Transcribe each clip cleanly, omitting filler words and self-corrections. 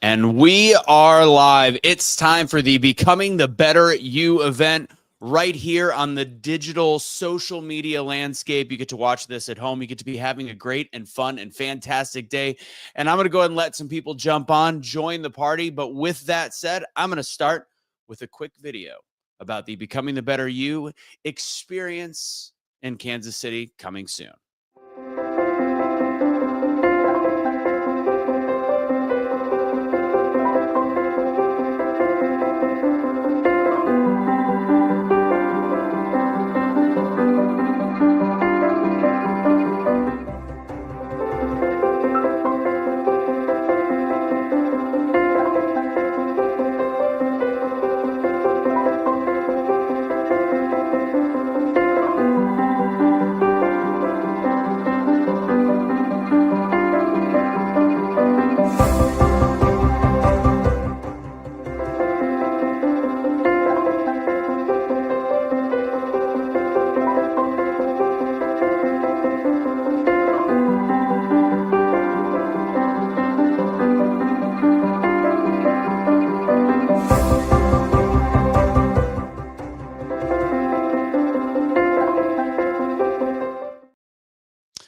And we are live. It's time for the Becoming the Better You event right here on the digital social media landscape. You get to watch this at home. You get to be having a great and fun and fantastic day. And I'm going to go ahead and let some people jump on, join the party. But with that said, I'm going to start with a quick video about the Becoming the Better You experience in Kansas City coming soon.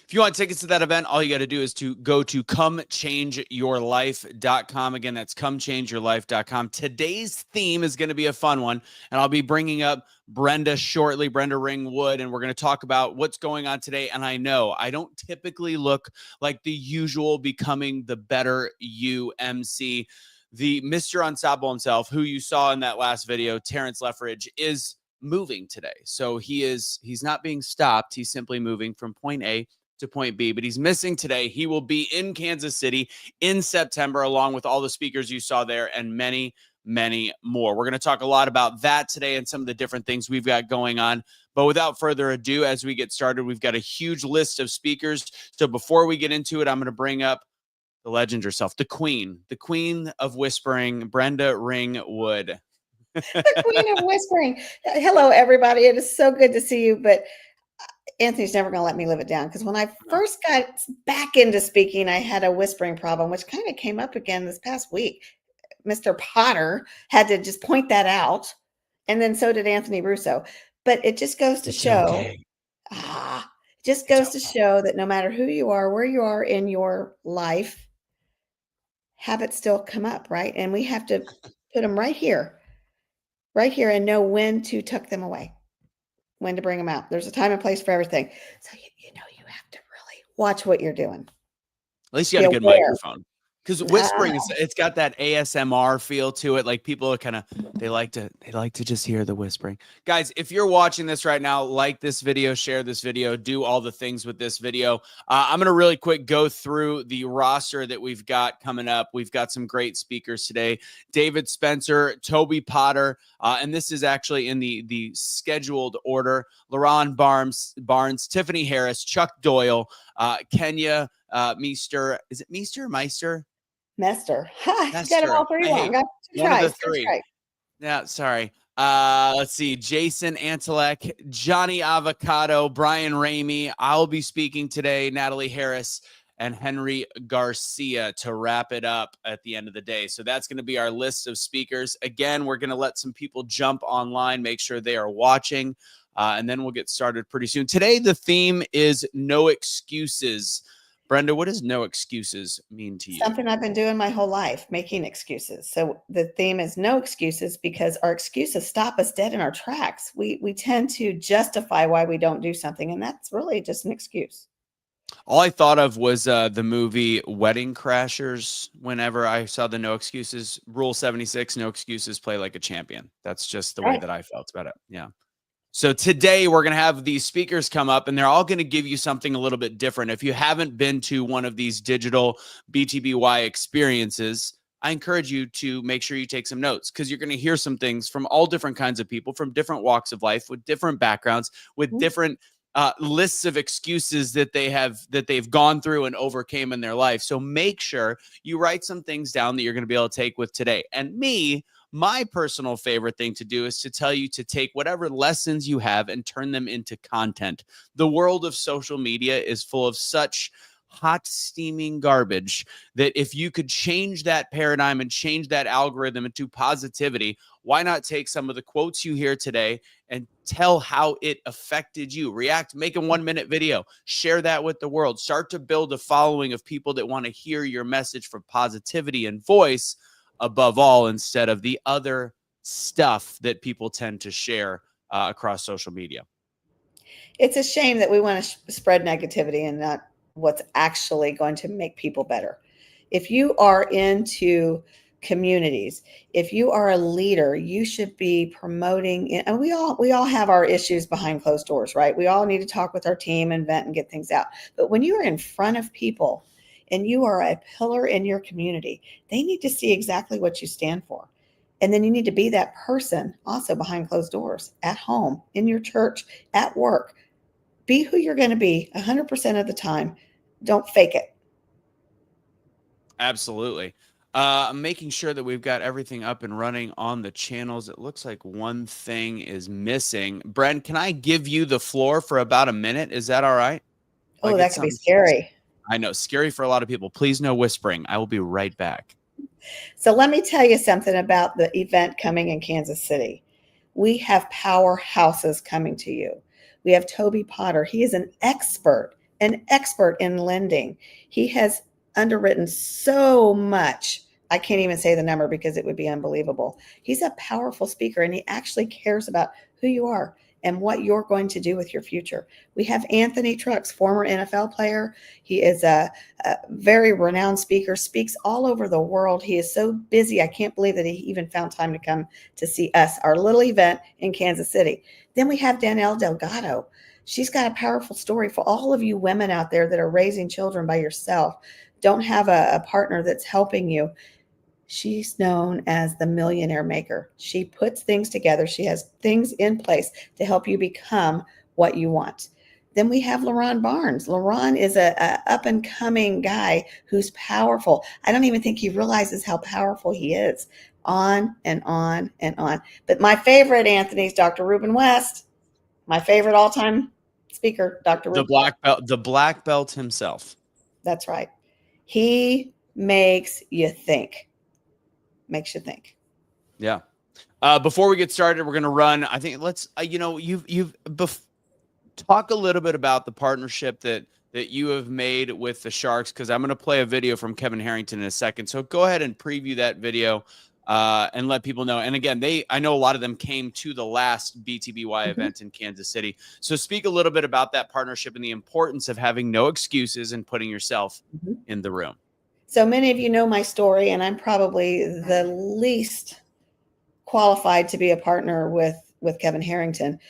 If you want tickets to that event, all you got to do is to go to comechangeyourlife.com. Again, that's comechangeyourlife.com. Today's theme is going to be a fun one, and I'll be bringing up Brenda shortly, Brenda Ringwood, and we're going to talk about what's going on today. And I know I don't typically look like the usual Becoming the Better You MC. The Mr. Ensemble himself, who you saw in that last video, Terrence Leffridge, is moving today. So he's not being stopped. He's simply moving from point A to point B, but he's missing today. He will be in Kansas City in September, along with all the speakers you saw there and many, many more. We're going to talk a lot about that today and some of the different things we've got going on. But without further ado, as we get started, we've got a huge list of speakers. So before we get into it, I'm going to bring up the legend herself, the queen of whispering, Brenda Ringwood. The queen of whispering. Hello, everybody. It is so good to see you, but Anthony's never going to let me live it down, because when I first got back into speaking, I had a whispering problem, which kind of came up again this past week. Mr. Potter had to just point that out, and then so did Anthony Russo. But it just goes to show, to show that no matter who you are, where you are in your life, habits still come up, right? And we have to put them right here, and know when to tuck them away, when to bring them out. There's a time and place for everything. So, you have to really watch what you're doing. At least you got a good microphone. Because whispering, it's got that ASMR feel to it. Like people are they like to just hear the whispering. Guys, if you're watching this right now, like this video, share this video, do all the things with this video. I'm going to really quick go through the roster that we've got coming up. We've got some great speakers today. David Spencer, Toby Potter, and this is actually in the scheduled order. LaRon Barnes, Tiffany Harris, Chuck Doyle, Kenya Meester. Is it Meester or Meister? Mester. Got them all three wrong. Got two one tries. of the three. Yeah, sorry. Let's see. Jason Antelek, Johnny Avocado, Brian Ramey. I'll be speaking today. Natalie Harris and Henry Garcia to wrap it up at the end of the day. So that's going to be our list of speakers. Again, we're going to let some people jump online, make sure they are watching, and then we'll get started pretty soon. Today, the theme is no excuses. Brenda, what does no excuses mean to you? Something I've been doing my whole life, making excuses. So the theme is no excuses, because our excuses stop us dead in our tracks. We tend to justify why we don't do something, and that's really just an excuse. All I thought of was the movie Wedding Crashers. Whenever I saw the no excuses, Rule 76, no excuses, play like a champion. That's just the way that I felt about it. Yeah. So today we're going to have these speakers come up, and they're all going to give you something a little bit different. If you haven't been to one of these digital BTBY experiences, I encourage you to make sure you take some notes, because you're going to hear some things from all different kinds of people, from different walks of life, with different backgrounds, with different lists of excuses that they've gone through and overcame in their life. So make sure you write some things down that you're going to be able to take with today. And my personal favorite thing to do is to tell you to take whatever lessons you have and turn them into content. The world of social media is full of such hot steaming garbage, that if you could change that paradigm and change that algorithm into positivity, why not take some of the quotes you hear today and tell how it affected you? React, make a 1-minute video, share that with the world, start to build a following of people that want to hear your message for positivity and voice above all, instead of the other stuff that people tend to share across social media. It's a shame that we want to spread negativity and not what's actually going to make people better. If you are into communities, if you are a leader, you should be promoting, and we all have our issues behind closed doors, right? We all need to talk with our team and vent and get things out. But when you are in front of people and you are a pillar in your community, they need to see exactly what you stand for. And then you need to be that person also behind closed doors, at home, in your church, at work. Be who you're going to be 100% of the time. Don't fake it. Absolutely. I'm making sure that we've got everything up and running on the channels. It looks like one thing is missing. Bren, can I give you the floor for about a minute? Is that all right? Oh, that could be scary. I know, scary for a lot of people. Please no whispering. I will be right back. So let me tell you something about the event coming in Kansas City. We have powerhouses coming to you. We have Toby Potter. He is an expert in lending. He has underwritten so much. I can't even say the number because it would be unbelievable. He's a powerful speaker, and he actually cares about who you are and what you're going to do with your future. We have Anthony Trucks, former NFL player. He is a very renowned speaker, speaks all over the world. He is so busy. I can't believe that he even found time to come to see us, our little event in Kansas City. Then we have Danielle Delgado. She's got a powerful story for all of you women out there that are raising children by yourself, don't have a partner that's helping you. She's known as the millionaire maker. She puts things together. She has things in place to help you become what you want. Then we have LaRon Barnes. LaRon is a up and coming guy who's powerful. I don't even think he realizes how powerful he is. On and on and on. But my favorite, Anthony, is Dr. Ruben West. My favorite all-time speaker, Dr. Ruben. The black belt himself. That's right. He makes you think. Makes you think. Yeah. Before we get started, we're going to run. I think let's, talk a little bit about the partnership that you have made with the Sharks, because I'm going to play a video from Kevin Harrington in a second. So go ahead and preview that video and let people know. And again, I know a lot of them came to the last BTBY event in Kansas City. So speak a little bit about that partnership and the importance of having no excuses and putting yourself in the room. So many of you know my story, and I'm probably the least qualified to be a partner with Kevin Harrington.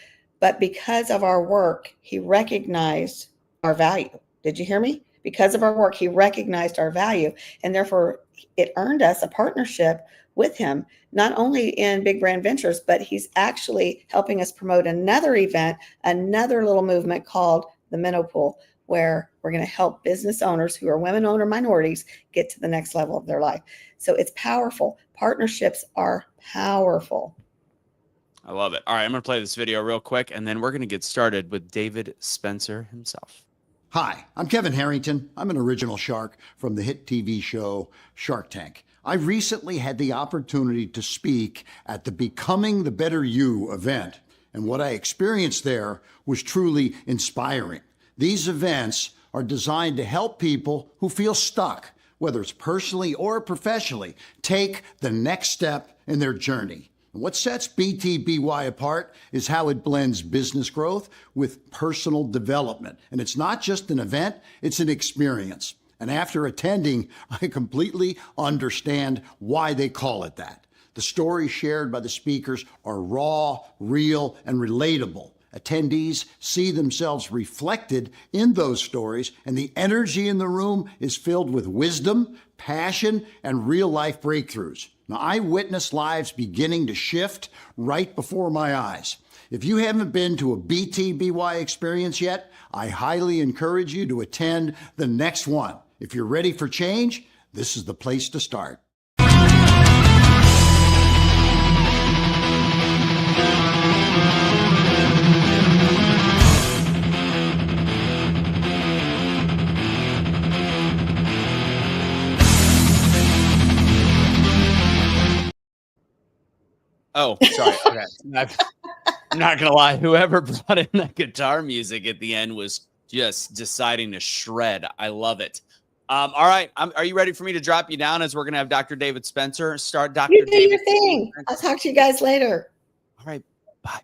But because of our work, he recognized our value. Did you hear me? Because of our work, he recognized our value, and therefore it earned us a partnership with him, not only in Big Brand Ventures, but he's actually helping us promote another event, another little movement called the Minnow Pool, where we're going to help business owners who are women-owned or minorities get to the next level of their life. So it's powerful. Partnerships are powerful. I love it. All right, I'm going to play this video real quick, and then we're going to get started with David Spencer himself. Hi, I'm Kevin Harrington. I'm an original shark from the hit TV show Shark Tank. I recently had the opportunity to speak at the Becoming the Better You event, and what I experienced there was truly inspiring. These events are designed to help people who feel stuck, whether it's personally or professionally, take the next step in their journey. And what sets BTBY apart is how it blends business growth with personal development. And it's not just an event, it's an experience. And after attending, I completely understand why they call it that. The stories shared by the speakers are raw, real, and relatable. Attendees see themselves reflected in those stories, and the energy in the room is filled with wisdom, passion, and real-life breakthroughs. Now, I witnessed lives beginning to shift right before my eyes. If you haven't been to a BTBY experience yet, I highly encourage you to attend the next one. If you're ready for change, this is the place to start. Oh, sorry. Okay. I'm not gonna lie. Whoever brought in that guitar music at the end was just deciding to shred. I love it. All right. Are you ready for me to drop you down as we're gonna have Dr. David Spencer start? You Dr. do your David. thing. I'll talk to you guys later. All right. Bye.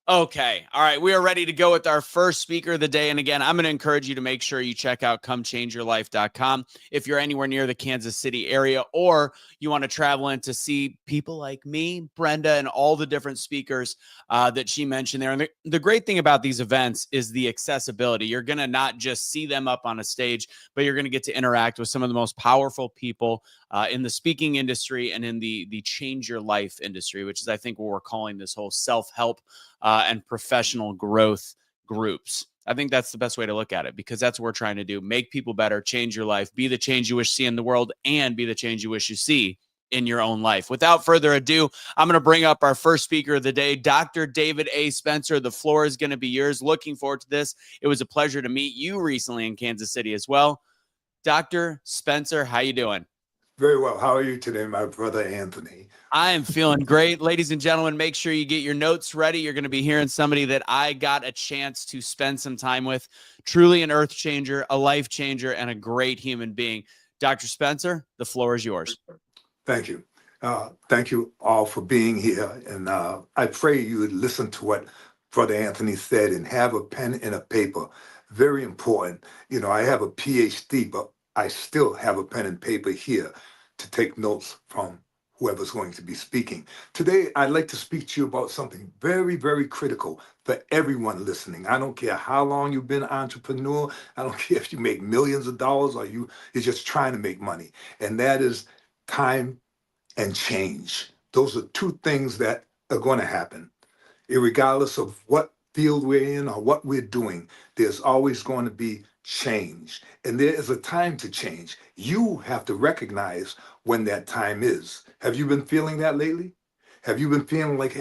Okay. All right. We are ready to go with our first speaker of the day. And again, I'm going to encourage you to make sure you check out comechangeyourlife.com if you're anywhere near the Kansas City area, or you want to travel in to see people like me, Brenda, and all the different speakers that she mentioned there. And the great thing about these events is the accessibility. You're going to not just see them up on a stage, but you're going to get to interact with some of the most powerful people in the speaking industry and in the change your life industry, which is, I think, what we're calling this whole self-help and professional growth groups. I think that's the best way to look at it, because that's what we're trying to do. Make people better, change your life, be the change you wish to see in the world, and be the change you wish you see in your own life. Without further ado, I'm going to bring up our first speaker of the day, Dr. David A. Spencer. The floor is going to be yours. Looking forward to this. It was a pleasure to meet you recently in Kansas City as well. Dr. Spencer, how you doing? Very well. How are you today, my brother Anthony? I am feeling great. Ladies and gentlemen, make sure you get your notes ready. You're going to be hearing somebody that I got a chance to spend some time with. Truly an earth changer, a life changer, and a great human being. Dr. Spencer, the floor is yours. Thank you. Thank you all for being here. And I pray you would listen to what Brother Anthony said and have a pen and a paper. Very important. You know, I have a PhD, but I still have a pen and paper here to take notes from whoever's going to be speaking. Today, I'd like to speak to you about something very, very critical for everyone listening. I don't care how long you've been an entrepreneur. I don't care if you make millions of dollars or you're just trying to make money. And that is time and change. Those are two things that are going to happen. Regardless of what field we're in or what we're doing, there's always going to be change. And there is a time to change. You have to recognize when that time is. Have you been feeling that lately? Have you been feeling like,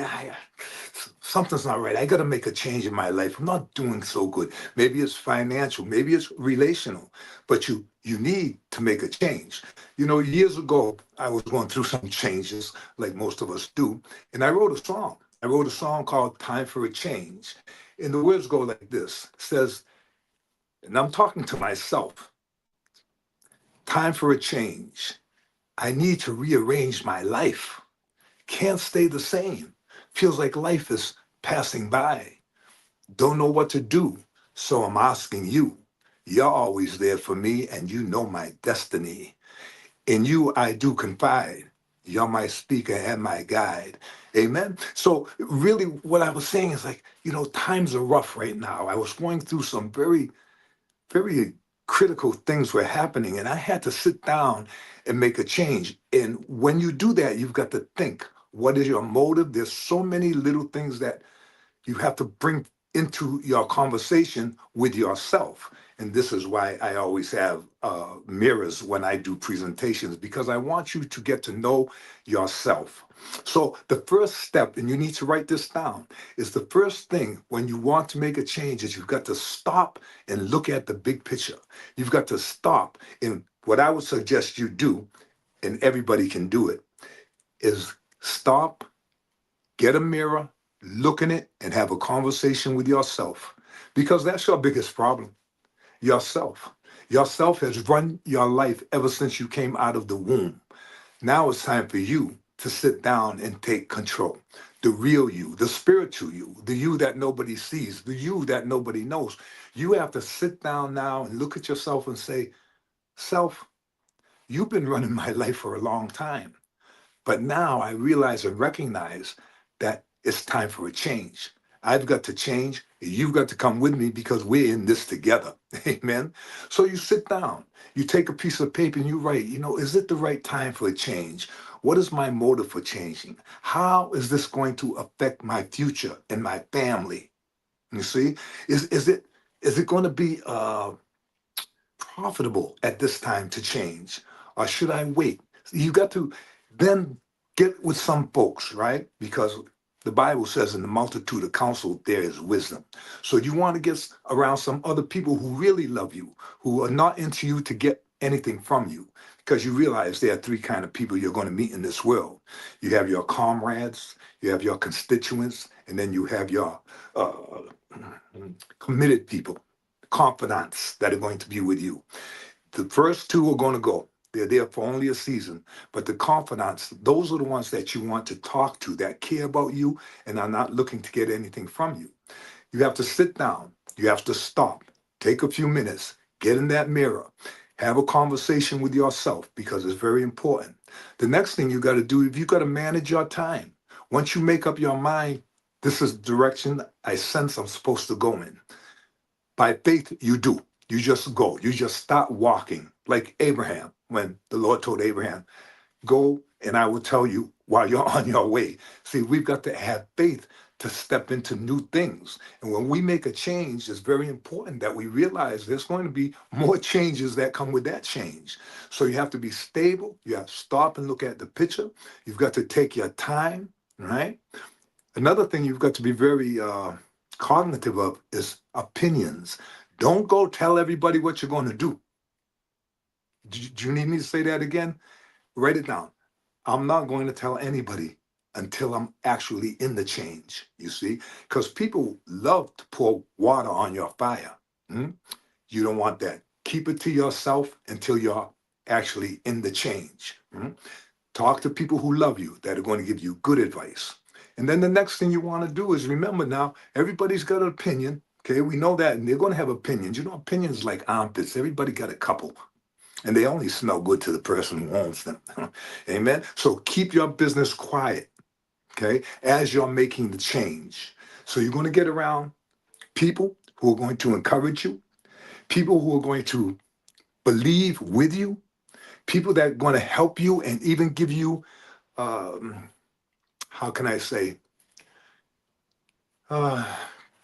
something's not right? I got to make a change in my life. I'm not doing so good. Maybe it's financial, maybe it's relational, but you need to make a change. You know, years ago, I was going through some changes like most of us do, and I wrote a song. I wrote a song called Time for a Change. And the words go like this. It says, and I'm talking to myself, time for a change. I need to rearrange my life. Can't stay the same. Feels like life is passing by. Don't know what to do, so I'm asking you. You're always there for me, and you know my destiny. In you, I do confide. You're my speaker and my guide. Amen. So really what I was saying is, like, you know, times are rough right now. I was going through some very, very critical things were happening, and I had to sit down and make a change. And when you do that, you've got to think, what is your motive? There's so many little things that you have to bring into your conversation with yourself. And this is why I always have mirrors when I do presentations, because I want you to get to know yourself. So the first step, and you need to write this down, is the first thing when you want to make a change is you've got to stop and look at the big picture. You've got to stop. And what I would suggest you do, and everybody can do it, is stop, get a mirror, look in it, and have a conversation with yourself, because that's your biggest problem. Yourself. Yourself has run your life ever since you came out of the womb. Now it's time for you to sit down and take control. The real you, the spiritual you, the you that nobody sees, the you that nobody knows. You have to sit down now and look at yourself and say, self, you've been running my life for a long time. But now I realize and recognize that it's time for a change. I've got to change. You've got to come with me, because we're in this together. Amen. So you sit down, you take a piece of paper and you write, you know, is it the right time for a change? What is my motive for changing? How is this going to affect my future and my family? You see, is it going to be profitable at this time to change? Or should I wait? You got to then get with some folks, right? Because the Bible says in the multitude of counsel, there is wisdom. So you want to get around some other people who really love you, who are not into you to get anything from you. because you realize there are three kind of people you're going to meet in this world. You have your comrades, you have your constituents, and then you have your uh, committed people, confidants that are going to be with you. The first two are going to go. They're there for only a season. But the confidants, those are the ones that you want to talk to, that care about you and are not looking to get anything from you. You have to sit down. You have to stop. Take a few minutes. Get in that mirror. Have a conversation with yourself because it's very important. The next thing you got to do, if you got to manage your time. Once you make up your mind, this is the direction I sense I'm supposed to go in. By faith, you do. You just go. You just start walking like Abraham when the Lord told Abraham, go and I will tell you while you're on your way. See, we've got to have faith to step into new things. And when we make a change, it's very important that we realize there's going to be more changes that come with that change. So you have to be stable. You have to stop and look at the picture. You've got to take your time, right? Another thing you've got to be very cognitive of is opinions. Don't go tell everybody what you're going to do. Do you need me to say that again? Write it down. I'm not going to tell anybody until I'm actually in the change, you see? Because people love to pour water on your fire. You don't want that. Keep it to yourself until you're actually in the change. Talk to people who love you, that are going to give you good advice. And then the next thing you want to do is remember now, everybody's got an opinion. Okay, we know that, and they're going to have opinions. You know, opinions like armpits. Everybody got a couple, and they only smell good to the person who owns them. Amen. So keep your business quiet, okay, as you're making the change. So you're going to get around people who are going to encourage you, people who are going to believe with you, people that are going to help you and even give you, how can I say,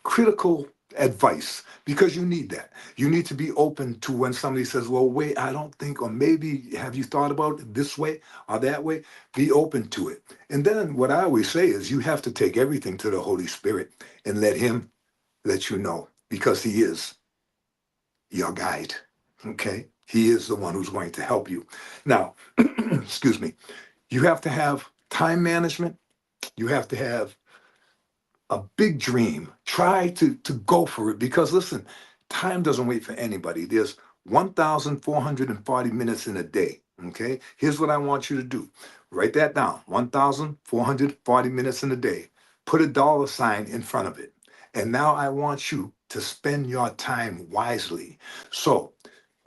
critical advice, because you need that. You need to be open to when somebody says, well, wait, I don't think, or maybe have you thought about it this way or that way? Be open to it. And then what I always say is you have to take everything to the Holy Spirit and let him let you know, because he is your guide. Okay? He is the one who's going to help you. Now, excuse me, you have to have time management. You have to have a big dream. Try to go for it, because listen, time doesn't wait for anybody. There's 1,440 minutes in a day. Okay, here's what I want you to do. Write that down. 1,440 minutes in a day. Put a dollar sign in front of it. And now I want you to spend your time wisely. So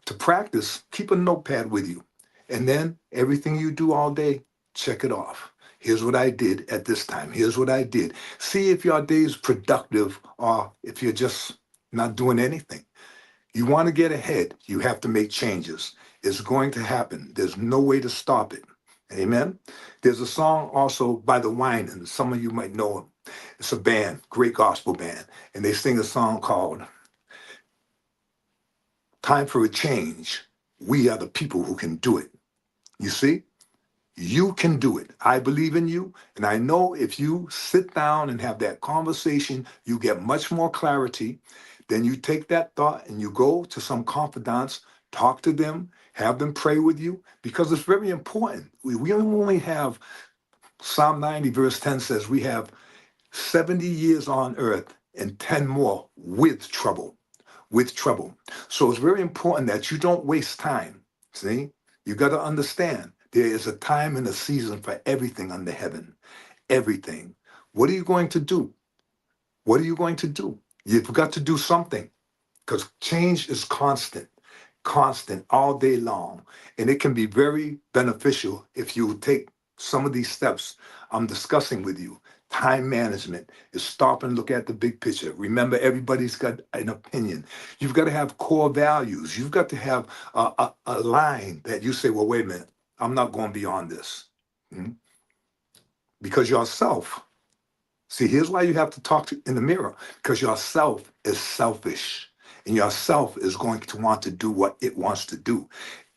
to practice, keep a notepad with you. And then everything you do all day, check it off. Here's what I did at this time. Here's what I did. See if your day is productive or if you're just not doing anything. You want to get ahead. You have to make changes. It's going to happen. There's no way to stop it. Amen. There's a song also by the Winans. Some of you might know it. It's a band, great gospel band. And they sing a song called Time for a Change. We are the people who can do it. You see? You can do it. I believe in you. And I know if you sit down and have that conversation, you get much more clarity. Then you take that thought and you go to some confidants, talk to them, have them pray with you, because it's very important. We only have, Psalm 90 verse 10 says, we have 70 years on earth and 10 more with trouble. So it's very important that you don't waste time. See, you got to understand. There is a time and a season for everything under heaven. Everything. What are you going to do? What are you going to do? You've got to do something, because change is constant all day long. And it can be very beneficial if you take some of these steps I'm discussing with you. Time management is stop and look at the big picture. Remember, everybody's got an opinion. You've got to have core values. You've got to have a line that you say, well, wait a minute. I'm not going beyond this. Because yourself, see, here's why you have to talk in the mirror, because yourself is selfish, and yourself is going to want to do what it wants to do.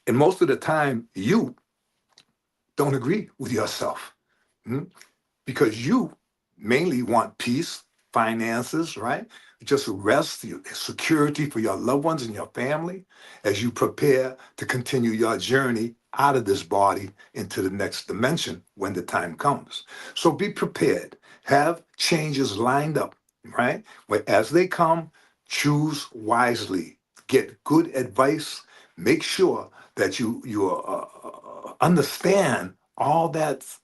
And most of the time, you don't agree with yourself, because you mainly want peace, finances, right? Just rest, security for your loved ones and your family as you prepare to continue your journey out of this body into the next dimension when the time comes. So be prepared. Have changes lined up, right? But as they come, choose wisely. Get good advice. Make sure that you understand all that's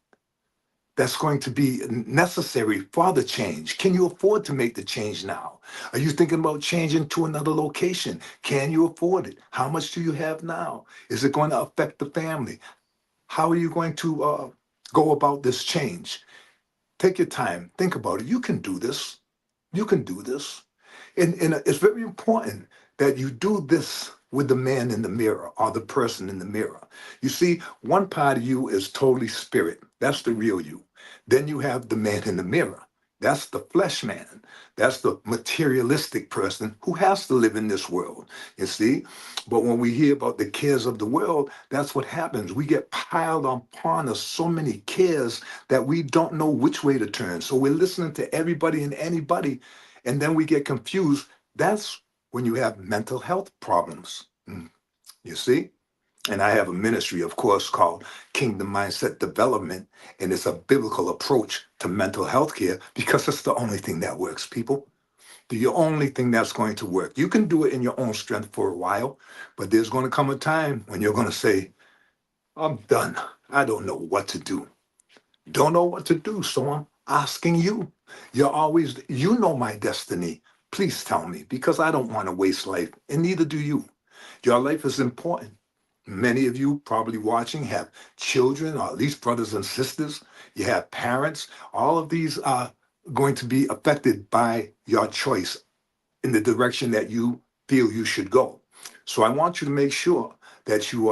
going to be necessary for the change. Can you afford to make the change now? Are you thinking about changing to another location? Can you afford it? How much do you have now? Is it going to affect the family? How are you going to go about this change? Take your time. Think about it. You can do this. You can do this. And it's very important that you do this with the man in the mirror or the person in the mirror. You see, one part of you is totally spirit. That's the real you. Then you have the man in the mirror. That's the flesh man. That's the materialistic person who has to live in this world, you see? But when we hear about the cares of the world, that's what happens. We get piled upon us so many cares that we don't know which way to turn. So we're listening to everybody and anybody, and then we get confused. That's when you have mental health problems, you see? And I have a ministry, of course, called Kingdom Mindset Development, and it's a biblical approach to mental health care because it's the only thing that works, people. The only thing that's going to work. You can do it in your own strength for a while, but there's going to come a time when you're going to say, I'm done. I don't know what to do. Don't know what to do, so I'm asking you. You know my destiny. Please tell me, because I don't want to waste life, and neither do you. Your life is important. Many of you probably watching have children, or at least brothers and sisters. You have parents. All of these are going to be affected by your choice in the direction that you feel you should go. So I want you to make sure that you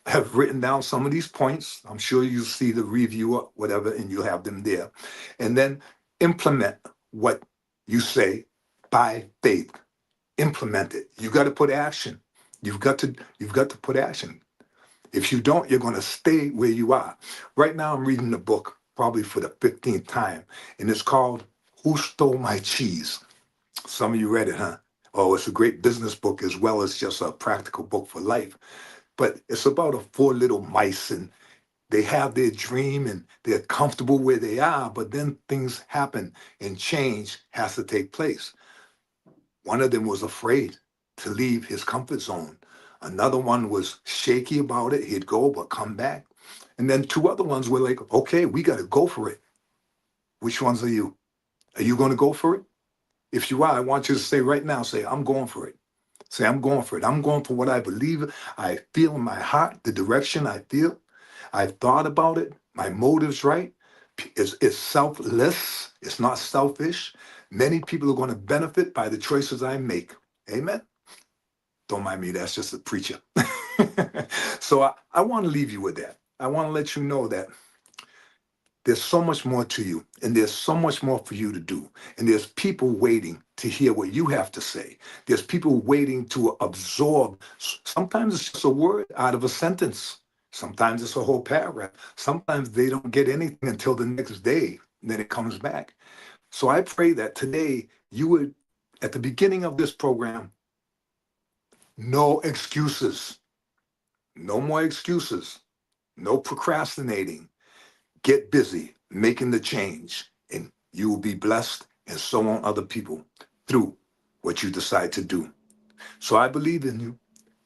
have written down some of these points. I'm sure you see the review or whatever, and you have them there. And then implement what you say by faith. Implement it. You got to put action. You've got to put action. If you don't, you're going to stay where you are. Right now, I'm reading the book probably for the 15th time, and it's called Who Stole My Cheese? Some of you read it, huh? Oh, it's a great business book as well as just a practical book for life. But it's about 4 little mice, and they have their dream and they're comfortable where they are, but then things happen and change has to take place. One of them was afraid to leave his comfort zone. Another one was shaky about it. He'd go, but come back. And then 2 other ones were like, okay, we got to go for it. Which ones are you? Are you going to go for it? If you are, I want you to say right now, say, I'm going for it. Say, I'm going for it. I'm going for what I believe. I feel in my heart, the direction I feel. I've thought about it. My motive's right. It's selfless. It's not selfish. Many people are going to benefit by the choices I make. Amen. Don't mind me, that's just a preacher. So I want to leave you with that. I want to let you know that there's so much more to you, and there's so much more for you to do. And there's people waiting to hear what you have to say. There's people waiting to absorb. Sometimes it's just a word out of a sentence. Sometimes it's a whole paragraph. Sometimes they don't get anything until the next day, and then it comes back. So I pray that today you would, at the beginning of this program, no excuses. No more excuses. No procrastinating. Get busy making the change, and you will be blessed, and so on other people through what you decide to do. So I believe in you,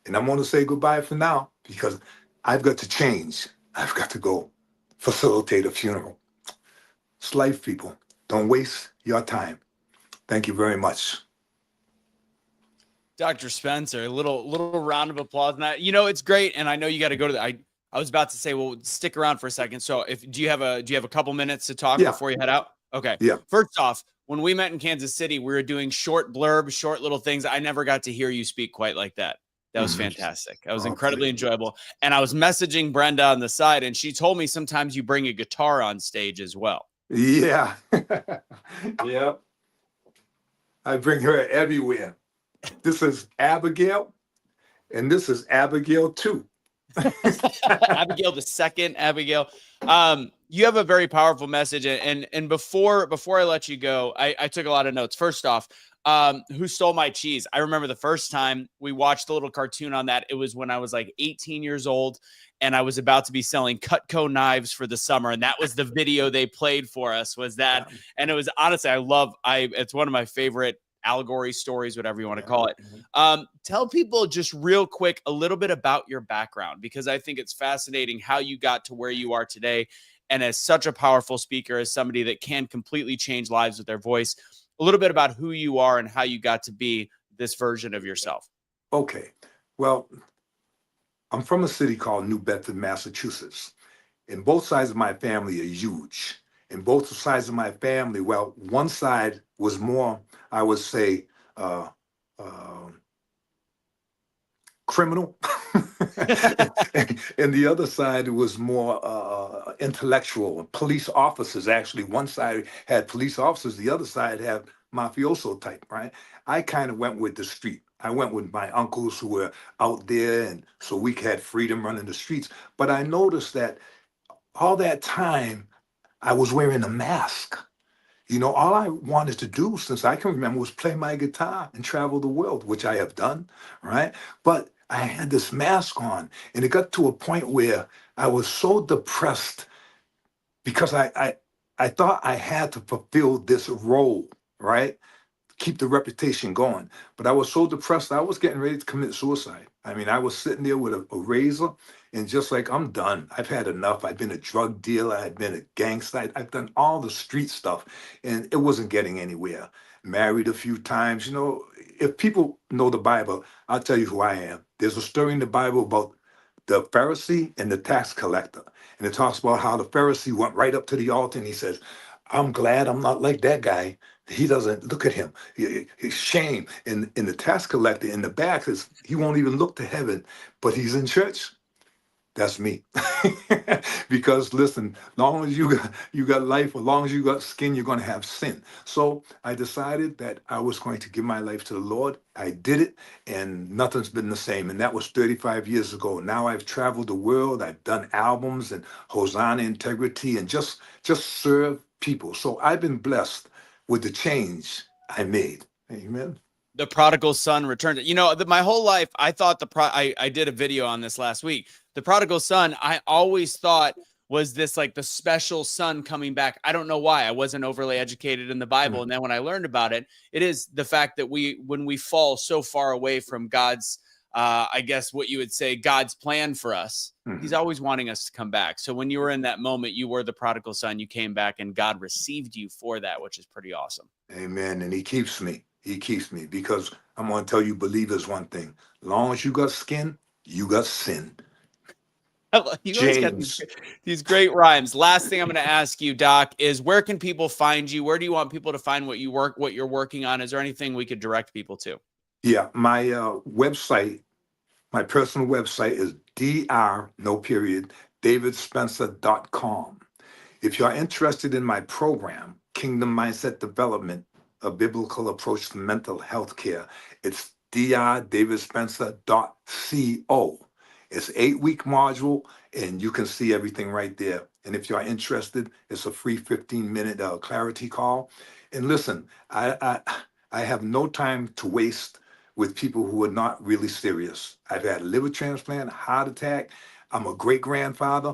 and I'm going to say goodbye for now because I've got to change. I've got to go facilitate a funeral. It's life, people. Don't waste your time. Thank you very much. Dr. Spencer, a little round of applause. Now, it's great. And I know you got to go to I was about to say, well, stick around for a second. So do you have a couple minutes to talk before you head out? Okay. Yeah. First off, when we met in Kansas City, we were doing short blurbs, short little things. I never got to hear you speak quite like that. That was fantastic. That was incredibly enjoyable. And I was messaging Brenda on the side, and she told me sometimes you bring a guitar on stage as well. Yeah. Yeah. I bring her everywhere. This is Abigail, and this is Abigail too. Abigail the second, Abigail. You have a very powerful message, and before I let you go, I took a lot of notes. First off, Who Stole My Cheese? I remember the first time we watched a little cartoon on that. It was when I was like 18 years old, and I was about to be selling Cutco knives for the summer. And that was the video they played for us, was that. Yeah. And it was honestly, it's one of my favorite allegory stories, whatever you want to Yeah. call it. Mhm. Tell people just real quick a little bit about your background, because I think it's fascinating how you got to where you are today. And as such a powerful speaker, as somebody that can completely change lives with their voice, a little bit about who you are and how you got to be this version of yourself. Okay. Well, I'm from a city called New Bedford, Massachusetts. And both sides of my family are huge. And both sides of my family, well, one side was more, I would say, uh, uh, criminal. And the other side was more intellectual. Police officers, actually. One side had police officers, the other side had mafioso type, right? I kind of went with the street. I went with my uncles who were out there, and so we had freedom running the streets. But I noticed that all that time I was wearing a mask. You know, all I wanted to do since I can remember was play my guitar and travel the world, which I have done, right? But I had this mask on, and it got to a point where I was so depressed because I thought I had to fulfill this role, right? Keep the reputation going. But I was so depressed, I was getting ready to commit suicide. I mean, I was sitting there with a razor and just like, I'm done. I've had enough. I've been a drug dealer. I've been a gangster. I've done all the street stuff and it wasn't getting anywhere. Married a few times. You know, if people know the Bible, I'll tell you who I am. There's a story in the Bible about the Pharisee and the tax collector. And it talks about how the Pharisee went right up to the altar and he says, I'm glad I'm not like that guy. He doesn't look at him. His shame. And the tax collector in the back says he won't even look to heaven, but he's in church. That's me. Because listen, long as you got life, as long as you got skin, you're gonna have sin. So I decided that I was going to give my life to the Lord. I did it, and nothing's been the same. And that was 35 years ago. Now I've traveled the world, I've done albums and Hosanna Integrity and just serve people. So I've been blessed with the change I made. Amen. The prodigal son returned. You know, my whole life, I thought I did a video on this last week. The prodigal son, I always thought was this like the special son coming back. I don't know why. I wasn't overly educated in the Bible. And then when I learned about it, it is the fact that when we fall so far away from God's, I guess what you would say, God's plan for us, he's always wanting us to come back. So when you were in that moment, you were the prodigal son, you came back and God received you for that, which is pretty awesome. Amen. And he keeps me. He keeps me because I'm going to tell you believers one thing. Long as you got skin, you got sin. You always got James. these great rhymes. Last thing I'm going to ask you, Doc, is where can people find you? Where do you want people to find what you're working on? Is there anything we could direct people to? Yeah, my website, my personal website is no period, davidspencer.com. If you're interested in my program, Kingdom Mindset Development, a biblical approach to mental health care, it's drdavidspencer.co. It's 8-week module, and you can see everything right there. And if you're interested, it's a free 15-minute clarity call. And listen, I have no time to waste with people who are not really serious. I've had a liver transplant, heart attack. I'm a great grandfather.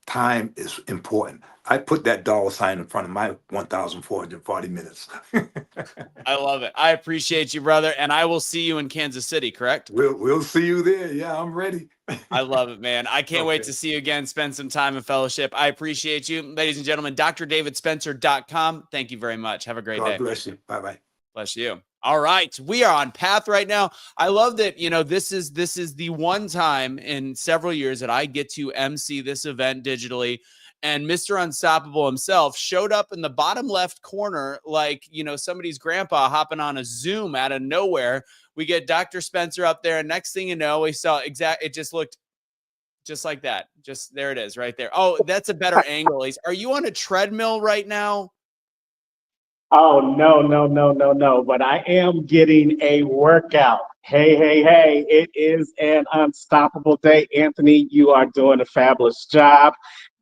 Time is important. I put that dollar sign in front of my 1,440 minutes. I love it. I appreciate you, brother. And I will see you in Kansas City, correct? We'll see you there. Yeah, I'm ready. I love it, man. I can't wait Okay. to see you again, spend some time in fellowship. I appreciate you. Ladies and gentlemen, drdavidspencer.com. Thank you very much. Have a great day. God bless you. Bye-bye. Bless you. All right. We are on path right now. I love that, this is the one time in several years that I get to MC this event digitally. And Mr. Unstoppable himself showed up in the bottom left corner, like, somebody's grandpa hopping on a Zoom out of nowhere. We get Dr. Spencer up there. And next thing you know, we saw it just looked just like that. Just there it is right there. Oh, that's a better angle. Are you on a treadmill right now? Oh, no, no, no, no, no. But I am getting a workout. Hey, hey, hey. It is an unstoppable day. Anthony, you are doing a fabulous job.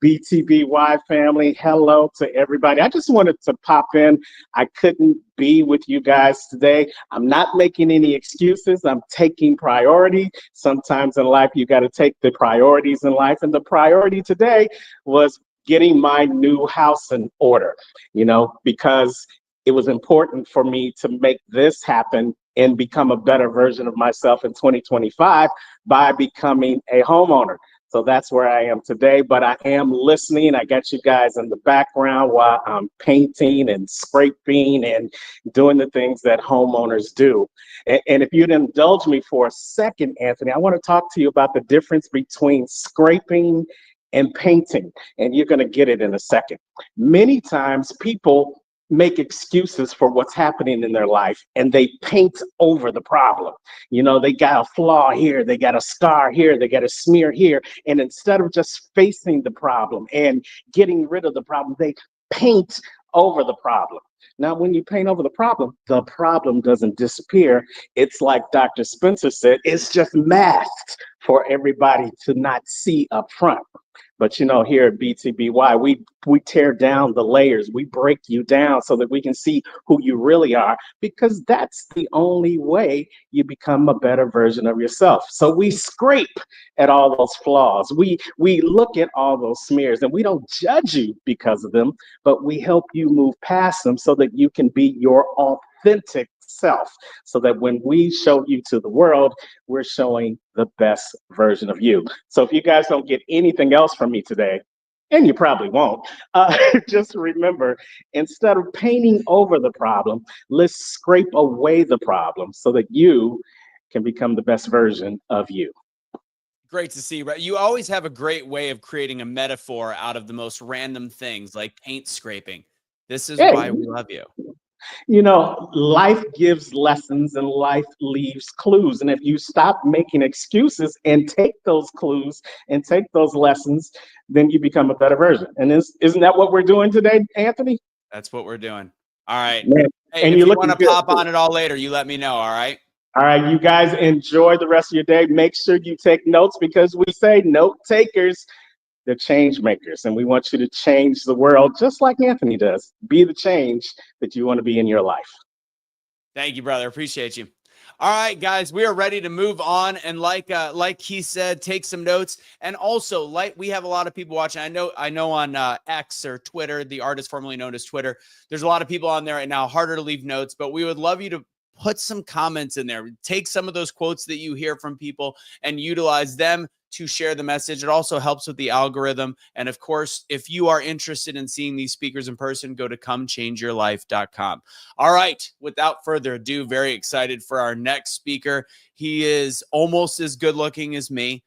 BTBY family, hello to everybody. I just wanted to pop in. I couldn't be with you guys today. I'm not making any excuses. I'm taking priority. Sometimes in life, you got to take the priorities in life. And the priority today was getting my new house in order, because it was important for me to make this happen and become a better version of myself in 2025 by becoming a homeowner. So that's where I am today, but I am listening. I got you guys in the background while I'm painting and scraping and doing the things that homeowners do. And if you'd indulge me for a second, Anthony, I want to talk to you about the difference between scraping and painting, and you're going to get it in a second. Many times people make excuses for what's happening in their life and they paint over the problem. They got a flaw here, they got a scar here, they got a smear here. And instead of just facing the problem and getting rid of the problem, they paint over the problem. Now, when you paint over the problem doesn't disappear. It's like Dr. Spencer said, it's just masked for everybody to not see up front. But here at BTBY, we tear down the layers. We break you down so that we can see who you really are, because that's the only way you become a better version of yourself. So we scrape at all those flaws. We look at all those smears, and we don't judge you because of them, but we help you move past them so that you can be your authentic self, so that when we show you to the world, we're showing the best version of you. So if you guys don't get anything else from me today, and you probably won't, just remember, instead of painting over the problem, let's scrape away the problem so that you can become the best version of you. Great to see. Right, you always have a great way of creating a metaphor out of the most random things, like paint scraping. This is why we love you. Life gives lessons and life leaves clues. And if you stop making excuses and take those clues and take those lessons, then you become a better version. And isn't that what we're doing today, Anthony? That's what we're doing. All right. Man. Hey, and if you want to pop on it all later, you let me know. All right. All right. You guys enjoy the rest of your day. Make sure you take notes, because we say note takers, they're change makers, and we want you to change the world just like Anthony does. Be the change that you want to be in your life. Thank you, brother. Appreciate you. All right, guys, we are ready to move on. And like he said, take some notes. And also, we have a lot of people watching. I know on X or Twitter, the artist formerly known as Twitter, there's a lot of people on there right now. Harder to leave notes, but we would love you to put some comments in there. Take some of those quotes that you hear from people and utilize them to share the message. It also helps with the algorithm. And of course, if you are interested in seeing these speakers in person, go to comechangeyourlife.com. All right, without further ado, very excited for our next speaker. He is almost as good looking as me.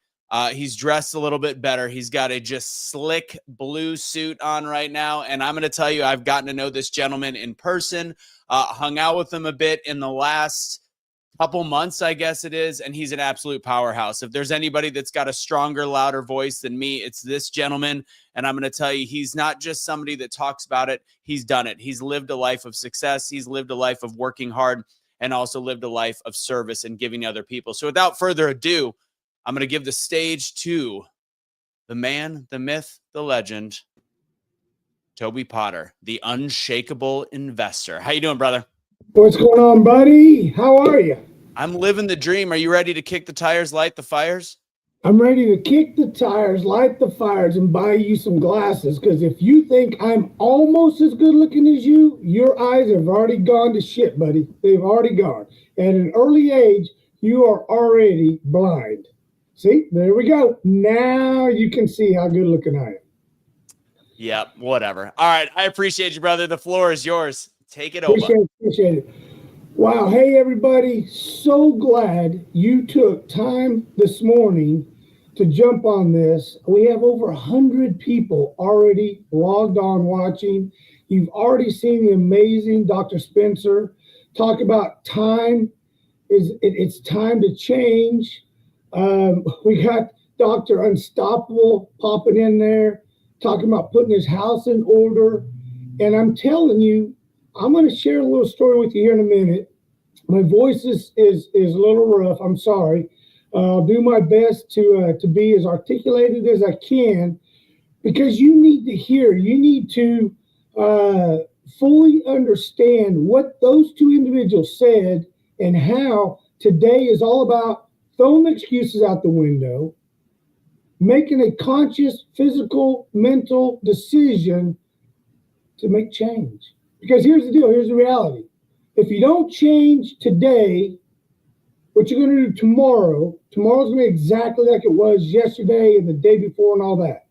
He's dressed a little bit better. He's got a just slick blue suit on right now. And I'm going to tell you, I've gotten to know this gentleman in person, hung out with him a bit in the last couple months, I guess it is, and he's an absolute powerhouse. If there's anybody that's got a stronger, louder voice than me, it's this gentleman. And I'm going to tell you, he's not just somebody that talks about it. He's done it. He's lived a life of success. He's lived a life of working hard, and also lived a life of service and giving other people. So without further ado, I'm going to give the stage to the man, the myth, the legend, Toby Potter, the unshakable investor. How you doing, brother? What's going on, buddy? How are you? I'm living the dream. Are you ready to kick the tires, light the fires? I'm ready to kick the tires, light the fires, and buy you some glasses. Because if you think I'm almost as good looking as you, your eyes have already gone to shit, buddy. They've already gone. At an early age, you are already blind. See, there we go. Now you can see how good looking I am. Yep, whatever. All right, I appreciate you, brother. The floor is yours. Take it over. Appreciate it. Wow. Hey, everybody. So glad you took time this morning to jump on this. We have over 100 people already logged on watching. You've already seen the amazing Dr. Spencer talk about time. It's time to change. We got Dr. Unstoppable popping in there, talking about putting his house in order. And I'm telling you, I'm going to share a little story with you here in a minute. My voice is a little rough. I'm sorry. I'll do my best to be as articulated as I can, because you need to hear. You need to fully understand what those two individuals said and how today is all about throwing excuses out the window, making a conscious, physical, mental decision to make change. Because here's the deal, here's the reality. If you don't change today, what you're going to do tomorrow's going to be exactly like it was yesterday and the day before and all that.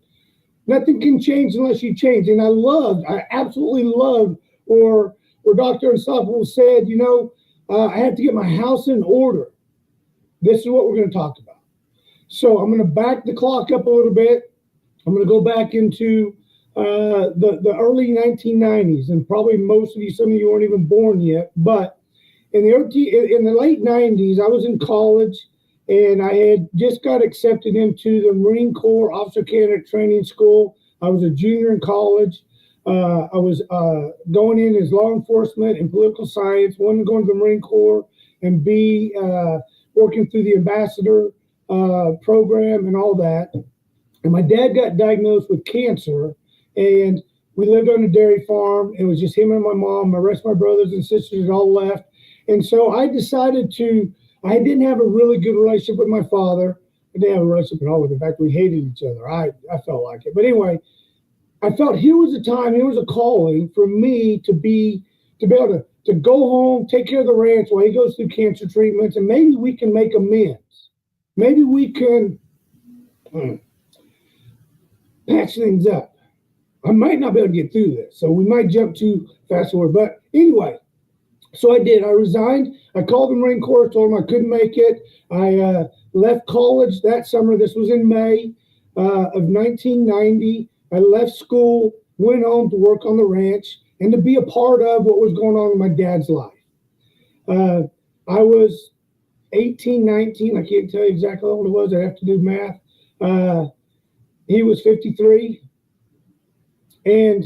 Nothing can change unless you change. And I absolutely loved, or Dr. Unstoppable said, I have to get my house in order. This is what we're going to talk about. So I'm going to back the clock up a little bit. I'm going to go back into the early 1990s, and probably some of you weren't even born yet. But in the late 90s, I was in college, and I had just got accepted into the Marine Corps Officer Candidate Training School. I was a junior in college. I was going in as law enforcement and political science, one going to the Marine Corps, and B, working through the ambassador program and all that. And my dad got diagnosed with cancer, and we lived on a dairy farm. It was just him and my mom. The rest of my brothers and sisters had all left. And so I decided I didn't have a really good relationship with my father. I didn't have a relationship at all with him. In fact, we hated each other. I felt like it. But anyway, I felt here was a time, here was a calling for me to be able to go home, take care of the ranch while he goes through cancer treatments, and maybe we can make amends. Maybe we can patch things up. I might not be able to get through this, so we might jump too fast forward. But anyway, so I did. I resigned. I called the Marine Corps, told them I couldn't make it. I left college that summer. This was in May of 1990. I left school, went home to work on the ranch and to be a part of what was going on in my dad's life. I was 18, 19. I can't tell you exactly how old I was. I have to do math. He was 53. And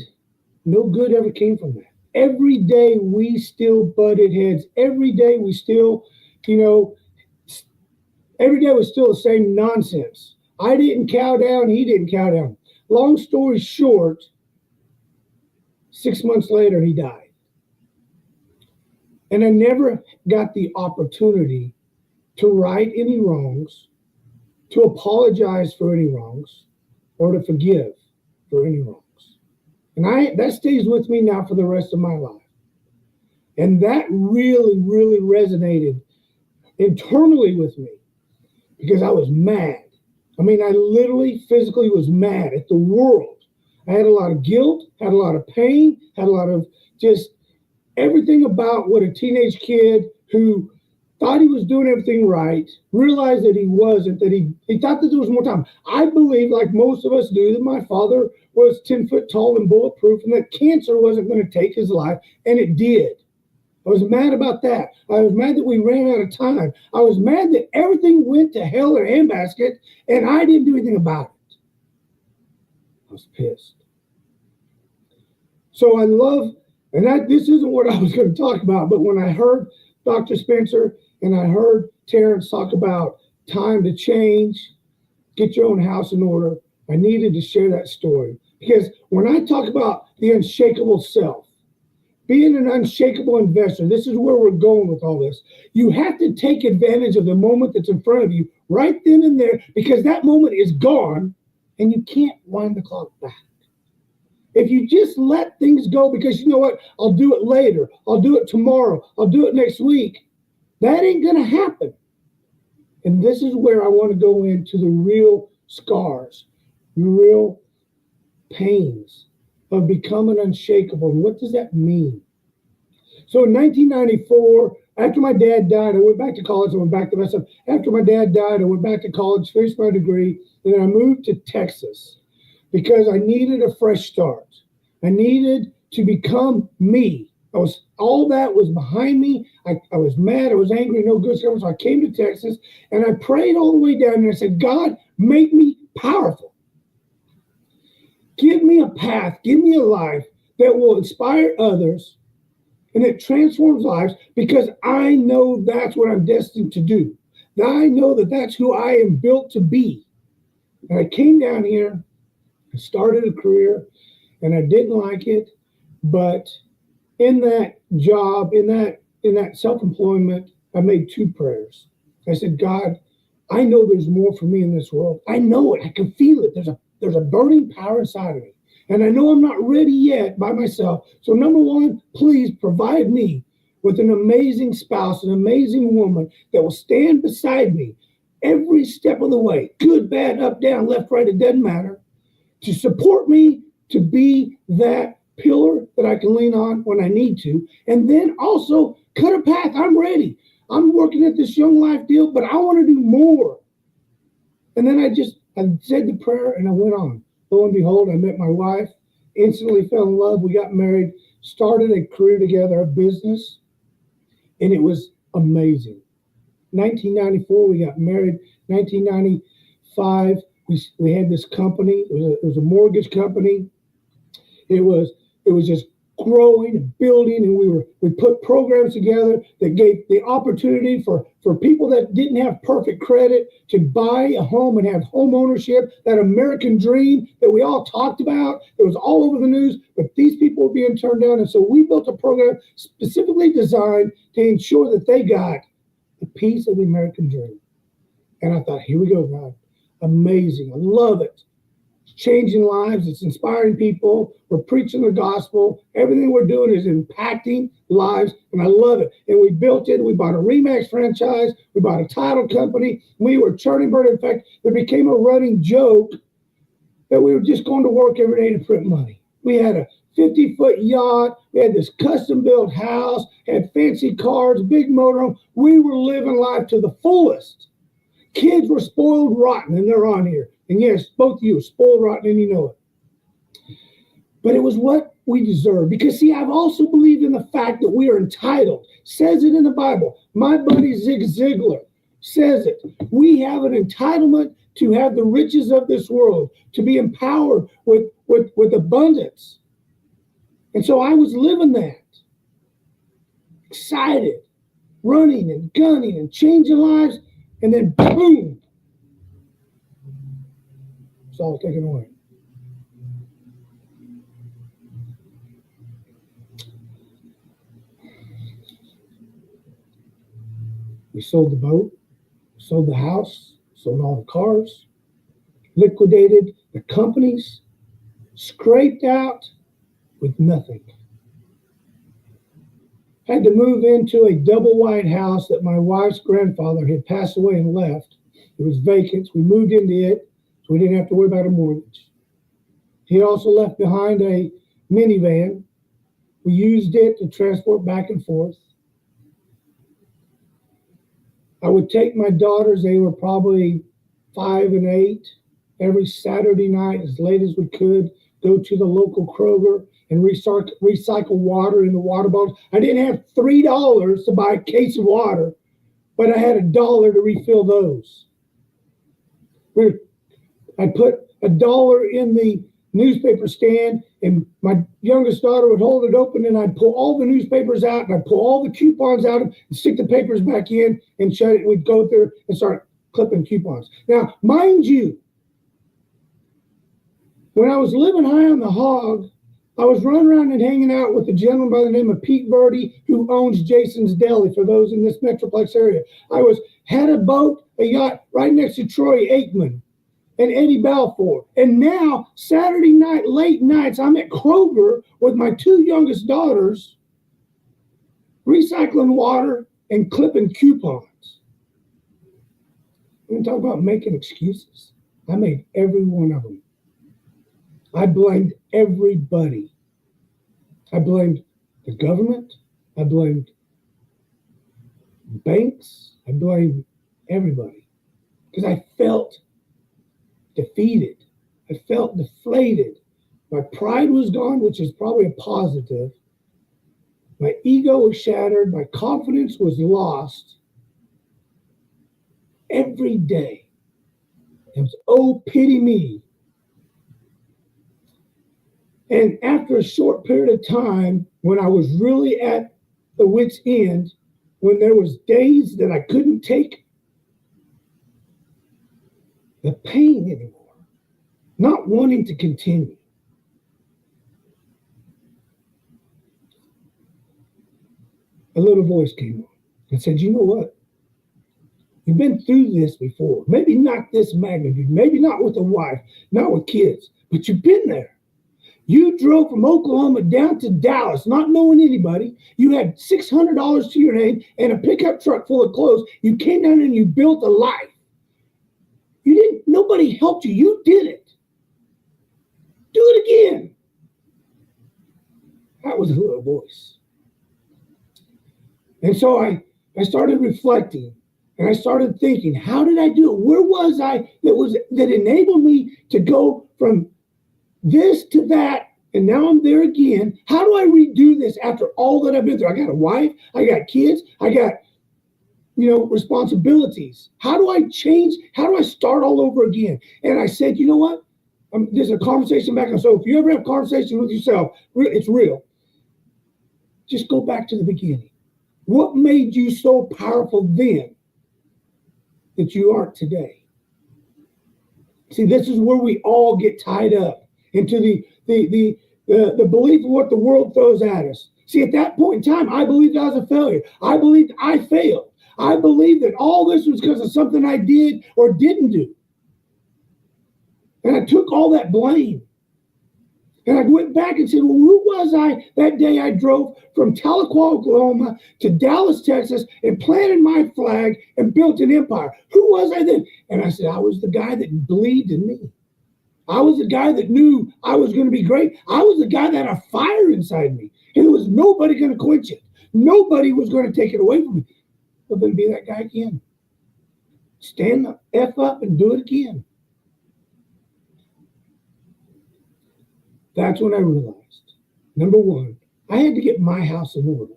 no good ever came from that. Every day we still butted heads. Every day we still, every day was still the same nonsense. I didn't cow down. He didn't cow down. Long story short, 6 months later, he died. And I never got the opportunity to right any wrongs, to apologize for any wrongs, or to forgive for any wrongs. And that stays with me now for the rest of my life. And that really, really resonated internally with me, because I was mad. I mean, I literally physically was mad at the world. I had a lot of guilt, had a lot of pain, had a lot of just everything about what a teenage kid who thought he was doing everything right, realized that he wasn't, that he thought that there was more time. I believe, like most of us do, that my father was 10 foot tall and bulletproof, and that cancer wasn't going to take his life, and it did. I was mad about that. I was mad that we ran out of time. I was mad that everything went to hell in a handbasket, and I didn't do anything about it. I was pissed. So I love, and this isn't what I was going to talk about, but when I heard Dr. Spencer and I heard Terrence talk about time to change, get your own house in order, I needed to share that story. Because when I talk about the unshakable self, being an unshakable investor, this is where we're going with all this. You have to take advantage of the moment that's in front of you right then and there, because that moment is gone and you can't wind the clock back. If you just let things go because you know what, I'll do it later, I'll do it tomorrow, I'll do it next week, that ain't going to happen. And this is where I want to go into the real scars, the real pains of becoming unshakable. And what does that mean? So in 1994, after my dad died, I went back to college. I went back to myself. After my dad died, I went back to college, finished my degree, and then I moved to Texas because I needed a fresh start. I needed to become me. All that was behind me. I was mad. I was angry. No good stuff. So I came to Texas and I prayed all the way down and I said, God, make me powerful. Give me a path. Give me a life that will inspire others And it transforms lives because I know that's what I'm destined to do. I know that that's who I am built to be. And I came down here, I started a career, and I didn't like it. But in that job, in that self-employment, I made two prayers. I said, God, I know there's more for me in this world. I know it. I can feel it. There's a burning power inside of me. And I know I'm not ready yet by myself. So number one, please provide me with an amazing spouse, an amazing woman that will stand beside me every step of the way, good, bad, up, down, left, right, it doesn't matter, to support me, to be that pillar that I can lean on when I need to. And then also cut a path. I'm ready. I'm working at this Young Life deal, but I want to do more. And then I said the prayer and I went on. Lo and behold, I met my wife, instantly fell in love. We got married, started a career together, a business, and it was amazing. 1994, we got married. 1995, we had this company. It was a mortgage company. It was just growing and building, and we put programs together that gave the opportunity for people that didn't have perfect credit to buy a home and have home ownership, that American dream that we all talked about. It was all over the news, but these people were being turned down. And so we built a program specifically designed to ensure that they got a piece of the American dream. And I thought, here we go, God. Amazing. I love it. Changing lives, it's inspiring people, we're preaching the gospel, everything we're doing is impacting lives, and I love it. And we built it, we bought a RE/MAX franchise, we bought a title company, we were churning bird. In fact, there became a running joke that we were just going to work every day to print money. We had a 50-foot yacht, we had this custom-built house, had fancy cars, big motorhome. We were living life to the fullest. Kids were spoiled rotten, and they're on here. And yes, both of you are spoiled rotten, and you know it. But it was what we deserve. Because, see, I've also believed in the fact that we are entitled. Says it in the Bible. My buddy Zig Ziglar says it. We have an entitlement to have the riches of this world, to be empowered with abundance. And so I was living that. Excited, running and gunning and changing lives. And then, boom, it's all taken away. We sold the boat, sold the house, sold all the cars, liquidated the companies, scraped out with nothing. Had to move into a double wide house that my wife's grandfather had passed away and left. It was vacant. We moved into it, so we didn't have to worry about a mortgage. He also left behind a minivan. We used it to transport back and forth. I would take my daughters, they were probably 5 and 8, every Saturday night as late as we could, go to the local Kroger and recycle water in the water bottles. I didn't have $3 to buy a case of water, but I had $1 to refill those. I put $1 in the newspaper stand, and my youngest daughter would hold it open, and I'd pull all the newspapers out, and I'd pull all the coupons out and stick the papers back in and shut it. We'd go there and start clipping coupons. Now, mind you, when I was living high on the hog, I was running around and hanging out with a gentleman by the name of Pete Birdie, who owns Jason's Deli for those in this Metroplex area. I had a boat, a yacht right next to Troy Aikman and Eddie Balfour. And now, Saturday night, late nights, I'm at Kroger with my 2 youngest daughters, recycling water and clipping coupons. I'm talking about making excuses. I made every one of them. I blamed everybody. I blamed the government. I blamed banks. I blamed everybody because I felt defeated. I felt deflated. My pride was gone, which is probably a positive. My ego was shattered. My confidence was lost. Every day, it was, oh, pity me. And after a short period of time, when I was really at the wit's end when there was days that I couldn't take the pain anymore, not wanting to continue. A little voice came on and said, you know what? You've been through this before. Maybe not this magnitude, maybe not with a wife, not with kids, but you've been there. You drove from Oklahoma down to Dallas, not knowing anybody. You had $600 to your name and a pickup truck full of clothes. You came down and you built a life. You didn't, nobody helped you. You did it. Do it again. That was a little voice. And so I started reflecting and I started thinking, how did I do it? Where was I that enabled me to go from this to that, and now I'm there again? How do I redo this after all that I've been through? I got a wife, I got kids, I got, responsibilities. How do I change? How do I start all over again? And I said, you know what? There's a conversation back. So if you ever have a conversation with yourself, it's real. Just go back to the beginning. What made you so powerful then that you aren't today? See, this is where we all get tied up into the belief of what the world throws at us. See, at that point in time, I believed I was a failure. I believed I failed. I believed that all this was because of something I did or didn't do. And I took all that blame. And I went back and said, well, who was I that day I drove from Tahlequah, Oklahoma to Dallas, Texas, and planted my flag and built an empire? Who was I then? And I said, I was the guy that believed in me. I was the guy that knew I was going to be great. I was the guy that had a fire inside me. And there was nobody going to quench it. Nobody was going to take it away from me. Well, then be that guy again. Stand the F up and do it again. That's when I realized, number one, I had to get my house in order.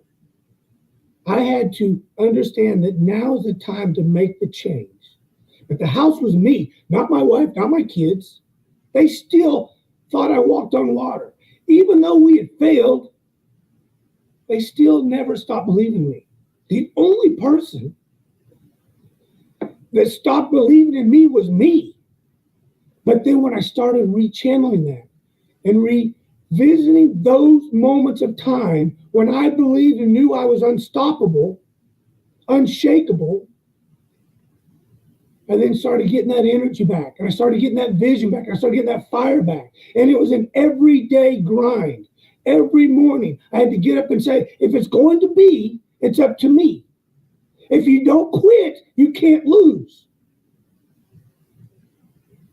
I had to understand that now is the time to make the change. But the house was me, not my wife, not my kids. They still thought I walked on water. Even though we had failed, they still never stopped believing me. The only person that stopped believing in me was me. But then when I started rechanneling that, and revisiting those moments of time when I believed and knew I was unstoppable, unshakable, I then started getting that energy back. And I started getting that vision back. And I started getting that fire back. And it was an everyday grind. Every morning, I had to get up and say, if it's going to be, it's up to me. If you don't quit, you can't lose.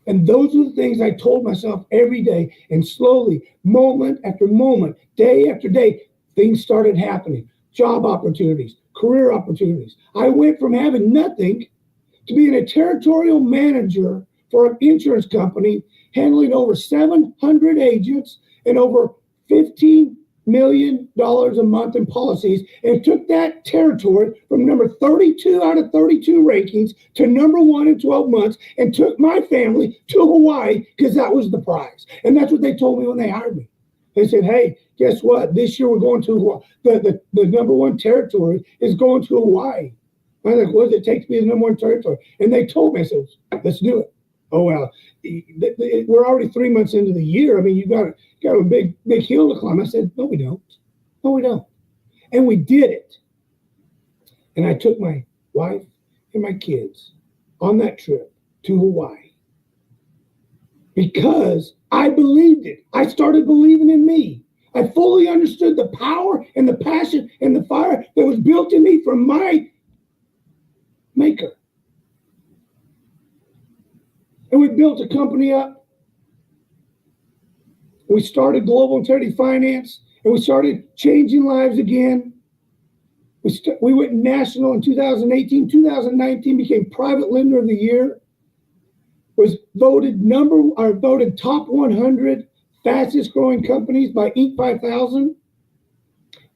And those are the things I told myself every day. And slowly, moment after moment, day after day, things started happening. Job opportunities, career opportunities. I went from having nothing to being a territorial manager for an insurance company, handling over 700 agents and over $15 million a month in policies, and took that territory from number 32 out of 32 rankings to number 1 in 12 months, and took my family to Hawaii because that was the prize. And that's what they told me when they hired me. They said, hey, guess what? This year we're going to Hawaii. The number 1 territory is going to Hawaii. I was like, what does it take to be the number 1 territory? And they told me, I said, let's do it. Oh, well, we're already 3 months into the year. I mean, you got a big hill to climb. I said, no, we don't. No, we don't. And we did it. And I took my wife and my kids on that trip to Hawaii because I believed it. I started believing in me. I fully understood the power and the passion and the fire that was built in me from my maker. And we built a company up. We started Global Integrity Finance, and we started changing lives again. We went national in 2018. 2019 became Private Lender of the Year. Was voted top 100 fastest growing companies by Inc. 5000.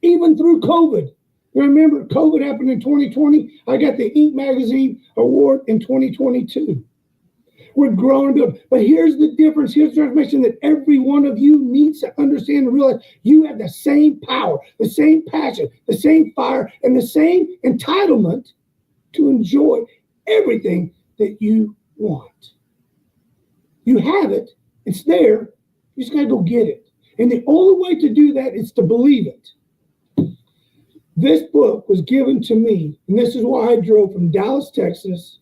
Even through COVID. You remember, COVID happened in 2020. I got the Inc. Magazine Award in 2022. We're growing. But here's the difference. Here's the information that every one of you needs to understand and realize. You have the same power, the same passion, the same fire, and the same entitlement to enjoy everything that you want. You have it. It's there. You just got to go get it. And the only way to do that is to believe it. This book was given to me, and this is why I drove from Dallas, Texas,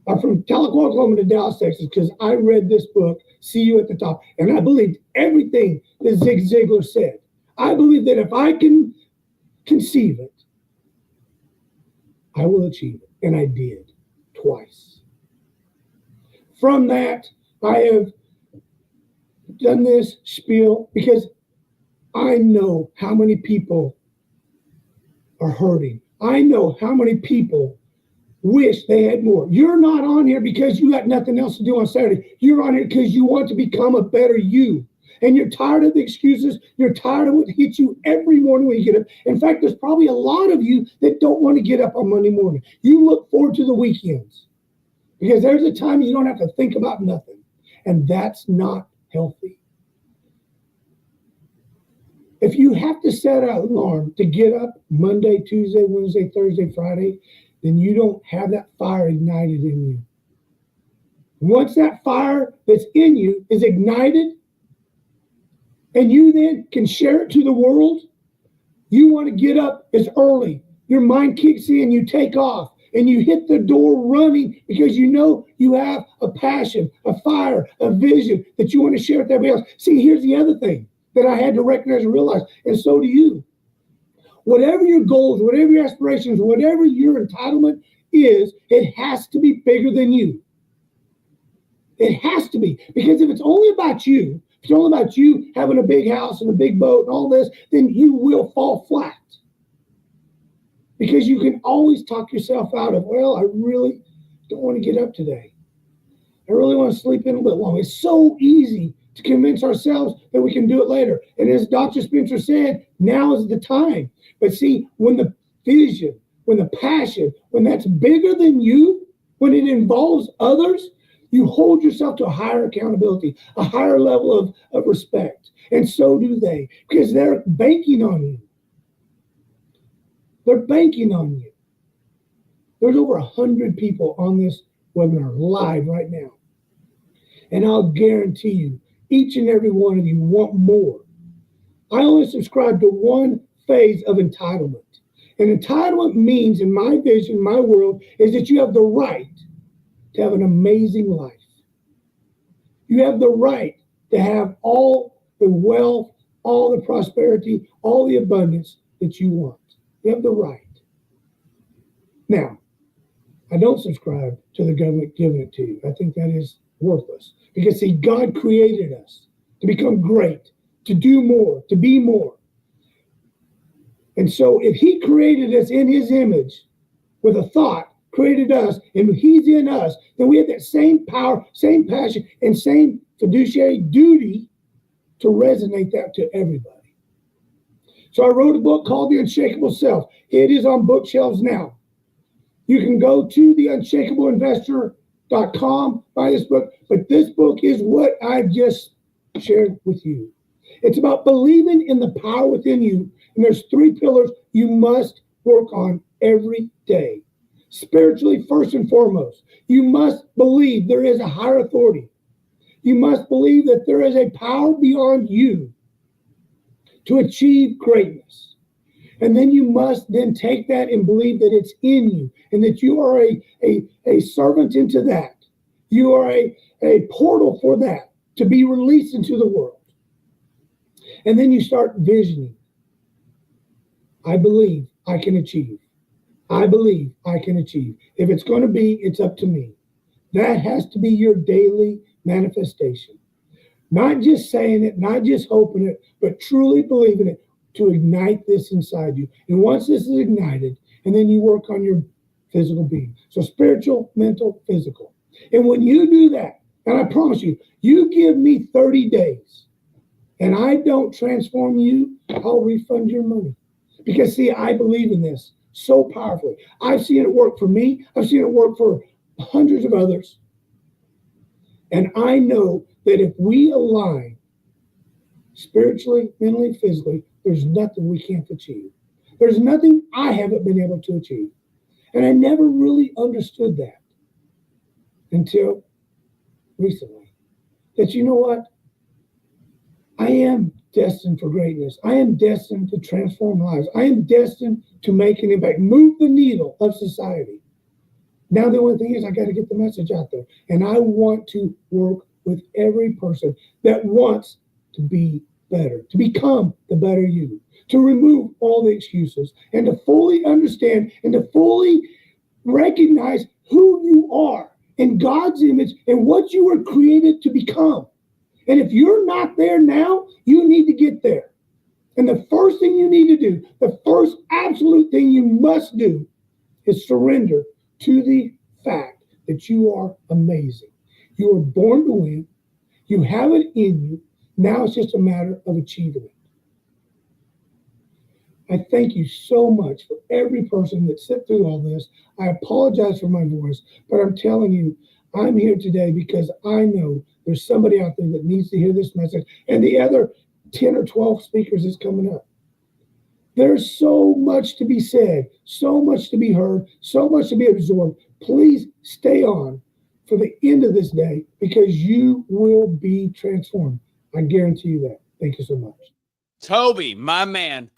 or from Tahlequah, Oklahoma to Dallas, Texas, because I read this book, See You at the Top, and I believed everything that Zig Ziglar said. I believe that if I can conceive it, I will achieve it. And I did twice. From that, I have done this spiel because I know how many people are hurting. I know how many people wish they had more. You're not on here because you got nothing else to do on Saturday. You're on here because you want to become a better you. And you're tired of the excuses. You're tired of what hits you every morning when you get up. In fact, there's probably a lot of you that don't want to get up on Monday morning. You look forward to the weekends because there's a time you don't have to think about nothing. And that's not healthy. If you have to set an alarm to get up Monday, Tuesday, Wednesday, Thursday, Friday, then you don't have that fire ignited in you. Once that fire that's in you is ignited, and you then can share it to the world, you want to get up as early. Your mind kicks in, you take off, and you hit the door running because you know you have a passion, a fire, a vision that you want to share with everybody else. See, here's the other thing that I had to recognize and realize, and so do you. Whatever your goals, whatever your aspirations, whatever your entitlement is, it has to be bigger than you. It has to be. Because if it's only about you, if it's only about you having a big house and a big boat and all this, then you will fall flat. Because you can always talk yourself out of, well, I really don't want to get up today. I really want to sleep in a bit longer. It's so easy to convince ourselves that we can do it later. And as Dr. Spencer said, now is the time. But see, when the vision, when the passion, when that's bigger than you, when it involves others, you hold yourself to a higher accountability, a higher level of respect. And so do they, because they're banking on you. They're banking on you. There's over 100 people on this webinar live right now. And I'll guarantee you, each and every one of you want more. I only subscribe to one phase of entitlement. And entitlement means, in my vision, my world, is that you have the right to have an amazing life. You have the right to have all the wealth, all the prosperity, all the abundance that you want. You have the right. Now, I don't subscribe to the government giving it to you. I think that is worthless. Because, see, God created us to become great, to do more, to be more. And so if he created us in his image with a thought, created us, and he's in us, then we have that same power, same passion, and same fiduciary duty to resonate that to everybody. So I wrote a book called The Unshakable Self. It is on bookshelves now. You can go to theunshakableinvestor.com, buy this book, but this book is what I just shared with you. It's about believing in the power within you, and there's 3 pillars you must work on every day. Spiritually, first and foremost, you must believe there is a higher authority. You must believe that there is a power beyond you to achieve greatness. And then you must then take that and believe that it's in you and that you are a servant into that. You are a portal for that to be released into the world. And then you start visioning. I believe I can achieve. I believe I can achieve. If it's going to be, it's up to me. That has to be your daily manifestation. Not just saying it, not just hoping it, but truly believing it to ignite this inside you. And once this is ignited, and then you work on your physical being. So spiritual, mental, physical. And when you do that, and I promise you, you give me 30 days, and I don't transform you, I'll refund your money. Because see, I believe in this so powerfully. I've seen it work for me. I've seen it work for hundreds of others. And I know that if we align spiritually, mentally, physically, there's nothing we can't achieve. There's nothing I haven't been able to achieve. And I never really understood that until recently. That you know what? I am destined for greatness. I am destined to transform lives. I am destined to make an impact, move the needle of society. Now the only thing is I got to get the message out there. And I want to work with every person that wants to be better, to become the better you, to remove all the excuses and to fully understand and to fully recognize who you are in God's image and what you were created to become. And if you're not there now, you need to get there. And the first thing you need to do, the first absolute thing you must do is surrender to the fact that you are amazing. You were born to win. You have it in you. Now it's just a matter of achieving it. I thank you so much for every person that sat through all this. I apologize for my voice, but I'm telling you, I'm here today because I know there's somebody out there that needs to hear this message and the other 10 or 12 speakers is coming up. There's so much to be said, so much to be heard, so much to be absorbed. Please stay on for the end of this day because you will be transformed. I guarantee you that. Thank you so much. Toby, my man.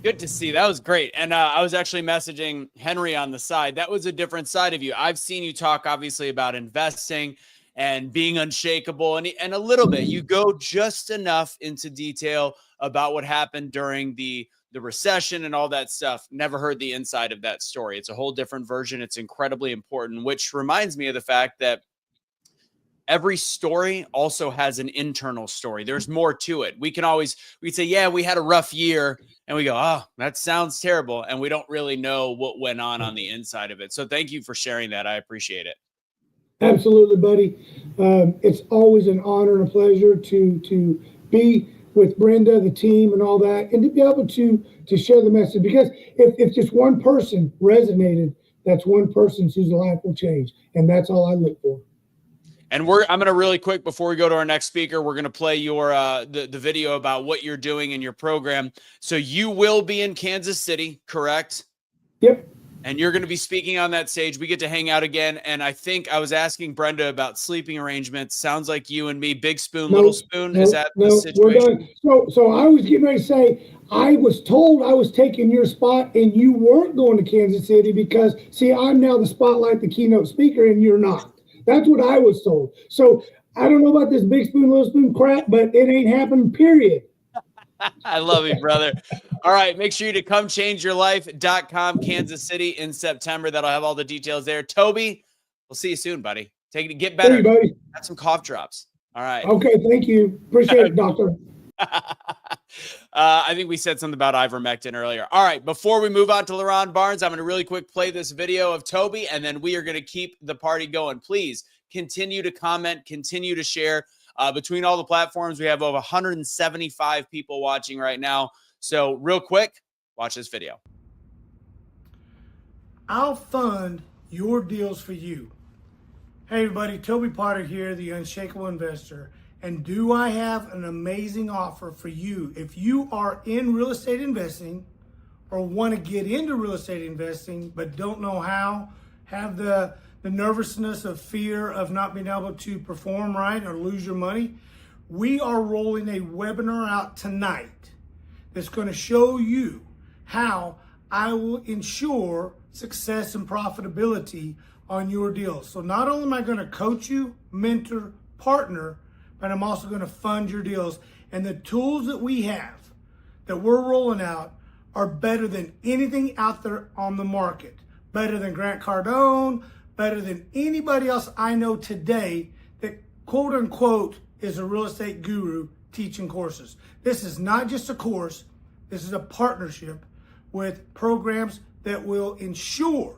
Good to see. That was great. And I was actually messaging Henry on the side. That was a different side of you. I've seen you talk, obviously, about investing and being unshakable. And a little bit, you go just enough into detail about what happened during the recession and all that stuff. Never heard the inside of that story. It's a whole different version. It's incredibly important, which reminds me of the fact that every story also has an internal story. There's more to it. We'd say, yeah, we had a rough year. And we go, oh, that sounds terrible. And we don't really know what went on the inside of it. So thank you for sharing that. I appreciate it. Absolutely, buddy. It's always an honor and a pleasure to be with Brenda, the team, and all that, and to be able to share the message. Because if just one person resonated, that's one person whose life will change. And that's all I look for. And I'm going to really quick, before we go to our next speaker, we're going to play your the video about what you're doing in your program. So you will be in Kansas City, correct? Yep. And you're going to be speaking on that stage. We get to hang out again. And I think I was asking Brenda about sleeping arrangements. Sounds like you and me, big spoon, little spoon. Is that the situation? We're done. So I was getting ready to say, I was told I was taking your spot and you weren't going to Kansas City because, see, I'm now the spotlight, the keynote speaker, and you're not. That's what I was told. So I don't know about this big spoon, little spoon crap, but it ain't happening, period. I love you, brother. All right. Make sure you to comechangeyourlife.com, Kansas City in September. That'll have all the details there. Toby, we'll see you soon, buddy. Take it. Get better. Hey, buddy. Have some cough drops. All right. Okay. Thank you. Appreciate it, doctor. I think we said something about ivermectin earlier. All right. Before we move on to LaRon Barnes, I'm going to really quick play this video of Toby, and then we are going to keep the party going. Please continue to comment, continue to share. Between all the platforms, we have over 175 people watching right now. So real quick, watch this video. I'll fund your deals for you. Hey everybody, Toby Potter here, the Unshakable Investor. And do I have an amazing offer for you? If you are in real estate investing or want to get into real estate investing but don't know how, have the nervousness of fear of not being able to perform right or lose your money, we are rolling a webinar out tonight that's going to show you how I will ensure success and profitability on your deals. So not only am I going to coach you, mentor, partner, but I'm also going to fund your deals. And the tools that we have that we're rolling out are better than anything out there on the market. Better than Grant Cardone, better than anybody else I know today that quote unquote is a real estate guru teaching courses. This is not just a course. This is a partnership with programs that will ensure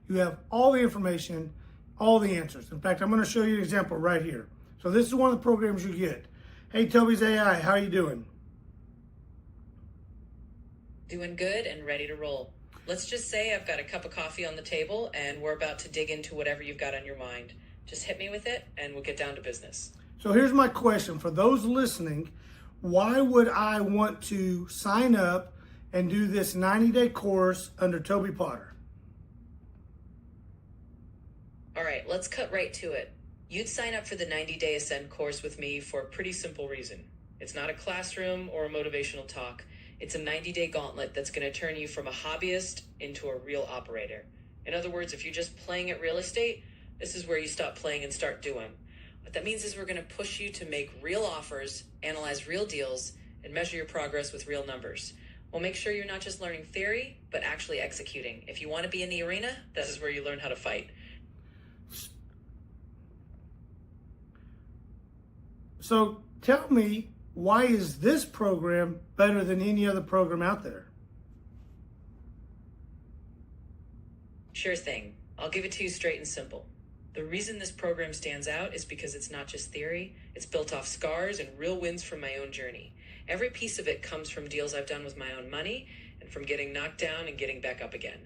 you have all the information, all the answers. In fact, I'm going to show you an example right here. So this is one of the programs you get. Hey, Toby's AI, how are you doing? Doing good and ready to roll. Let's just say I've got a cup of coffee on the table and we're about to dig into whatever you've got on your mind. Just hit me with it and we'll get down to business. So here's my question for those listening. Why would I want to sign up and do this 90-day course under Toby Potter? All right, let's cut right to it. You'd sign up for the 90-day Ascend course with me for a pretty simple reason. It's not a classroom or a motivational talk. It's a 90-day gauntlet that's going to turn you from a hobbyist into a real operator. In other words, if you're just playing at real estate, this is where you stop playing and start doing. What that means is we're going to push you to make real offers, analyze real deals, and measure your progress with real numbers. We'll make sure you're not just learning theory, but actually executing. If you want to be in the arena, this is where you learn how to fight. So tell me, why is this program better than any other program out there? Sure thing. I'll give it to you straight and simple. The reason this program stands out is because it's not just theory, it's built off scars and real wins from my own journey. Every piece of it comes from deals I've done with my own money and from getting knocked down and getting back up again.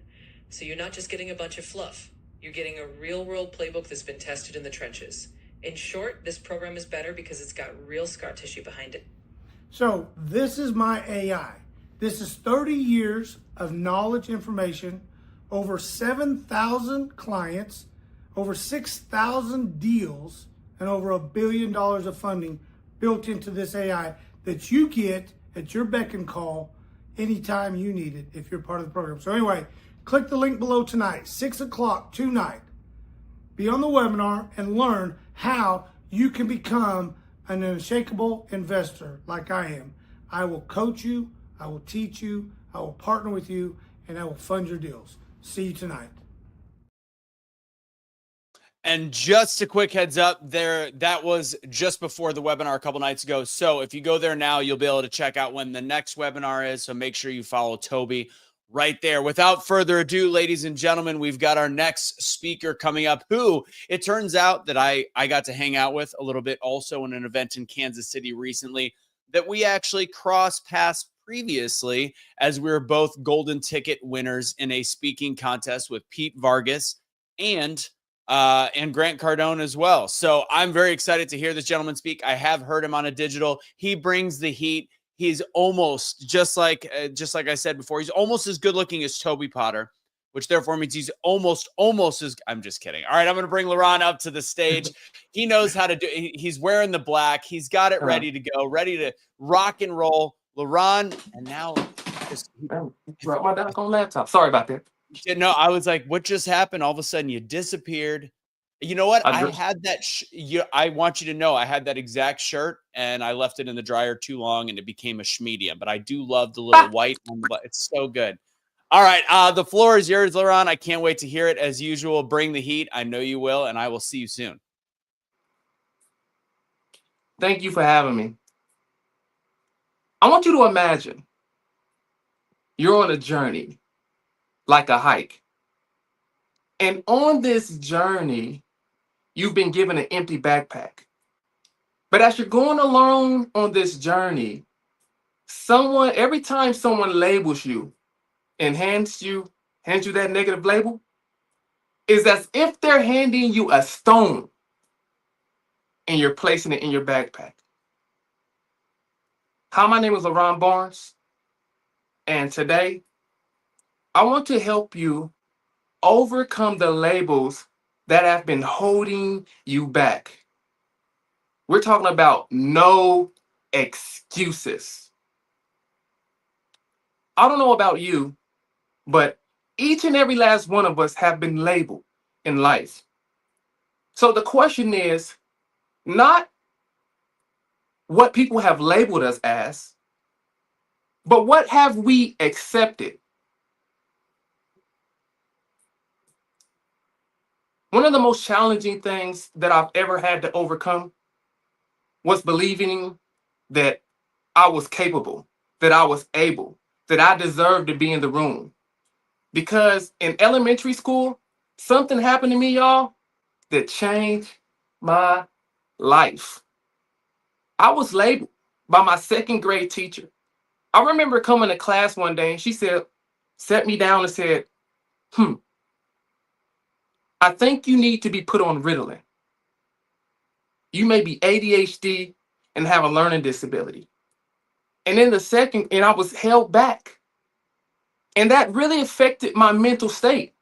So you're not just getting a bunch of fluff. You're getting a real-world playbook that's been tested in the trenches. In short, this program is better because it's got real scar tissue behind it. So this is my AI. This is 30 years of knowledge, information, over 7,000 clients, over 6,000 deals, and over $1 billion of funding built into this AI that you get at your beck and call anytime you need it if you're part of the program. So anyway, click the link below tonight, 6 o'clock tonight. Be on the webinar and learn how you can become an unshakable investor like I am. I will coach you, I will teach you, I will partner with you, and I will fund your deals. See you tonight. And just a quick heads up there, that was just before the webinar a couple nights ago. So if you go there now, you'll be able to check out when the next webinar is. So make sure you follow Toby right there. Without further ado, ladies and gentlemen, we've got our next speaker coming up, who it turns out that I got to hang out with a little bit also in an event in Kansas City recently that we actually crossed paths previously as we were both golden ticket winners in a speaking contest with Pete Vargas and Grant Cardone as well. So I'm very excited to hear this gentleman speak. I have heard him on a digital. He brings the heat. He's almost just like I said before, he's almost as good looking as Toby Potter, which therefore means he's almost as, I'm just kidding. All right, I'm going to bring LaRon up to the stage. He knows how to do, he's wearing the black. He's got it ready to go, ready to rock and roll. LaRon, and now just drop my doggone laptop. Sorry about that. No, I was like, what just happened? All of a sudden you disappeared. You know what? I had that. I want you to know I had that exact shirt and I left it in the dryer too long and it became a schmedium. But I do love the little white one. It's so good. All right. The floor is yours, LaRon. I can't wait to hear it. As usual, bring the heat. I know you will. And I will see you soon. Thank you for having me. I want you to imagine you're on a journey, like a hike. And on this journey, you've been given an empty backpack. But as you're going along on this journey, every time someone labels you and hands you that negative label, is as if they're handing you a stone and you're placing it in your backpack. Hi, my name is LaRon Barnes, and today I want to help you overcome the labels that have been holding you back. We're talking about no excuses. I don't know about you, but each and every last one of us have been labeled in life. So the question is not what people have labeled us as, but what have we accepted? One of the most challenging things that I've ever had to overcome was believing that I was capable, that I was able, that I deserved to be in the room. Because in elementary school, something happened to me, y'all, that changed my life. I was labeled by my second grade teacher. I remember coming to class one day and she sat me down and said, I think you need to be put on Ritalin. You may be ADHD and have a learning disability. And then the second, and I was held back. And that really affected my mental state.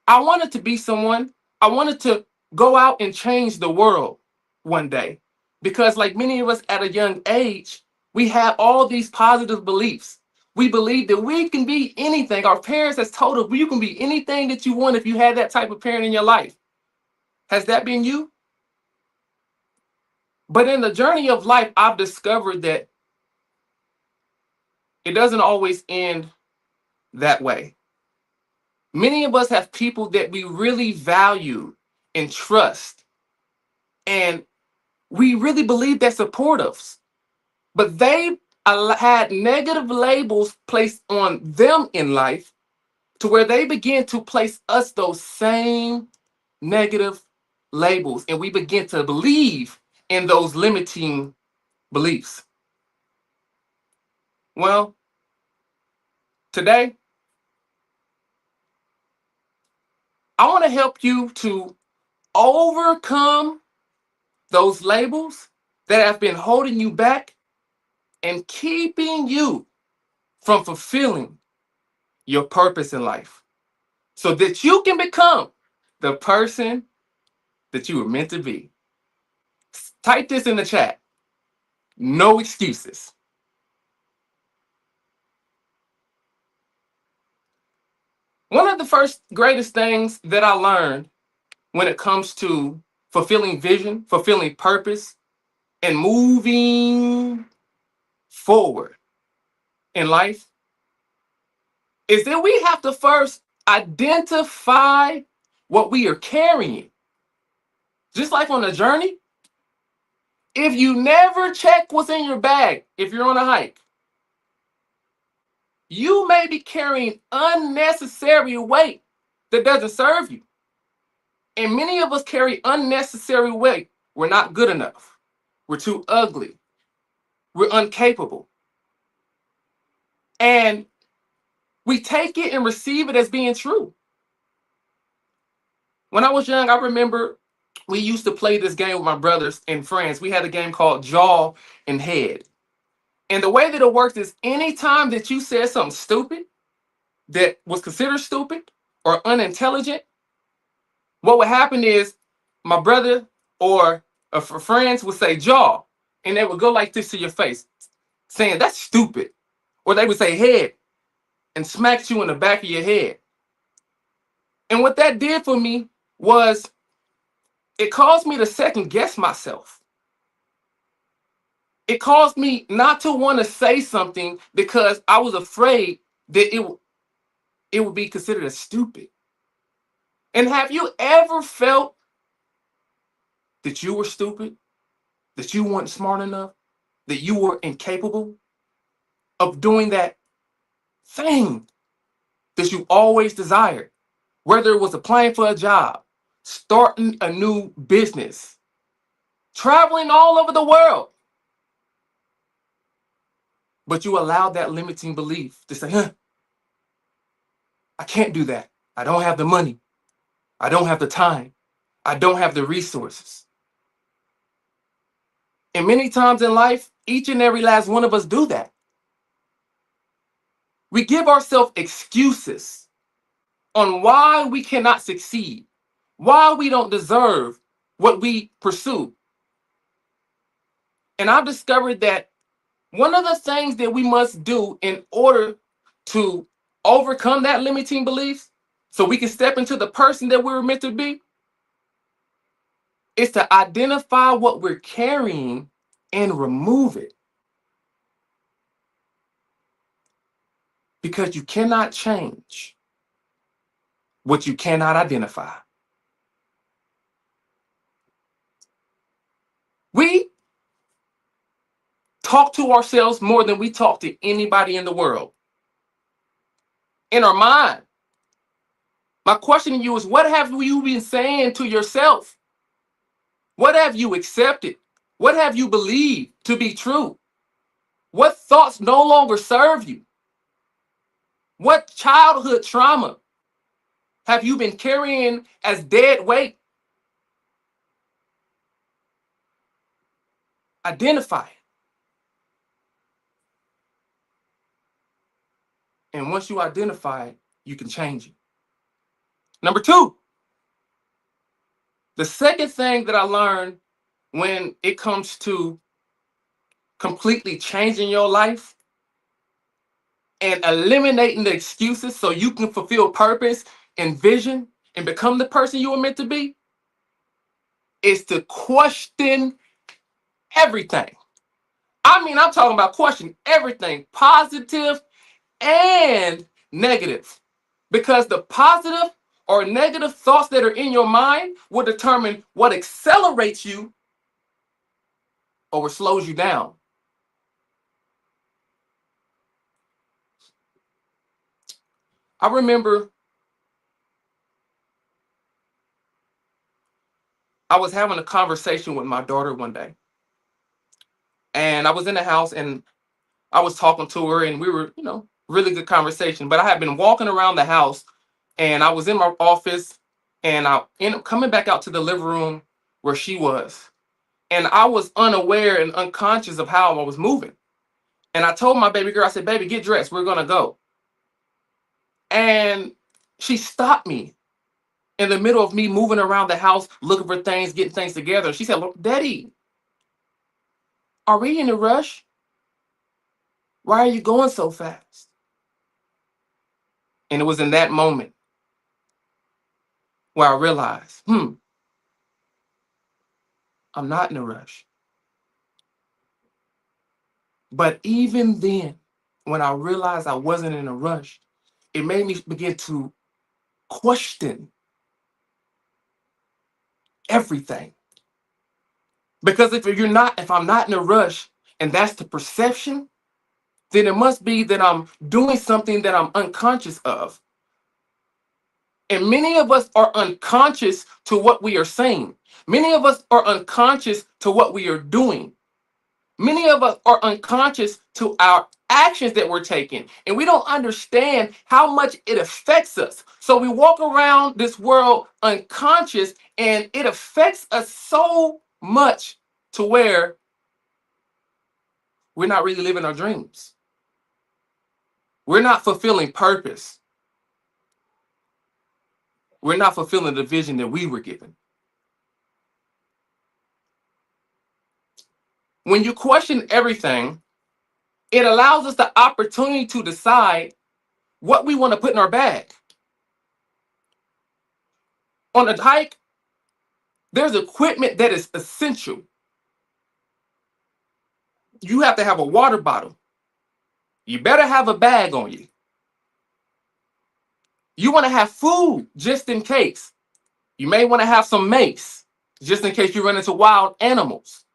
I wanted to be someone, I wanted to go out and change the world one day. Because like many of us at a young age, we have all these positive beliefs. We believe that we can be anything. Our parents has told us you can be anything that you want if you had that type of parent in your life. Has that been you? But in the journey of life, I've discovered that it doesn't always end that way. Many of us have people that we really value and trust, and we really believe that support us, but they had negative labels placed on them in life to where they begin to place us those same negative labels, and we begin to believe in those limiting beliefs. Well, today, I want to help you to overcome those labels that have been holding you back and keeping you from fulfilling your purpose in life so that you can become the person that you were meant to be. Type this in the chat. No excuses. One of the first greatest things that I learned when it comes to fulfilling vision, fulfilling purpose, and moving forward in life is that we have to first identify what we are carrying. Just like on a journey, if you never check what's in your bag, if you're on a hike, you may be carrying unnecessary weight that doesn't serve you. And many of us carry unnecessary weight. We're not good enough. We're too ugly. We're incapable. And we take it and receive it as being true. When I was young, I remember we used to play this game with my brothers and friends. We had a game called Jaw and Head. And the way that it works is anytime that you said something stupid that was considered stupid or unintelligent, what would happen is my brother or friends would say jaw, and they would go like this to your face, saying that's stupid. Or they would say head and smack you in the back of your head. And what that did for me was it caused me to second guess myself. It caused me not to want to say something because I was afraid that it would be considered as stupid. And have you ever felt that you were stupid, that you weren't smart enough, that you were incapable of doing that thing that you always desired, whether it was applying for a job, starting a new business, traveling all over the world, but you allowed that limiting belief to say, I can't do that. I don't have the money. I don't have the time. I don't have the resources. And many times in life, each and every last one of us do that. We give ourselves excuses on why we cannot succeed, why we don't deserve what we pursue. And I've discovered that one of the things that we must do in order to overcome that limiting beliefs so we can step into the person that we were meant to be is to identify what we're carrying and remove it. Because you cannot change what you cannot identify. We talk to ourselves more than we talk to anybody in the world. In our mind. My question to you is, what have you been saying to yourself? What have you accepted? What have you believed to be true? What thoughts no longer serve you? What childhood trauma have you been carrying as dead weight? Identify it. And once you identify it, you can change it. Number two, the second thing that I learned when it comes to completely changing your life and eliminating the excuses so you can fulfill purpose and vision and become the person you were meant to be is to question everything. I mean, I'm talking about question everything, positive and negative. Because the positive or negative thoughts that are in your mind will determine what accelerates you or what slows you down. I remember I was having a conversation with my daughter one day. And I was in the house and I was talking to her and we were, really good conversation. But I had been walking around the house and I was in my office and I ended up coming back out to the living room where she was. And I was unaware and unconscious of how I was moving. And I told my baby girl, I said, baby, get dressed. We're going to go. And she stopped me in the middle of me moving around the house, looking for things, getting things together. She said, look, Daddy, are we in a rush? Why are you going so fast? And it was in that moment where I realized, I'm not in a rush. But even then, when I realized I wasn't in a rush, it made me begin to question everything. Because if I'm not in a rush and that's the perception, then it must be that I'm doing something that I'm unconscious of. And many of us are unconscious to what we are saying. Many of us are unconscious to what we are doing. Many of us are unconscious to our actions that we're taking. And we don't understand how much it affects us. So we walk around this world unconscious and it affects us so much to where we're not really living our dreams. We're not fulfilling purpose. We're not fulfilling the vision that we were given. When you question everything, it allows us the opportunity to decide what we want to put in our bag. On a hike, there's equipment that is essential. You have to have a water bottle. You better have a bag on you. You want to have food just in case. You may want to have some mace just in case you run into wild animals.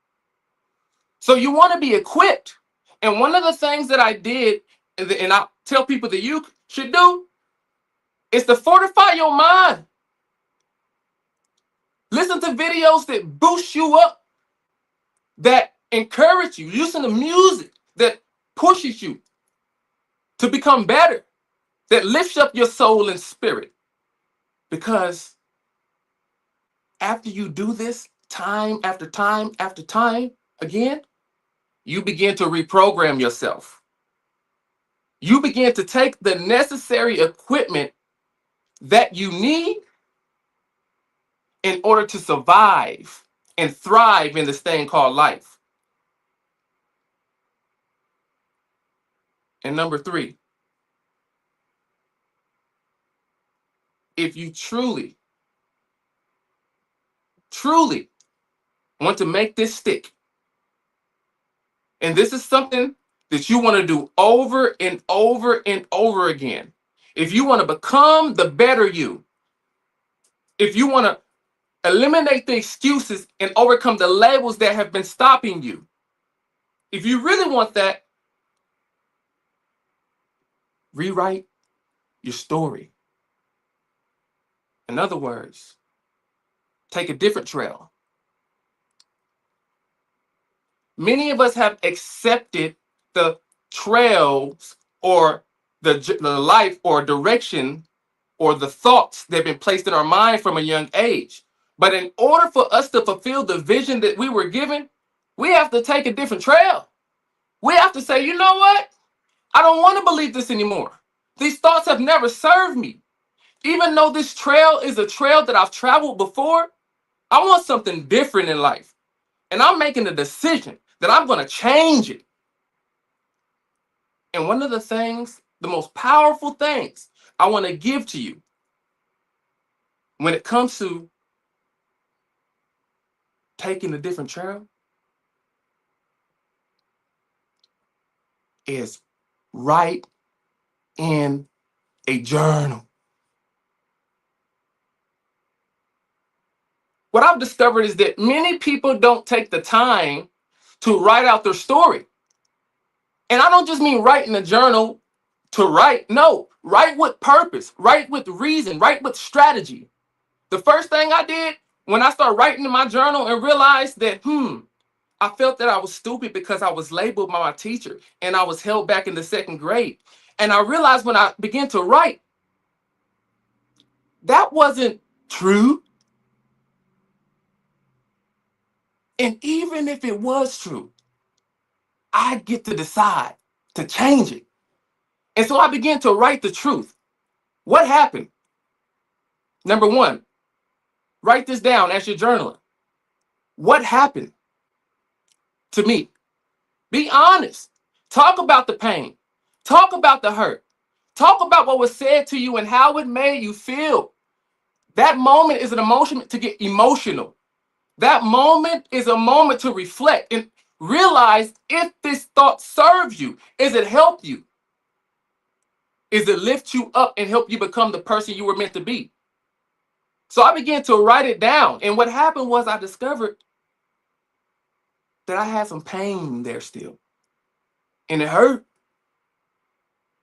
So you want to be equipped. And one of the things that I did, and I tell people that you should do, is to fortify your mind. Listen to videos that boost you up, that encourage you. Listen to music that pushes you to become better, that lifts up your soul and spirit. Because after you do this time after time after time again, you begin to reprogram yourself. You begin to take the necessary equipment that you need in order to survive and thrive in this thing called life. And number 3, if you truly want to make this stick, and this is something that you want to do over and over and over again, if you want to become the better you, if you want to eliminate the excuses and overcome the labels that have been stopping you, if you really want that, rewrite your story. In other words, take a different trail. Many of us have accepted the trails or the life or direction or the thoughts that have been placed in our mind from a young age. But in order for us to fulfill the vision that we were given, We have to take a different trail. We have to say, you know what? I don't want to believe this anymore. These thoughts have never served me. Even though this trail is a trail that I've traveled before, I want something different in life. And I'm making a decision that I'm going to change it. And one of the things, the most powerful things I want to give to you when it comes to taking a different trail is write in a journal. What I've discovered is that many people don't take the time to write out their story. And I don't just mean write in a journal to write. No, write with purpose, write with reason, write with strategy. The first thing I did when I started writing in my journal and realized that, I felt that I was stupid because I was labeled by my teacher and I was held back in the second grade. And I realized when I began to write, that wasn't true. And even if it was true, I get to decide to change it. And so I began to write the truth. What happened? Number one, write this down as you're journaling. What happened to me? Be honest. Talk about the pain. Talk about the hurt. Talk about what was said to you and how it made you feel. That moment is an emotion to get emotional. That moment is a moment to reflect and realize if this thought serves you. Is it help you? Is it lift you up and help you become the person you were meant to be? So I began to write it down. And what happened was I discovered that I had some pain there still. And it hurt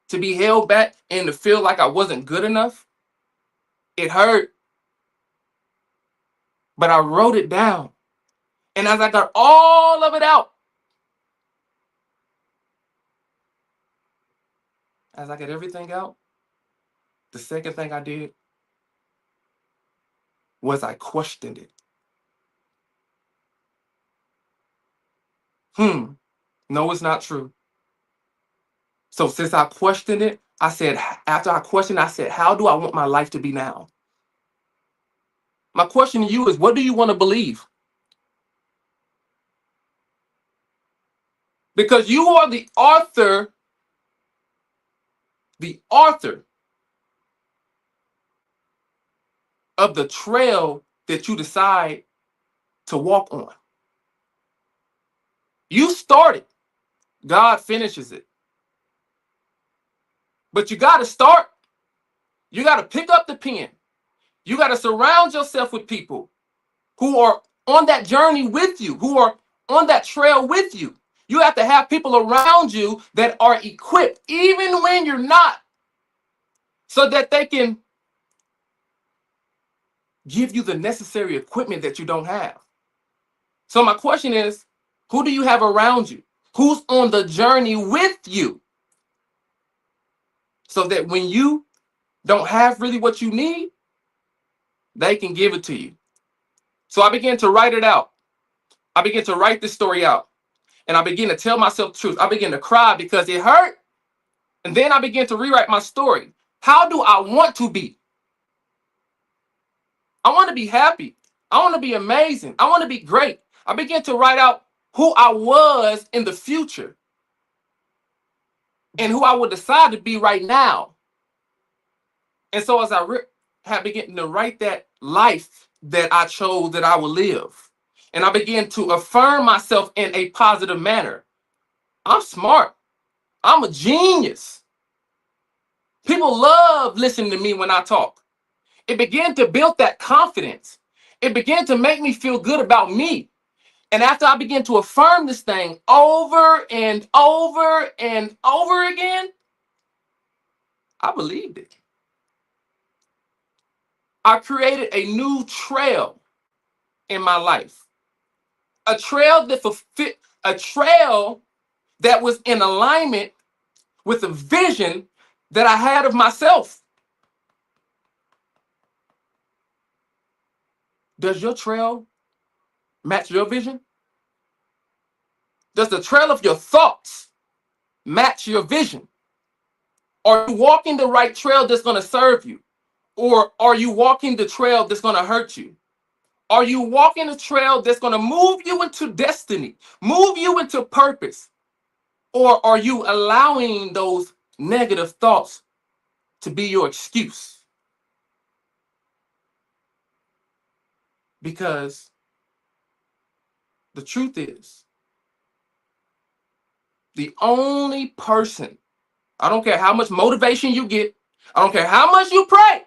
to be held back and to feel like I wasn't good enough. It hurt. But I wrote it down. And as I got all of it out, as I got everything out, the second thing I did was I questioned it. No, it's not true. So since I questioned it, I said, after I questioned, I said, how do I want my life to be now? My question to you is, what do you want to believe? Because you are the author of the trail that you decide to walk on. You started, God finishes it. But you got to start. You got to pick up the pen. You got to surround yourself with people who are on that journey with you, who are on that trail with you. You have to have people around you that are equipped, even when you're not, so that they can give you the necessary equipment that you don't have. So my question is, who do you have around you? Who's on the journey with you? So that when you don't have really what you need, they can give it to you. So I began to write it out. I began to write this story out. And I began to tell myself the truth. I began to cry because it hurt. And then I began to rewrite my story. How do I want to be? I want to be happy. I want to be amazing. I want to be great. I began to write out who I was in the future and who I would decide to be right now. And so as I have begun to write that life that I chose that I will live, and I began to affirm myself in a positive manner. I'm smart. I'm a genius. People love listening to me when I talk. It began to build that confidence. It began to make me feel good about me. And after I began to affirm this thing over and over and over again, I believed it. I created a new trail in my life. A trail that was in alignment with the vision that I had of myself. Does your trail match your vision? Does the trail of your thoughts match your vision? Are you walking the right trail that's going to serve you? Or are you walking the trail that's going to hurt you? Are you walking a trail that's going to move you into destiny, move you into purpose? Or are you allowing those negative thoughts to be your excuse? Because the truth is, the only person, I don't care how much motivation you get, I don't care how much you pray,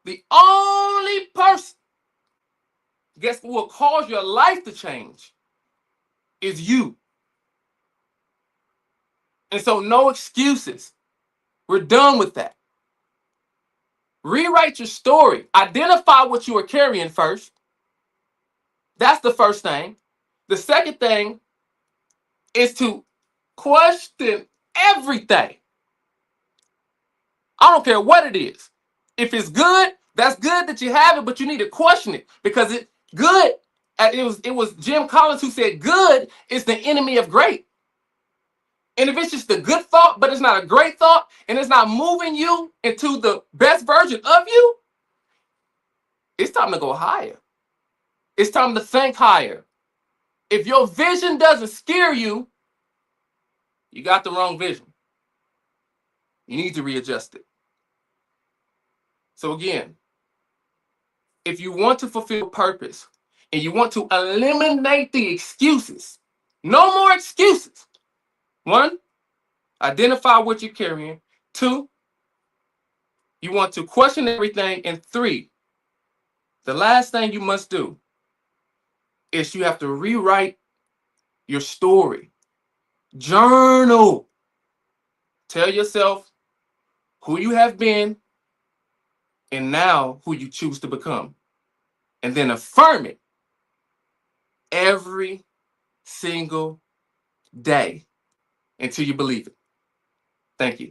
the only person, guess what will cause your life to change is you. And so no excuses. We're done with that. Rewrite your story. Identify what you are carrying first. That's the first thing. The second thing is to question everything. I don't care what it is. If it's good, that's good that you have it, but you need to question it because it's good. It was Jim Collins who said good is the enemy of great. And if it's just a good thought, but it's not a great thought, and it's not moving you into the best version of you, it's time to go higher. It's time to think higher. If your vision doesn't scare you, you got the wrong vision. You need to readjust it. So again, if you want to fulfill purpose and you want to eliminate the excuses, no more excuses. 1, identify what you're carrying. 2, you want to question everything. And 3, the last thing you must do is you have to rewrite your story. Journal. Tell yourself who you have been and now who you choose to become. And then affirm it every single day until you believe it. Thank you.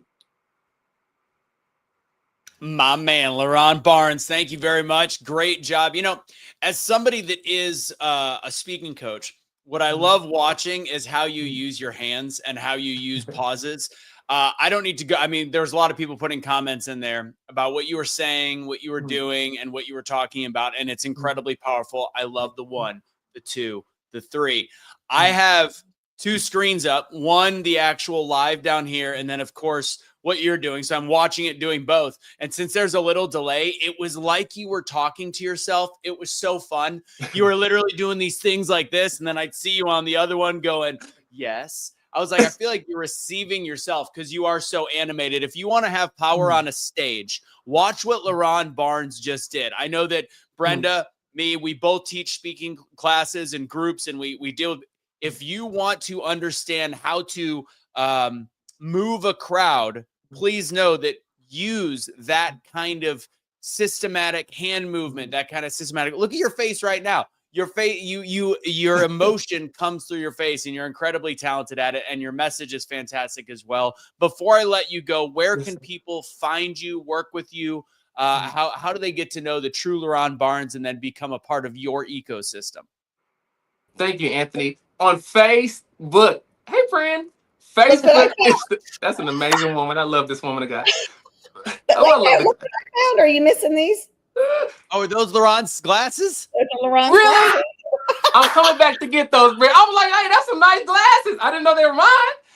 My man, LaRon Barnes, thank you very much. Great job. You know, as somebody that is a speaking coach, what I love watching is how you use your hands and how you use pauses. I don't need to go. I mean, there's a lot of people putting comments in there about what you were saying, what you were doing, and what you were talking about. And it's incredibly powerful. I love the 1, the 2, the 3. I have 2 screens up, one, the actual live down here. And then of course, what you're doing. So I'm watching it doing both. And since there's a little delay, it was like you were talking to yourself. It was so fun. You were literally doing these things like this. And then I'd see you on the other one going, yes. I was like, I feel like you're receiving yourself because you are so animated. If you want to have power on a stage, watch what LaRon Barnes just did. I know that Brenda, me, we both teach speaking classes and groups, and we deal with, if you want to understand how to move a crowd, please know that use that kind of systematic hand movement, that kind of systematic. Look at your face right now. Your face, your emotion comes through your face, and you're incredibly talented at it. And your message is fantastic as well. Before I let you go, where can people find you, work with you? How do they get to know the true LaRon Barnes and then become a part of your ecosystem? Thank you, Anthony. On Facebook, hey friend, Facebook. That's an amazing woman. I love this woman of God. Are you missing these? Oh, are those LaRon's glasses? LaRon's really? glasses. I'm coming back to get those. I was like, hey, that's some nice glasses. I didn't know they were mine.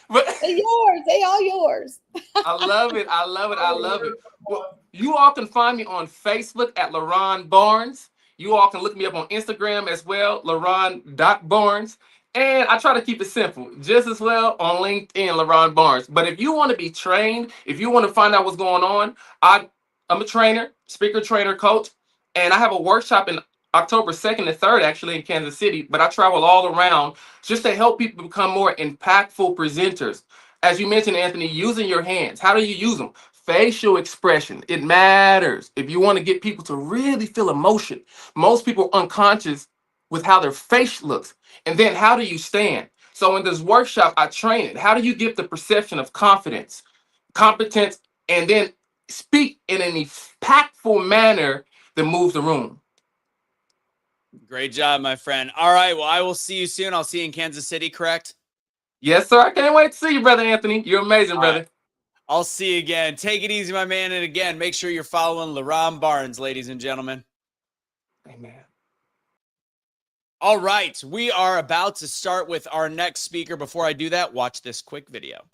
But they're yours. They all yours. I love it. I love it. I love it. Well, you all can find me on Facebook at LaRon Barnes. You all can look me up on Instagram as well, LaRon.Barnes. And I try to keep it simple, just as well on LinkedIn, LaRon Barnes. But if you want to be trained, if you want to find out what's going on, I'm a trainer, speaker, trainer, coach, and I have a workshop in October 2nd and 3rd, actually, in Kansas City. But I travel all around just to help people become more impactful presenters. As you mentioned, Anthony, using your hands. How do you use them? Facial expression. It matters. If you want to get people to really feel emotion, most people are unconscious with how their face looks. And then how do you stand? So in this workshop, I train it. How do you get the perception of confidence, competence, and then speak in an impactful manner that moves the room? Great job, my friend. All right. Well, I will see you soon. I'll see you in Kansas City, correct? Yes, sir. I can't wait to see you, Brother Anthony. You're amazing, All brother. right. I'll see you again. Take it easy, my man. And again, make sure you're following LaRon Barnes, ladies and gentlemen. Amen. All right. We are about to start with our next speaker. Before I do that, watch this quick video.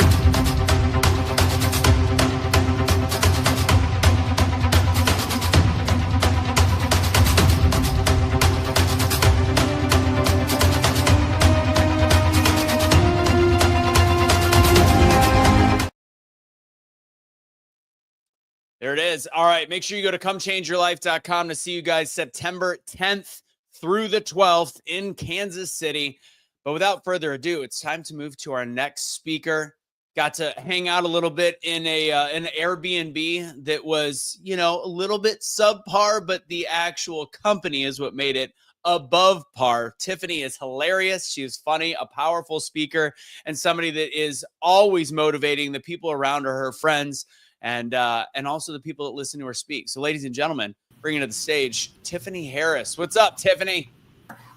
There it is. All right. Make sure you go to comechangeyourlife.com to see you guys September 10th through the 12th in Kansas City. But without further ado, it's time to move to our next speaker. Got to hang out a little bit in an Airbnb that was, a little bit subpar, but the actual company is what made it above par. Tiffany is hilarious. She is funny, a powerful speaker, and somebody that is always motivating the people around her friends, and also the people that listen to her speak. So, ladies and gentlemen, bringing to the stage, Tiffany Harris. What's up, Tiffany?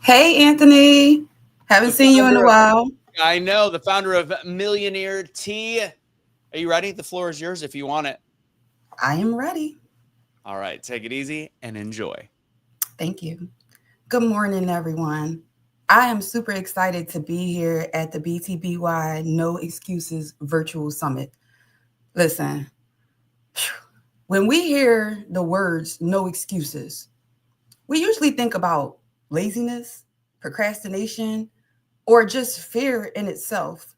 Hey, Anthony. Haven't seen you in a while. I know, the founder of Millionaire Tea. Are you ready? The floor is yours if you want it. I am ready. All right, take it easy and enjoy. Thank you. Good morning, everyone. I am super excited to be here at the BTBY No Excuses Virtual Summit. Listen, when we hear the words no excuses, we usually think about laziness, procrastination, or just fear in itself.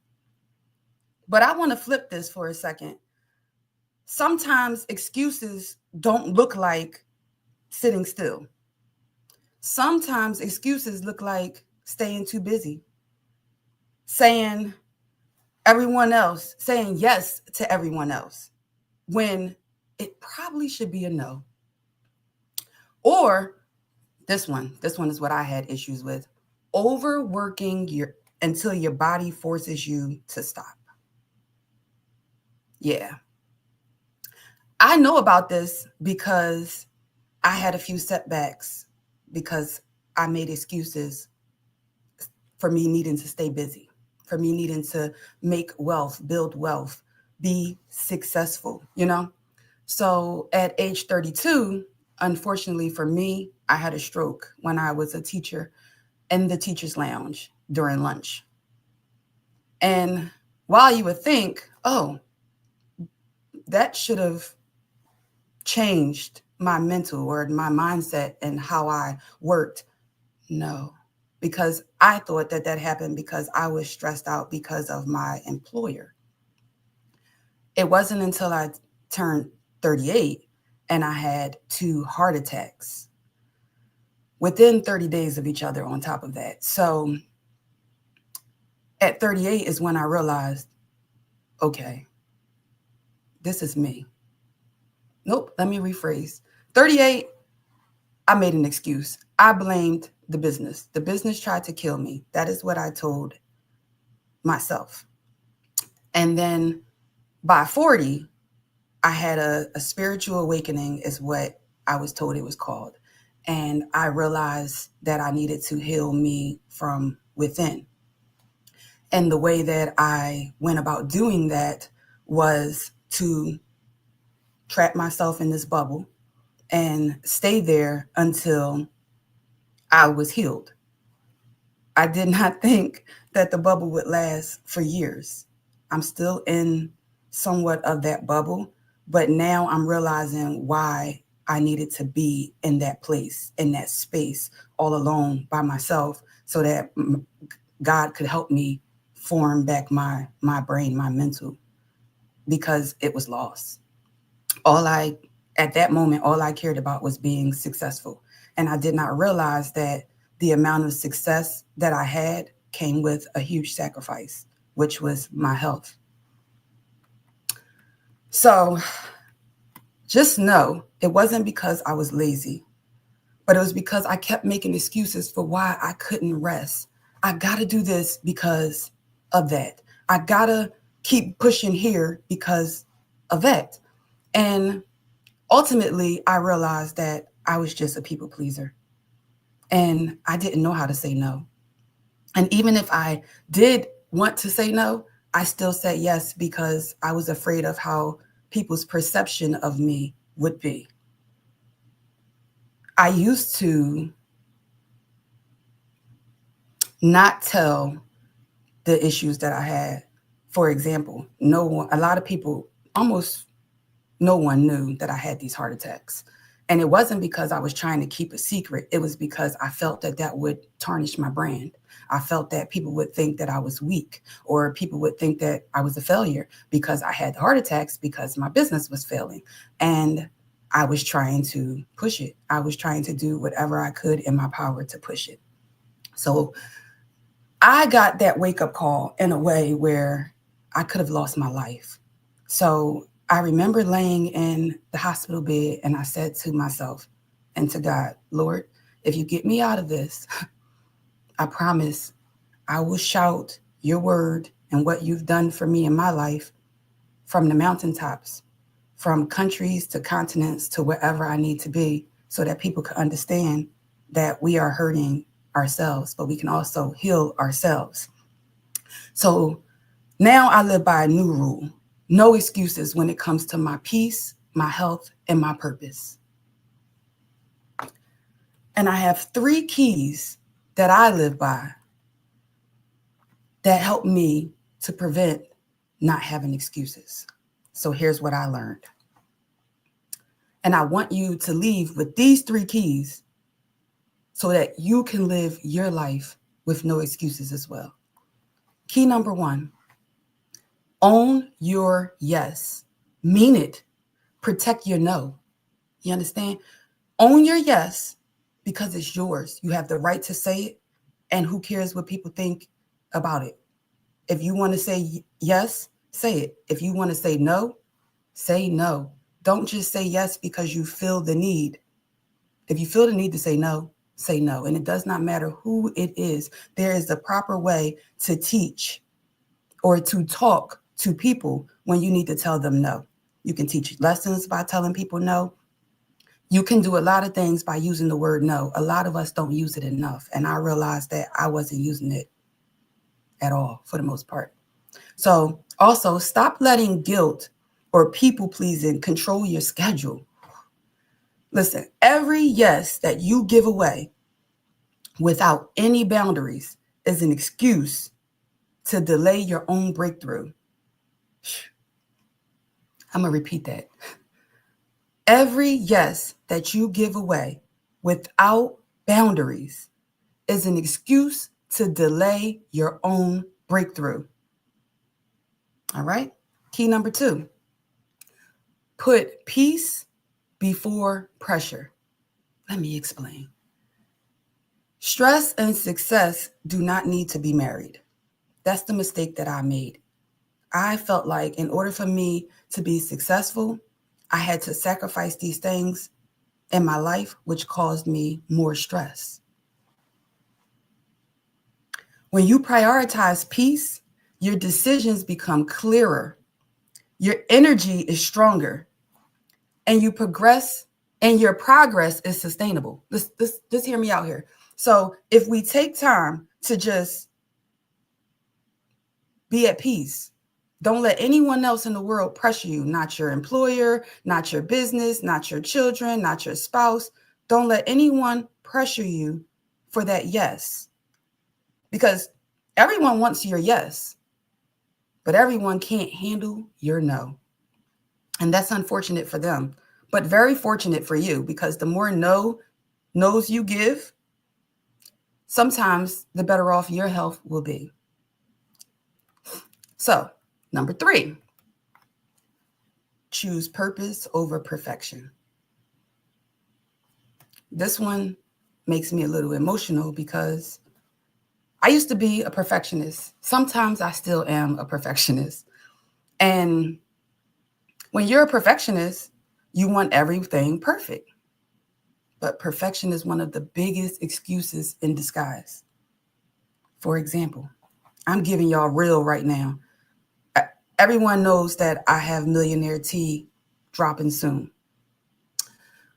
But I want to flip this for a second. Sometimes excuses don't look like sitting still. Sometimes excuses look like staying too busy, saying yes to everyone else, when it probably should be a no. Or this one is what I had issues with. Overworking until your body forces you to stop. Yeah. I know about this because I had a few setbacks because I made excuses for me needing to stay busy, for me needing to make wealth, build wealth, be successful, So at age 32, unfortunately for me, I had a stroke when I was a teacher in the teacher's lounge during lunch. And while you would think, oh, that should have changed my mental or my mindset and how I worked. No, because I thought that happened because I was stressed out because of my employer. It wasn't until I turned 38 and I had 2 heart attacks within 30 days of each other on top of that. So at 38 is when I realized, okay, this is me. Nope, let me rephrase. 38, I made an excuse. I blamed the business. The business tried to kill me. That is what I told myself. And then by 40, I had a spiritual awakening is what I was told it was called. And I realized that I needed to heal me from within. And the way that I went about doing that was to trap myself in this bubble and stay there until I was healed. I did not think that the bubble would last for years. I'm still in somewhat of that bubble, but now I'm realizing why I needed to be in that place, in that space, all alone by myself, so that God could help me form back my brain, my mental, because it was lost. At that moment, all I cared about was being successful. And I did not realize that the amount of success that I had came with a huge sacrifice, which was my health. So just know it wasn't because I was lazy, but it was because I kept making excuses for why I couldn't rest. I got to do this because of that. I got to keep pushing here because of that. And ultimately, I realized that I was just a people pleaser. And I didn't know how to say no. And even if I did want to say no, I still said yes because I was afraid of how people's perception of me would be. I used to not tell the issues that I had. For example, a lot of people, almost no one knew that I had these heart attacks. And it wasn't because I was trying to keep a secret. It was because I felt that that would tarnish my brand. I felt that people would think that I was weak, or people would think that I was a failure because I had heart attacks because my business was failing. And I was trying to push it. I was trying to do whatever I could in my power to push it. So I got that wake-up call in a way where I could have lost my life. So I remember laying in the hospital bed and I said to myself and to God, Lord, if you get me out of this, I promise I will shout your word and what you've done for me in my life from the mountaintops, from countries to continents to wherever I need to be, so that people can understand that we are hurting ourselves, but we can also heal ourselves. So now I live by a new rule. No excuses when it comes to my peace, my health, and my purpose. And I have 3 keys that I live by that help me to prevent not having excuses. So here's what I learned. And I want you to leave with these 3 keys so that you can live your life with no excuses as well. Key number 1, own your yes. Mean it. Protect your no. You understand? Own your yes because it's yours. You have the right to say it, and who cares what people think about it? If you want to say yes, say it. If you want to say no, say no. Don't just say yes because you feel the need. If you feel the need to say no, say no. And it does not matter who it is. There is a proper way to teach or to talk to people when you need to tell them no. You can teach lessons by telling people no. You can do a lot of things by using the word no. A lot of us don't use it enough. And I realized that I wasn't using it at all for the most part. So also stop letting guilt or people pleasing control your schedule. Listen, every yes that you give away without any boundaries is an excuse to delay your own breakthrough. I'm going to repeat that. Every yes that you give away without boundaries is an excuse to delay your own breakthrough. All right. Key number 2, put peace before pressure. Let me explain. Stress and success do not need to be married. That's the mistake that I made. I felt like in order for me to be successful, I had to sacrifice these things in my life, which caused me more stress. When you prioritize peace, your decisions become clearer, your energy is stronger, and you progress, and your progress is sustainable. Just hear me out here. So if we take time to just be at peace, don't let anyone else in the world pressure you, not your employer, not your business, not your children, not your spouse. Don't let anyone pressure you for that yes. Because everyone wants your yes, but everyone can't handle your no. And that's unfortunate for them, but very fortunate for you, because the more no's you give, sometimes the better off your health will be. So, number 3, choose purpose over perfection. This one makes me a little emotional because I used to be a perfectionist. Sometimes I still am a perfectionist. And when you're a perfectionist, you want everything perfect. But perfection is one of the biggest excuses in disguise. For example, I'm giving y'all real right now. Everyone knows that I have Millionaire Tea dropping soon.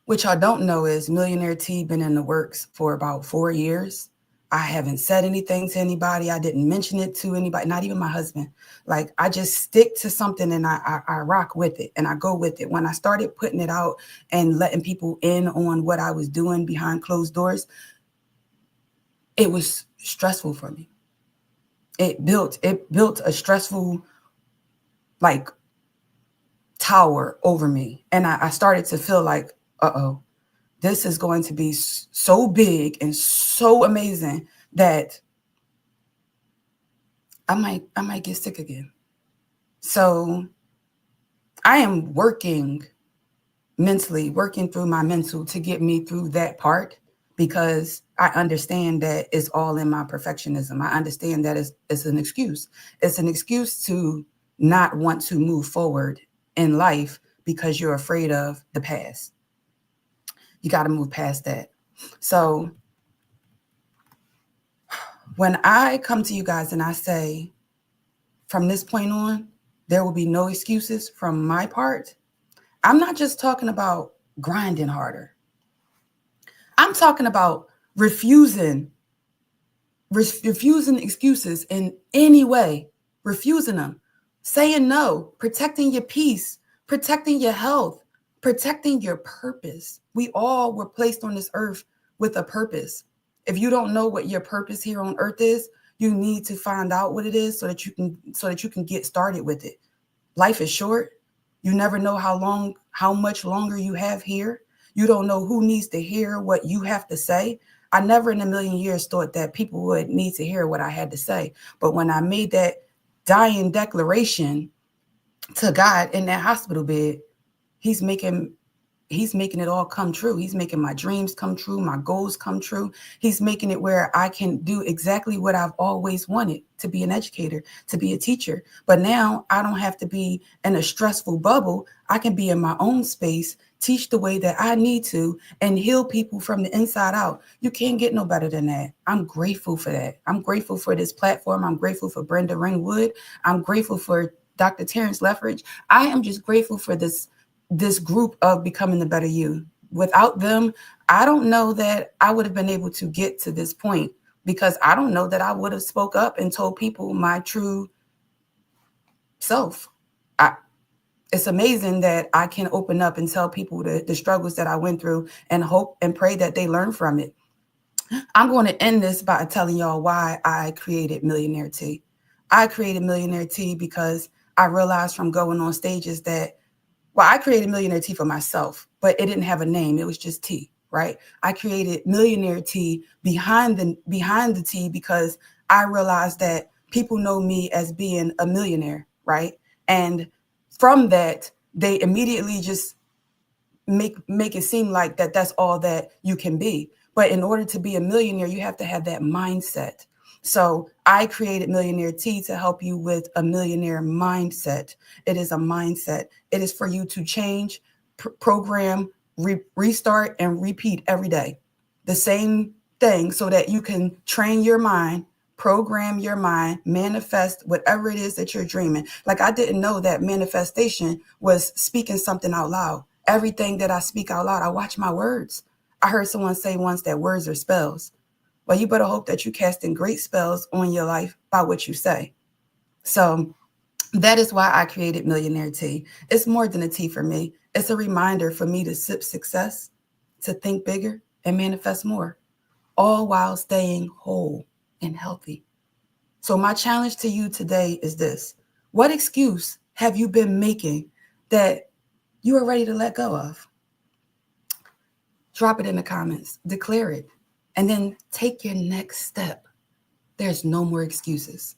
What y'all don't know is Millionaire T been in the works for about 4 years. I haven't said anything to anybody. I didn't mention it to anybody, not even my husband. Like, I just stick to something and I rock with it and I go with it. When I started putting it out and letting people in on what I was doing behind closed doors, it was stressful for me. It built a stressful, like, tower over me. And I started to feel like, uh-oh, this is going to be so big and so amazing that I might get sick again. So I am working through my mental to get me through that part, because I understand that it's all in my perfectionism. I understand that it's an excuse. It's an excuse to not want to move forward in life because you're afraid of the past. You got to move past that. So when I come to you guys and I say, from this point on, there will be no excuses from my part, I'm not just talking about grinding harder. I'm talking about refusing excuses in any way, refusing them, saying no, protecting your peace, protecting your health, protecting your purpose. We all were placed on this earth with a purpose. If you don't know what your purpose here on earth is, you need to find out what it is so that you can get started with it. Life is short. You never know how much longer you have here. You don't know who needs to hear what you have to say. I never in a million years thought that people would need to hear what I had to say. But when I made that dying declaration to God in that hospital bed, He's making it all come true. He's making my dreams come true, my goals come true. He's making it where I can do exactly what I've always wanted, to be an educator, to be a teacher. But now I don't have to be in a stressful bubble. I can be in my own space, teach the way that I need to, and heal people from the inside out. You can't get no better than that. I'm grateful for that. I'm grateful for this platform. I'm grateful for Brenda Ringwood. I'm grateful for Dr. Terrence Leffridge. I am just grateful for this group of Becoming the Better You. Without them, I don't know that I would have been able to get to this point, because I don't know that I would have spoke up and told people my true self. It's amazing that I can open up and tell people the struggles that I went through, and hope and pray that they learn from it. I'm going to end this by telling y'all why I created Millionaire T. I created Millionaire T because I realized from going on stages that, well, I created Millionaire T for myself, but it didn't have a name. It was just T, right? I created Millionaire T behind the T because I realized that people know me as being a millionaire, right? And from that, they immediately just make it seem like that's all that you can be. But in order to be a millionaire, you have to have that mindset. So I created Millionaire T to help you with a millionaire mindset. It is a mindset. It is for you to change, program, restart, and repeat every day. The same thing, so that you can train your mind, program your mind, manifest whatever it is that you're dreaming. Like, I didn't know that manifestation was speaking something out loud. Everything that I speak out loud, I watch my words. I heard someone say once that words are spells. Well, you better hope that you're casting great spells on your life by what you say. So that is why I created Millionaire T. It's more than a T for me. It's a reminder for me to sip success, to think bigger, and manifest more, all while staying whole and healthy. So my challenge to you today is this. What excuse have you been making that you are ready to let go of? Drop it in the comments, declare it, and then take your next step. There's no more excuses.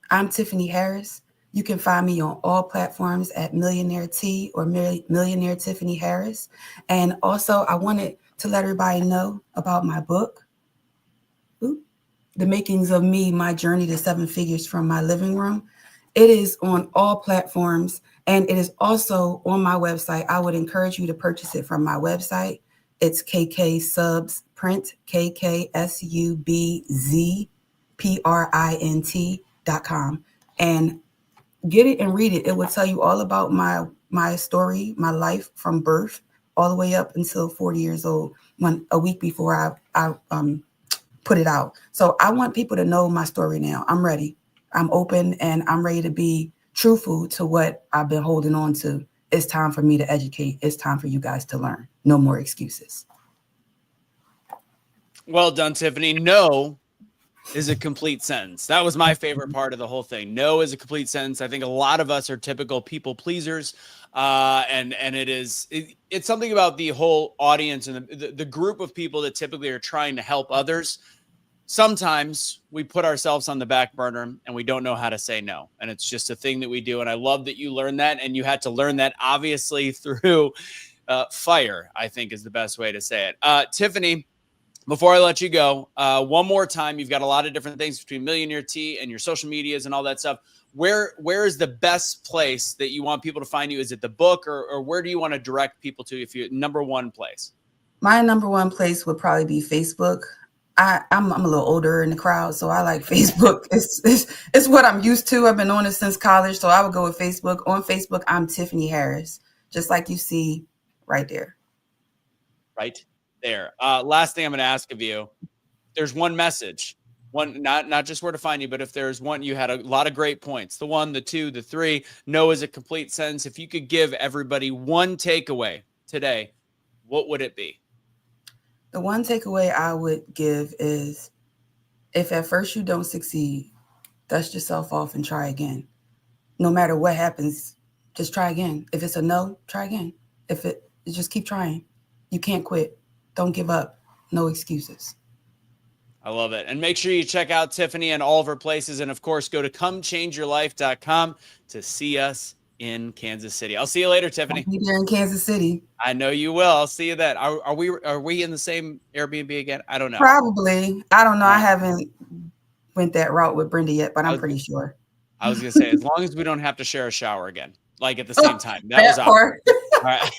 I'm Tiffany Harris. You can find me on all platforms at Millionaire T or Millionaire Tiffany Harris. And also, I wanted to let everybody know about my book, The Makings of Me, My Journey to Seven Figures from My Living Room. It is on all platforms, and it is also on my website. I would encourage you to purchase it from my website. It's KK Subs Print, KKSUBZPRINT.com. And get it and read it. It will tell you all about my story, my life from birth all the way up until 40 years old, a week before I put it out. So I want people to know my story now. I'm ready. I'm open and I'm ready to be truthful to what I've been holding on to. It's time for me to educate. It's time for you guys to learn. No more excuses. Well done, Tiffany. No is a complete sentence. That was my favorite part of the whole thing. No is a complete sentence. I think a lot of us are typical people pleasers. And it's something about the whole audience and the group of people that typically are trying to help others. Sometimes we put ourselves on the back burner and we don't know how to say no. And it's just a thing that we do. And I love that you learned that. And you had to learn that obviously through fire, I think is the best way to say it. Tiffany, before I let you go, one more time, you've got a lot of different things between Millionaire Tea and your social medias and all that stuff. Where is the best place that you want people to find you? Is it the book or where do you want to direct people to if you number one place? My number one place would probably be Facebook. I'm a little older in the crowd, so I like Facebook. It's what I'm used to. I've been on it since college, so I would go with Facebook. On Facebook, I'm Tiffany Harris, just like you see right there. Right there. Last thing I'm going to ask of you, there's one message, one, not just where to find you, but if there's one, you had a lot of great points. The 1, the 2, the 3, no is a complete sentence. If you could give everybody one takeaway today, what would it be? The one takeaway I would give is if at first you don't succeed, dust yourself off and try again. No matter what happens, just try again. If it's a no, try again. Just keep trying. You can't quit. Don't give up. No excuses. I love it. And make sure you check out Tiffany and all of her places. And of course, go to comechangeyourlife.com to see us in Kansas City. I'll see you later, Tiffany. I'll be there in Kansas City. I know you will. I'll see you then. Are we in the same Airbnb again? I don't know. Probably. I don't know. I haven't went that route with Brenda yet, but I'm pretty sure. I was going to say, as long as we don't have to share a shower again, like at the same time. That was awkward. All right.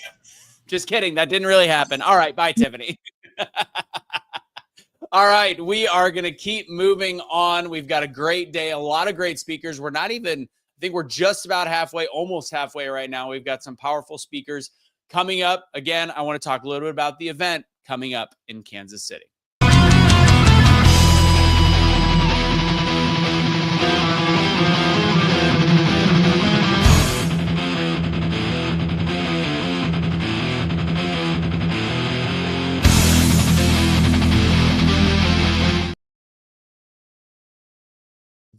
Just kidding. That didn't really happen. All right. Bye, Tiffany. All right. We are going to keep moving on. We've got a great day, a lot of great speakers. I think we're just about halfway, almost halfway right now. We've got some powerful speakers coming up. Again, I want to talk a little bit about the event coming up in Kansas City.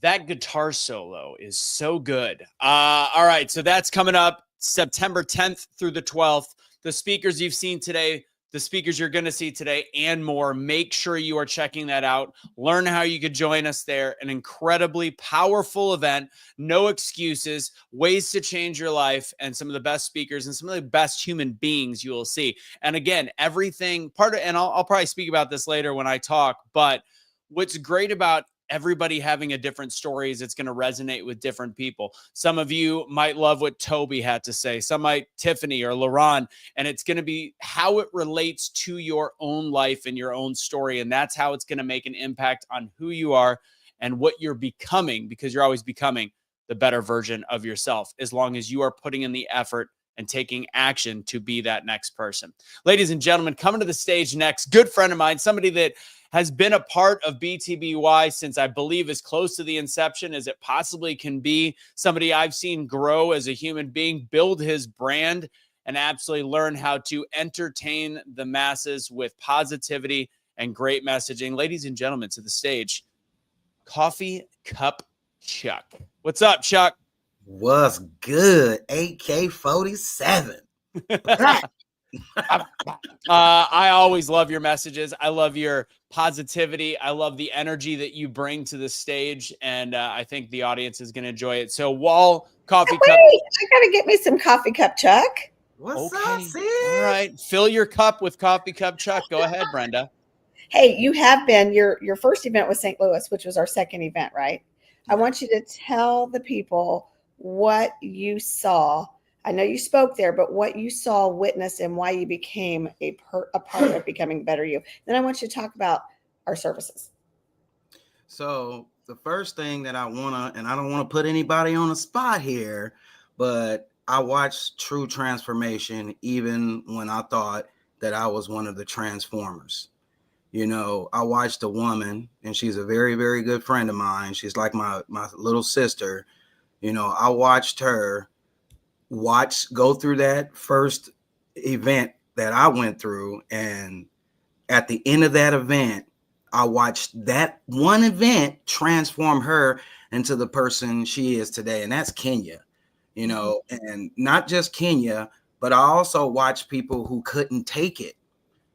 That guitar solo is so good. All right, so that's coming up September 10th through the 12th. The speakers you've seen today, the speakers you're going to see today, and more. Make sure you are checking that out. Learn how you could join us there. An incredibly powerful event. No excuses, ways to change your life, and some of the best speakers and some of the best human beings you will see. And again, everything and I'll probably speak about this later when I talk, but what's great about everybody having a different story is it's going to resonate with different people. Some of you might love what Toby had to say. Some might Tiffany or LaRon, and it's going to be how it relates to your own life and your own story. And that's how it's going to make an impact on who you are and what you're becoming, because you're always becoming the better version of yourself, as long as you are putting in the effort and taking action to be that next person. Ladies and gentlemen, coming to the stage next, good friend of mine, somebody that has been a part of BTBY since I believe as close to the inception as it possibly can be. Somebody I've seen grow as a human being, build his brand, and absolutely learn how to entertain the masses with positivity and great messaging. Ladies and gentlemen, to the stage, Coffee Cup Chuck. What's up, Chuck? What's good? AK-47. I always love your messages. I love your positivity. I love the energy that you bring to the stage, and I think the audience is going to enjoy it. So while Coffee Cup, I gotta get me some Coffee Cup Chuck. What's okay. up, sis? All right, fill your cup with Coffee Cup Chuck. Go ahead, Brenda. Hey, you have been your first event was St. Louis, which was our second event, right? I want you to tell the people what you saw. I know you spoke there, but what you saw, witnessed, and why you became a part of becoming better you. Then I want you to talk about our services. So the first thing that I want to, and I don't want to put anybody on the spot here, but I watched true transformation even when I thought that I was one of the transformers. You know, I watched a woman, and she's a very, very good friend of mine. She's like my little sister. You know, I watched her go through that first event that I went through. And at the end of that event, I watched that one event transform her into the person she is today. And that's Kenya, you know, and not just Kenya, but I also watched people who couldn't take it.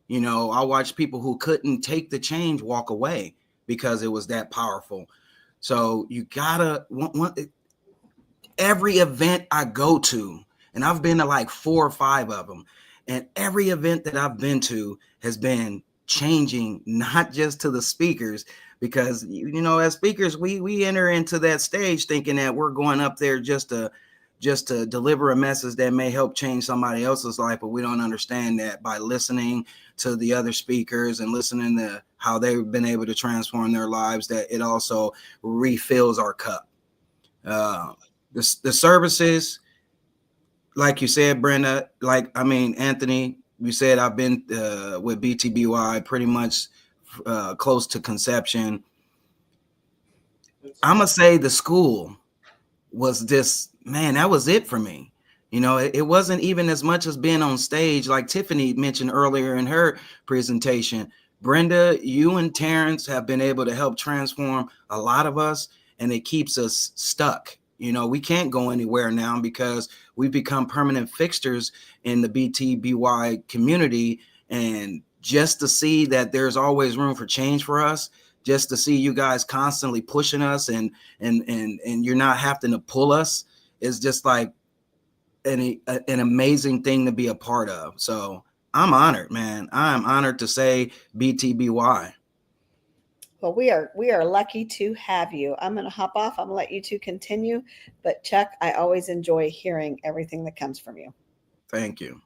You know, I watched people who couldn't take the change walk away because it was that powerful. So you gotta every event I go to, and I've been to like 4 or 5 of them, and every event that I've been to has been changing, not just to the speakers, because you know, as speakers, we enter into that stage thinking that we're going up there just to deliver a message that may help change somebody else's life, but we don't understand that by listening to the other speakers and listening to how they've been able to transform their lives, that it also refills our cup. The services, like you said, Brenda, Anthony, you said I've been with BTBY pretty much close to conception. I'm gonna say the school was just, man, that was it for me. You know, it wasn't even as much as being on stage, like Tiffany mentioned earlier in her presentation. Brenda, you and Terrence have been able to help transform a lot of us, and it keeps us stuck. You know, we can't go anywhere now because we've become permanent fixtures in the BTBY community. And just to see that there's always room for change for us, just to see you guys constantly pushing us and you're not having to pull us, is just like an amazing thing to be a part of. So I'm honored, man. I'm honored to say BTBY. Well, we are lucky to have you. I'm going to hop off. I'm going to let you two continue. But Chuck, I always enjoy hearing everything that comes from you. Thank you.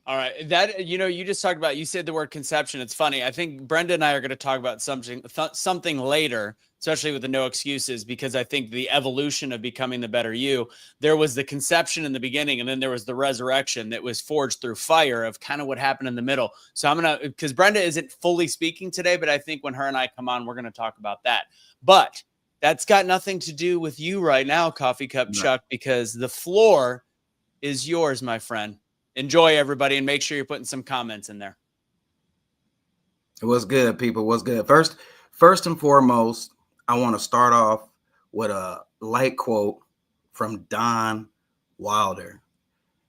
All right. That, you know, you just talked about, you said the word conception. It's funny. I think Brenda and I are going to talk about something later, especially with the no excuses, because I think the evolution of becoming the better you, there was the conception in the beginning, and then there was the resurrection that was forged through fire of kind of what happened in the middle. So I'm going to, because Brenda isn't fully speaking today, but I think when her and I come on, we're going to talk about that. But that's got nothing to do with you right now, Coffee Cup Chuck, because the floor is yours, my friend. Enjoy, everybody, and make sure you're putting some comments in there. What's good, people? What's good? First and foremost, I want to start off with a light quote from Don Wilder.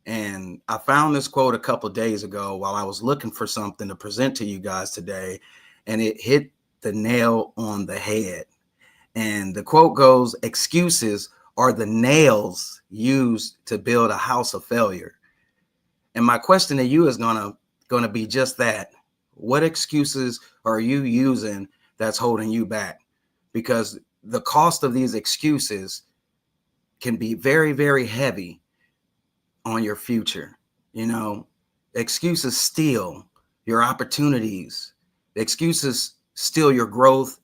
And I found this quote a couple of days ago while I was looking for something to present to you guys today, and it hit the nail on the head. And the quote goes, "Excuses are the nails used to build a house of failure." And my question to you is gonna be just that. What excuses are you using that's holding you back? Because the cost of these excuses can be very, very heavy on your future. You know, excuses steal your opportunities. Excuses steal your growth,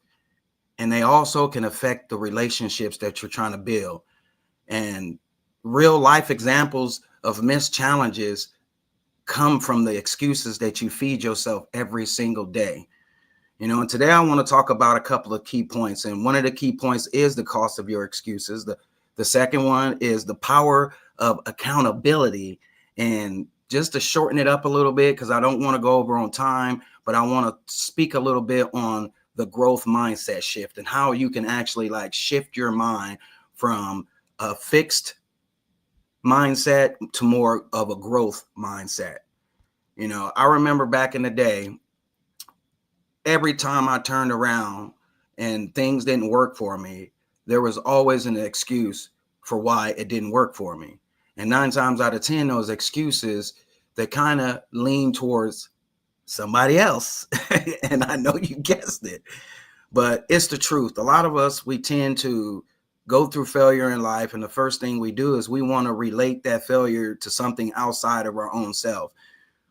and they also can affect the relationships that you're trying to build. And real life examples of missed challenges come from the excuses that you feed yourself every single day. You know, and today I want to talk about a couple of key points. And one of the key points is the cost of your excuses. The second one is the power of accountability. And just to shorten it up a little bit, because I don't want to go over on time, but I want to speak a little bit on the growth mindset shift and how you can actually like shift your mind from a fixed mindset to more of a growth mindset. You know, I remember back in the day, every time I turned around and things didn't work for me, there was always an excuse for why it didn't work for me. And 9 times out of 10, those excuses, they kind of lean towards somebody else. And I know you guessed it, but it's the truth. A lot of us, we tend to go through failure in life, and the first thing we do is we want to relate that failure to something outside of our own self.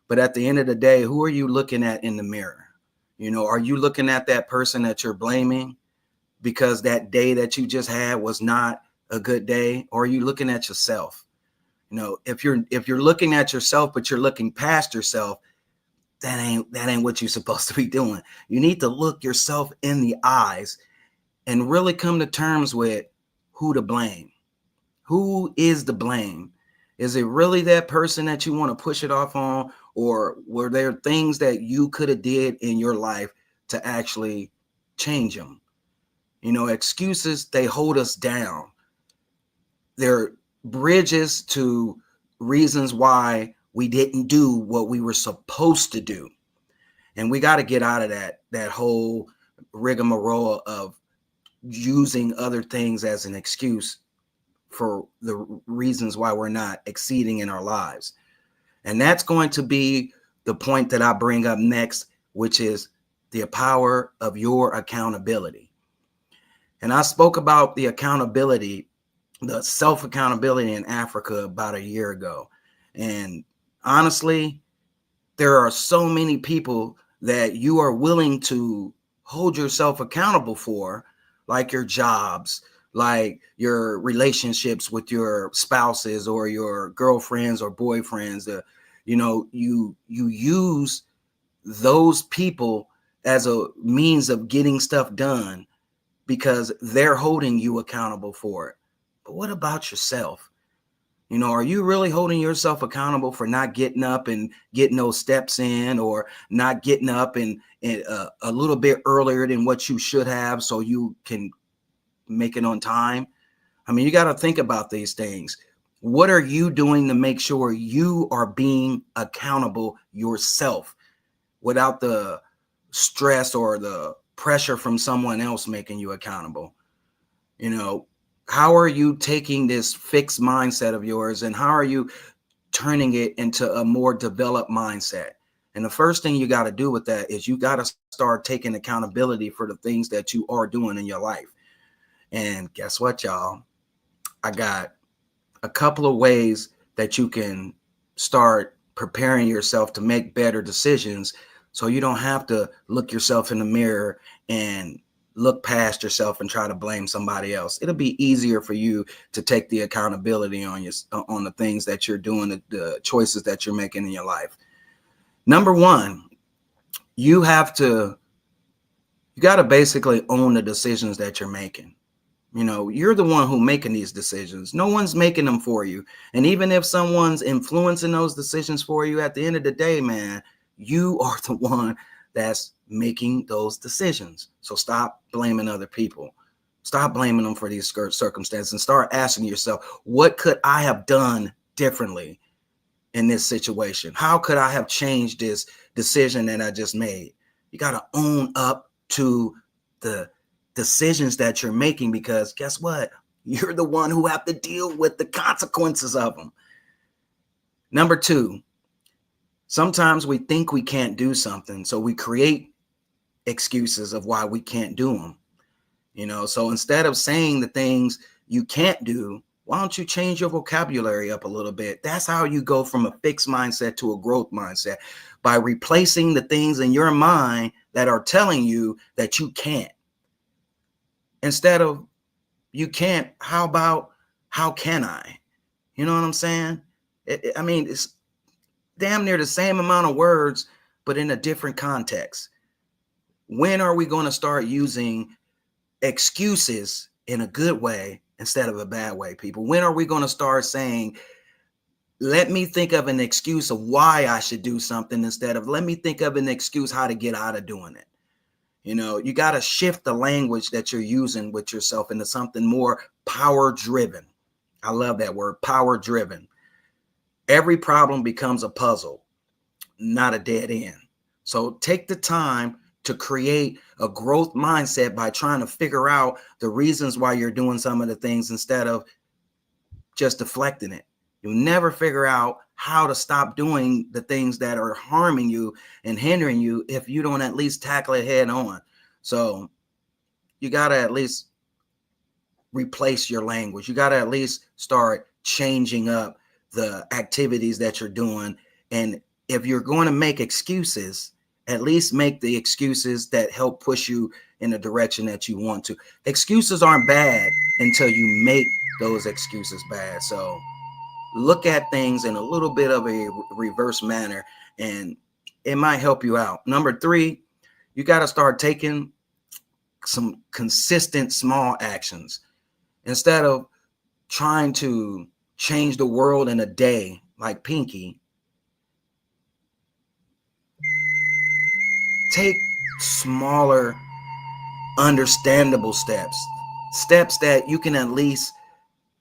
But at the end of the day, who are you looking at in the mirror? You know, are you looking at that person that you're blaming because that day that you just had was not a good day? Or are you looking at yourself? You know, if you're looking at yourself, but you're looking past yourself, that ain't what you're supposed to be doing. You need to look yourself in the eyes and really come to terms with who to blame. Who is the blame? Is it really that person that you want to push it off on, or were there things that you could have did in your life to actually change them? You know, excuses, they hold us down. They're bridges to reasons why we didn't do what we were supposed to do. And we got to get out of that whole rigmarole of using other things as an excuse for the reasons why we're not exceeding in our lives. And that's going to be the point that I bring up next, which is the power of your accountability. And I spoke about the accountability, the self-accountability in Africa about a year ago. And honestly, there are so many people that you are willing to hold yourself accountable for, like your jobs, like your relationships with your spouses or your girlfriends or boyfriends. You know, you use those people as a means of getting stuff done because they're holding you accountable for it. But what about yourself? You know, are you really holding yourself accountable for not getting up and getting those steps in, or not getting up and a little bit earlier than what you should have so you can make it on time? I mean, you got to think about these things. What are you doing to make sure you are being accountable yourself without the stress or the pressure from someone else making you accountable? You know, how are you taking this fixed mindset of yours and how are you turning it into a more developed mindset? And the first thing you got to do with that is you got to start taking accountability for the things that you are doing in your life. And guess what, y'all? I got a couple of ways that you can start preparing yourself to make better decisions so you don't have to look yourself in the mirror and look past yourself and try to blame somebody else. It'll be easier for you to take the accountability on the things that you're doing, the choices that you're making in your life. Number one, you got to basically own the decisions that you're making. You know, you're the one who's making these decisions. No one's making them for you. And even if someone's influencing those decisions for you, at the end of the day, man, you are the one that's making those decisions. So stop blaming other people. Stop blaming them for these circumstances and start asking yourself, what could I have done differently in this situation? How could I have changed this decision that I just made? You got to own up to the decisions that you're making, because guess what? You're the one who have to deal with the consequences of them. Number two, sometimes we think we can't do something, so we create excuses of why we can't do them. You know, so instead of saying the things you can't do, why don't you change your vocabulary up a little bit? That's how you go from a fixed mindset to a growth mindset, by replacing the things in your mind that are telling you that you can't. Instead of you can't, how about how can I? You know what I'm saying? I mean, it's damn near the same amount of words, but in a different context. When are we going to start using excuses in a good way instead of a bad way, people? When are we going to start saying, let me think of an excuse of why I should do something, instead of let me think of an excuse how to get out of doing it? You know, you got to shift the language that you're using with yourself into something more power driven. I love that word, power driven. Every problem becomes a puzzle, not a dead end. So take the time to create a growth mindset by trying to figure out the reasons why you're doing some of the things instead of just deflecting it. You'll never figure out how to stop doing the things that are harming you and hindering you if you don't at least tackle it head on. So you got to at least replace your language. You got to at least start changing up the activities that you're doing. And if you're going to make excuses, at least make the excuses that help push you in the direction that you want to. Excuses aren't bad until you make those excuses bad. So look at things in a little bit of a reverse manner, and it might help you out. Number 3, you got to start taking some consistent small actions instead of trying to change the world in a day like Pinky. Take smaller, understandable steps that you can at least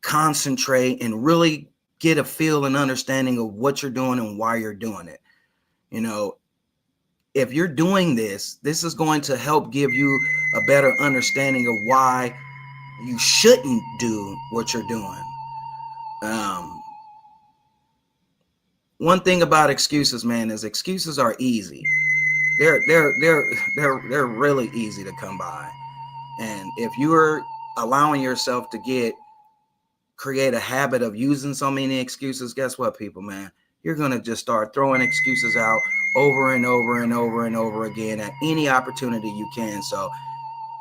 concentrate and really get a feel and understanding of what you're doing and why you're doing it. You know, if you're doing this, this is going to help give you a better understanding of why you shouldn't do what you're doing. One thing about excuses, man, is excuses are easy. They're really easy to come by. And if you're allowing yourself to create a habit of using so many excuses, guess what, people, man? You're going to just start throwing excuses out over and over and over and over again at any opportunity you can. So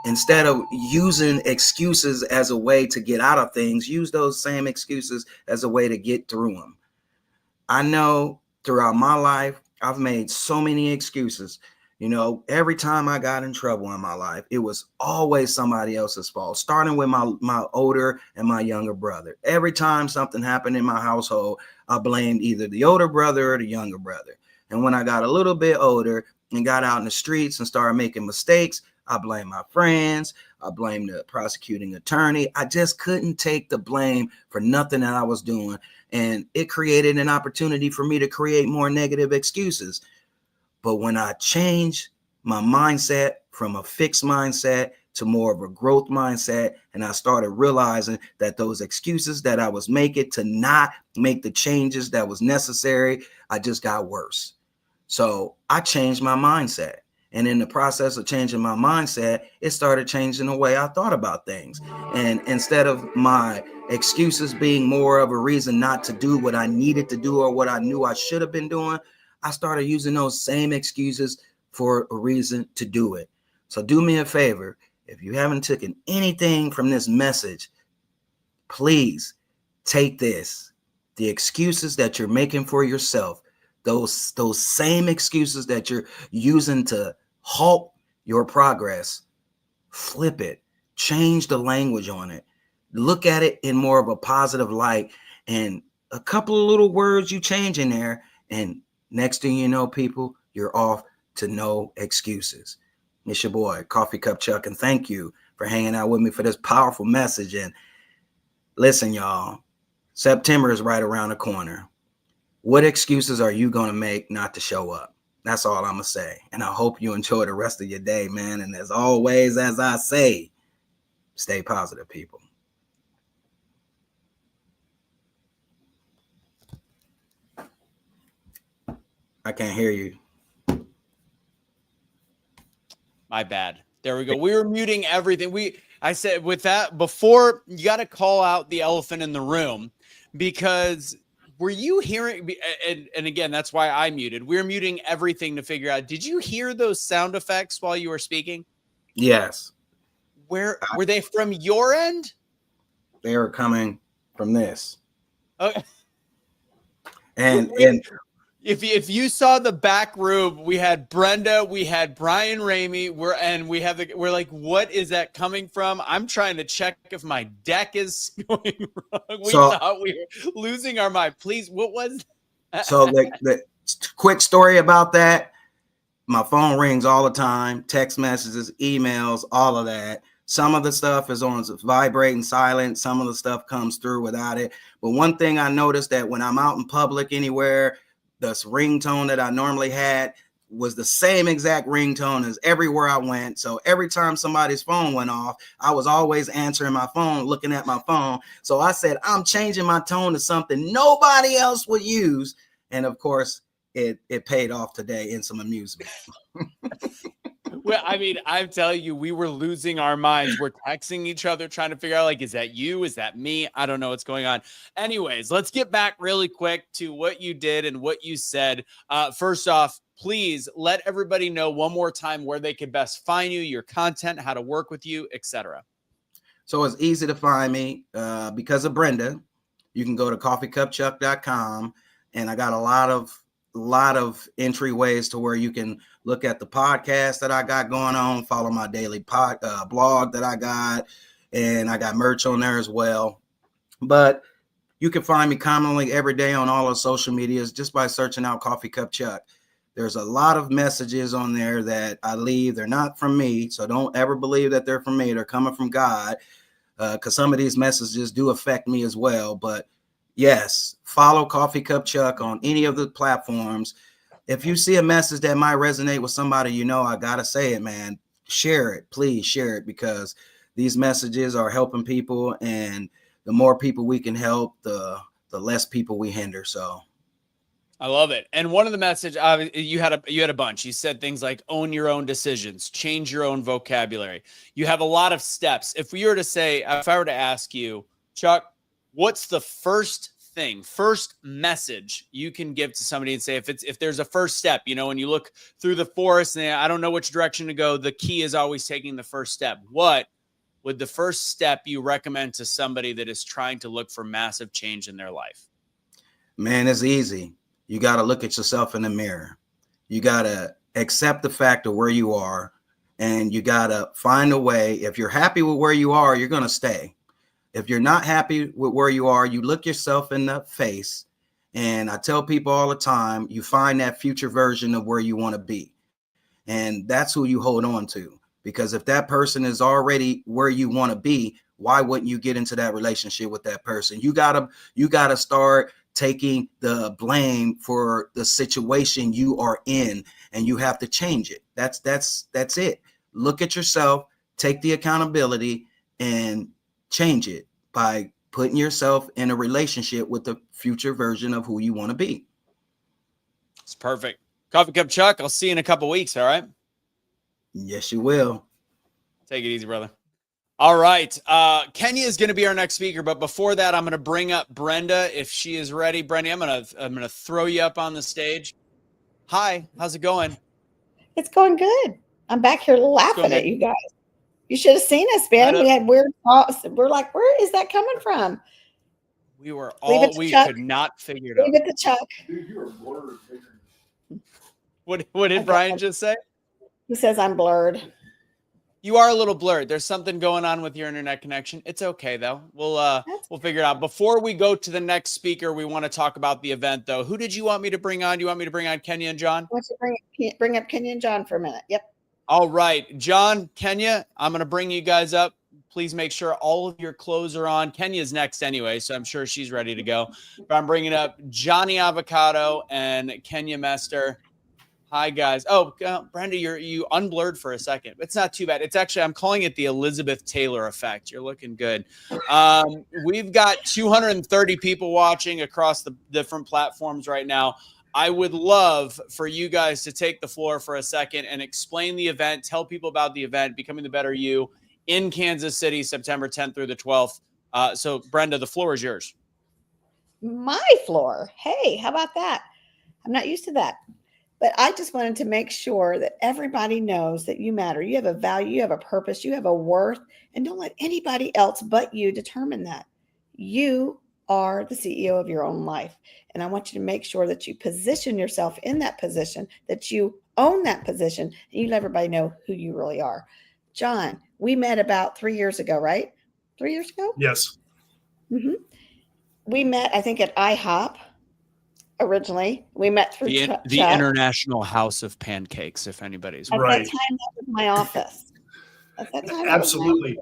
instead of using excuses as a way to get out of things, use those same excuses as a way to get through them. I know throughout my life, I've made so many excuses. You know, every time I got in trouble in my life, it was always somebody else's fault, starting with my older and my younger brother. Every time something happened in my household, I blamed either the older brother or the younger brother. And when I got a little bit older and got out in the streets and started making mistakes, I blamed my friends. I blamed the prosecuting attorney. I just couldn't take the blame for nothing that I was doing. And it created an opportunity for me to create more negative excuses. But when I changed my mindset from a fixed mindset to more of a growth mindset, and I started realizing that those excuses that I was making to not make the changes that was necessary, I just got worse. So I changed my mindset. And in the process of changing my mindset, it started changing the way I thought about things. And instead of my excuses being more of a reason not to do what I needed to do or what I knew I should have been doing, I started using those same excuses for a reason to do it. So do me a favor. If you haven't taken anything from this message, please take this. The excuses that you're making for yourself, those same excuses that you're using to halt your progress, flip it, change the language on it, look at it in more of a positive light, and a couple of little words you change in there, and next thing you know, people, you're off to no excuses. It's your boy, Coffee Cup Chuck, and thank you for hanging out with me for this powerful message. And listen, y'all, September is right around the corner. What excuses are you going to make not to show up? That's all I'm going to say. And I hope you enjoy the rest of your day, man. And as always, as I say, stay positive, people. I can't hear you. My bad. There we go. We were muting everything. I said with that before, you got to call out the elephant in the room, because were you hearing, and again, that's why I muted. We're muting everything to figure out, did you hear those sound effects while you were speaking? Yes. Where were they from your end? They were coming from this. Okay. And if you saw the back room, we had Brenda, we had Brian Ramey, we're like, what is that coming from? I'm trying to check if my deck is going wrong. We thought we were losing our mind. Please, what was that? So the quick story about that, my phone rings all the time, text messages, emails, all of that. Some of the stuff is on vibrating silent. Some of the stuff comes through without it. But one thing I noticed, that when I'm out in public anywhere, this ringtone that I normally had was the same exact ringtone as everywhere I went. So every time somebody's phone went off, I was always answering my phone, looking at my phone. So I said, I'm changing my tone to something nobody else would use. And of course, it paid off today in some amusement. Well, I mean, I'm telling you, we were losing our minds. We're texting each other, trying to figure out, like, is that you? Is that me? I don't know what's going on. Anyways, let's get back really quick to what you did and what you said. First off, please let everybody know one more time where they can best find you, your content, how to work with you, etc. So it's easy to find me because of Brenda. you can go to coffeecupchuck.com, and I got a lot of entryways to where you can look at the podcast that I got going on, follow my daily blog that I got, and I got merch on there as well. But you can find me commonly every day on all of social medias just by searching out Coffee Cup Chuck. There's a lot of messages on there that I leave. They're not from me, so don't ever believe that they're from me. They're coming from God, because some of these messages do affect me as well. But yes, follow Coffee Cup Chuck on any of the platforms. If you see a message that might resonate with somebody, I got to say it, man. Share it. Please share it, because these messages are helping people, and the more people we can help, the less people we hinder. So I love it. And one of the message you had a bunch. You said things like own your own decisions, change your own vocabulary. You have a lot of steps. If I were to ask you, Chuck, what's the first message you can give to somebody and say, if there's a first step, when you look through the forest and I don't know which direction to go, the key is always taking the first step. What would the first step you recommend to somebody that is trying to look for massive change in their life? Man, it's easy. You got to look at yourself in the mirror. You got to accept the fact of where you are, and you got to find a way. If you're happy with where you are, you're going to stay. If you're not happy with where you are, you look yourself in the face. And I tell people all the time, you find that future version of where you want to be. And that's who you hold on to. Because if that person is already where you want to be, why wouldn't you get into that relationship with that person? You gotta start taking the blame for the situation you are in, and you have to change it. That's it. Look at yourself, take the accountability, and change it by putting yourself in a relationship with the future version of who you want to be. It's perfect. Coffee Cup Chuck, I'll see you in a couple weeks. All right. Yes, you will. Take it easy, brother. All right. Kenya is going to be our next speaker, but before that, I'm going to bring up Brenda if she is ready. Brenda, I'm going to throw you up on the stage. Hi, how's it going? It's going good. I'm back here laughing at you guys. You should have seen us, man. We had weird thoughts. We're like, where is that coming from? We Chuck. could not figure it out. Leave it to Chuck. Dude, you're blurred. What did Brian just say? He says I'm blurred. You are a little blurred. There's something going on with your internet connection. It's okay though. We'll figure it out. Before we go to the next speaker, we want to talk about the event though. Who did you want me to bring on? Do you want me to bring on Kenya and John? Why don't you bring up Kenya and John for a minute? Yep. All right, John, Kenya, I'm going to bring you guys up. Please make sure all of your clothes are on. Kenya's next anyway, so I'm sure she's ready to go. But I'm bringing up Johnny Avocado and Kenya Mester. Hi, guys. Oh, Brenda, you unblurred for a second. It's not too bad. It's actually, I'm calling it the Elizabeth Taylor effect. You're looking good. We've got 230 people watching across the different platforms right now. I would love for you guys to take the floor for a second and explain the event, tell people about the event, Becoming the Better You in Kansas City, September 10th through the 12th. So, Brenda, the floor is yours. My floor. Hey, how about that? I'm not used to that. But I just wanted to make sure that everybody knows that you matter. You have a value, you have a purpose, you have a worth, and don't let anybody else but you determine that. You are the CEO of your own life. And I want you to make sure that you position yourself in that position, that you own that position, and you let everybody know who you really are. John, we met about 3 years ago, right? 3 years ago? Yes. Mm-hmm. We met, I think, at IHOP originally. We met through the Chuck. International House of Pancakes, if anybody's At Right. that time, that was my office. At that time, Absolutely.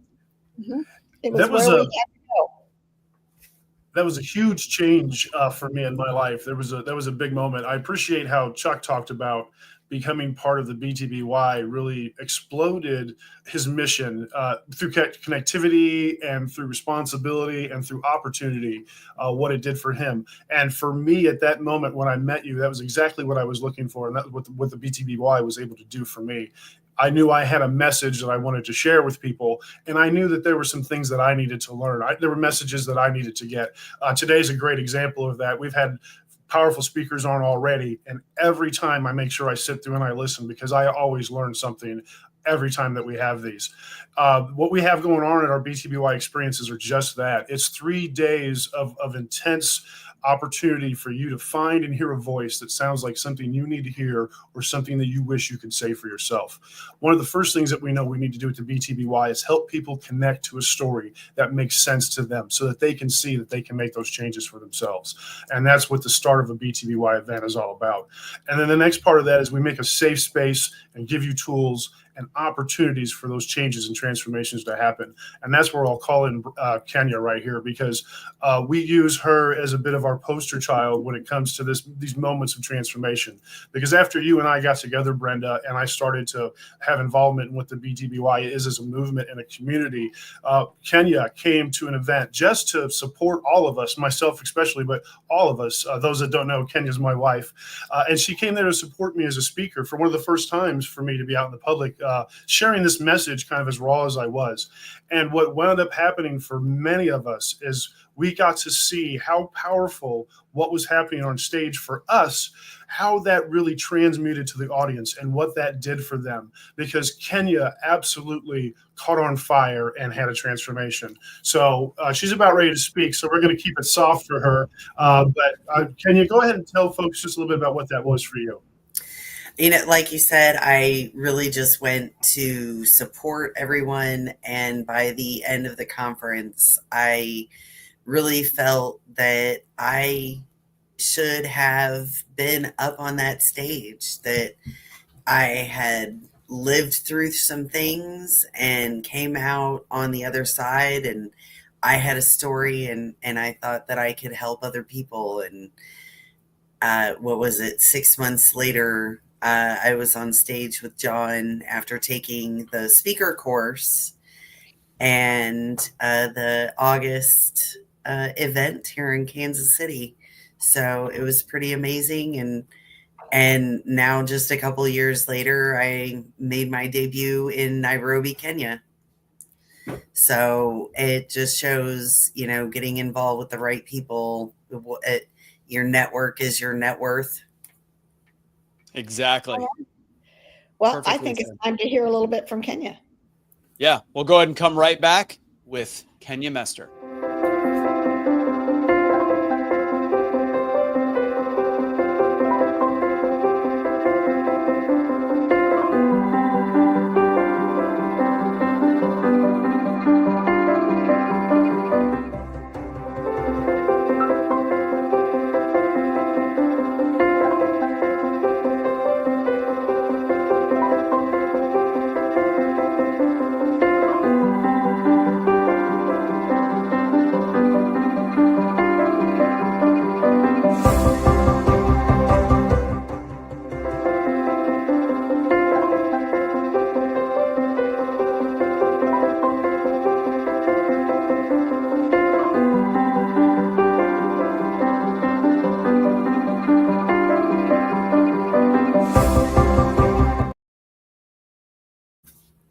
it was That was where we a- had to go. That was a huge change for me in my life. That was a big moment. I appreciate how Chuck talked about becoming part of the BTBY really exploded his mission through connectivity and through responsibility and through opportunity, what it did for him. And for me at that moment when I met you, that was exactly what I was looking for. And that's what the BTBY was able to do for me. I knew I had a message that I wanted to share with people, and I knew that there were some things that I needed to learn. There were messages that I needed to get. Today's a great example of that. We've had powerful speakers on already, and every time I make sure I sit through and I listen because I always learn something. every time that we have these. What we have going on at our BTBY experiences are just that. It's 3 days of intense opportunity for you to find and hear a voice that sounds like something you need to hear or something that you wish you could say for yourself. One of the first things that we know we need to do at the BTBY is help people connect to a story that makes sense to them so that they can see that they can make those changes for themselves. And that's what the start of a BTBY event is all about. And then the next part of that is we make a safe space and give you tools and opportunities for those changes and transformations to happen. And that's where I'll call in Kenya right here, because we use her as a bit of our poster child when it comes to these moments of transformation. Because after you and I got together, Brenda, and I started to have involvement in what the BTBY is as a movement and a community, Kenya came to an event just to support all of us, myself especially, but all of us. Those that don't know, Kenya's my wife. And she came there to support me as a speaker for one of the first times for me to be out in the public, sharing this message kind of as raw as I was. And what wound up happening for many of us is we got to see how powerful what was happening on stage for us, how that really transmuted to the audience and what that did for them, because Kenya absolutely caught on fire and had a transformation. So she's about ready to speak, so we're going to keep it soft for her. But Kenya, go ahead and tell folks just a little bit about what that was for you. You know, like you said, I really just went to support everyone. And by the end of the conference, I really felt that I should have been up on that stage, that I had lived through some things and came out on the other side, and I had a story, and I thought that I could help other people. And what was it, 6 months later, I was on stage with John after taking the speaker course and the August event here in Kansas City. So it was pretty amazing. And now just a couple of years later, I made my debut in Nairobi, Kenya. So it just shows, you know, getting involved with the right people. Your network is your net worth. Exactly. Well, Perfectly I think said. it's time to hear a little bit from Kenya. Yeah, we'll go ahead and come right back with Kenya Mester.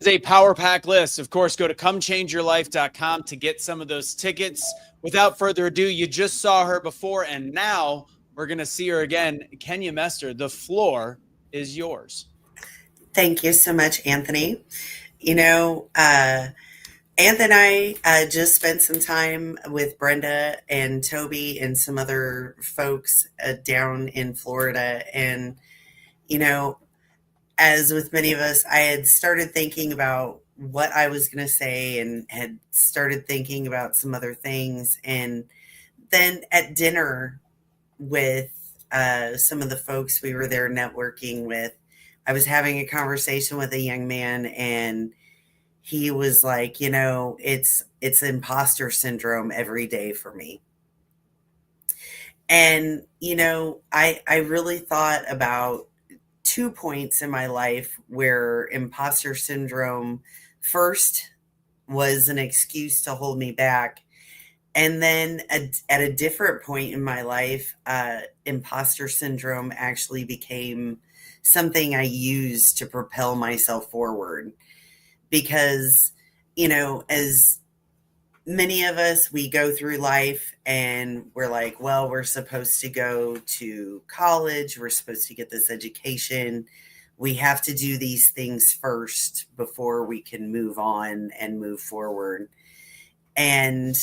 A power pack list. Of course, go to comechangeyourlife.com to get some of those tickets. Without further ado, you just saw her before, and now we're going to see her again. Kenya Mester, the floor is yours. Thank you so much, Anthony. You know, Anthony and I just spent some time with Brenda and Toby and some other folks down in Florida. And, you know, as with many of us, I had started thinking about what I was going to say and had started thinking about some other things. And then at dinner with some of the folks we were there networking with, I was having a conversation with a young man, and he was like, you know, it's imposter syndrome every day for me. And, you know, I really thought about 2 points in my life where imposter syndrome first was an excuse to hold me back. And then at a different point in my life, imposter syndrome actually became something I used to propel myself forward. Because, you know, as many of us, we go through life and we're like, well, we're supposed to go to college. We're supposed to get this education. we have to do these things first before we can move on and move forward. And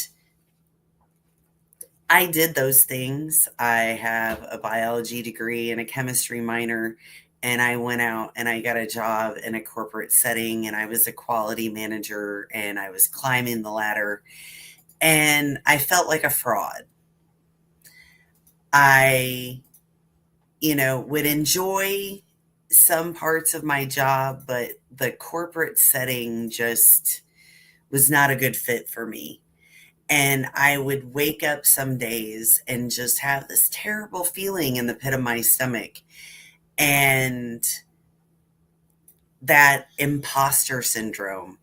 I did those things. I have a biology degree and a chemistry minor, and I went out and I got a job in a corporate setting, and I was a quality manager, and I was climbing the ladder, and I felt like a fraud. I, would enjoy some parts of my job, but the corporate setting just was not a good fit for me. And I would wake up some days and just have this terrible feeling in the pit of my stomach. And that imposter syndrome,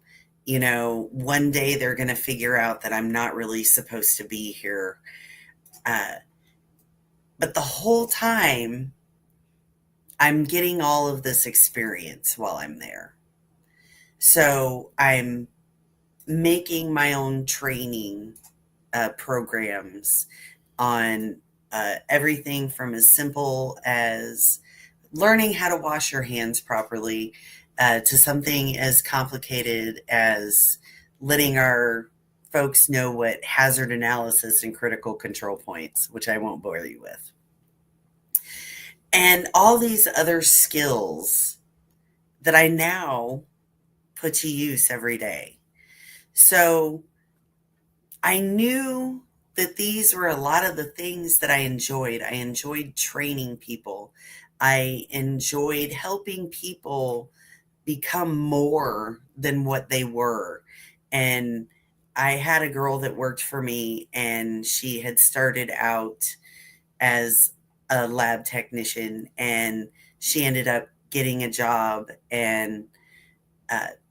one day they're going to figure out that I'm not really supposed to be here. But the whole time, I'm getting all of this experience while I'm there. So I'm making my own training programs on everything from as simple as learning how to wash your hands properly to something as complicated as letting our folks know what hazard analysis and critical control points, which I won't bore you with. And all these other skills that I now put to use every day. So I knew that these were a lot of the things that I enjoyed. I enjoyed training people. I enjoyed helping people become more than what they were. And I had a girl that worked for me, and she had started out as a lab technician, and she ended up getting a job and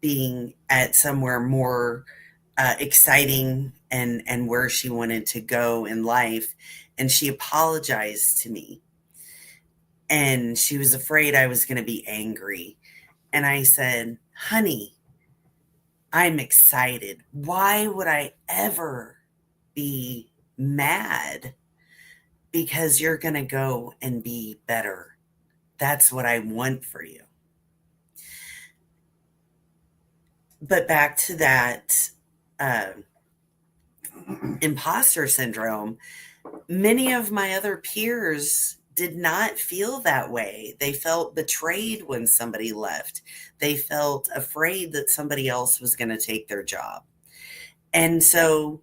being at somewhere more exciting and where she wanted to go in life. And she apologized to me, and she was afraid I was going to be angry. And I said, honey, I'm excited. Why would I ever be mad? Because you're going to go and be better. That's what I want for you. But back to that imposter syndrome, many of my other peers did not feel that way. They felt betrayed when somebody left. They felt afraid that somebody else was going to take their job. And so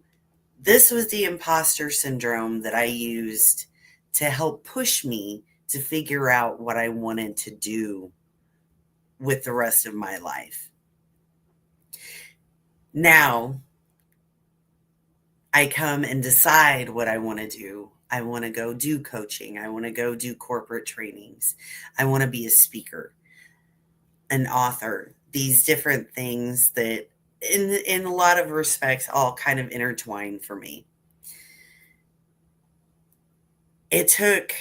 this was the imposter syndrome that I used to help push me to figure out what I wanted to do with the rest of my life. Now, I come and decide what I want to do. I want to go do coaching. I want to go do corporate trainings. I want to be a speaker, an author, these different things that in a lot of respects all kind of intertwine for me. It took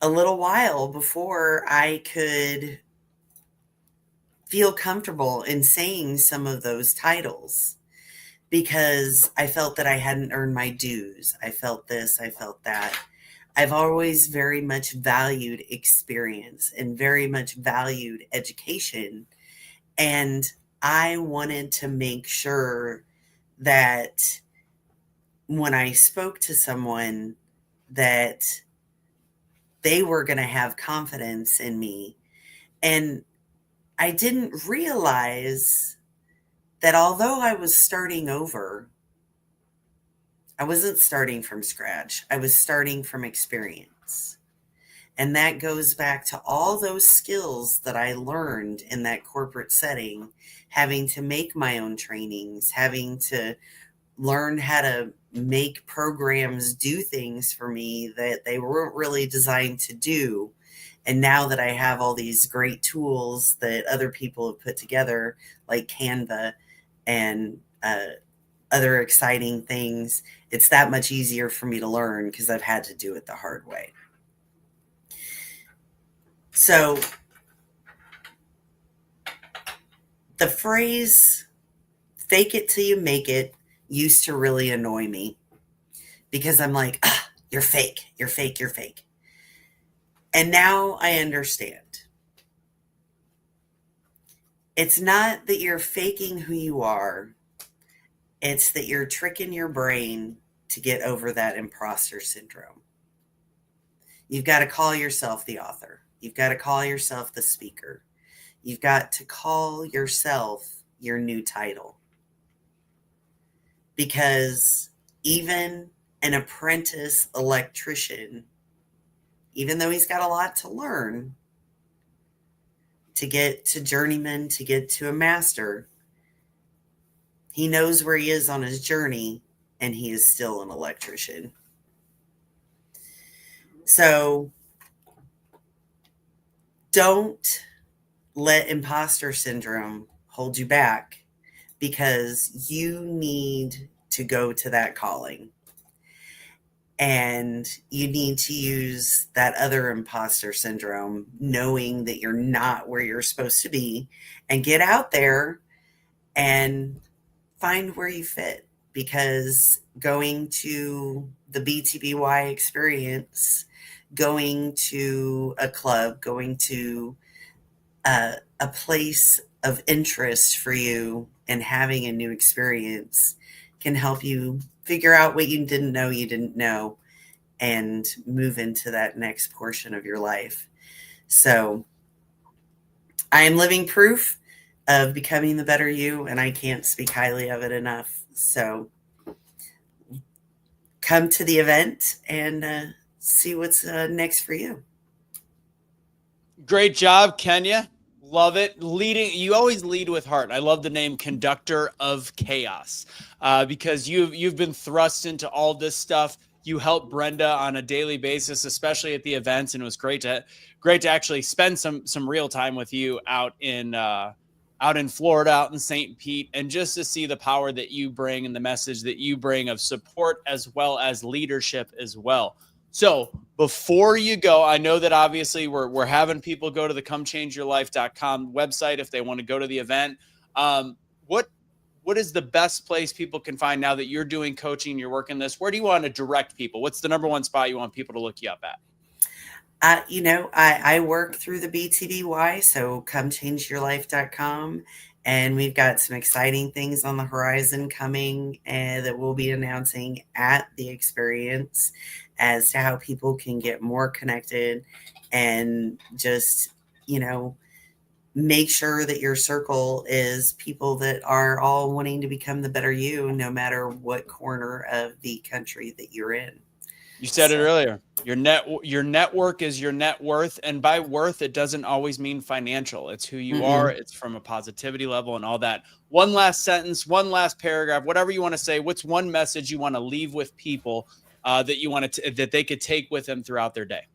a little while before I could feel comfortable in saying some of those titles, because I felt that I hadn't earned my dues. I felt this, I felt that. I've always very much valued experience and very much valued education. And I wanted to make sure that when I spoke to someone, that they were going to have confidence in me. And I didn't realize that although I was starting over, I wasn't starting from scratch. I was starting from experience. And that goes back to all those skills that I learned in that corporate setting, having to make my own trainings, having to learn how to make programs do things for me that they weren't really designed to do. And now that I have all these great tools that other people have put together, like Canva and other exciting things, it's that much easier for me to learn because I've had to do it the hard way. So the phrase "fake it till you make it" used to really annoy me, because I'm like, you're fake, you're fake, you're fake. And now I understand. It's not that you're faking who you are. It's that you're tricking your brain to get over that imposter syndrome. You've got to call yourself the author. You've got to call yourself the speaker. You've got to call yourself your new title. Because even an apprentice electrician, even though he's got a lot to learn to get to journeyman, to get to a master, he knows where he is on his journey, and he is still an electrician. So don't let imposter syndrome hold you back, because you need to go to that calling. And you need to use that other imposter syndrome, knowing that you're not where you're supposed to be, and get out there and find where you fit. Because going to the BTBY experience, going to a club, going to a place of interest for you and having a new experience can help you figure out what you didn't know and move into that next portion of your life. So I am living proof of becoming the better you, and I can't speak highly of it enough. So come to the event and see what's next for you. Great job, Kenya. Love it. Leading, you always lead with heart. I love the name Conductor of Chaos, because you've been thrust into all this stuff. You help Brenda on a daily basis, especially at the events, and it was great to actually spend some real time with you out in Florida, out in St. Pete, and just to see the power that you bring and the message that you bring of support as well as leadership as well. So before you go, I know that obviously we're having people go to the comechangeyourlife.com website if they want to go to the event. What is the best place people can find now that you're doing coaching, you're working this? Where do you want to direct people? What's the number one spot you want people to look you up at? I work through the BTBY, so comechangeyourlife.com. And we've got some exciting things on the horizon coming that we'll be announcing at the experience as to how people can get more connected and just, make sure that your circle is people that are all wanting to become the better you, no matter what corner of the country that you're in. You said it earlier. Your network is your net worth. And by worth, it doesn't always mean financial. It's who you are. It's from a positivity level and all that. One last sentence, one last paragraph, whatever you want to say. What's one message you want to leave with people that you want to that they could take with them throughout their day?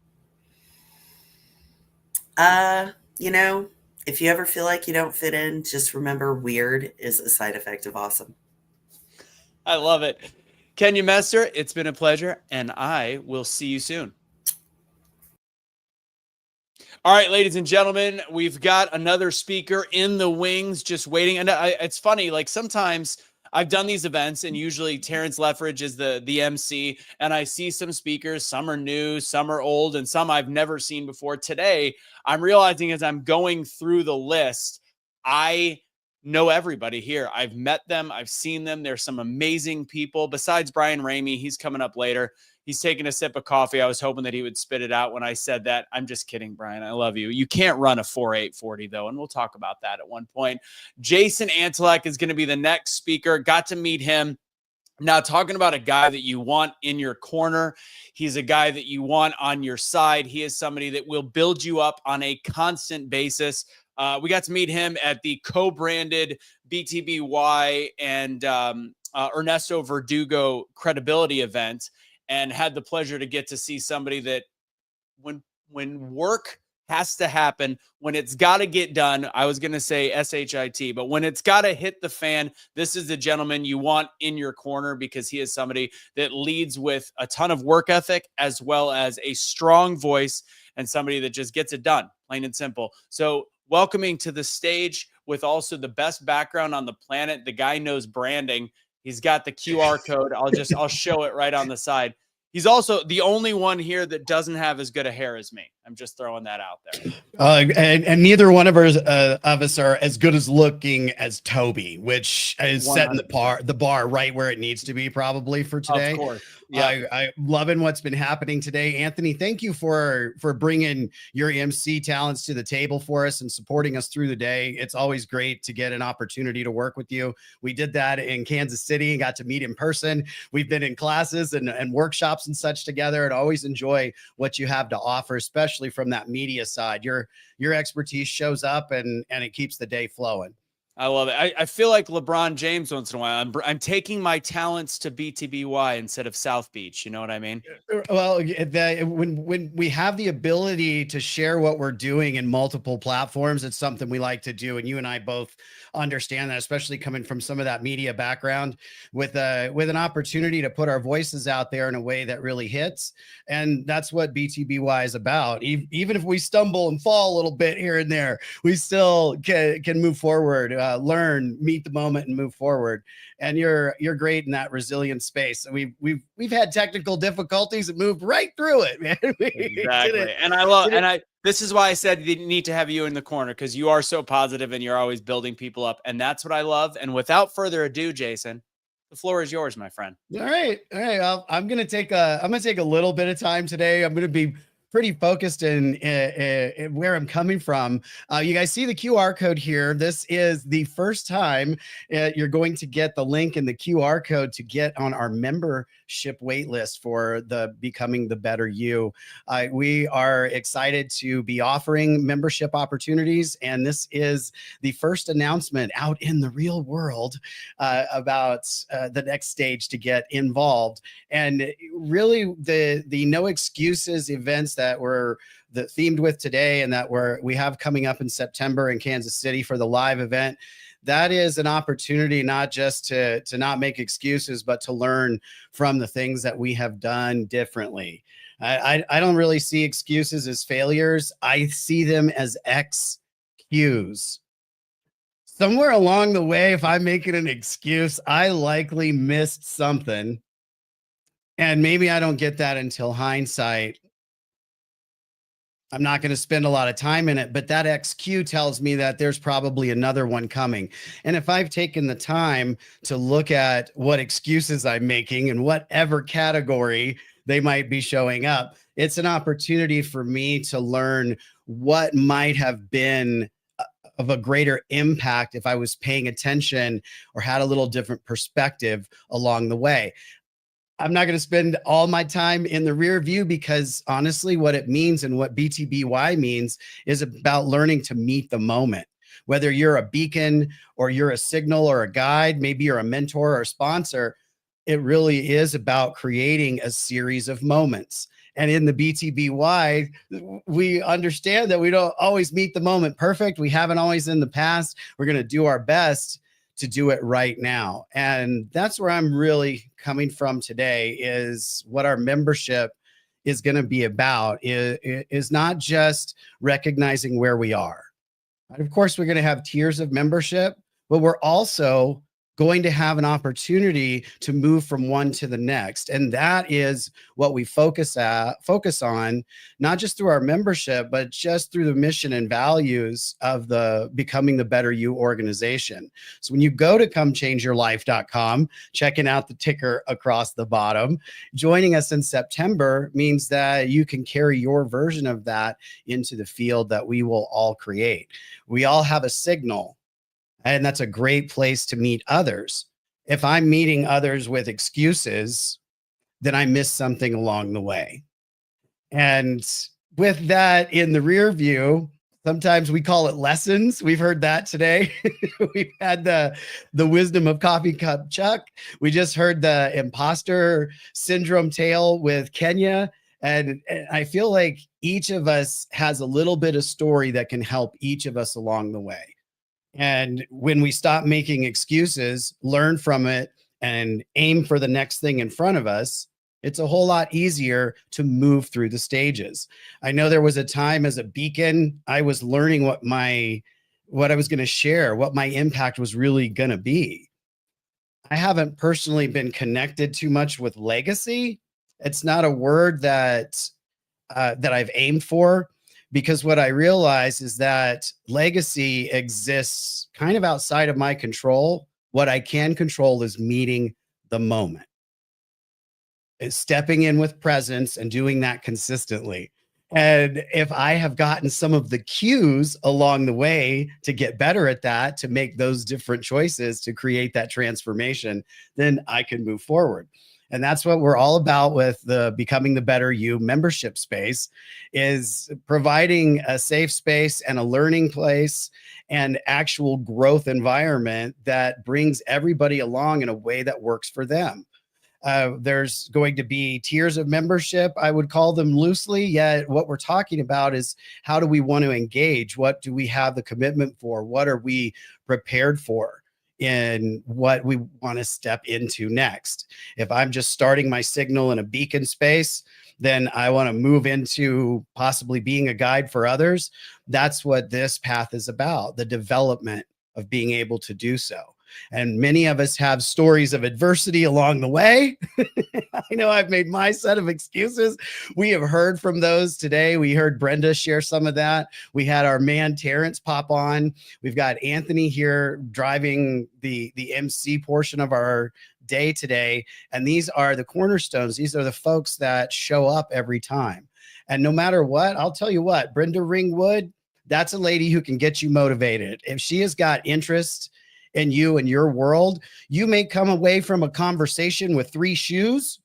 If you ever feel like you don't fit in, just remember weird is a side effect of awesome. I love it. Kenya Messer, it's been a pleasure, and I will see you soon. All right, ladies and gentlemen, we've got another speaker in the wings just waiting. And it's funny, like sometimes I've done these events and usually Terrence Leffridge is the MC, and I see some speakers, some are new, some are old, and some I've never seen before. Today, I'm realizing as I'm going through the list, I know everybody here. I've met them. I've seen them. There's some amazing people besides Brian Ramey. He's coming up later. He's taking a sip of coffee. I was hoping that he would spit it out when I said that. I'm just kidding, Brian. I love you. You can't run a 4.840 though. And we'll talk about that at one point. Jason Antelek is going to be the next speaker. Got to meet him. Now, talking about a guy that you want in your corner, he's a guy that you want on your side. He is somebody that will build you up on a constant basis. We got to meet him at the co-branded BTBY and Ernesto Verdugo credibility event, and had the pleasure to get to see somebody that when work has to happen, when it's got to get done, I was going to say SHIT, but when it's got to hit the fan, this is the gentleman you want in your corner, because he is somebody that leads with a ton of work ethic as well as a strong voice, and somebody that just gets it done, plain and simple. So welcoming to the stage with also the best background on the planet. The guy knows branding. He's got the QR code. I'll show it right on the side. He's also the only one here that doesn't have as good a hair as me. I'm just throwing that out there. And neither one of us are as good as looking as Toby, which is setting the bar right where it needs to be probably for today. Of course. Yeah. I loving what's been happening today. Anthony, thank you for bringing your MC talents to the table for us and supporting us through the day. It's always great to get an opportunity to work with you. We did that in Kansas City and got to meet in person. We've been in classes and workshops and such together, and always enjoy what you have to offer, especially from that media side. Your expertise shows up and it keeps the day flowing. I love it. I feel like LeBron James once in a while. I'm taking my talents to BTBY instead of South Beach. You know what I mean? Well, when we have the ability to share what we're doing in multiple platforms, it's something we like to do. And you and I both understand that, especially coming from some of that media background, with an opportunity to put our voices out there in a way that really hits. And that's what BTBY is about. Even if we stumble and fall a little bit here and there, we still can move forward. Learn, meet the moment, and move forward. And you're great in that resilient space. We've had technical difficulties and moved right through it, man. Exactly. And this is why I said you need to have you in the corner, because you are so positive and you're always building people up. And that's what I love. And without further ado, Jason, the floor is yours, my friend. All right. I'm gonna take a little bit of time today. I'm gonna be pretty focused in where I'm coming from. You guys see the QR code here. This is the first time you're going to get the link in the QR code to get on our membership wait list for the Becoming the Better You. We are excited to be offering membership opportunities, and this is the first announcement out in the real world about the next stage to get involved. And really, the No Excuses events that we're themed with today, and that we have coming up in September in Kansas City for the live event, that is an opportunity not just to not make excuses, but to learn from the things that we have done differently. I don't really see excuses as failures. I see them as XQs. Somewhere along the way, if I'm making an excuse, I likely missed something. And maybe I don't get that until hindsight. I'm not going to spend a lot of time in it, but that XQ tells me that there's probably another one coming. And if I've taken the time to look at what excuses I'm making in whatever category they might be showing up, it's an opportunity for me to learn what might have been of a greater impact if I was paying attention or had a little different perspective along the way. I'm not going to spend all my time in the rear view, because honestly, what it means and what BTBY means is about learning to meet the moment. Whether you're a beacon or you're a signal or a guide, maybe you're a mentor or a sponsor, it really is about creating a series of moments. And in the BTBY, we understand that we don't always meet the moment perfect. We haven't always in the past. We're going to do our best to do it right now. And that's where I'm really coming from today, is what our membership is going to be about is not just recognizing where we are. And of course, we're going to have tiers of membership, but we're also going to have an opportunity to move from one to the next. And that is what we focus on, not just through our membership, but just through the mission and values of the Becoming the Better You organization. So when you go to comechangeyourlife.com, checking out the ticker across the bottom, joining us in September means that you can carry your version of that into the field that we will all create. We all have a signal, and that's a great place to meet others. If I'm meeting others with excuses, then I miss something along the way. And with that in the rear view, sometimes we call it lessons. We've heard that today. We've had the wisdom of Coffee Cup Chuck. We just heard the imposter syndrome tale with Kenya. And I feel like each of us has a little bit of story that can help each of us along the way. And when we stop making excuses, learn from it, and aim for the next thing in front of us, it's a whole lot easier to move through the stages. I know there was a time as a beacon, I was learning what I was going to share, what my impact was really going to be. I haven't personally been connected too much with legacy. It's not a word that I've aimed for. because what I realize is that legacy exists kind of outside of my control. What I can control is meeting the moment. It's stepping in with presence and doing that consistently. And if I have gotten some of the cues along the way to get better at that, to make those different choices, to create that transformation, then I can move forward. And that's what we're all about with the Becoming the Better You membership space, is providing a safe space and a learning place and actual growth environment that brings everybody along in a way that works for them. There's going to be tiers of membership, I would call them loosely, yet what we're talking about is how do we want to engage? What do we have the commitment for? What are we prepared for in what we want to step into next? If I'm just starting my signal in a beacon space, then I want to move into possibly being a guide for others. That's what this path is about, the development of being able to do so. And many of us have stories of adversity along the way. I know I've made my set of excuses. We have heard from those today. We heard Brenda share some of that. We had our man Terrence pop on. We've got Anthony here driving the MC portion of our day today. And these are the cornerstones. These are the folks that show up every time. And no matter what, I'll tell you what, Brenda Ringwood, that's a lady who can get you motivated. If she has got interest in you and your world, you may come away from a conversation with 3 shoes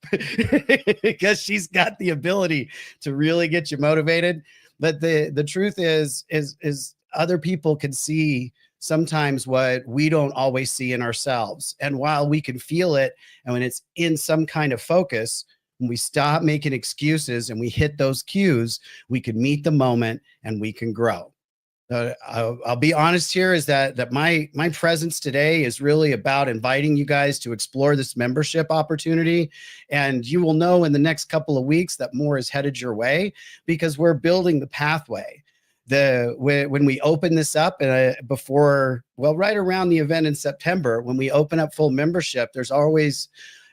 because she's got the ability to really get you motivated. But the truth is other people can see sometimes what we don't always see in ourselves. And while we can feel it, and when it's in some kind of focus, when we stop making excuses and we hit those cues, we can meet the moment and we can grow. I'll be honest here, is that my presence today is really about inviting you guys to explore this membership opportunity. And you will know in the next couple of weeks that more is headed your way, because we're building the pathway. When we open this up right around the event in September, when we open up full membership, there's always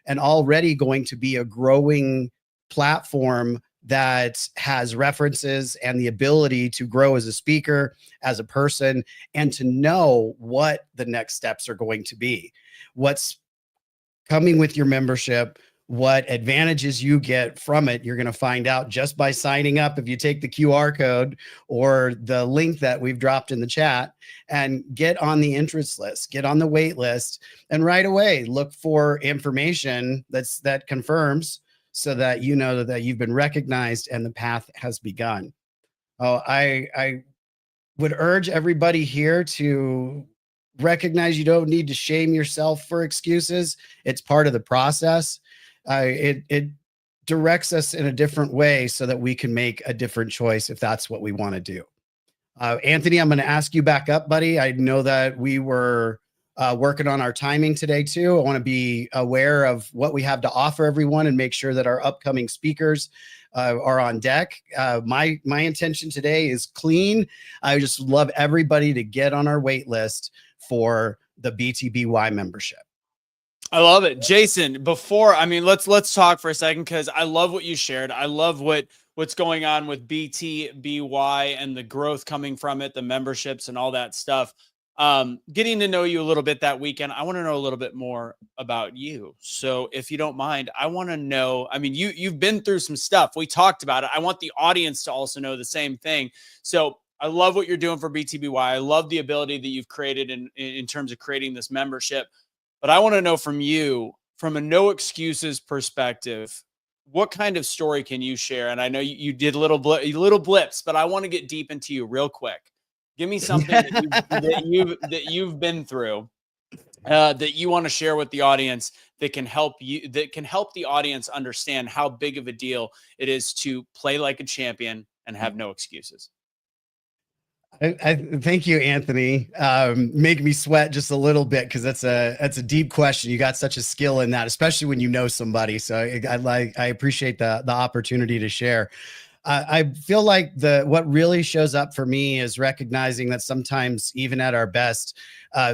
and already going to be a growing platform that has references and the ability to grow as a speaker, as a person, and to know what the next steps are going to be, what's coming with your membership, what advantages you get from it. You're going to find out just by signing up. If you take the QR code or the link that we've dropped in the chat and get on the interest list, get on the wait list, and right away look for information that confirms, so that you know that you've been recognized and the path has begun. I would urge everybody here to recognize you don't need to shame yourself for excuses. It's part of the process. It directs us in a different way so that we can make a different choice if that's what we want to do. Anthony, I'm going to ask you back up, buddy. I know that we were working on our timing today too. I want to be aware of what we have to offer everyone and make sure that our upcoming speakers are on deck. My intention today is clean. I just love everybody to get on our wait list for the BTBY membership. I love it. Jason, let's talk for a second, because I love what you shared. I love what's going on with BTBY and the growth coming from it, the memberships and all that stuff. Getting to know you a little bit that weekend, I want to know a little bit more about you. So if you don't mind, I want to know, you've been through some stuff. We talked about it. I want the audience to also know the same thing. So I love what you're doing for BTBY. I love the ability that you've created in terms of creating this membership. But I want to know from you, from a no excuses perspective, what kind of story can you share? And I know you did little blips, but I want to get deep into you real quick. Give me something that you've been through that you want to share with the audience that can help the audience understand how big of a deal it is to play like a champion and have no excuses. I thank you, Anthony. Make me sweat just a little bit, because that's a deep question. You got such a skill in that, especially when you know somebody. So I appreciate the opportunity to share. I feel like what really shows up for me is recognizing that sometimes, even at our best,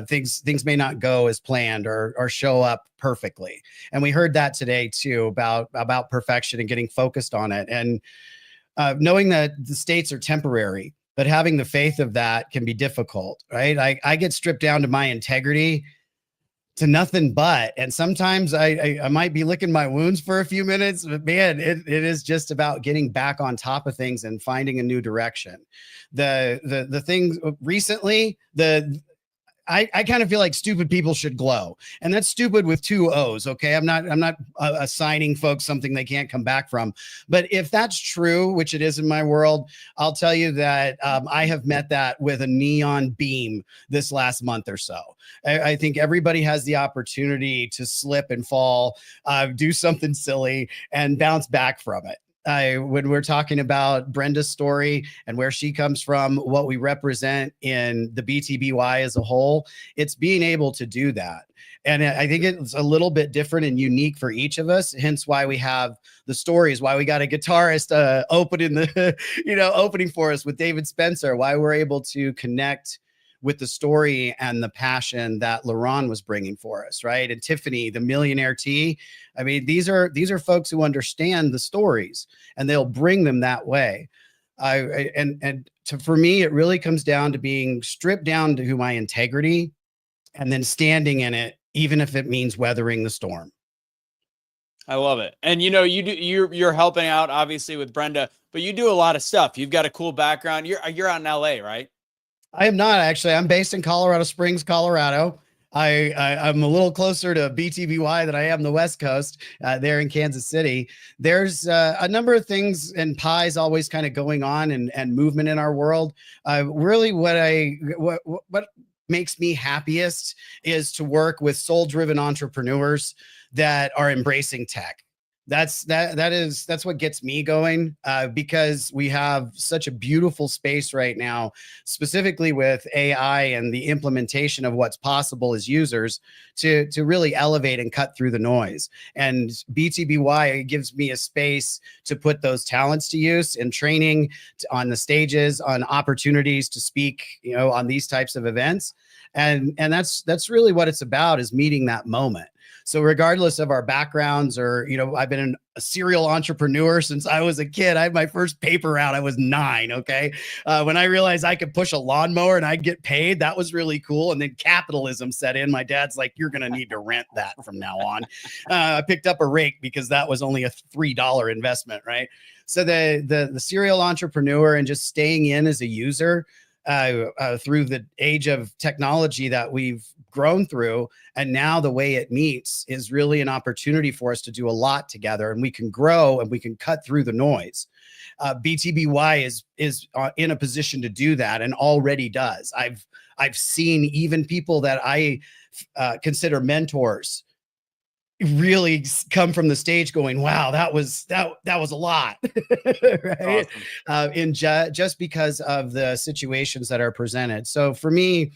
things may not go as planned or show up perfectly. And we heard that today too about perfection and getting focused on it. And knowing that the states are temporary, but having the faith of that can be difficult, right? I get stripped down to my integrity to nothing but, and sometimes I might be licking my wounds for a few minutes, but man, it is just about getting back on top of things and finding a new direction. The things recently, I kind of feel like stupid people should glow, and that's stupid with 2 O's. Okay. I'm not assigning folks something they can't come back from, but if that's true, which it is in my world, I'll tell you that I have met that with a neon beam this last month or so. I think everybody has the opportunity to slip and fall, do something silly and bounce back from it. When we're talking about Brenda's story and where she comes from, what we represent in the BTBY as a whole, it's being able to do that. And I think it's a little bit different and unique for each of us, hence why we have the stories, why we got a guitarist opening the, opening for us with David Spencer, why we're able to connect with the story and the passion that LaRon was bringing for us, right? And Tiffany, the Millionaire T. I mean, these are folks who understand the stories, and they'll bring them that way. For me, it really comes down to being stripped down to my integrity, and then standing in it, even if it means weathering the storm. I love it. And you're helping out obviously with Brenda, but you do a lot of stuff. You've got a cool background. You're out in LA, right? I am not actually. I'm based in Colorado Springs, Colorado. I'm a little closer to BTBY than I am the West Coast, there in Kansas City. There's a number of things and pies always kind of going on and movement in our world. Really what makes me happiest is to work with soul-driven entrepreneurs that are embracing tech. That's what gets me going, because we have such a beautiful space right now, specifically with AI and the implementation of what's possible as users to really elevate and cut through the noise. And BTBY gives me a space to put those talents to use in training, on the stages, on opportunities to speak, on these types of events. And that's really what it's about, is meeting that moment. So regardless of our backgrounds, or, I've been a serial entrepreneur since I was a kid. I had my first paper route. I was 9. Okay. When I realized I could push a lawnmower and I'd get paid, that was really cool. And then capitalism set in. My dad's like, you're going to need to rent that from now on. I picked up a rake because that was only a $3 investment. Right. So the serial entrepreneur and just staying in as a user, through the age of technology that we've grown through, and now the way it meets is really an opportunity for us to do a lot together, and we can grow and we can cut through the noise. BTBY is in a position to do that, and already does. I've seen even people that I consider mentors really come from the stage going, wow, that was a lot. Right. Awesome. Just because of the situations that are presented. So for me,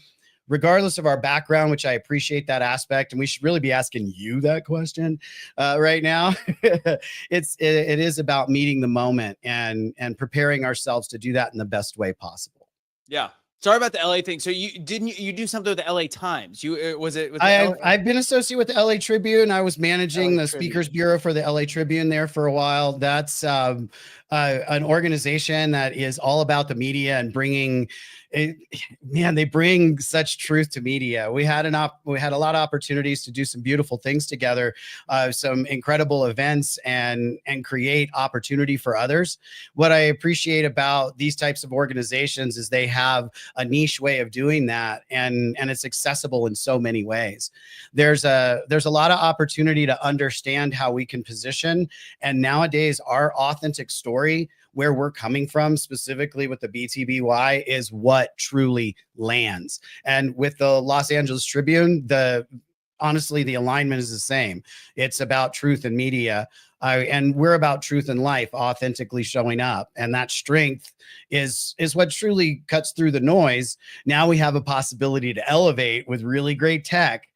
regardless of our background, which I appreciate that aspect, and we should really be asking you that question right now. It is about meeting the moment and preparing ourselves to do that in the best way possible. Yeah. Sorry about the LA thing. So you do something with the LA Times? Was it? With I've been associated with the LA Tribune. I was managing the Speakers Bureau for the LA Tribune there for a while. That's an organization that is all about the media and bringing. They bring such truth to media. We had a lot of opportunities to do some beautiful things together, some incredible events, and create opportunity for others. What I appreciate about these types of organizations is they have a niche way of doing that, and it's accessible in so many ways. There's a lot of opportunity to understand how we can position, and nowadays our authentic story, where we're coming from, specifically with the BTBY, is what truly lands. And with the Los Angeles Tribune, honestly, the alignment is the same. It's about truth and media. And we're about truth and life, authentically showing up. And that strength is what truly cuts through the noise. Now we have a possibility to elevate with really great tech.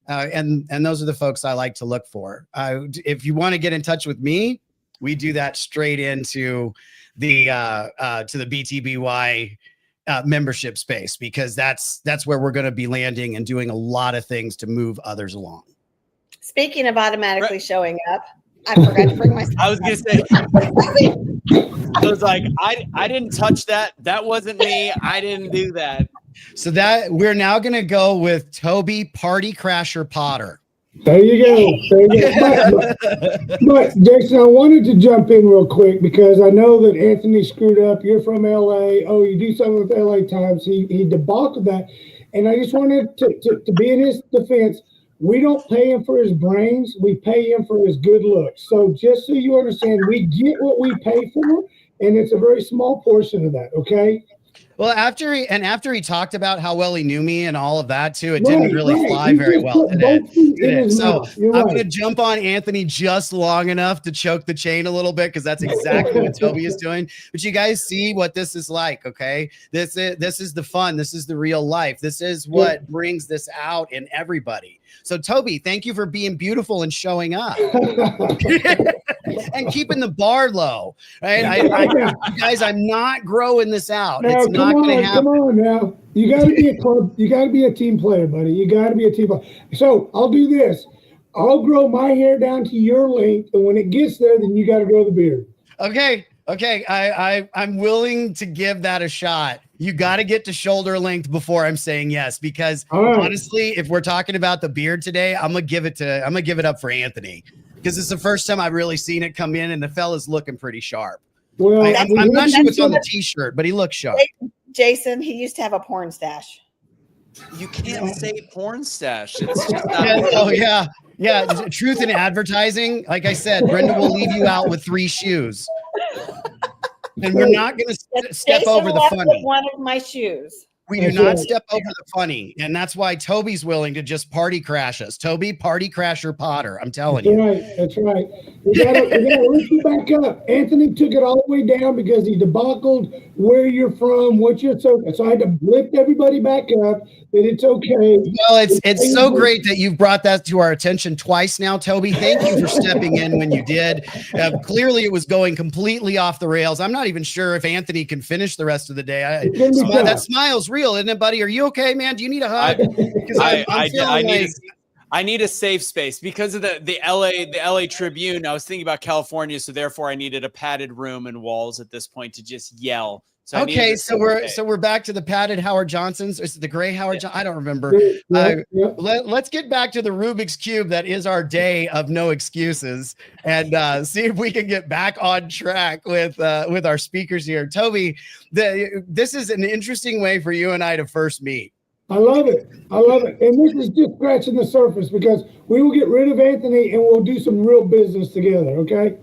And those are the folks I like to look for. If you want to get in touch with me, we do that straight into the BTBY membership space, because that's where we're going to be landing and doing a lot of things to move others along. Speaking of automatically showing up, I forgot to bring my. I was gonna say, I was like, I didn't touch that. That wasn't me. I didn't do that. So that we're now gonna go with Toby Party Crasher Potter. There you go. There you go. But Jason, I wanted to jump in real quick because I know that Anthony screwed up. You're from LA. Oh, you do something with LA Times. He debauched that. And I just wanted to be in his defense. We don't pay him for his brains. We pay him for his good looks. So just so you understand, we get what we pay for, and it's a very small portion of that. Okay. Well, after he talked about how well he knew me and all of that too, it didn't really fly very well, did it? So I'm going to jump on Anthony just long enough to choke the chain a little bit because that's exactly what Toby is doing. But you guys see what this is like, okay? This is the fun. This is the real life. This is what brings this out in everybody. So Toby, thank you for being beautiful and showing up and keeping the bar low. Right? You guys, I'm not growing this out. Now, it's not going to happen. Come on now. You got to be a club. You got to be a team player, buddy. You got to be a team player. So I'll do this. I'll grow my hair down to your length, and when it gets there, then you got to grow the beard. Okay. I'm willing to give that a shot. You got to get to shoulder length before I'm saying yes, because honestly, if we're talking about the beard today, I'm gonna give it up for Anthony because it's the first time I've really seen it come in, and the fella's looking pretty sharp. Well, I'm not sure what's on the t-shirt, but he looks sharp. Jason, he used to have a porn stash. You can't say porn stash. It's just not yeah. Truth in advertising. Like I said, Brenda will leave you out with 3 shoes. And we're not going to step over the funny. One of my shoes. We do not step over the funny. And that's why Toby's willing to just party crash us. Toby, Party Crasher Potter. I'm telling you. That's right. We gotta lift you back up. Anthony took it all the way down because he debacled where you're from, what you're so I had to lift everybody back up that it's okay. Well, it's so great that you've brought that to our attention twice now, Toby. Thank you for stepping in when you did. Clearly, it was going completely off the rails. I'm not even sure if Anthony can finish the rest of the day. That smile's real, isn't it, buddy? Are you okay, man? Do you need a hug? I need a safe space because of the LA Tribune. I was thinking about California, so therefore I needed a padded room and walls at this point to just yell. So we're back to the padded Howard Johnsons. Is it the gray Howard Johnson? I don't remember. Let's get back to the Rubik's Cube that is our day of no excuses and see if we can get back on track with our speakers here. Toby, this is an interesting way for you and I to first meet. I love it. And this is just scratching the surface because we will get rid of Anthony and we'll do some real business together. Okay.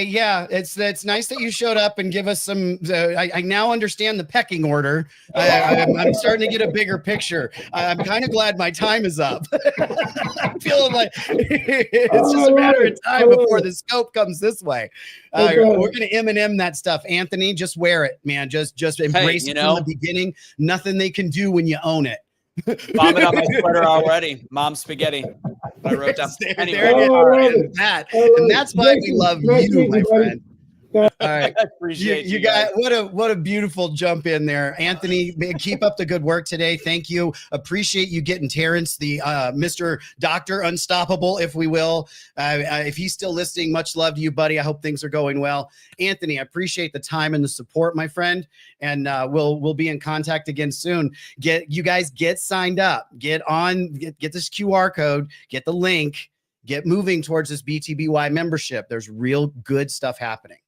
Yeah. It's nice that you showed up and give us some, I now understand the pecking order. I'm starting to get a bigger picture. I'm kind of glad my time is up. I'm feeling like it's just a matter of time before the scope comes this way. We're going to Eminem that stuff. Anthony, just wear it, man. Just embrace it from the beginning. Nothing they can do when you own it. Vomit on my sweater already. Mom spaghetti. I wrote down. And that's why we love you, my friend. All right. I appreciate you guys. What a beautiful jump in there. Anthony, keep up the good work today. Thank you. Appreciate you getting Terrence, the Mr. Dr. Unstoppable, if we will. If he's still listening, much love to you, buddy. I hope things are going well. Anthony, I appreciate the time and the support, my friend. And we'll be in contact again soon. You guys get signed up. Get this QR code, get the link, get moving towards this BTBY membership. There's real good stuff happening.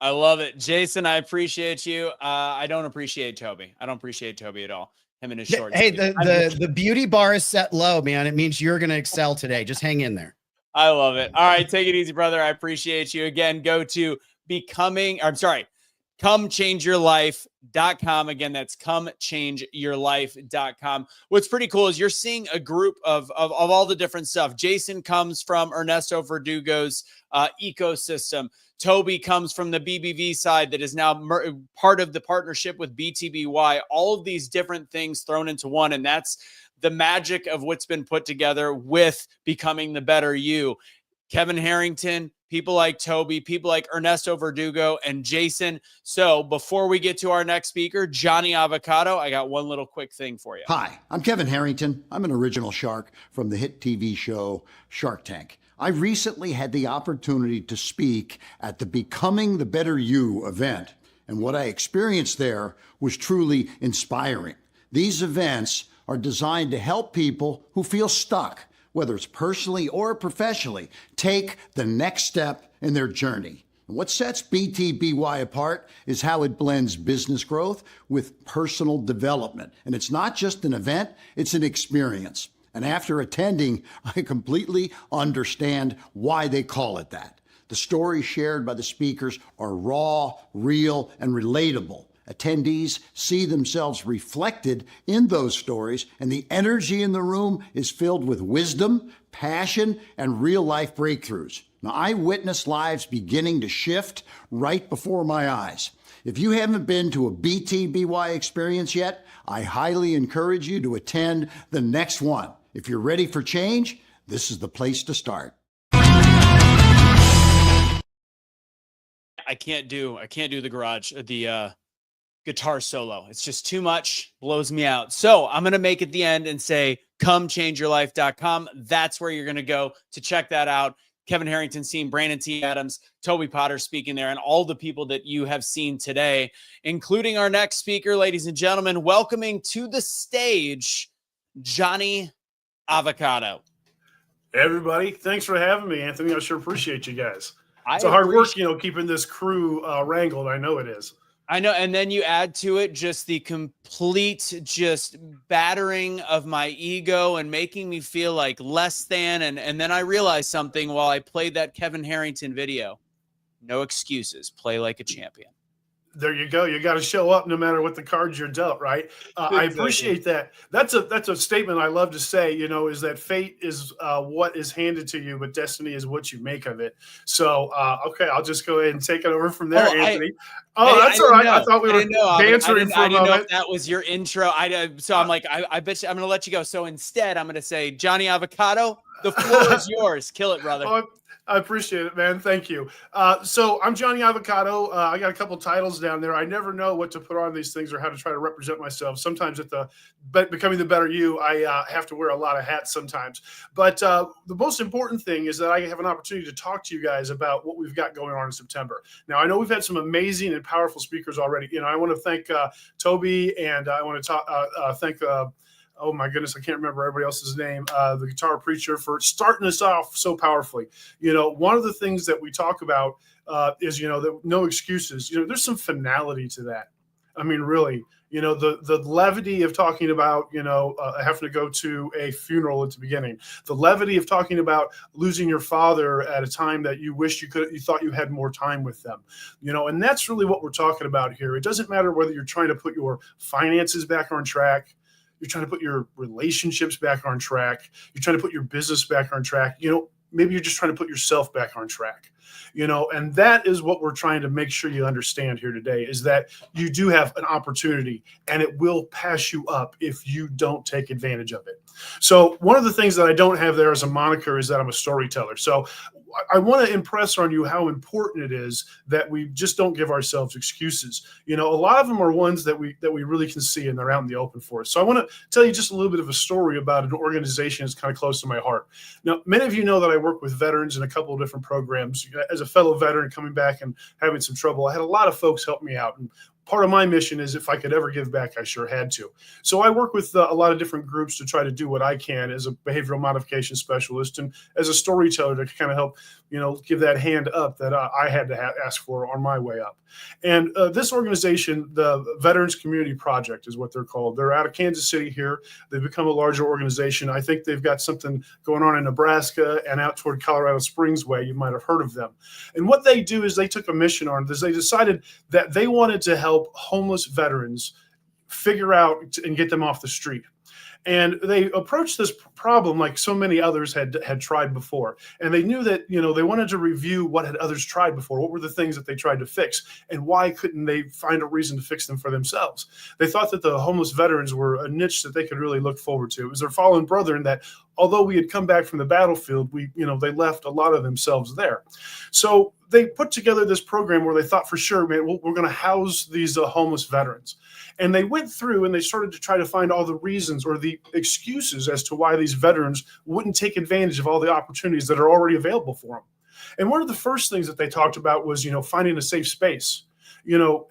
I love it. Jason, I appreciate you. I don't appreciate Toby. I don't appreciate Toby at all. Him and his shorts. Hey, the beauty bar is set low, man. It means you're going to excel today. Just hang in there. I love it. All right. Take it easy, brother. I appreciate you. Again, go to comechangeyourlife.com. Again, that's comechangeyourlife.com. What's pretty cool is you're seeing a group of all the different stuff. Jason comes from Ernesto Verdugo's ecosystem. Toby comes from the BBV side that is now part of the partnership with BTBY. All of these different things thrown into one, and that's the magic of what's been put together with Becoming the Better You. Kevin Harrington, people like Toby, people like Ernesto Verdugo and Jason. So before we get to our next speaker, Johnny Avocado, I got one little quick thing for you. Hi, I'm Kevin Harrington. I'm an original shark from the hit TV show Shark Tank. I recently had the opportunity to speak at the Becoming the Better You event, and what I experienced there was truly inspiring. These events are designed to help people who feel stuck, whether it's personally or professionally, take the next step in their journey. What sets BTBY apart is how it blends business growth with personal development. And it's not just an event, it's an experience. And after attending, I completely understand why they call it that. The stories shared by the speakers are raw, real, and relatable. Attendees see themselves reflected in those stories, and the energy in the room is filled with wisdom, passion, and real-life breakthroughs. Now, I witnessed lives beginning to shift right before my eyes. If you haven't been to a BTBY experience yet, I highly encourage you to attend the next one. If you're ready for change, this is the place to start. I can't do the garage, the guitar solo. It's just too much, blows me out. So I'm going to make it the end and say, comechangeyourlife.com. That's where you're going to go to check that out. Kevin Harrington's team, Brandon T. Adams, Toby Potter speaking there, and all the people that you have seen today, including our next speaker, ladies and gentlemen, welcoming to the stage, Johnny Avocado. Hey, everybody. Thanks for having me, Anthony. I sure appreciate you guys. It's a hard work, keeping this crew wrangled. I know it is. I know. And then you add to it just the complete just battering of my ego and making me feel like less than. And then I realized something while I played that Kevin Harrington video. No excuses. Play like a champion. There you go. You got to show up no matter what the cards you're dealt, right? Exactly. I appreciate that. That's a statement I love to say, is that fate is what is handed to you, but destiny is what you make of it. So, okay, I'll just go ahead and take it over from there, Anthony. That's all right. I thought we were bantering for a moment. I didn't know if that was your intro. So I'm like, I bet you I'm going to let you go. So instead, I'm going to say, Johnny Avocado, the floor is yours. Kill it, brother. Oh, I appreciate it, man. Thank you. So I'm Johnny Avocado. I got a couple titles down there. I never know what to put on these things or how to try to represent myself. Sometimes at the Becoming the Better You, I have to wear a lot of hats sometimes. But the most important thing is that I have an opportunity to talk to you guys about what we've got going on in September. Now, I know we've had some amazing and powerful speakers already. I want to thank Toby, and I want to thank oh my goodness, I can't remember everybody else's name, the Guitar Preacher, for starting us off so powerfully. One of the things that we talk about is, the no excuses. There's some finality to that. I mean, really, the levity of talking about, having to go to a funeral at the beginning, the levity of talking about losing your father at a time that you wished you thought you had more time with them, and that's really what we're talking about here. It doesn't matter whether you're trying to put your finances back on track, you're trying to put your relationships back on track, you're trying to put your business back on track, maybe you're just trying to put yourself back on track, and that is what we're trying to make sure you understand here today, is that you do have an opportunity and it will pass you up if you don't take advantage of it. So one of the things that I don't have there as a moniker is that I'm a storyteller. So I want to impress on you how important it is that we just don't give ourselves excuses. A lot of them are ones that we really can see, and they're out in the open for us. So I want to tell you just a little bit of a story about an organization that's kind of close to my heart. Now, many of you know that I work with veterans in a couple of different programs. As a fellow veteran coming back and having some trouble, I had a lot of folks help me out. And part of my mission is if I could ever give back, I sure had to. So I work with a lot of different groups to try to do what I can as a behavioral modification specialist and as a storyteller to kind of help, give that hand up that I had to ask for on my way up. And this organization, the Veterans Community Project is what they're called. They're out of Kansas City here. They've become a larger organization. I think they've got something going on in Nebraska and out toward Colorado Springs way. You might have heard of them. And what they do is they took a mission on this. They decided that they wanted to help homeless veterans figure out and get them off the street. And they approached this problem like so many others had tried before. And they knew that, they wanted to review what had others tried before. What were the things that they tried to fix? And why couldn't they find a reason to fix them for themselves? They thought that the homeless veterans were a niche that they could really look forward to. It was their fallen brethren that, although we had come back from the battlefield, they left a lot of themselves there. So they put together this program where they thought for sure, man, we're going to house these homeless veterans. And they went through and they started to try to find all the reasons or the excuses as to why these veterans wouldn't take advantage of all the opportunities that are already available for them. And one of the first things that they talked about was, finding a safe space.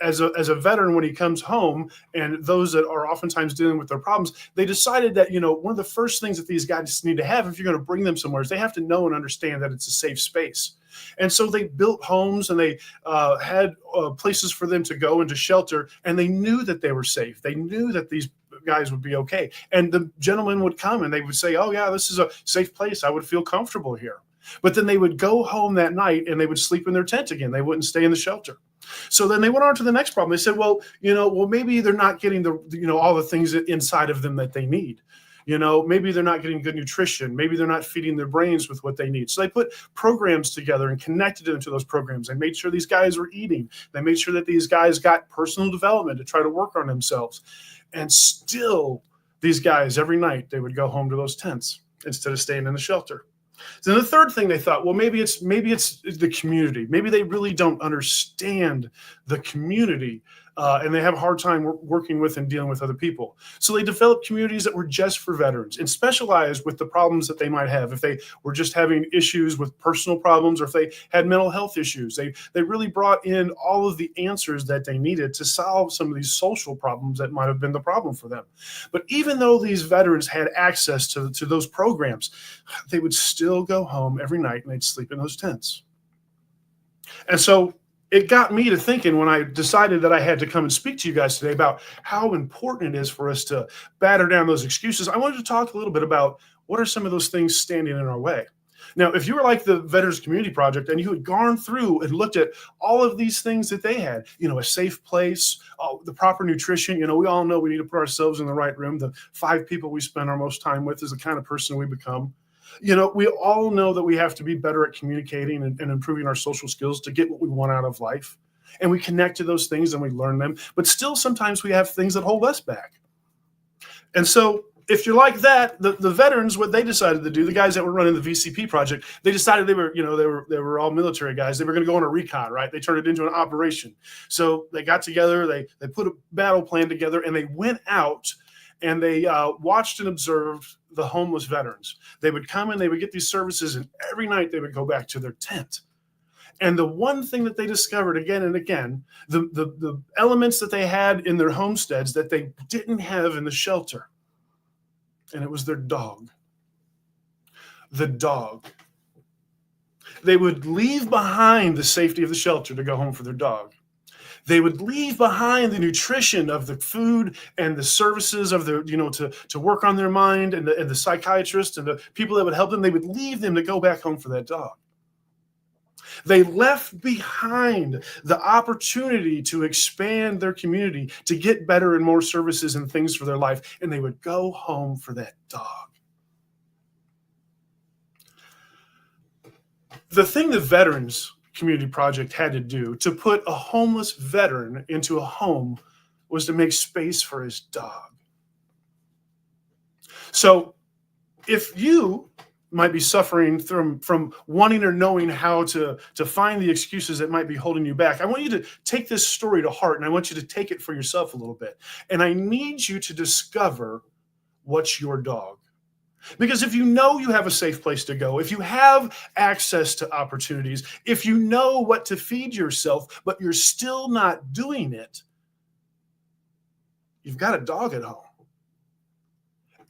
As a veteran, when he comes home, and those that are oftentimes dealing with their problems, they decided that, one of the first things that these guys need to have, if you're going to bring them somewhere, is they have to know and understand that it's a safe space. And so they built homes, and they had places for them to go into shelter, and they knew that they were safe. They knew that these guys would be okay. And the gentlemen would come and they would say, oh yeah, this is a safe place. I would feel comfortable here. But then they would go home that night and they would sleep in their tent again. They wouldn't stay in the shelter. So then they went on to the next problem. They said, well, maybe they're not getting all the things inside of them that they need. Maybe they're not getting good nutrition. Maybe they're not feeding their brains with what they need. So they put programs together and connected them to those programs. They made sure these guys were eating. They made sure that these guys got personal development to try to work on themselves. And still, these guys, every night, they would go home to those tents instead of staying in the shelter. So the third thing they thought, well, maybe it's the community. Maybe they really don't understand the community, and they have a hard time working with and dealing with other people. So they developed communities that were just for veterans and specialized with the problems that they might have. If they were just having issues with personal problems, or if they had mental health issues, they really brought in all of the answers that they needed to solve some of these social problems that might have been the problem for them. But even though these veterans had access to those programs, they would still go home every night and they'd sleep in those tents. And so it got me to thinking, when I decided that I had to come and speak to you guys today about how important it is for us to batter down those excuses, I wanted to talk a little bit about what are some of those things standing in our way. Now, if you were like the Veterans Community Project and you had gone through and looked at all of these things that they had, a safe place, the proper nutrition, we all know we need to put ourselves in the right room. The 5 people we spend our most time with is the kind of person we become. We all know that we have to be better at communicating and improving our social skills to get what we want out of life. And we connect to those things and we learn them. But still, sometimes we have things that hold us back. And so if you're like that, the veterans, what they decided to do, the guys that were running the VCP project, they decided they were all military guys. They were going to go on a recon, right? They turned it into an operation. So they got together, they put a battle plan together, and they went out and they watched and observed the homeless veterans. They would come and they would get these services, and every night they would go back to their tent. And the one thing that they discovered again and again, the elements that they had in their homesteads that they didn't have in the shelter, and it was their dog. The dog. They would leave behind the safety of the shelter to go home for their dog. They would leave behind the nutrition of the food and the services of their, to work on their mind, and the psychiatrist and the people that would help them. They would leave them to go back home for that dog. They left behind the opportunity to expand their community, to get better and more services and things for their life, and they would go home for that dog. The thing the Veterans Community Project had to do to put a homeless veteran into a home was to make space for his dog. So if you might be suffering from wanting or knowing how to find the excuses that might be holding you back, I want you to take this story to heart, and I want you to take it for yourself a little bit. And I need you to discover what's your dog. Because if you know you have a safe place to go, if you have access to opportunities, if you know what to feed yourself, but you're still not doing it, you've got a dog at home.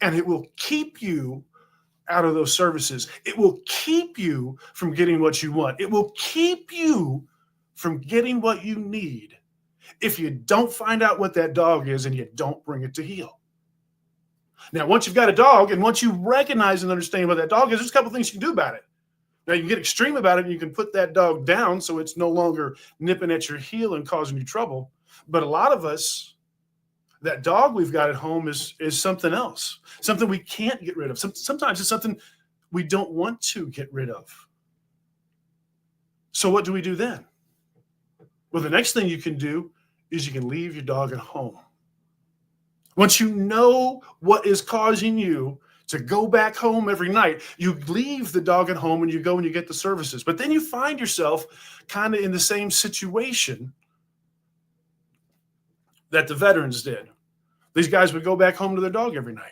And it will keep you out of those services. It will keep you from getting what you want. It will keep you from getting what you need if you don't find out what that dog is and you don't bring it to heel. Now, once you've got a dog, and once you recognize and understand what that dog is, there's a couple things you can do about it. Now, you can get extreme about it, and you can put that dog down so it's no longer nipping at your heel and causing you trouble. But a lot of us, that dog we've got at home is something else, something we can't get rid of. Sometimes it's something we don't want to get rid of. So what do we do then? Well, the next thing you can do is you can leave your dog at home. Once you know what is causing you to go back home every night. You leave the dog at home and you go and you get the services. But then you find yourself kind of in the same situation that the veterans did. These guys would go back home to their dog every night.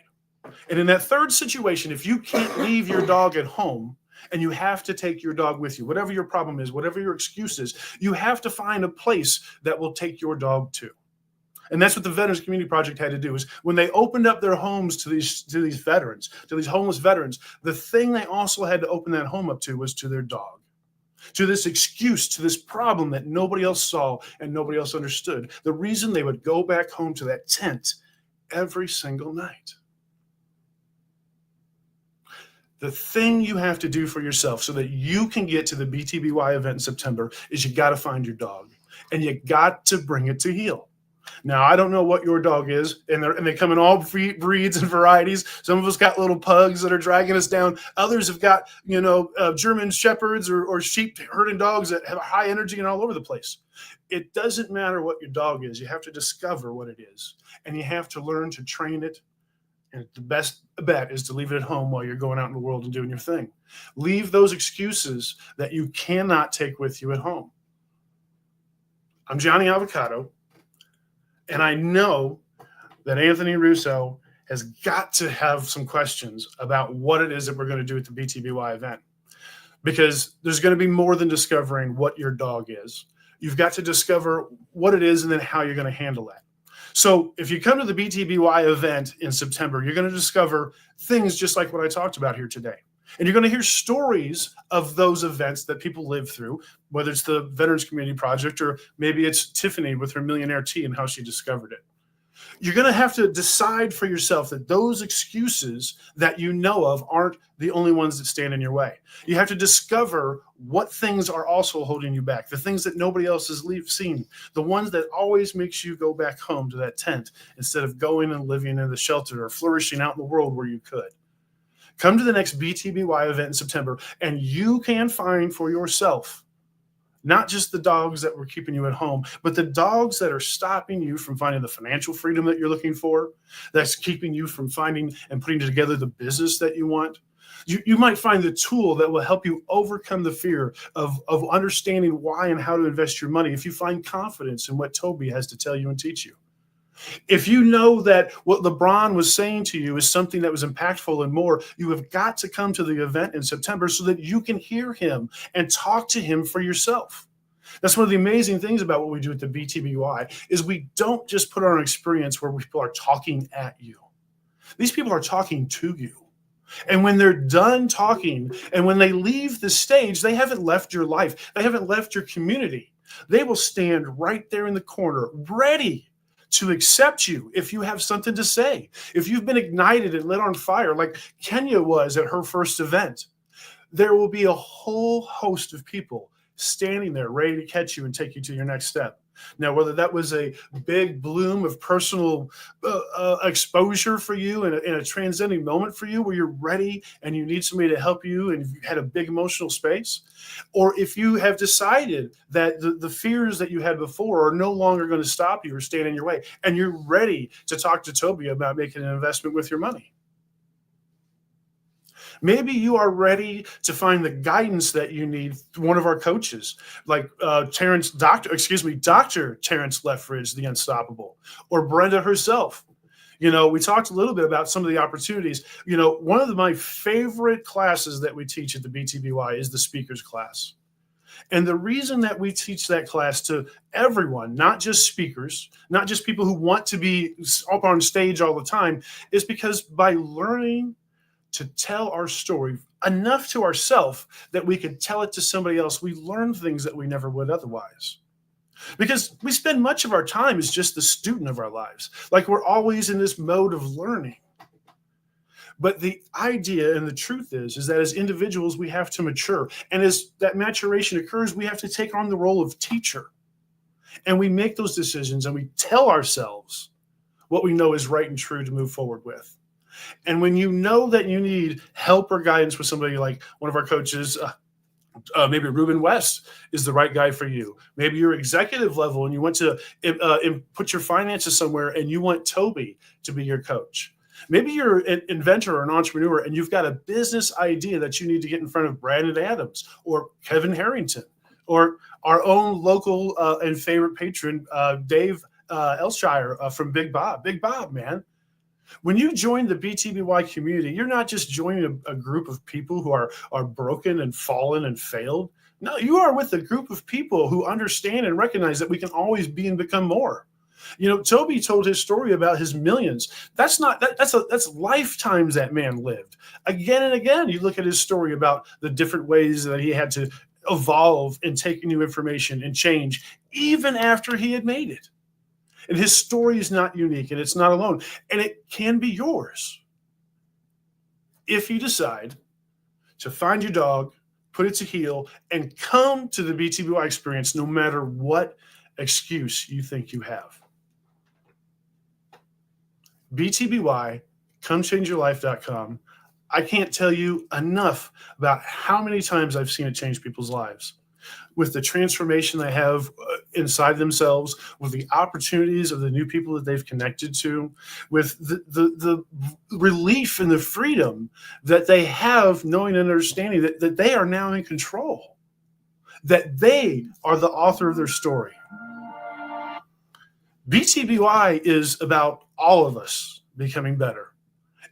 And in that third situation, if you can't leave your dog at home and you have to take your dog with you, whatever your problem is, whatever your excuse is, you have to find a place that will take your dog to. And that's what the Veterans Community Project had to do, is when they opened up their homes to these veterans, to these homeless veterans, the thing they also had to open that home up to was to their dog, to this excuse, to this problem that nobody else saw and nobody else understood. The reason they would go back home to that tent every single night. The thing you have to do for yourself so that you can get to the BTBY event in September is you got to find your dog, and you got to bring it to heel. Now, I don't know what your dog is, and they come in all breeds and varieties. Some of us got little pugs that are dragging us down. Others have got, German shepherds or sheep herding dogs that have high energy and all over the place. It doesn't matter what your dog is. You have to discover what it is, and you have to learn to train it. And the best bet is to leave it at home while you're going out in the world and doing your thing. Leave those excuses that you cannot take with you at home. I'm Johnny Avocado, and I know that Anthony Russo has got to have some questions about what it is that we're going to do at the BTBY event, because there's going to be more than discovering what your dog is. You've got to discover what it is and then how you're going to handle that. So if you come to the BTBY event in September, you're going to discover things just like what I talked about here today. And you're going to hear stories of those events that people live through, whether it's the Veterans Community Project or maybe it's Tiffany with her Millionaire Tea and how she discovered it. You're going to have to decide for yourself that those excuses that you know of aren't the only ones that stand in your way. You have to discover what things are also holding you back, the things that nobody else has seen, the ones that always makes you go back home to that tent instead of going and living in the shelter or flourishing out in the world where you could. Come to the next BTBY event in September, and you can find for yourself not just the dogs that were keeping you at home, but the dogs that are stopping you from finding the financial freedom that you're looking for, that's keeping you from finding and putting together the business that you want. You might find the tool that will help you overcome the fear of understanding why and how to invest your money if you find confidence in what Toby has to tell you and teach you. If you know that what LeBron was saying to you is something that was impactful and more, you have got to come to the event in September so that you can hear him and talk to him for yourself. That's one of the amazing things about what we do at the BTBY is we don't just put on an experience where people are talking at you. These people are talking to you. And when they're done talking and when they leave the stage, they haven't left your life. They haven't left your community. They will stand right there in the corner, ready to accept you if you have something to say. If you've been ignited and lit on fire like Kenya was at her first event, there will be a whole host of people standing there ready to catch you and take you to your next step. Now, whether that was a big bloom of personal exposure for you and a transcending moment for you where you're ready and you need somebody to help you and you had a big emotional space, or if you have decided that the fears that you had before are no longer going to stop you or stand in your way, and you're ready to talk to Toby about making an investment with your money. Maybe you are ready to find the guidance that you need through one of our coaches, like Dr. Terrence Lethbridge, the Unstoppable, or Brenda herself. We talked a little bit about some of the opportunities. One of my favorite classes that we teach at the BTBY is the speakers class. And the reason that we teach that class to everyone, not just speakers, not just people who want to be up on stage all the time, is because by learning to tell our story enough to ourselves that we can tell it to somebody else, we learn things that we never would otherwise. Because we spend much of our time as just the student of our lives. Like we're always in this mode of learning. But the idea and the truth is that as individuals, we have to mature. And as that maturation occurs, we have to take on the role of teacher. And we make those decisions and we tell ourselves what we know is right and true to move forward with. And when you know that you need help or guidance with somebody like one of our coaches, maybe Ruben West is the right guy for you. Maybe you're executive level and you want to put your finances somewhere and you want Toby to be your coach. Maybe you're an inventor or an entrepreneur and you've got a business idea that you need to get in front of Brandon Adams or Kevin Harrington or our own local and favorite patron, Dave Elshire from Big Bob. Big Bob, man. When you join the BTBY community, you're not just joining a group of people who are broken and fallen and failed. No, you are with a group of people who understand and recognize that we can always be and become more. You know, Toby told his story about his millions. That's lifetimes that man lived. Again and again, you look at his story about the different ways that he had to evolve and take new information and change even after he had made it. And his story is not unique and it's not alone. And it can be yours if you decide to find your dog, put it to heel, and come to the BTBY experience no matter what excuse you think you have. BTBY, comechangeyourlife.com. I can't tell you enough about how many times I've seen it change people's lives. With the transformation they have inside themselves, with the opportunities of the new people that they've connected to, with the relief and the freedom that they have, knowing and understanding that they are now in control, that they are the author of their story. BTBY is about all of us becoming better.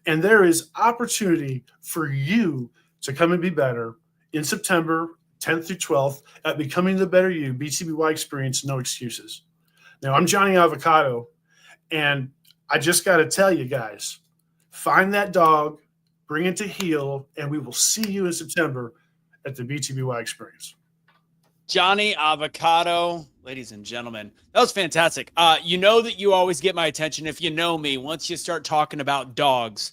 And there is opportunity for you to come and be better in September 10th through 12th at Becoming the Better You, BTBY Experience, No Excuses. Now, I'm Johnny Avocado, and I just got to tell you guys, find that dog, bring it to heel, and we will see you in September at the BTBY Experience. Johnny Avocado, ladies and gentlemen, that was fantastic. You know that you always get my attention. If you know me, once you start talking about dogs,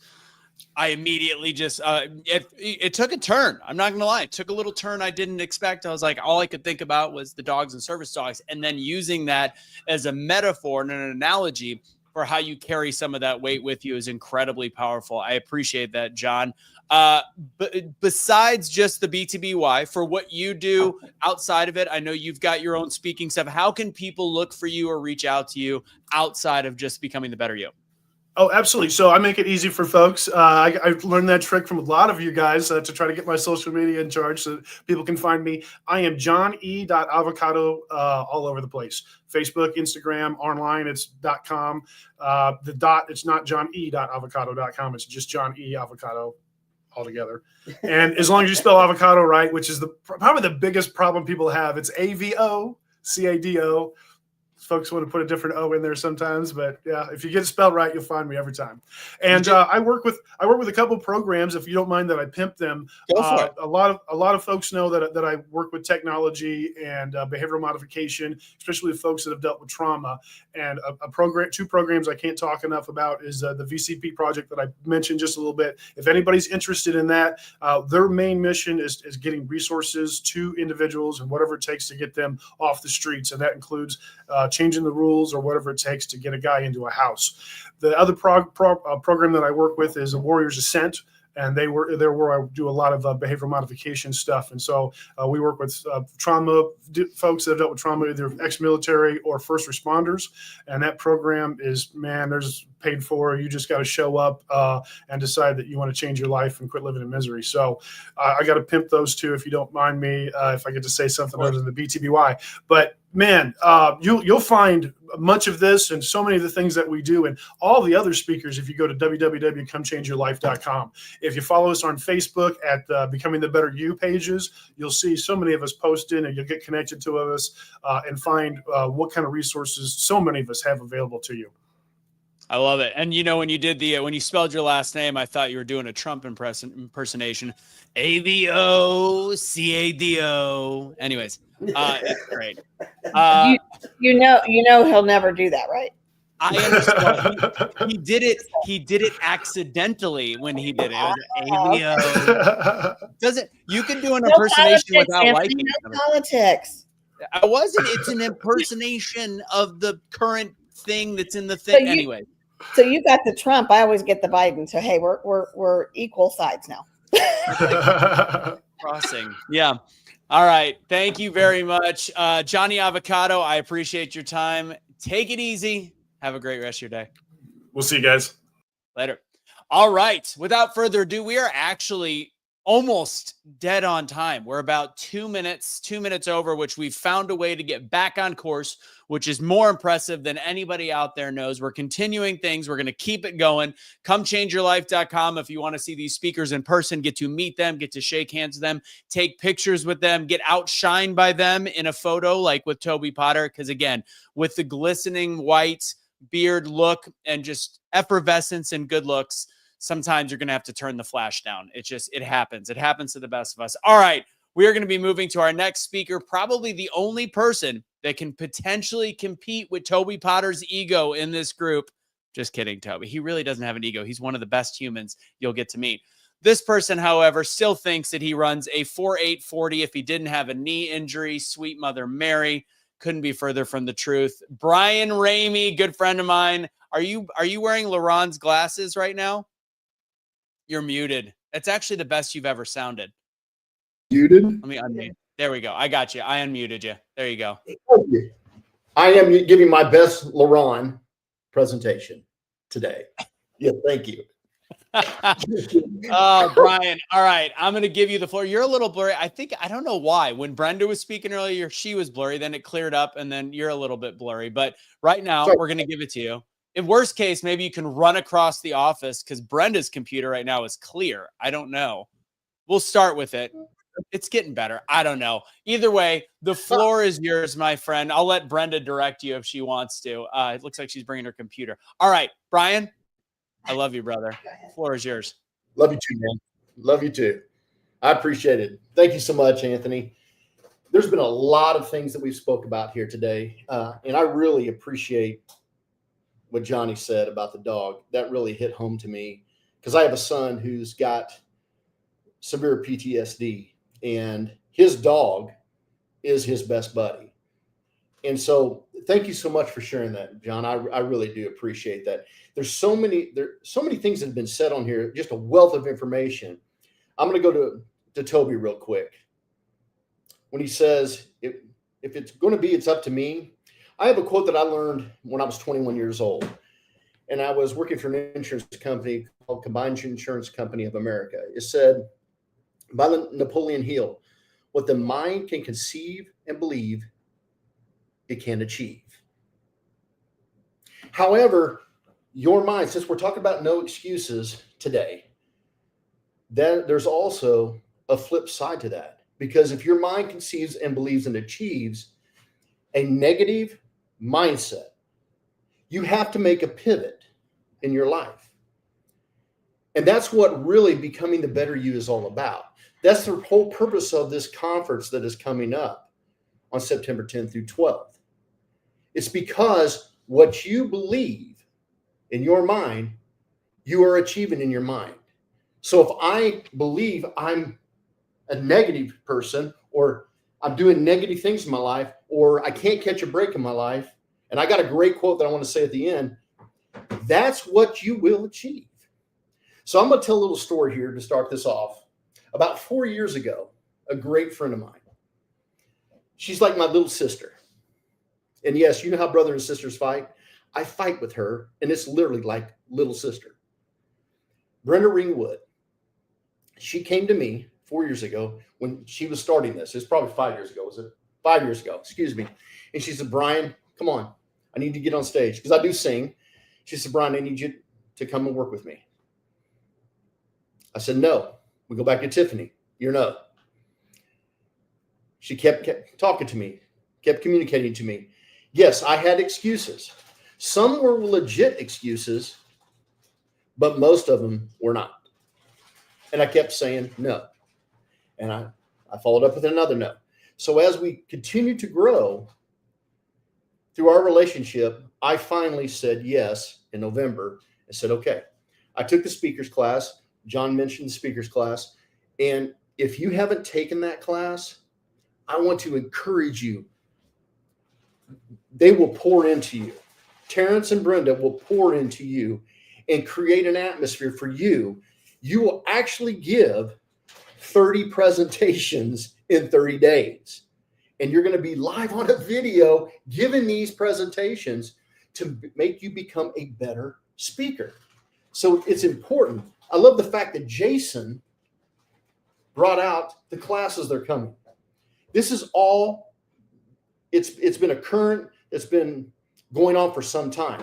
I immediately just, it took a turn. I'm not going to lie. It took a little turn I didn't expect. I was like, all I could think about was the dogs and service dogs. And then using that as a metaphor and an analogy for how you carry some of that weight with you is incredibly powerful. I appreciate that, John. But besides just the BTBY, for what you do outside of it, I know you've got your own speaking stuff. How can people look for you or reach out to you outside of just Becoming the Better You? Oh, absolutely. So I make it easy for folks. I've learned that trick from a lot of you guys to try to get my social media in charge so that people can find me. I am johne.avocado all over the place. Facebook, Instagram, online, it's .com. The dot, it's not johne.avocado.com. It's just John E. Avocado altogether. And as long as you spell avocado right, which is probably the biggest problem people have, it's AVOCADO. Folks want to put a different O in there sometimes, but yeah, if you get it spelled right, you'll find me every time. And I work with a couple of programs, if you don't mind that I pimp them. Go for it. A lot of folks know that I work with technology and behavioral modification, especially with folks that have dealt with trauma. And two programs I can't talk enough about is the VCP project that I mentioned just a little bit. If anybody's interested in that, their main mission is getting resources to individuals and whatever it takes to get them off the streets, and that includes changing the rules or whatever it takes to get a guy into a house. The other program that I work with is a Warriors Ascent, and they're where I do a lot of behavioral modification stuff. And so we work with trauma folks that have dealt with trauma, either ex-military or first responders. And that program is, man, there's paid for. You just got to show up and decide that you want to change your life and quit living in misery. So I got to pimp those two, if you don't mind me, if I get to say something other than the BTBY. But man, you'll find much of this and so many of the things that we do and all the other speakers if you go to www.comechangeyourlife.com. If you follow us on Facebook at Becoming the Better You pages, you'll see so many of us posting, and you'll get connected to us and find what kind of resources so many of us have available to you. I love it. And you know, when you did when you spelled your last name, I thought you were doing a Trump impersonation. AVOCADO. Anyways, it's great. You know he'll never do that, right? I understand. He did it accidentally when he did it. It was AVO. You can do an impersonation without liking it. Politics. I wasn't. It's an impersonation of the current thing that's in the thing. Anyway. So you got the Trump. I always get the Biden. So hey, we're equal sides now. Crossing. Yeah. All right. Thank you very much, Johnny Avocado. I appreciate your time. Take it easy. Have a great rest of your day. We'll see you guys later. All right. Without further ado, we are actually almost dead on time. We're about 2 minutes over, which we've found a way to get back on course, which is more impressive than anybody out there knows. We're continuing things. We're going to keep it going. ComeChangeYourLife.com if you want to see these speakers in person, get to meet them, get to shake hands with them, take pictures with them, get outshined by them in a photo like with Toby Potter. Because again, with the glistening white beard look and just effervescence and good looks, sometimes you're going to have to turn the flash down. It happens. It happens to the best of us. All right. We are going to be moving to our next speaker, probably the only person that can potentially compete with Toby Potter's ego in this group. Just kidding, Toby. He really doesn't have an ego. He's one of the best humans you'll get to meet. This person, however, still thinks that he runs a 4.840 if he didn't have a knee injury. Sweet Mother Mary. Couldn't be further from the truth. Brian Ramey, good friend of mine. Are you wearing LaRon's glasses right now? You're muted. That's actually the best you've ever sounded. Muted? Let me unmute. There we go. I got you. I unmuted you. There you go. I am giving my best LaRon presentation today. Yeah, thank you. Oh, Brian. All right. I'm going to give you the floor. You're a little blurry. I don't know why. When Brenda was speaking earlier, she was blurry. Then it cleared up, and then you're a little bit blurry. But right now, we're going to give it to you. In worst case, maybe you can run across the office because Brenda's computer right now is clear. I don't know. We'll start with it. It's getting better. I don't know. Either way, the floor is yours, my friend. I'll let Brenda direct you if she wants to. It looks like she's bringing her computer. All right, Brian, I love you, brother. Floor is yours. Love you too, man. Love you too. I appreciate it. Thank you so much, Anthony. There's been a lot of things that we've spoke about here today, and I really appreciate what Johnny said about the dog. That really hit home to me because I have a son who's got severe PTSD, and his dog is his best buddy. And so thank you so much for sharing that, John. I really do appreciate that. There's so many things that have been said on here, just a wealth of information. I'm going to go to Toby real quick. When he says, if it's going to be, it's up to me. I have a quote that I learned when I was 21 years old, and I was working for an insurance company called Combined Insurance Company of America. It said by Napoleon Hill, what the mind can conceive and believe, it can achieve. However, your mind, since we're talking about no excuses today, then there's also a flip side to that. Because if your mind conceives and believes and achieves a negative mindset, you have to make a pivot in your life. And that's what really becoming the better you is all about. That's the whole purpose of this conference that is coming up on September 10th through 12th. It's because what you believe in your mind, you are achieving in your mind. So if I believe I'm a negative person, or I'm doing negative things in my life, or I can't catch a break in my life, and I got a great quote that I want to say at the end, that's what you will achieve. So I'm going to tell a little story here to start this off. About 4 years ago, a great friend of mine, she's like my little sister. And yes, you know how brother and sisters fight? I fight with her, and it's literally like little sister. Brenda Ringwood, she came to me 4 years ago when she was starting this. It's probably 5 years ago, was it? 5 years ago, excuse me. And she said, Brian, come on. I need to get on stage because I do sing. She said, Brian, I need you to come and work with me. I said, no. We go back to Tiffany. You're no. She kept talking to me, kept communicating to me. Yes, I had excuses. Some were legit excuses, but most of them were not. And I kept saying no. And I followed up with another no. So as we continue to grow through our relationship, I finally said yes in November and said, okay. I took the speaker's class. John mentioned the speaker's class. And if you haven't taken that class, I want to encourage you. They will pour into you. Terrence and Brenda will pour into you and create an atmosphere for you. You will actually give 30 presentations in 30 days. And you're going to be live on a video giving these presentations to make you become a better speaker. So it's important. I love the fact that Jason brought out the classes that are coming. This is all, it's been a current, it's been going on for some time.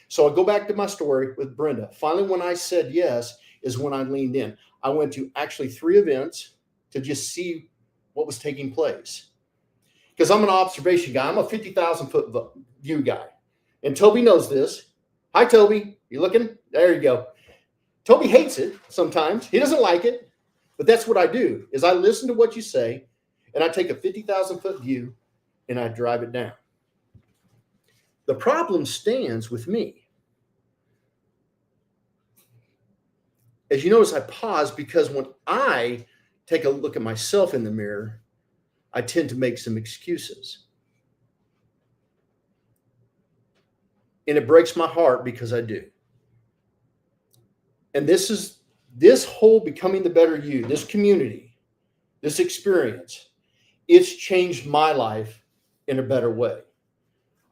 So I go back to my story with Brenda. Finally, when I said yes, is when I leaned in. I went to actually 3 events to just see what was taking place. Because I'm an observation guy. I'm a 50,000 foot view guy. And Toby knows this. Hi, Toby. You looking? There you go. Toby hates it sometimes. He doesn't like it. But that's what I do, is I listen to what you say, and I take a 50,000 foot view, and I drive it down. The problem stands with me. As you notice, I pause because when I take a look at myself in the mirror, I tend to make some excuses. And it breaks my heart because I do. And this whole becoming the better you, this community, this experience, it's changed my life in a better way.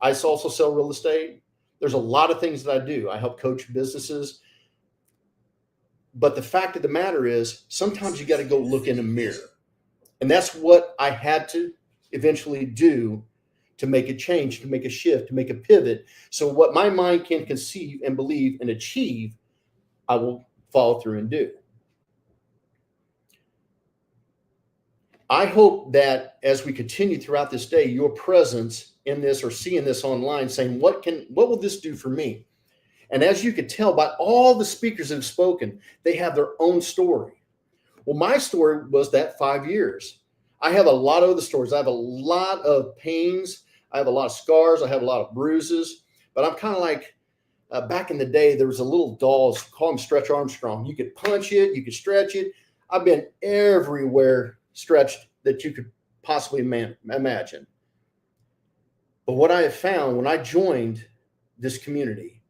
I also sell real estate. There's a lot of things that I do. I help coach businesses. But the fact of the matter is, sometimes you got to go look in a mirror. And that's what I had to eventually do to make a change, to make a shift, to make a pivot. So what my mind can conceive and believe and achieve, I will follow through and do. I hope that as we continue throughout this day, your presence in this or seeing this online saying, what will this do for me? And as you could tell by all the speakers that have spoken, they have their own story. Well, my story was that 5 years. I have a lot of other stories. I have a lot of pains. I have a lot of scars. I have a lot of bruises. But I'm kind of like, back in the day, there was a little doll, call him Stretch Armstrong. You could punch it. You could stretch it. I've been everywhere stretched that you could possibly imagine. But what I have found when I joined this community,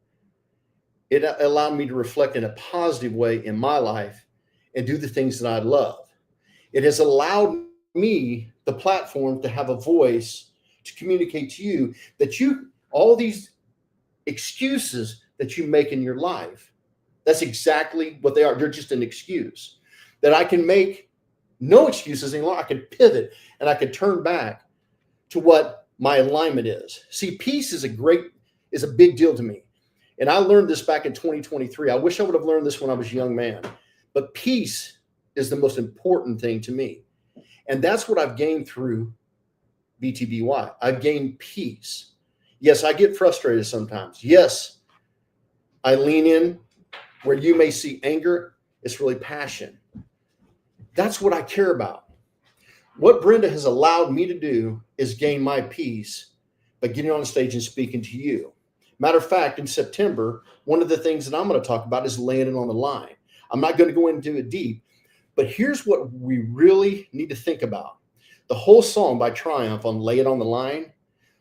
it allowed me to reflect in a positive way in my life and do the things that I love. It has allowed me the platform to have a voice to communicate to you that all these excuses that you make in your life, that's exactly what they are. They're just an excuse. That I can make no excuses anymore. I can pivot and I can turn back to what my alignment is. See, peace is a big deal to me. And I learned this back in 2023. I wish I would have learned this when I was a young man. But peace is the most important thing to me. And that's what I've gained through BTBY. I've gained peace. Yes, I get frustrated sometimes. Yes, I lean in where you may see anger. It's really passion. That's what I care about. What Brenda has allowed me to do is gain my peace by getting on the stage and speaking to you. Matter of fact, in September, one of the things that I'm going to talk about is laying it on the line. I'm not going to go into it deep, but here's what we really need to think about. The whole song by Triumph on Lay It on the Line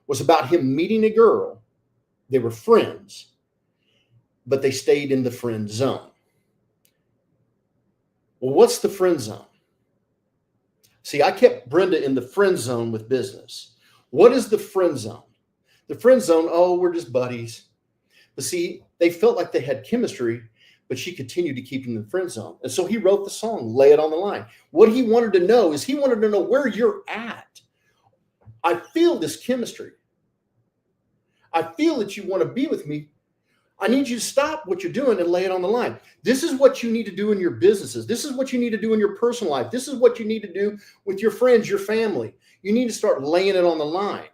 was about him meeting a girl. They were friends, but they stayed in the friend zone. Well, what's the friend zone? See, I kept Brenda in the friend zone with business. What is the friend zone? The friend zone, oh, we're just buddies. But see, they felt like they had chemistry, but she continued to keep him in the friend zone. And so he wrote the song, Lay It on the Line. What he wanted to know is he wanted to know where you're at. I feel this chemistry. I feel that you want to be with me. I need you to stop what you're doing and lay it on the line. This is what you need to do in your businesses. This is what you need to do in your personal life. This is what you need to do with your friends, your family. You need to start laying it on the line.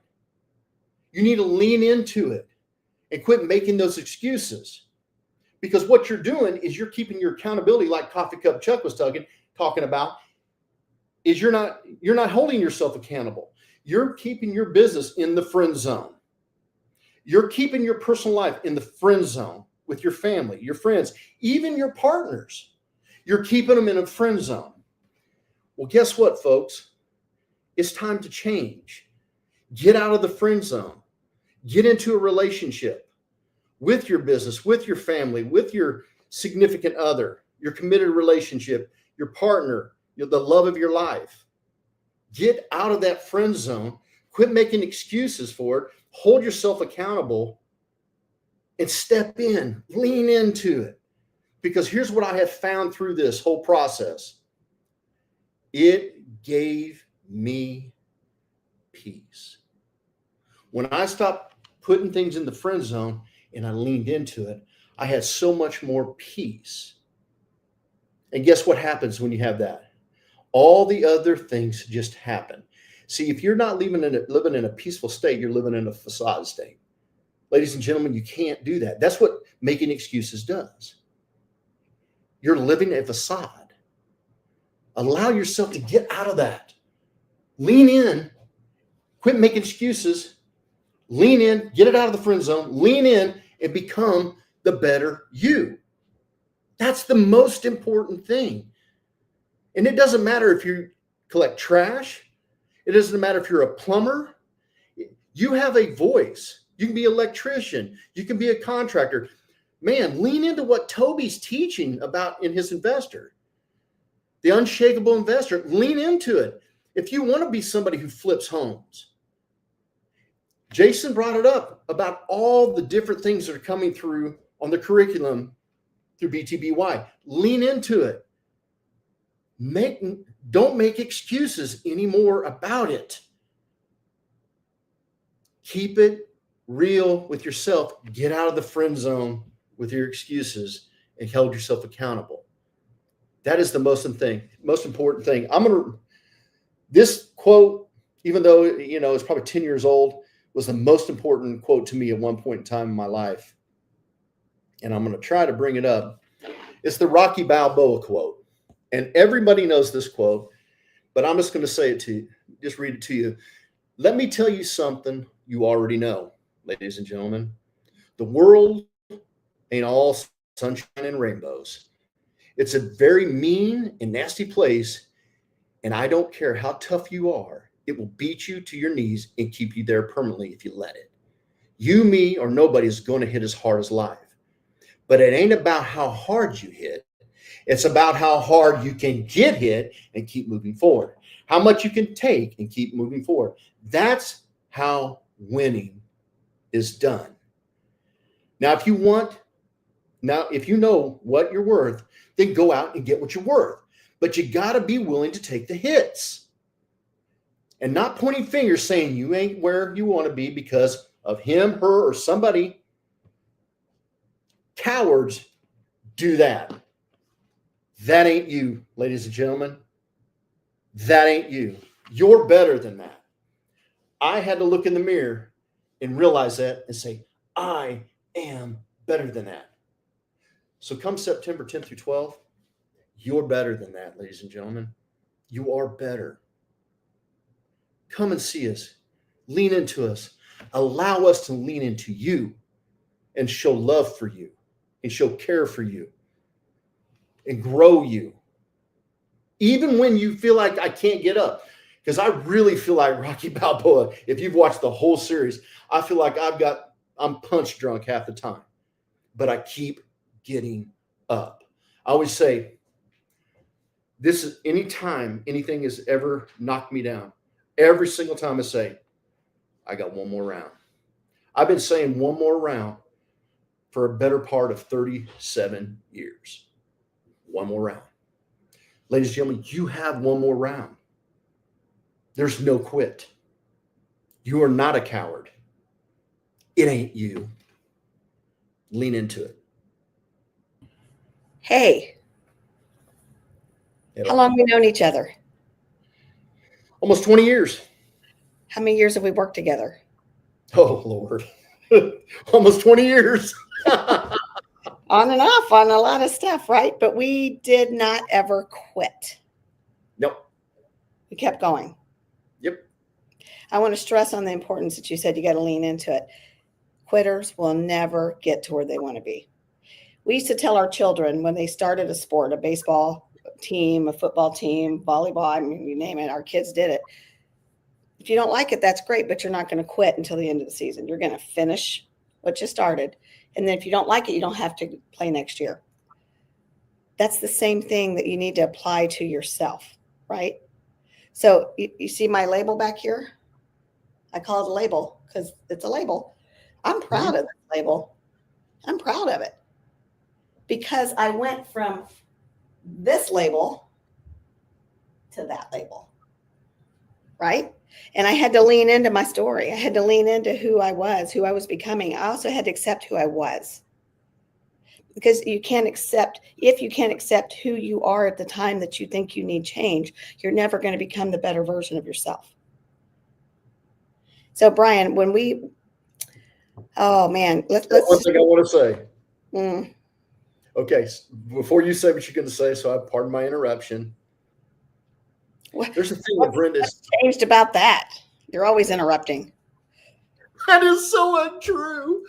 You need to lean into it and quit making those excuses. Because what you're doing is you're keeping your accountability, like Coffee Cup Chuck was talking about, is you're not holding yourself accountable. You're keeping your business in the friend zone. You're keeping your personal life in the friend zone with your family, your friends, even your partners. You're keeping them in a friend zone. Well, guess what, folks? It's time to change. Get out of the friend zone. Get into a relationship with your business, with your family, with your significant other, your committed relationship, your partner, the love of your life. Get out of that friend zone. Quit making excuses for it. Hold yourself accountable and step in, lean into it. Because here's what I have found through this whole process. It gave me peace. When I stopped putting things in the friend zone and I leaned into it, I had so much more peace. And guess what happens when you have that? All the other things just happen. See, if you're not living in a peaceful state, you're living in a facade state. Ladies and gentlemen, you can't do that. That's what making excuses does. You're living a facade. Allow yourself to get out of that. Lean in. Quit making excuses. Lean in. Get it out of the friend zone. Lean in and become the better you. That's the most important thing. And it doesn't matter if you collect trash. It doesn't matter if you're a plumber. You have a voice. You can be an electrician. You can be a contractor. Man, lean into what Toby's teaching about in his investor. The unshakable investor. Lean into it. If you want to be somebody who flips homes. Jason brought it up about all the different things that are coming through on the curriculum through BTBY. Lean into it. Don't make excuses anymore about it. Keep it real with yourself. Get out of the friend zone with your excuses and hold yourself accountable. That is the most important thing. This quote, even though it's probably 10 years old, was the most important quote to me at one point in time in my life. And I'm going to try to bring it up. It's the Rocky Balboa quote. And everybody knows this quote, but I'm just going to say it to you, just read it to you. Let me tell you something you already know, ladies and gentlemen. The world ain't all sunshine and rainbows. It's a very mean and nasty place, and I don't care how tough you are. It will beat you to your knees and keep you there permanently if you let it. You, me, or nobody is going to hit as hard as life. But it ain't about how hard you hit. It's about how hard you can get hit and keep moving forward. How much you can take and keep moving forward. That's how winning is done. Now, if you know what you're worth, then go out and get what you're worth. But you got to be willing to take the hits. And not pointing fingers saying you ain't where you want to be because of him, her, or somebody. Cowards do that. That ain't you, ladies and gentlemen. That ain't you. You're better than that. I had to look in the mirror and realize that and say, I am better than that. So come September 10th through 12th, you're better than that, ladies and gentlemen. You are better. Come and see us. Lean into us. Allow us to lean into you and show love for you and show care for you and grow you. Even when you feel like I can't get up, because I really feel like Rocky Balboa. If you've watched the whole series, I feel like I'm punch drunk half the time, but I keep getting up. I always say, this is anytime anything has ever knocked me down, every single time I say, I got one more round. I've been saying one more round for a better part of 37 years. One more round. Ladies and gentlemen, you have one more round. There's no quit. You are not a coward. It ain't you. Lean into it. Hey, how long have we known each other? Almost 20 years. How many years have we worked together? Oh, Lord. Almost 20 years. On and off on a lot of stuff, right? But we did not ever quit. Nope. We kept going. Yep. I want to stress on the importance that you said you got to lean into it. Quitters will never get to where they want to be. We used to tell our children when they started a sport, a baseball team, a football team, volleyball, I mean, you name it, our kids did it. If you don't like it, that's great, but you're not going to quit until the end of the season. You're going to finish what you started. And then if you don't like it, you don't have to play next year. That's the same thing that you need to apply to yourself, right? So you see my label back here? I call it a label because it's a label. I'm proud of this label. I'm proud of it. because I went from this label to that label, right? And I had to lean into my story. I had to lean into who I was becoming. I also had to accept who I was. Because if you can't accept who you are at the time that you think you need change, you're never going to become the better version of yourself. So Brian, oh man, let's one thing I want to say. Mm. Okay, before you say what you're going to say, so I pardon my interruption. There's a thing with Brenda's changed about that. You're always interrupting. That is so untrue.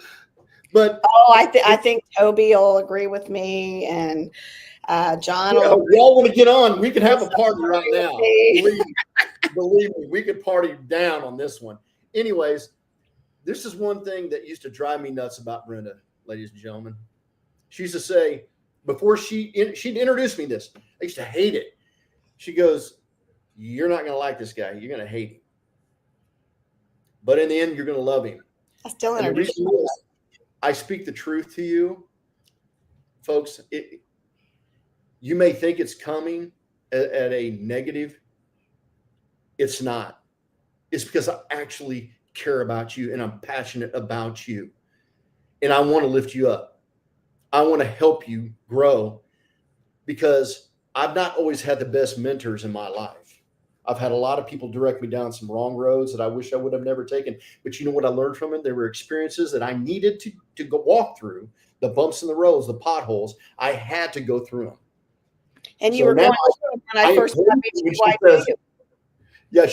But I think Toby will agree with me, and John. Yeah, we all want to get on. We can have a party right now. Believe me, we could party down on this one. Anyways, this is one thing that used to drive me nuts about Brenda, ladies and gentlemen. She used to say, before she'd introduce me this, I used to hate it. She goes, "You're not going to like this guy. You're going to hate him. But in the end, you're going to love him." I still And the reason is, I speak the truth to you, folks. You may think it's coming at a negative. It's not. It's because I actually care about you and I'm passionate about you. And I want to lift you up. I want to help you grow because I've not always had the best mentors in my life. I've had a lot of people direct me down some wrong roads that I wish I would have never taken. But you know what I learned from it? There were experiences that I needed to go walk through, the bumps in the roads, the potholes. I had to go through them. And you were going through when I first got BTBY. Yeah,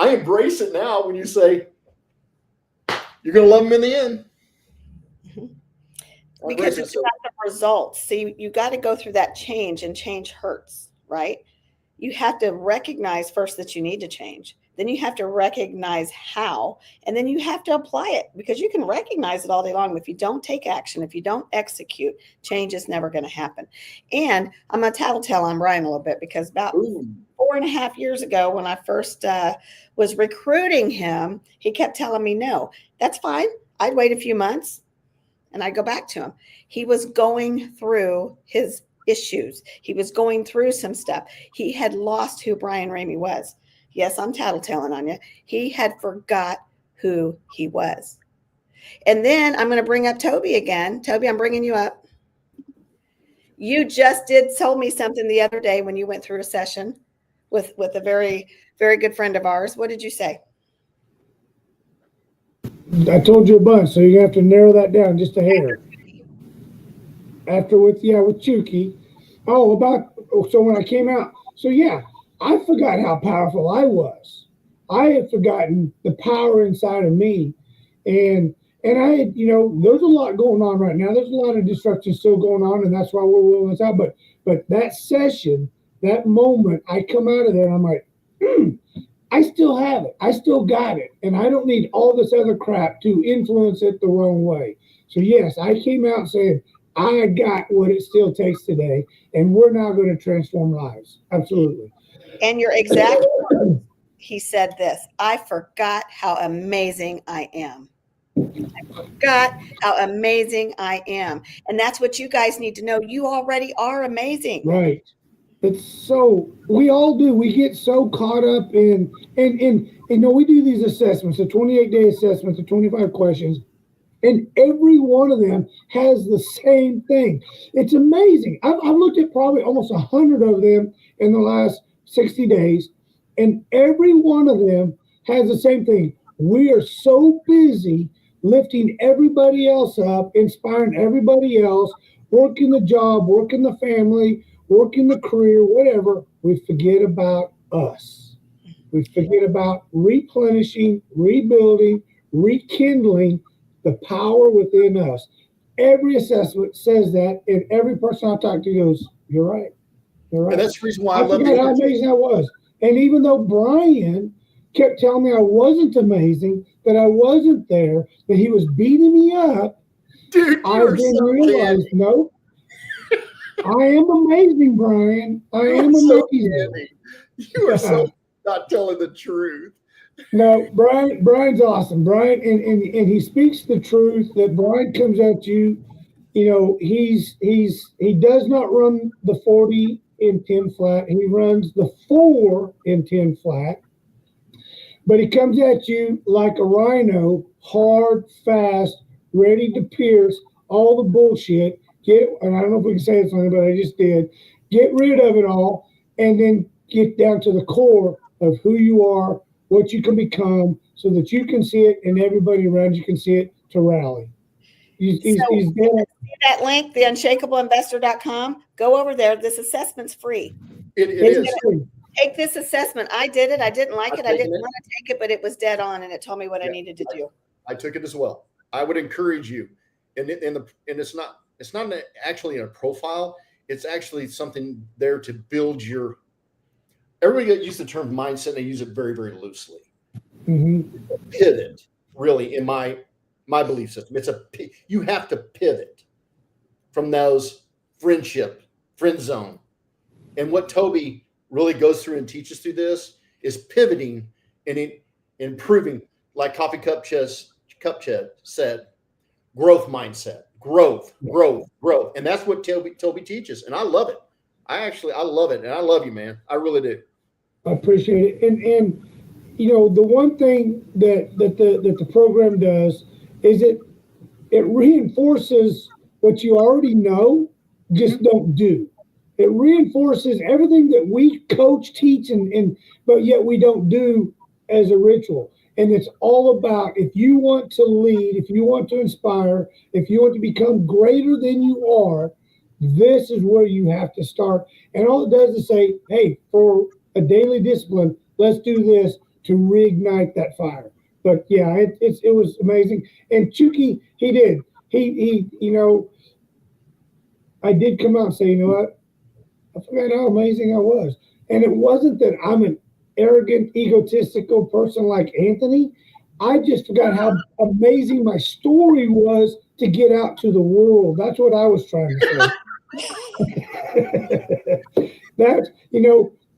I embrace it now when you say you're going to love them in the end. Because it's about the results. See, you got to go through that change, and change hurts, right? You have to recognize first that you need to change. Then you have to recognize how, and then you have to apply it, because you can recognize it all day long. But if you don't take action, if you don't execute, change is never going to happen. And I'm going to tattletale on Brian a little bit, because about 4.5 years ago, when I first was recruiting him, he kept telling me, "No, that's fine. I'd wait a few months and I'd go back to him." He was going through his issues. He was going through some stuff. He had lost who Brian Ramey was. Yes, I'm tattletelling on you. He had forgot who he was. And then I'm going to bring up Toby again. Toby, I'm bringing you up. You just told me something the other day when you went through a session with a very, very good friend of ours. What did you say? I told you a bunch, so you have to narrow that down just a hair. After with Chucky. So when I came out, I forgot how powerful I was. I had forgotten the power inside of me. And I had, there's a lot going on right now. There's a lot of destruction still going on, and that's why we're rolling this out. But that session, that moment, I come out of there and I'm like, I still have it. I still got it. And I don't need all this other crap to influence it the wrong way. So yes, I came out saying, I got what it still takes today, and we're now going to transform lives. Absolutely. And you're exactly right. He said this: "I forgot how amazing I am. I forgot how amazing I am." And that's what you guys need to know. You already are amazing. Right. It's so, we all do. We get so caught up in we do these assessments, the 28-day assessments, the 25 questions. And every one of them has the same thing. It's amazing. I've looked at probably almost 100 of them in the last 60 days, and every one of them has the same thing. We are so busy lifting everybody else up, inspiring everybody else, working the job, working the family, working the career, whatever. We forget about us. We forget about replenishing, rebuilding, rekindling the power within us. Every assessment says that, and every person I talk to goes, "You're right. You're right." And that's the reason why I love how amazing I was. And even though Brian kept telling me I wasn't amazing, that I wasn't there, that he was beating me up, dude, I then realized, no, I am amazing, Brian. I am amazing. You are so not telling the truth. No, Brian's awesome. Brian, and he speaks the truth. That Brian comes at you he does not run the 40 in 10 flat. He runs the 4 in 10 flat, but he comes at you like a rhino, hard, fast, ready to pierce all the bullshit. And I don't know if we can say it something, but I just did. Get rid of it all, and then get down to the core of who you are, what you can become, so that you can see it and everybody around you can see it to rally. He's See there. that link, theunshakablemestor.com? Go over there. This assessment's free. It is. Take this assessment. I did it. I didn't like it. I didn't taken it. want to take it, but it was dead on, and it told me what I needed to do. I took it as well. I would encourage you, and it's not actually a profile. It's actually something there to build your. Everybody uses the term mindset, and they use it very, very loosely. Pivot, really, in my belief system. You have to pivot from those friend zone. And what Toby really goes through and teaches through this is pivoting and improving, like Coffee Cup Ched said, growth mindset, growth. And that's what Toby teaches. And I love it. I love it. And I love you, man. I really do. I appreciate it. And the one thing that the program does is it reinforces what you already know, just don't do. It reinforces everything that we coach, teach, but yet we don't do as a ritual. And it's all about, if you want to lead, if you want to inspire, if you want to become greater than you are, this is where you have to start. And all it does is say, hey, for a daily discipline, let's do this to reignite that fire. But yeah, it was amazing. And Chucky, he did. He I did come out and say, what? I forgot how amazing I was. And it wasn't that I'm an arrogant, egotistical person like Anthony. I just forgot how amazing my story was to get out to the world. That's what I was trying to say.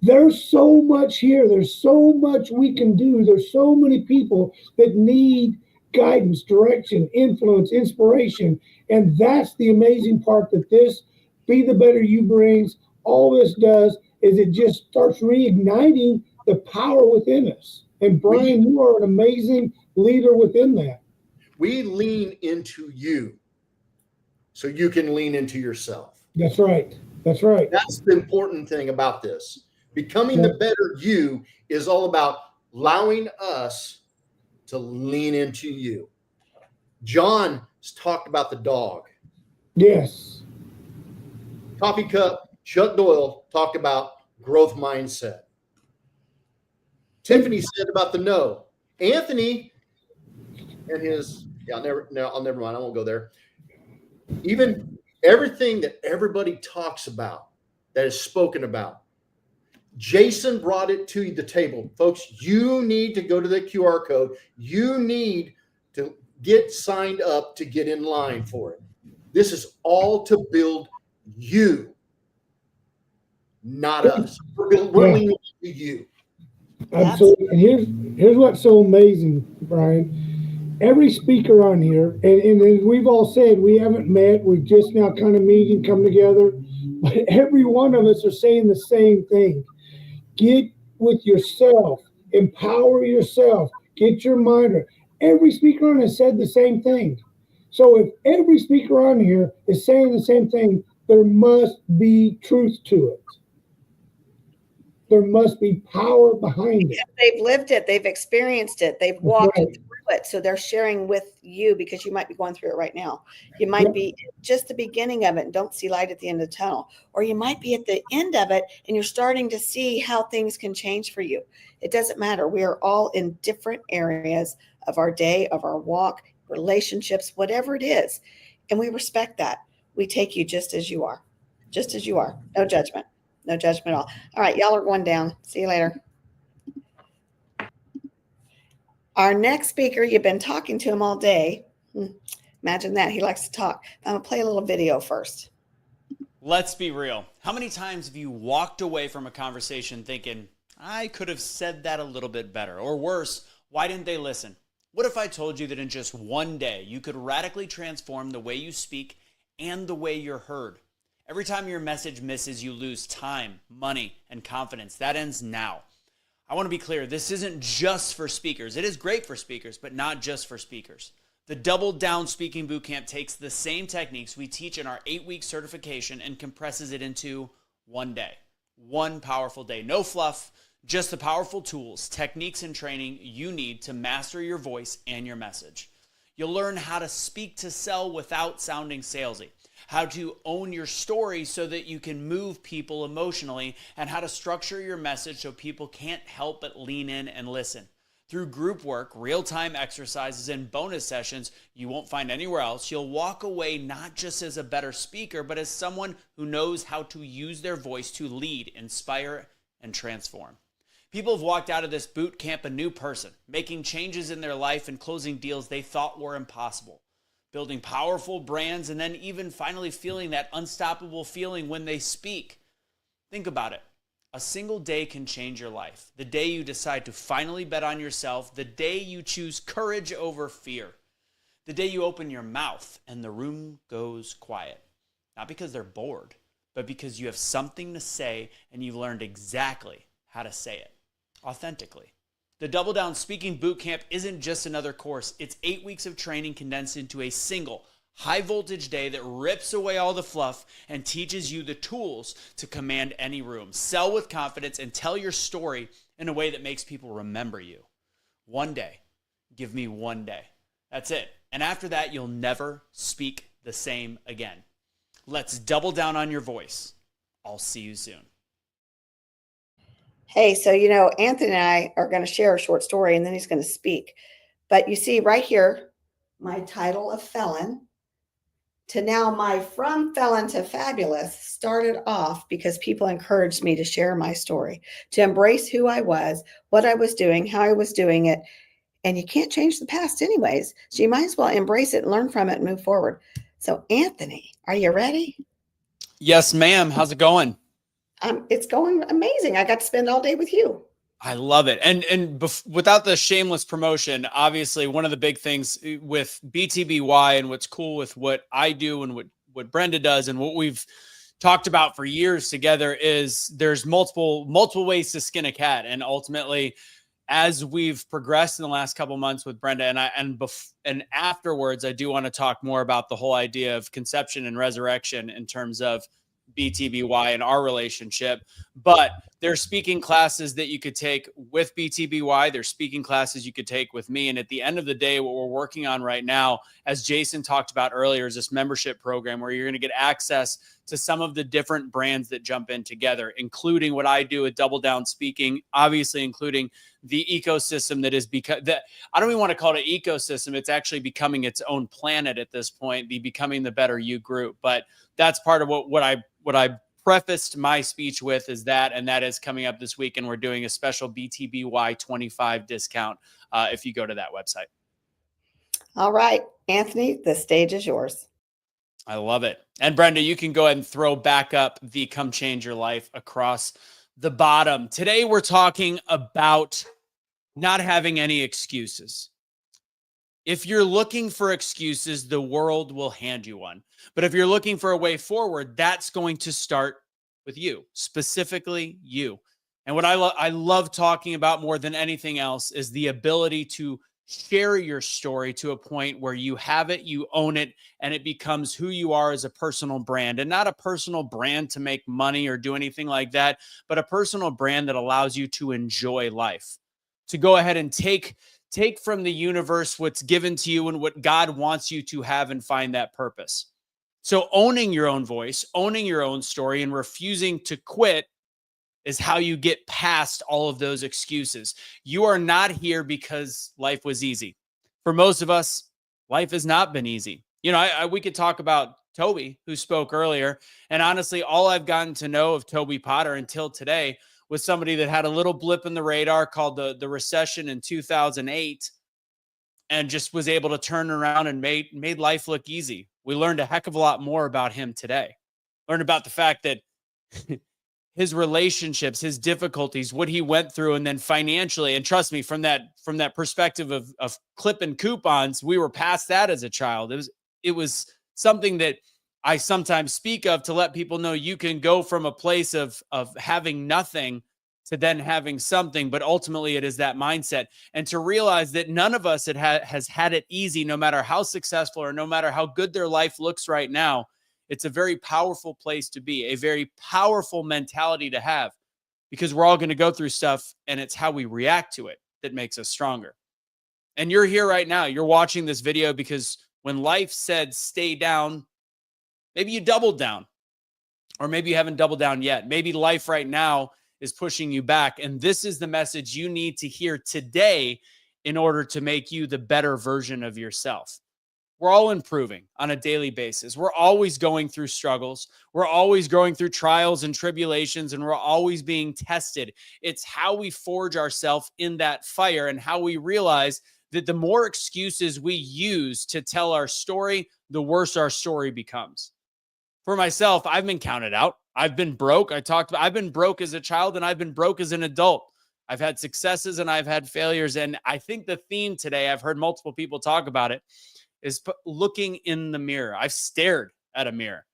There's so much here. There's so much we can do. There's so many people that need guidance, direction, influence, inspiration. And that's the amazing part that this Be the Better You brings. All this does is it just starts reigniting the power within us. And Brian, you are an amazing leader within that. We lean into you so you can lean into yourself. That's right. That's right. That's the important thing about this. Becoming the better you is all about allowing us to lean into you. John talked about the dog. Yes. Coffee Cup, Chuck Doyle talked about growth mindset. Tiffany said about the no. Anthony and his, I'll never mind. I won't go there. Even everything that everybody talks about, that is spoken about, Jason brought it to the table. Folks, you need to go to the QR code. You need to get signed up to get in line for it. This is all to build you, not us. We're leaning into you. Absolutely. And here's what's so amazing, Brian. Every speaker on here, and as we've all said, we haven't met. We're just now kind of meeting, come together. But every one of us are saying the same thing. Get with yourself. Empower yourself. Get your mind right. Every speaker on has said the same thing. So if every speaker on here is saying the same thing, there must be truth to it. There must be power behind it. They've lived it. They've experienced it. They've walked through it. So they're sharing with you because you might be going through it right now. You might be just the beginning of it and don't see light at the end of the tunnel. Or you might be at the end of it and you're starting to see how things can change for you. It doesn't matter. We are all in different areas of our day, of our walk, relationships, whatever it is. And we respect that. We take you just as you are. Just as you are. No judgment. No judgment at all. All right, y'all are going down. See you later. Our next speaker, you've been talking to him all day. Imagine that. He likes to talk. I'm going to play a little video first. Let's be real. How many times have you walked away from a conversation thinking, I could have said that a little bit better? Or worse, why didn't they listen? What if I told you that in just one day, you could radically transform the way you speak and the way you're heard. Every time your message misses, you lose time, money, and confidence. That ends now. I want to be clear. This isn't just for speakers. It is great for speakers, but not just for speakers. The Double Down Speaking Bootcamp takes the same techniques we teach in our 8-week certification and compresses it into one day. One powerful day. No fluff, just the powerful tools, techniques, and training you need to master your voice and your message. You'll learn how to speak to sell without sounding salesy, how to own your story so that you can move people emotionally, and how to structure your message so people can't help but lean in and listen. Through group work, real-time exercises, and bonus sessions you won't find anywhere else, you'll walk away not just as a better speaker, but as someone who knows how to use their voice to lead, inspire, and transform. People have walked out of this boot camp a new person, making changes in their life and closing deals they thought were impossible, building powerful brands, and then even finally feeling that unstoppable feeling when they speak. Think about it. A single day can change your life. The day you decide to finally bet on yourself, the day you choose courage over fear, the day you open your mouth and the room goes quiet. Not because they're bored, but because you have something to say and you've learned exactly how to say it authentically. The Double Down Speaking Bootcamp isn't just another course. It's 8 weeks of training condensed into a single high voltage day that rips away all the fluff and teaches you the tools to command any room, sell with confidence, and tell your story in a way that makes people remember you. One day. Give me one day. That's it. And after that, you'll never speak the same again. Let's double down on your voice. I'll see you soon. Hey, so, Anthony and I are going to share a short story and then he's going to speak. But you see right here, my title of felon to now my from felon to fabulous started off because people encouraged me to share my story, to embrace who I was, what I was doing, how I was doing it. And you can't change the past anyways. So you might as well embrace it, learn from it, and move forward. So Anthony, are you ready? Yes, ma'am. How's it going? It's going amazing. I got to spend all day with you. I love it. And without the shameless promotion, obviously one of the big things with BTBY and what's cool with what I do and what Brenda does and what we've talked about for years together is there's multiple ways to skin a cat. And ultimately, as we've progressed in the last couple of months with Brenda and afterwards, I do want to talk more about the whole idea of conception and resurrection in terms of BTBY and our relationship. But there's speaking classes that you could take with BTBY. There's speaking classes you could take with me. And at the end of the day, what we're working on right now, as Jason talked about earlier, is this membership program where you're going to get access to some of the different brands that jump in together, including what I do at Double Down Speaking, obviously including the ecosystem that is that I don't even want to call it an ecosystem. It's actually becoming its own planet at this point, becoming the Better You group. But that's part of what I prefaced my speech with is that, and that is coming up this week. And we're doing a special BTBY 25 discount if you go to that website. All right, Anthony, the stage is yours. I love it. And Brenda, you can go ahead and throw back up the Come Change Your Life across the bottom. Today, we're talking about not having any excuses. If you're looking for excuses, the world will hand you one. But if you're looking for a way forward, that's going to start with you, specifically you. And what I love talking about more than anything else is the ability to share your story to a point where you have it, you own it, and it becomes who you are as a personal brand. And not a personal brand to make money or do anything like that, but a personal brand that allows you to enjoy life, to go ahead and take from the universe what's given to you and what God wants you to have and find that purpose. So owning your own voice, owning your own story, and refusing to quit is how you get past all of those excuses. You are not here because life was easy. For most of us, life has not been easy. We could talk about Toby, who spoke earlier. And honestly, all I've gotten to know of Toby Potter until today was somebody that had a little blip in the radar called the recession in 2008 and just was able to turn around and made life look easy. We learned a heck of a lot more about him today. Learned about the fact that his relationships, his difficulties, what he went through, and then financially. And trust me, from that perspective of clipping coupons, we were past that as a child. It was something that I sometimes speak of to let people know you can go from a place of having nothing to then having something, but ultimately it is that mindset. And to realize that none of us has had it easy, no matter how successful or no matter how good their life looks right now. It's a very powerful place to be, a very powerful mentality to have, because we're all going to go through stuff, and it's how we react to it that makes us stronger. And you're here right now. You're watching this video because when life said stay down, maybe you doubled down, or maybe you haven't doubled down yet. Maybe life right now is pushing you back. And this is the message you need to hear today in order to make you the better version of yourself. We're all improving on a daily basis. We're always going through struggles. We're always going through trials and tribulations, and we're always being tested. It's how we forge ourselves in that fire, and how we realize that the more excuses we use to tell our story, the worse our story becomes. For myself, I've been counted out. I've been broke. I've been broke as a child, and I've been broke as an adult. I've had successes and I've had failures. And I think the theme today, I've heard multiple people talk about it, is looking in the mirror. I've stared at a mirror.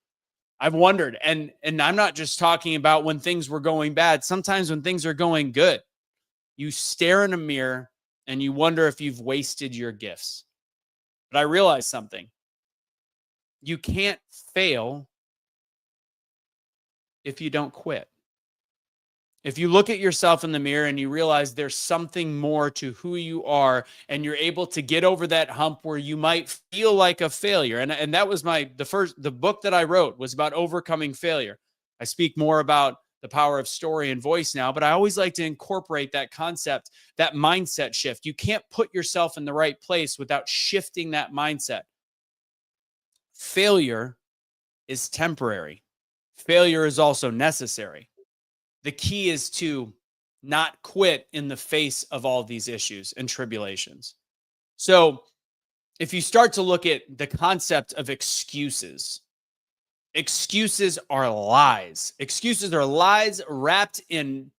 I've wondered, and I'm not just talking about when things were going bad. Sometimes when things are going good, you stare in a mirror and you wonder if you've wasted your gifts. But I realized something. You can't fail if you don't quit. If you look at yourself in the mirror and you realize there's something more to who you are, and you're able to get over that hump where you might feel like a failure. And that was the book that I wrote was about overcoming failure. I speak more about the power of story and voice now, but I always like to incorporate that concept, that mindset shift. You can't put yourself in the right place without shifting that mindset. Failure is temporary. Failure is also necessary. The key is to not quit in the face of all these issues and tribulations. So if you start to look at the concept of excuses, excuses are lies. Excuses are lies wrapped in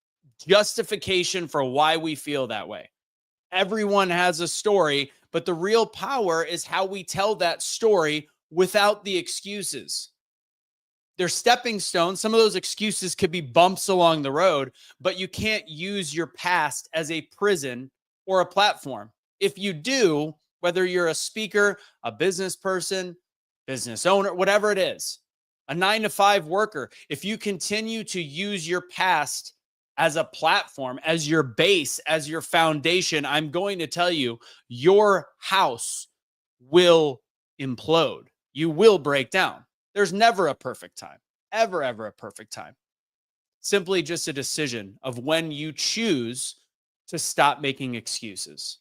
justification for why we feel that way. Everyone has a story, but the real power is how we tell that story without the excuses. They're stepping stones. Some of those excuses could be bumps along the road, but you can't use your past as a prison or a platform. If you do, whether you're a speaker, a business person, business owner, whatever it is, a 9-to-5 worker, if you continue to use your past as a platform, as your base, as your foundation, I'm going to tell you, your house will implode. You will break down. There's never a perfect time, ever a perfect time. Simply just a decision of when you choose to stop making excuses.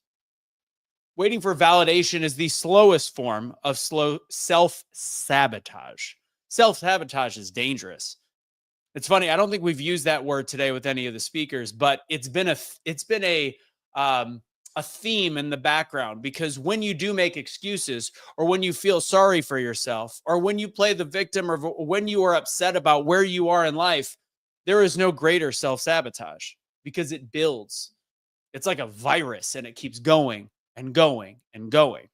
Waiting for validation is the slowest form of self-sabotage. Self-sabotage is dangerous. It's funny. I don't think we've used that word today with any of the speakers, but it's been a theme in the background, because when you do make excuses, or when you feel sorry for yourself, or when you play the victim, or when you are upset about where you are in life, there is no greater self-sabotage, because it builds. It's like a virus, and it keeps going and going and going.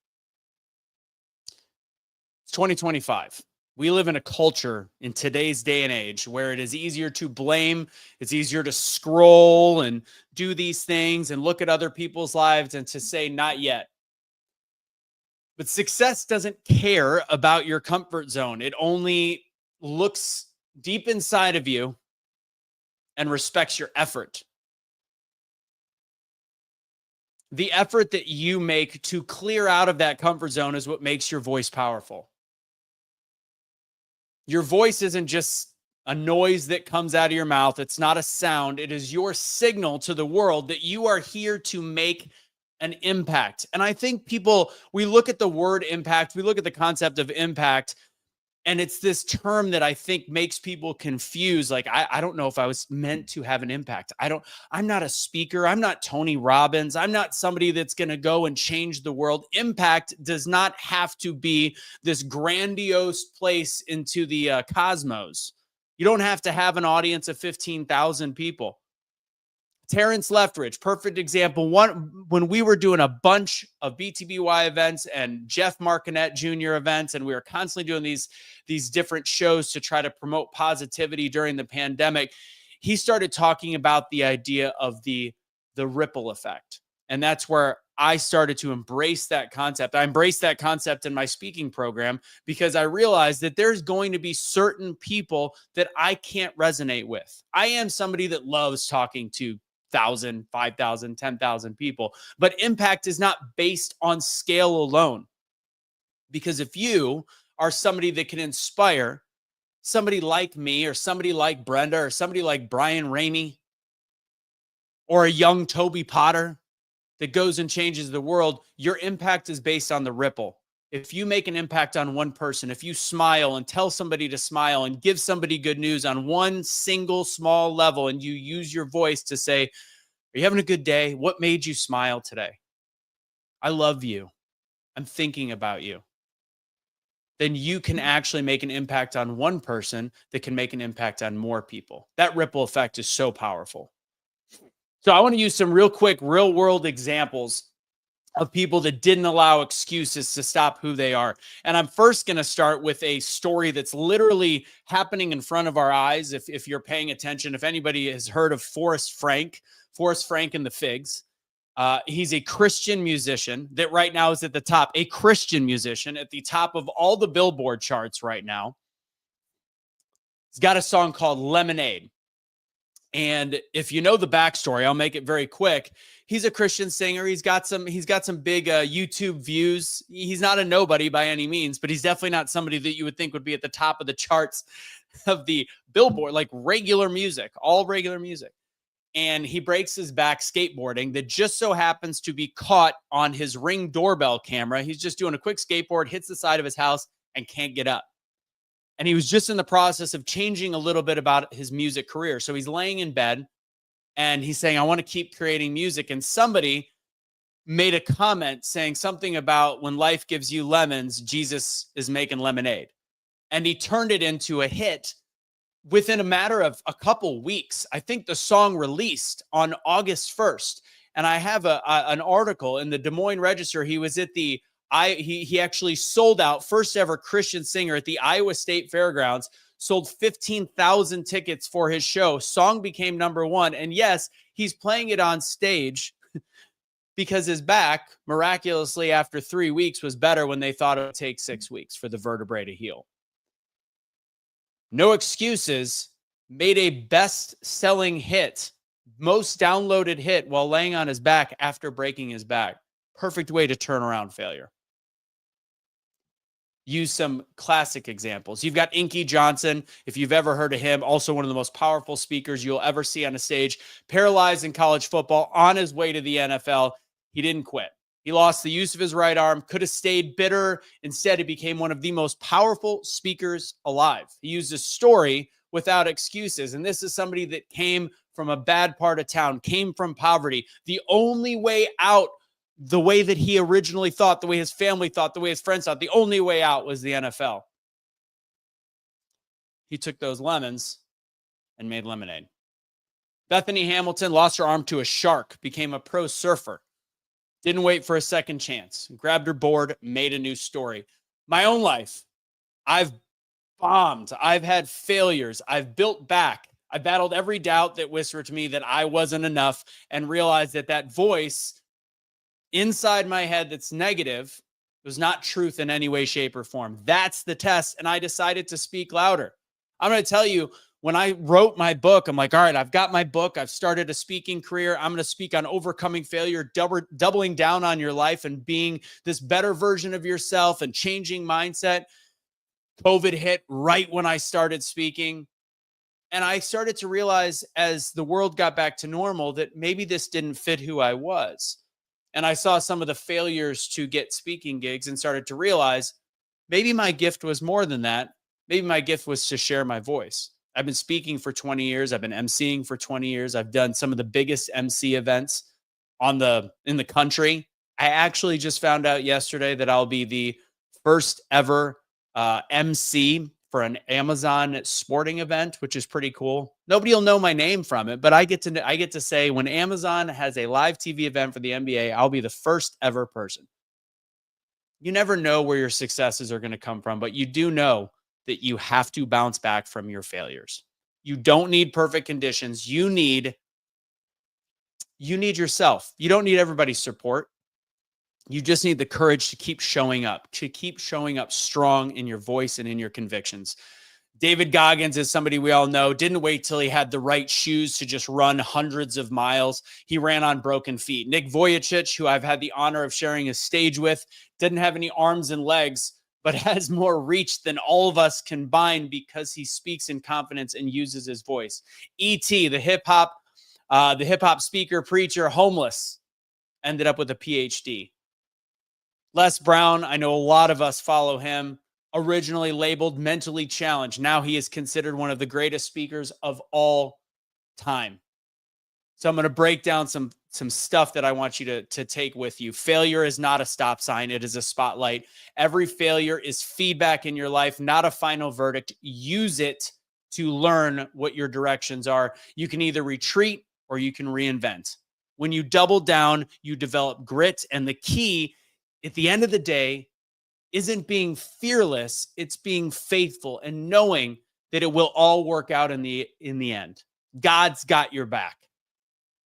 It's 2025. We live in a culture in today's day and age where it is easier to blame. It's easier to scroll and do these things and look at other people's lives and to say, not yet. But success doesn't care about your comfort zone. It only looks deep inside of you and respects your effort. The effort that you make to clear out of that comfort zone is what makes your voice powerful. Your voice isn't just a noise that comes out of your mouth. It's not a sound. It is your signal to the world that you are here to make an impact. And I think we look at the word impact, we look at the concept of impact, and it's this term that I think makes people confused. Like, I don't know if I was meant to have an impact. I'm not a speaker. I'm not Tony Robbins. I'm not somebody that's going to go and change the world. Impact does not have to be this grandiose place into the cosmos. You don't have to have an audience of 15,000 people. Terrence Leftridge, perfect example. When we were doing a bunch of BTBY events and Jeff Martinet Jr. events, and we were constantly doing these different shows to try to promote positivity during the pandemic, he started talking about the idea of the ripple effect. And that's where I started to embrace that concept. I embraced that concept in my speaking program because I realized that there's going to be certain people that I can't resonate with. I am somebody that loves talking to 1,000, 5,000, 10,000 people, but impact is not based on scale alone. Because if you are somebody that can inspire somebody like me or somebody like Brenda or somebody like Brian Ramey or a young Toby Potter that goes and changes the world, your impact is based on the ripple. If you make an impact on one person, if you smile and tell somebody to smile and give somebody good news on one single small level, and you use your voice to say, are you having a good day? What made you smile today? I love you. I'm thinking about you. Then you can actually make an impact on one person that can make an impact on more people. That ripple effect is so powerful. So I want to use some real quick, real world examples of people that didn't allow excuses to stop who they are. And I'm first going to start with a story that's literally happening in front of our eyes. If you're paying attention, if anybody has heard of Forrest Frank and the Figs, he's a Christian musician that right now is at the top, a Christian musician at the top of all the Billboard charts right now. He's got a song called Lemonade. And if you know the backstory, I'll make it very quick. He's a Christian singer. He's got some big YouTube views. He's not a nobody by any means, but he's definitely not somebody that you would think would be at the top of the charts of the Billboard, like regular music, all regular music. And he breaks his back skateboarding that just so happens to be caught on his Ring doorbell camera. He's just doing a quick skateboard, hits the side of his house and can't get up. And he was just in the process of changing a little bit about his music career. So he's laying in bed and he's saying, I want to keep creating music. And somebody made a comment saying something about when life gives you lemons, Jesus is making lemonade. And he turned it into a hit within a matter of a couple weeks. I think the song released on August 1st. And I have an article in the Des Moines Register. He was at he actually sold out, first ever Christian singer at the Iowa State Fairgrounds, sold 15,000 tickets for his show. Song became #1. And yes, he's playing it on stage because his back, miraculously after 3 weeks, was better when they thought it would take 6 weeks for the vertebrae to heal. No Excuses made a best-selling hit, most downloaded hit while laying on his back after breaking his back. Perfect way to turn around failure. Use some classic examples. You've got Inky Johnson, if you've ever heard of him, also one of the most powerful speakers you'll ever see on a stage, paralyzed in college football, on his way to the NFL. He didn't quit. He lost the use of his right arm, could have stayed bitter. Instead, he became one of the most powerful speakers alive. He used a story without excuses. And this is somebody that came from a bad part of town, came from poverty. The only way out, the way that he originally thought, the way his family thought, the way his friends thought, the only way out was the NFL. He took those lemons and made lemonade. Bethany Hamilton lost her arm to a shark, became a pro surfer. Didn't wait for a second chance. Grabbed her board, made a new story. My own life, I've bombed. I've had failures. I've built back. I battled every doubt that whispered to me that I wasn't enough and realized that that voice inside my head that's negative was not truth in any way, shape, or form. That's the test. And I decided to speak louder. I'm going to tell you, when I wrote my book, I'm like, all right, I've got my book. I've started a speaking career. I'm going to speak on overcoming failure, doubling down on your life and being this better version of yourself and changing mindset. COVID hit right when I started speaking. And I started to realize as the world got back to normal that maybe this didn't fit who I was. And I saw some of the failures to get speaking gigs and started to realize maybe my gift was more than that. Maybe my gift was to share my voice. I've been speaking for 20 years. I've been emceeing for 20 years. I've done some of the biggest MC events in the country. I actually just found out yesterday that I'll be the first ever MC for an Amazon sporting event, which is pretty cool. Nobody will know my name from it, but I get to say when Amazon has a live TV event for the NBA, I'll be the first ever person. You never know where your successes are going to come from, but you do know that you have to bounce back from your failures. You don't need perfect conditions. You need yourself. You don't need everybody's support. You just need the courage to keep showing up strong in your voice and in your convictions. David Goggins is somebody we all know, didn't wait till he had the right shoes to just run hundreds of miles. He ran on broken feet. Nick Vujicic, who I've had the honor of sharing a stage with, didn't have any arms and legs, but has more reach than all of us combined because he speaks in confidence and uses his voice. E.T., the hip hop speaker, preacher, homeless, ended up with a PhD. Les Brown, I know a lot of us follow him, originally labeled mentally challenged. Now he is considered one of the greatest speakers of all time. So I'm going to break down some stuff that I want you to take with you. Failure is not a stop sign. It is a spotlight. Every failure is feedback in your life, not a final verdict. Use it to learn what your directions are. You can either retreat or you can reinvent. When you double down, you develop grit. And the key at the end of the day isn't being fearless. It's being faithful and knowing that it will all work out in the end. God's got your back.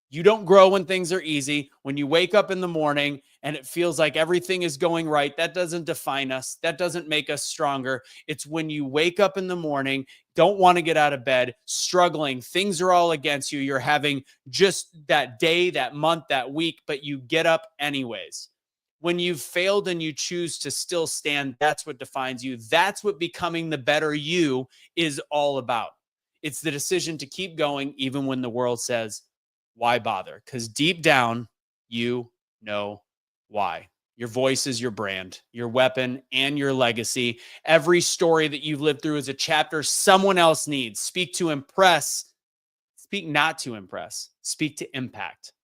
You don't grow when things are easy. When you wake up in the morning and it feels like everything is going right, that doesn't define us. That doesn't make us stronger. It's when you wake up in the morning, don't want to get out of bed, struggling, things are all against you. You're having just that day, that month, that week, but you get up anyways. When you've failed and you choose to still stand, that's what defines you. That's what becoming the better you is all about. It's the decision to keep going even when the world says, why bother? Because deep down, you know why. Your voice is your brand, your weapon, and your legacy. Every story that you've lived through is a chapter someone else needs. Speak to impress. Speak not to impress. Speak to impact.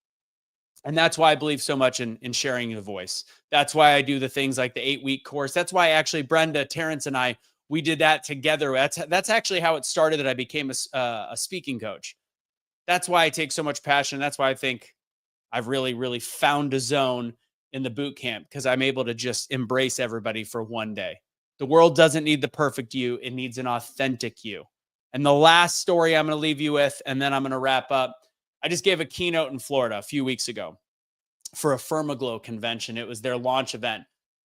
And that's why I believe so much in sharing the voice. That's why I do the things like the 8-week course. That's why actually Brenda, Terrence, and I, we did that together. That's actually how it started that I became a speaking coach. That's why I take so much passion. That's why I think I've really, really found a zone in the boot camp, because I'm able to just embrace everybody for one day. The world doesn't need the perfect you. It needs an authentic you. And the last story I'm going to leave you with, and then I'm going to wrap up. I just gave a keynote in Florida a few weeks ago for a Firmaglow convention. It was their launch event.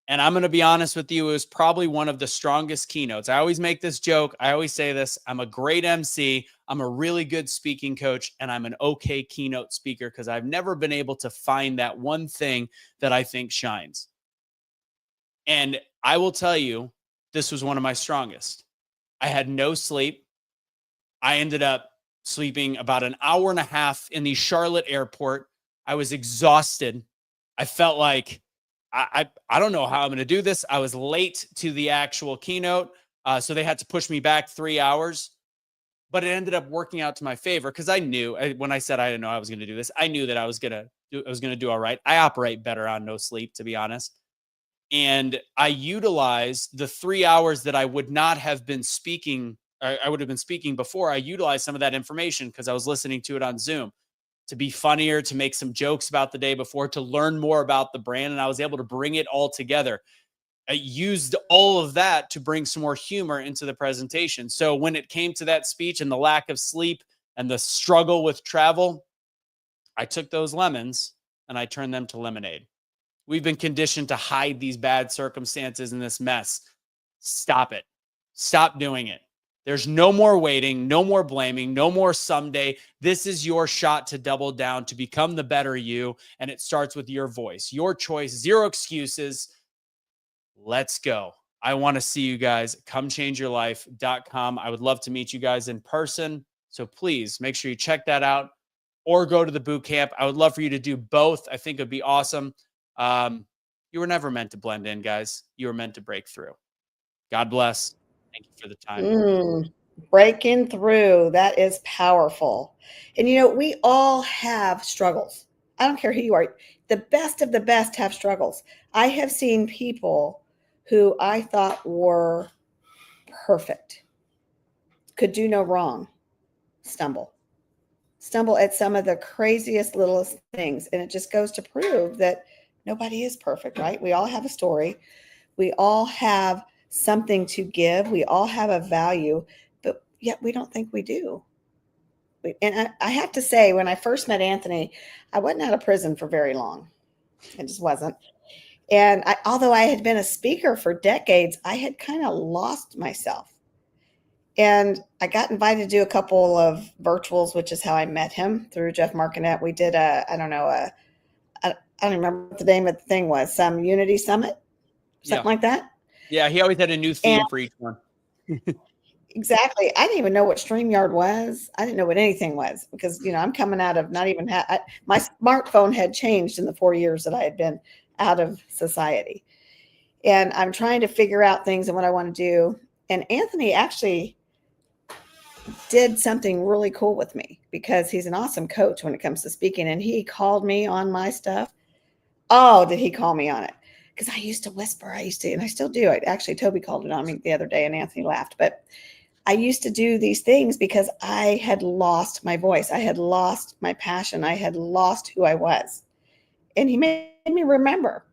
And I'm going to be honest with you, it was probably one of the strongest keynotes. I always make this joke. I always say this. I'm a great MC. I'm a really good speaking coach, and I'm an okay keynote speaker because I've never been able to find that one thing that I think shines. And I will tell you, this was one of my strongest. I had no sleep. I ended up sleeping about an hour and a half in the Charlotte airport. I was exhausted. I felt like I don't know how I'm going to do this. I was late to the actual keynote, so they had to push me back 3 hours. But it ended up working out to my favor because I knew when I said I didn't know I was going to do this, I knew that I was going to do all right. I operate better on no sleep, to be honest. And I utilized the 3 hours that I would not have been speaking. I would have been speaking before. I utilized some of that information because I was listening to it on Zoom to be funnier, to make some jokes about the day before, to learn more about the brand. And I was able to bring it all together. I used all of that to bring some more humor into the presentation. So when it came to that speech and the lack of sleep and the struggle with travel, I took those lemons and I turned them to lemonade. We've been conditioned to hide these bad circumstances and this mess. Stop it. Stop doing it. There's no more waiting, no more blaming, no more someday. This is your shot to double down, to become the better you. And it starts with your voice, your choice, zero excuses. Let's go. I want to see you guys. ComeChangeYourLife.com. I would love to meet you guys in person. So please make sure you check that out or go to the boot camp. I would love for you to do both. I think it'd be awesome. You were never meant to blend in, guys. You were meant to break through. God bless. Thank you for the time. Breaking through. That is powerful. And we all have struggles. I don't care who you are. The best of the best have struggles. I have seen people who I thought were perfect. could do no wrong stumble at some of the craziest littlest things. And it just goes to prove that nobody is perfect, right? We all have a story. We all have something to give. We all have a value, but yet we don't think we do. And I have to say, when I first met Anthony, I wasn't out of prison for very long. I just wasn't. And although I had been a speaker for decades, I had kind of lost myself. And I got invited to do a couple of virtuals, which is how I met him, through Jeff Markinet. We did I don't remember what the name of the thing was, some Unity Summit, something like that. Yeah, he always had a new theme for each one. Exactly. I didn't even know what StreamYard was. I didn't know what anything was because, I'm coming out of not even my smartphone had changed in the 4 years that I had been out of society. And I'm trying to figure out things and what I want to do. And Anthony actually did something really cool with me because he's an awesome coach when it comes to speaking. And he called me on my stuff. Oh, did he call me on it? Because I used to whisper. And I still do. Actually, Toby called it on me the other day and Anthony laughed. But I used to do these things because I had lost my voice. I had lost my passion. I had lost who I was. And he made me remember.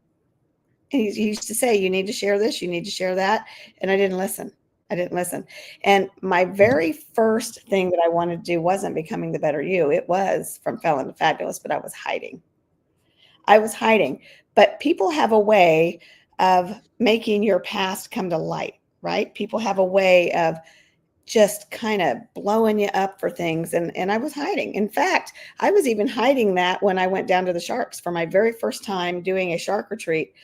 And he used to say, you need to share this, you need to share that. And I didn't listen. And my very first thing that I wanted to do wasn't becoming the better you. It was from Felon to Fabulous, but I was hiding. But people have a way of making your past come to light, right? People have a way of just kind of blowing you up for things. And I was hiding. In fact, I was even hiding that when I went down to the Sharks for my very first time doing a shark retreat.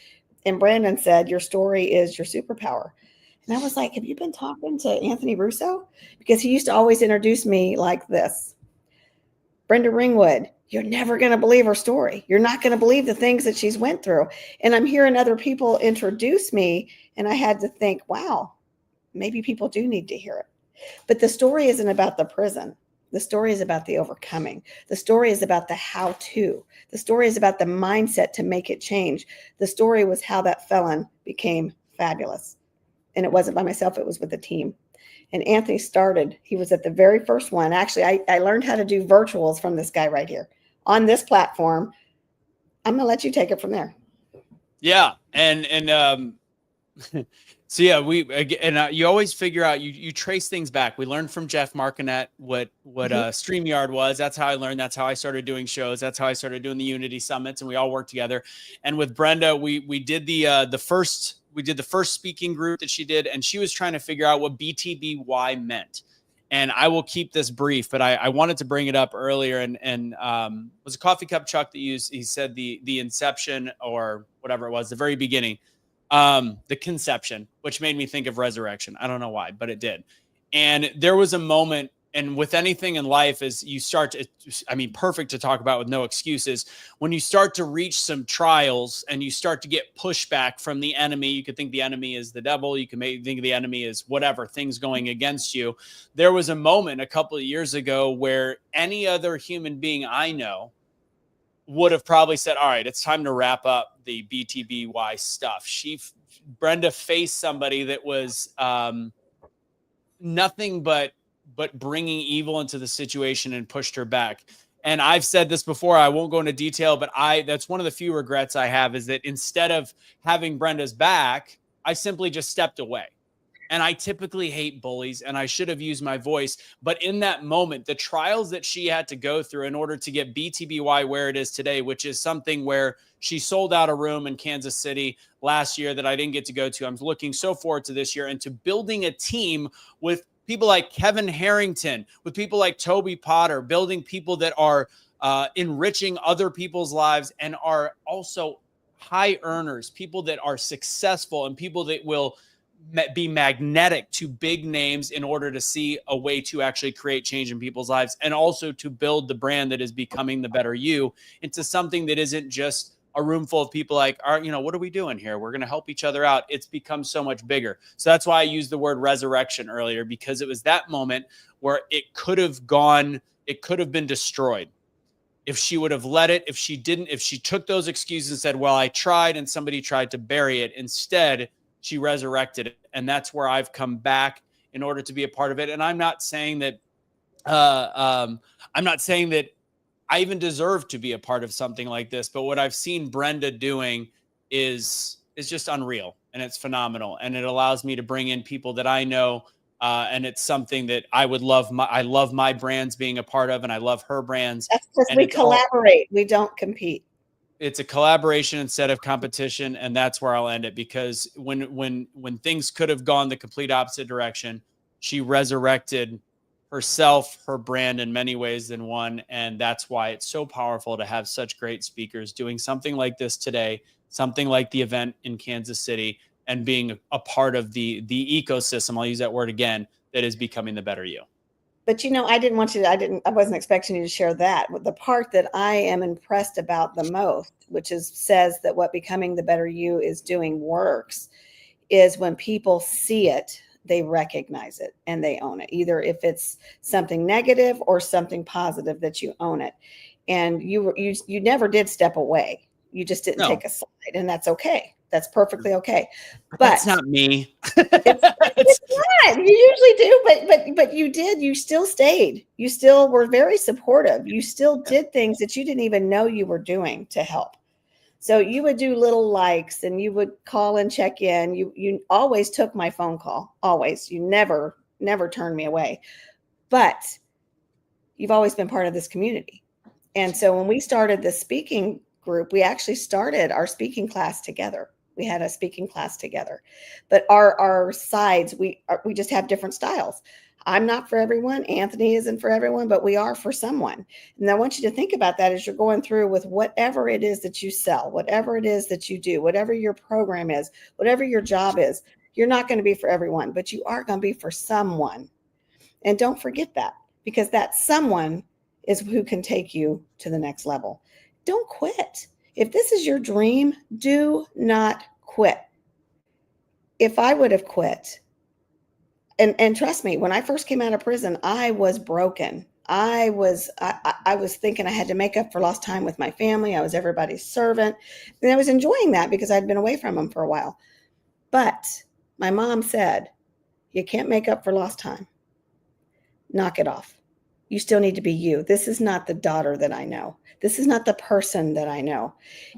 And Brandon said, your story is your superpower. And I was like, have you been talking to Anthony Russo? Because he used to always introduce me like this. Brenda Ringwood, you're never going to believe her story. You're not going to believe the things that she's went through. And I'm hearing other people introduce me. And I had to think, wow, maybe people do need to hear it. But the story isn't about the prison. The story is about the overcoming. The story is about the how-to. The story is about the mindset to make it change. The story was how that felon became fabulous. And it wasn't by myself. It was with a team. And Anthony started. He was at the very first one. Actually, I learned how to do virtuals from this guy right here on this platform. I'm going to let you take it from there. Yeah. And so yeah, you always figure out, you trace things back. We learned from Jeff Markinet what StreamYard was. That's how I learned. That's how I started doing shows. That's how I started doing the Unity Summits, and we all worked together. And with Brenda, we did the first speaking group that she did, and she was trying to figure out what BTBY meant. And I will keep this brief, but I wanted to bring it up earlier. And was a coffee cup Chuck that he said the inception or whatever it was, the very beginning. The conception, which made me think of resurrection. I don't know why, but it did. And there was a moment, and with anything in life, as you start to, perfect to talk about with no excuses, when you start to reach some trials and you start to get pushback from the enemy. You could think the enemy is the devil. You can maybe think the enemy is whatever, things going against you. There was a moment a couple of years ago where any other human being I know would have probably said, all right, it's time to wrap up the BTBY stuff. Brenda faced somebody that was nothing but bringing evil into the situation and pushed her back. And I've said this before, I won't go into detail, but that's one of the few regrets I have, is that instead of having Brenda's back, I simply just stepped away. And I typically hate bullies, and I should have used my voice. But in that moment, the trials that she had to go through in order to get BTBY where it is today, which is something where she sold out a room in Kansas City last year that I didn't get to go to. I'm looking so forward to this year and to building a team with people like Kevin Harrington, with people like Toby Potter, building people that are enriching other people's lives and are also high earners, people that are successful and people that will be magnetic to big names in order to see a way to actually create change in people's lives, and also to build the brand that is becoming the better you into something that isn't just a room full of people like, what are we doing here? We're going to help each other out. It's become so much bigger. So that's why I used the word resurrection earlier, because it was that moment where it could have been destroyed. If she would have let it, if she took those excuses and said, well, I tried, and somebody tried to bury it. Instead, she resurrected it. And that's where I've come back in order to be a part of it. And I'm not saying that I even deserve to be a part of something like this, but what I've seen Brenda doing is just unreal, and it's phenomenal, and it allows me to bring in people that I know, and it's something that I would love. I love my brands being a part of, and I love her brands. That's because And we it's all- collaborate. We don't compete. It's a collaboration instead of competition, and that's where I'll end it, because when things could have gone the complete opposite direction, she resurrected herself, her brand in many ways than one. And that's why it's so powerful to have such great speakers doing something like this today, something like the event in Kansas City, and being a part of the ecosystem, I'll use that word again, that is becoming the better you. But I wasn't expecting you to share that. The part that I am impressed about the most, which says that what becoming the better you is doing works, is when people see it, they recognize it and they own it. Either if it's something negative or something positive, that you own it. And you never did step away. You just didn't take a side, and that's okay. That's perfectly okay. But that's not me. It's not. You usually do, but you did. You still stayed. You still were very supportive. You still did things that you didn't even know you were doing to help. So you would do little likes, and you would call and check in. You always took my phone call. Always. You never turned me away. But you've always been part of this community. And so when we started the speaking group, we actually started our speaking class together. We had a speaking class together, but our sides, we just have different styles. I'm not for everyone. Anthony isn't for everyone, but we are for someone. And I want you to think about that as you're going through with whatever it is that you sell, whatever it is that you do, whatever your program is, whatever your job is. You're not going to be for everyone, but you are going to be for someone. And don't forget that, because that someone is who can take you to the next level. Don't quit. If this is your dream, do not quit. If I would have quit, and trust me, when I first came out of prison, I was broken. I was thinking I had to make up for lost time with my family. I was everybody's servant. And I was enjoying that because I'd been away from them for a while. But my mom said, you can't make up for lost time. Knock it off. You still need to be you. This is not the daughter that I know. This is not the person that I know.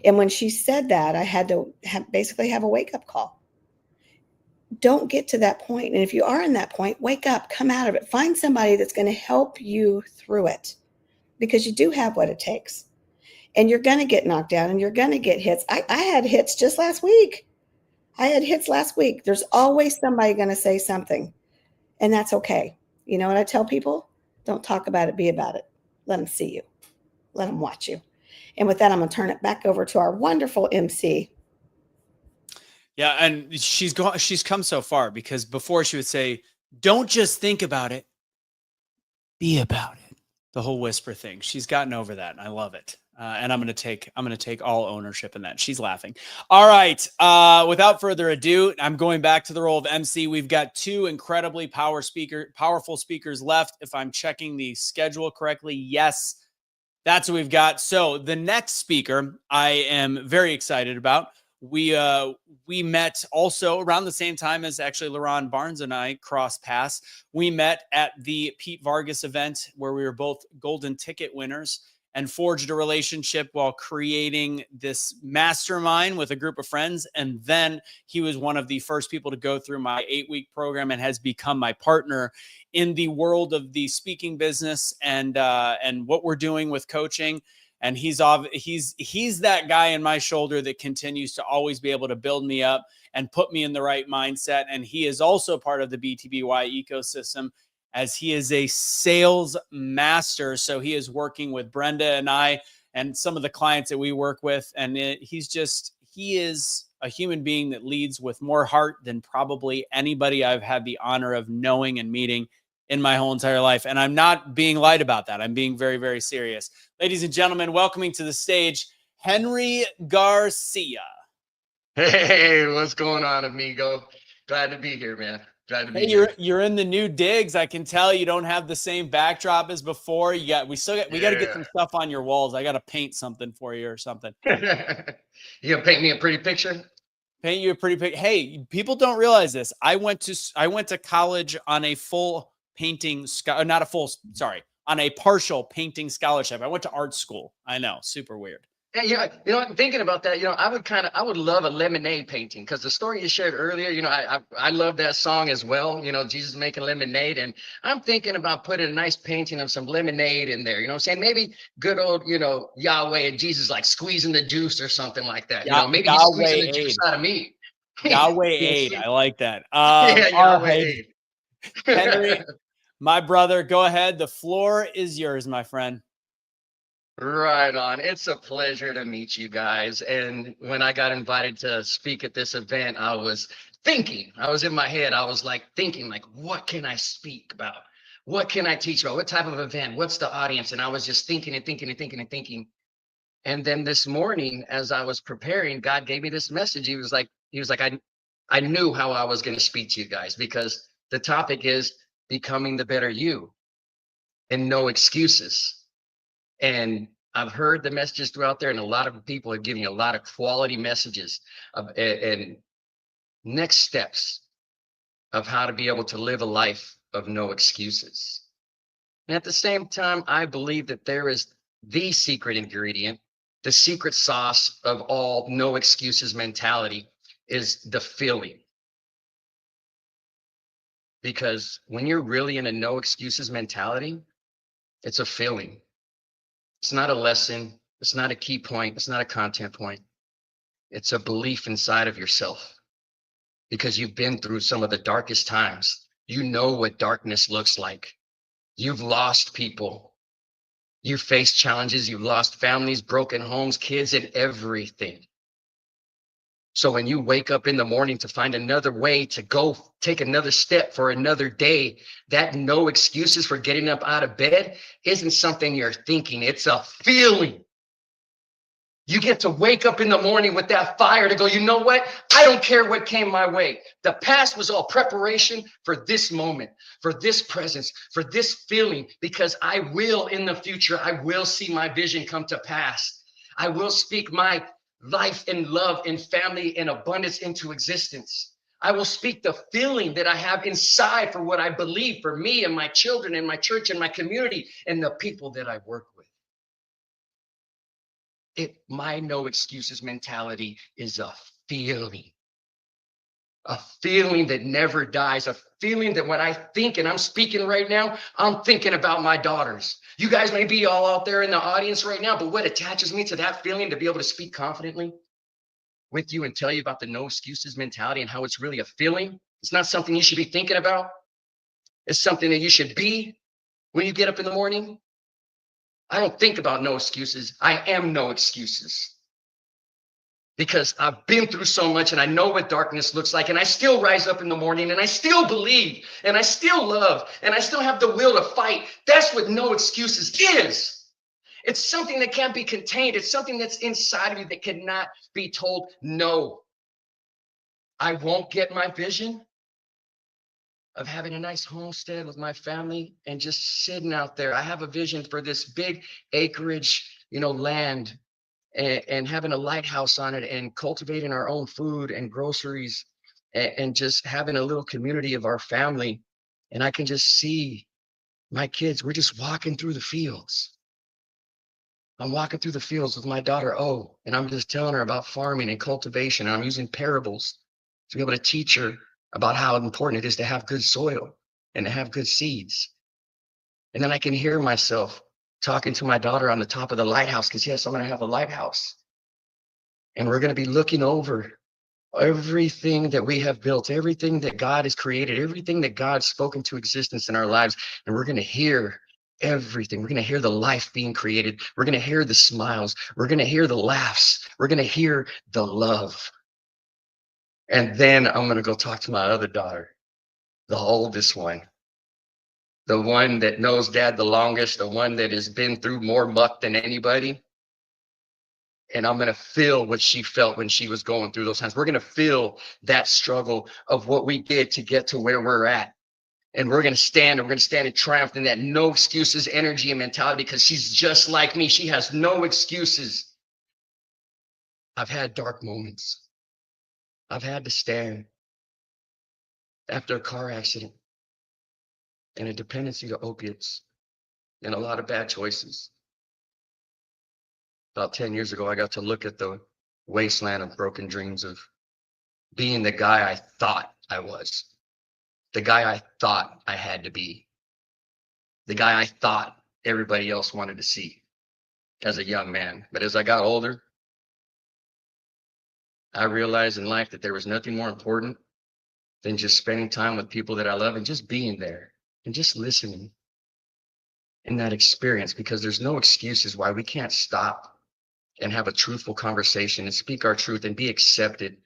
And when she said that, I had to basically have a wake-up call. Don't get to that point. And if you are in that point, wake up, come out of it. Find somebody that's going to help you through it, because you do have what it takes. And you're going to get knocked down, and you're going to get hits. I had hits just last week. There's always somebody going to say something, and that's okay. You know what I tell people? Don't talk about it, be about it. Let them see you. Let them watch you. And with that, I'm going to turn it back over to our wonderful MC. Yeah, and she's come so far, because before she would say, don't just think about it, be about it. The whole whisper thing. She's gotten over that, and I love it. And I'm going to take all ownership in that. She's laughing. All right. Without further ado, I'm going back to the role of MC. We've got two incredibly powerful speakers left. If I'm checking the schedule correctly, yes, that's what we've got. So the next speaker I am very excited about. We met also around the same time as actually LaRon Barnes and I crossed paths. We met at the Pete Vargas event, where we were both golden ticket winners, and forged a relationship while creating this mastermind with a group of friends. And then he was one of the first people to go through my 8-week program and has become my partner in the world of the speaking business and what we're doing with coaching. And he's that guy in my shoulder that continues to always be able to build me up and put me in the right mindset. And he is also part of the BTBY ecosystem, as he is a sales master. So he is working with Brenda and I and some of the clients that we work with. And he is a human being that leads with more heart than probably anybody I've had the honor of knowing and meeting in my whole entire life. And I'm not being light about that. I'm being very, very serious. Ladies and gentlemen, welcoming to the stage, Henry Garcia. Hey, what's going on, amigo? Glad to be here, man. Glad to be Hey, here. you're in the new digs. I can tell you don't have the same backdrop as before. We got to get some stuff on your walls. I got to paint something for you or something. You gonna paint me a pretty picture? Paint you a pretty picture. Hey, people don't realize this. I went to college on a full painting, not a full, sorry, on a partial painting scholarship. I went to art school. I know, super weird. Yeah, I'm thinking about that. I would love a lemonade painting, because the story you shared earlier, I love that song as well. Jesus making lemonade, and I'm thinking about putting a nice painting of some lemonade in there. Saying maybe good old, Yahweh and Jesus like squeezing the juice or something like that. Maybe he's squeezing the juice out of me. Yahweh aid. I like that. Yeah, All Yahweh right, aid. Henry, my brother, go ahead. The floor is yours, my friend. Right on. It's a pleasure to meet you guys. And when I got invited to speak at this event, I was in my head, I was like thinking, like, what can I speak about? What can I teach about? What type of event? What's the audience? And I was just thinking and thinking and thinking and thinking. And then this morning, as I was preparing, God gave me this message. He was like, I knew how I was going to speak to you guys, because the topic is becoming the better you and no excuses. And I've heard the messages throughout there, and a lot of people are giving a lot of quality messages and next steps of how to be able to live a life of no excuses. And at the same time, I believe that there is the secret ingredient, the secret sauce of all no excuses mentality is the feeling. Because when you're really in a no excuses mentality, it's a feeling. It's not a lesson. It's not a key point. It's not a content point. It's a belief inside of yourself, because you've been through some of the darkest times. You know what darkness looks like. You've lost people. You've faced challenges. You've lost families, broken homes, kids, and everything. So when you wake up in the morning to find another way to go take another step for another day, that no excuses for getting up out of bed isn't something you're thinking. It's a feeling. You get to wake up in the morning with that fire to go, you know what? I don't care what came my way. The past was all preparation for this moment, for this presence, for this feeling, because I will in the future, I will see my vision come to pass. I will speak my life and love and family and abundance into existence. I will speak the feeling that I have inside for what I believe for me and my children and my church and my community and the people that I work with. My no excuses mentality is a feeling that never dies, a feeling that when I think, and I'm speaking right now, I'm thinking about my daughters. You guys may be all out there in the audience right now, but what attaches me to that feeling to be able to speak confidently with you and tell you about the no excuses mentality and how it's really a feeling. It's not something you should be thinking about. It's something that you should be when you get up in the morning. I don't think about no excuses. I am no excuses. Because I've been through so much and I know what darkness looks like, and I still rise up in the morning and I still believe and I still love and I still have the will to fight. That's what no excuses is. It's something that can't be contained. It's something that's inside of you that cannot be told no. I won't get my vision of having a nice homestead with my family and just sitting out there. I have a vision for this big acreage, land, and having a lighthouse on it and cultivating our own food and groceries and just having a little community of our family. And I can just see my kids. We're just walking through the fields. I'm walking through the fields with my daughter, and I'm just telling her about farming and cultivation. And I'm using parables to be able to teach her about how important it is to have good soil and to have good seeds. And then I can hear myself talking to my daughter on the top of the lighthouse, because yes, I'm going to have a lighthouse. And we're going to be looking over everything that we have built, everything that God has created, everything that God's spoken to existence in our lives. And we're going to hear everything. We're going to hear the life being created. We're going to hear the smiles. We're going to hear the laughs. We're going to hear the love. And then I'm going to go talk to my other daughter, the oldest one. The one that knows dad the longest, the one that has been through more muck than anybody. And I'm going to feel what she felt when she was going through those times. We're going to feel that struggle of what we did to get to where we're at. And we're going to stand in triumph in that no excuses energy and mentality, because she's just like me. She has no excuses. I've had dark moments. I've had to stand after a car accident and a dependency to opiates and a lot of bad choices. About 10 years ago, I got to look at the wasteland of broken dreams of being the guy I thought I was, the guy I thought I had to be, the guy I thought everybody else wanted to see as a young man. But as I got older, I realized in life that there was nothing more important than just spending time with people that I love and just being there and just listening in that experience, because there's no excuses why we can't stop and have a truthful conversation and speak our truth and be accepted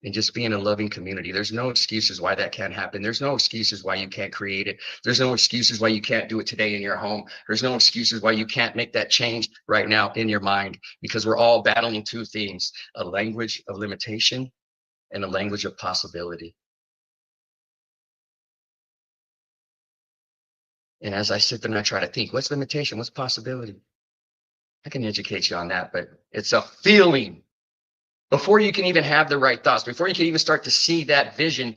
and just be in a loving community. There's no excuses why that can't happen. There's no excuses why you can't create it. There's no excuses why you can't do it today in your home. There's no excuses why you can't make that change right now in your mind, because we're all battling two things: a language of limitation and a language of possibility. And as I sit there and I try to think, what's limitation? What's possibility? I can educate you on that, but it's a feeling. Before you can even have the right thoughts, before you can even start to see that vision,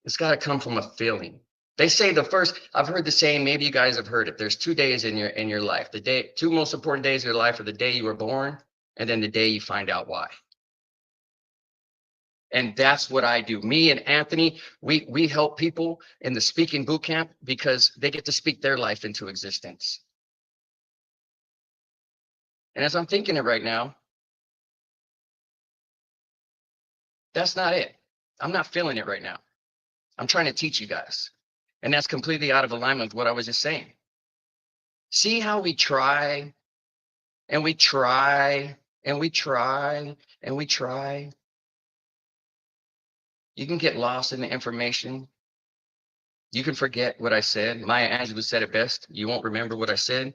it's got to come from a feeling. They say the first, I've heard the saying, maybe you guys have heard it. There's 2 days in your life. Two most important days of your life are the day you were born and then the day you find out why. And that's what I do. Me and Anthony, we help people in the speaking boot camp because they get to speak their life into existence. And as I'm thinking it right now, that's not it. I'm not feeling it right now. I'm trying to teach you guys. And that's completely out of alignment with what I was just saying. See how we try and we try and we try and we try. You can get lost in the information. You can forget what I said. Maya Angelou said it best. You won't remember what I said.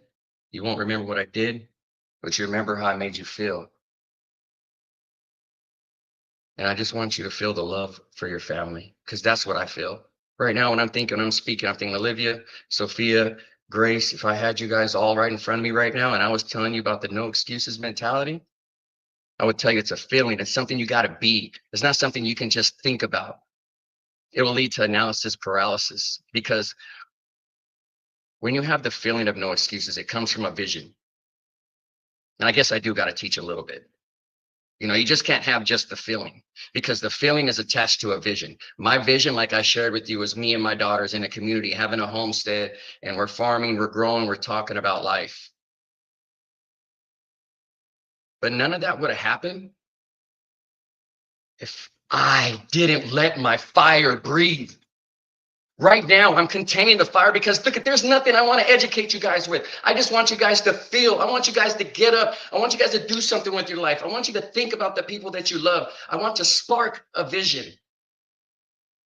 You won't remember what I did, but you remember how I made you feel. And I just want you to feel the love for your family, because that's what I feel. Right now, when I'm thinking, I'm speaking, I'm thinking Olivia, Sophia, Grace, if I had you guys all right in front of me right now and I was telling you about the no excuses mentality, I would tell you it's a feeling. It's something you got to be. It's not something you can just think about. It will lead to analysis paralysis, because when you have the feeling of no excuses, it comes from a vision. And I guess I do got to teach a little bit. You know, you just can't have just the feeling, because the feeling is attached to a vision. My vision, like I shared with you, was me and my daughters in a community having a homestead, and we're farming, we're growing, we're talking about life. But none of that would have happened if I didn't let my fire breathe. Right now, I'm containing the fire because, look, there's nothing I want to educate you guys with. I just want you guys to feel. I want you guys to get up. I want you guys to do something with your life. I want you to think about the people that you love. I want to spark a vision.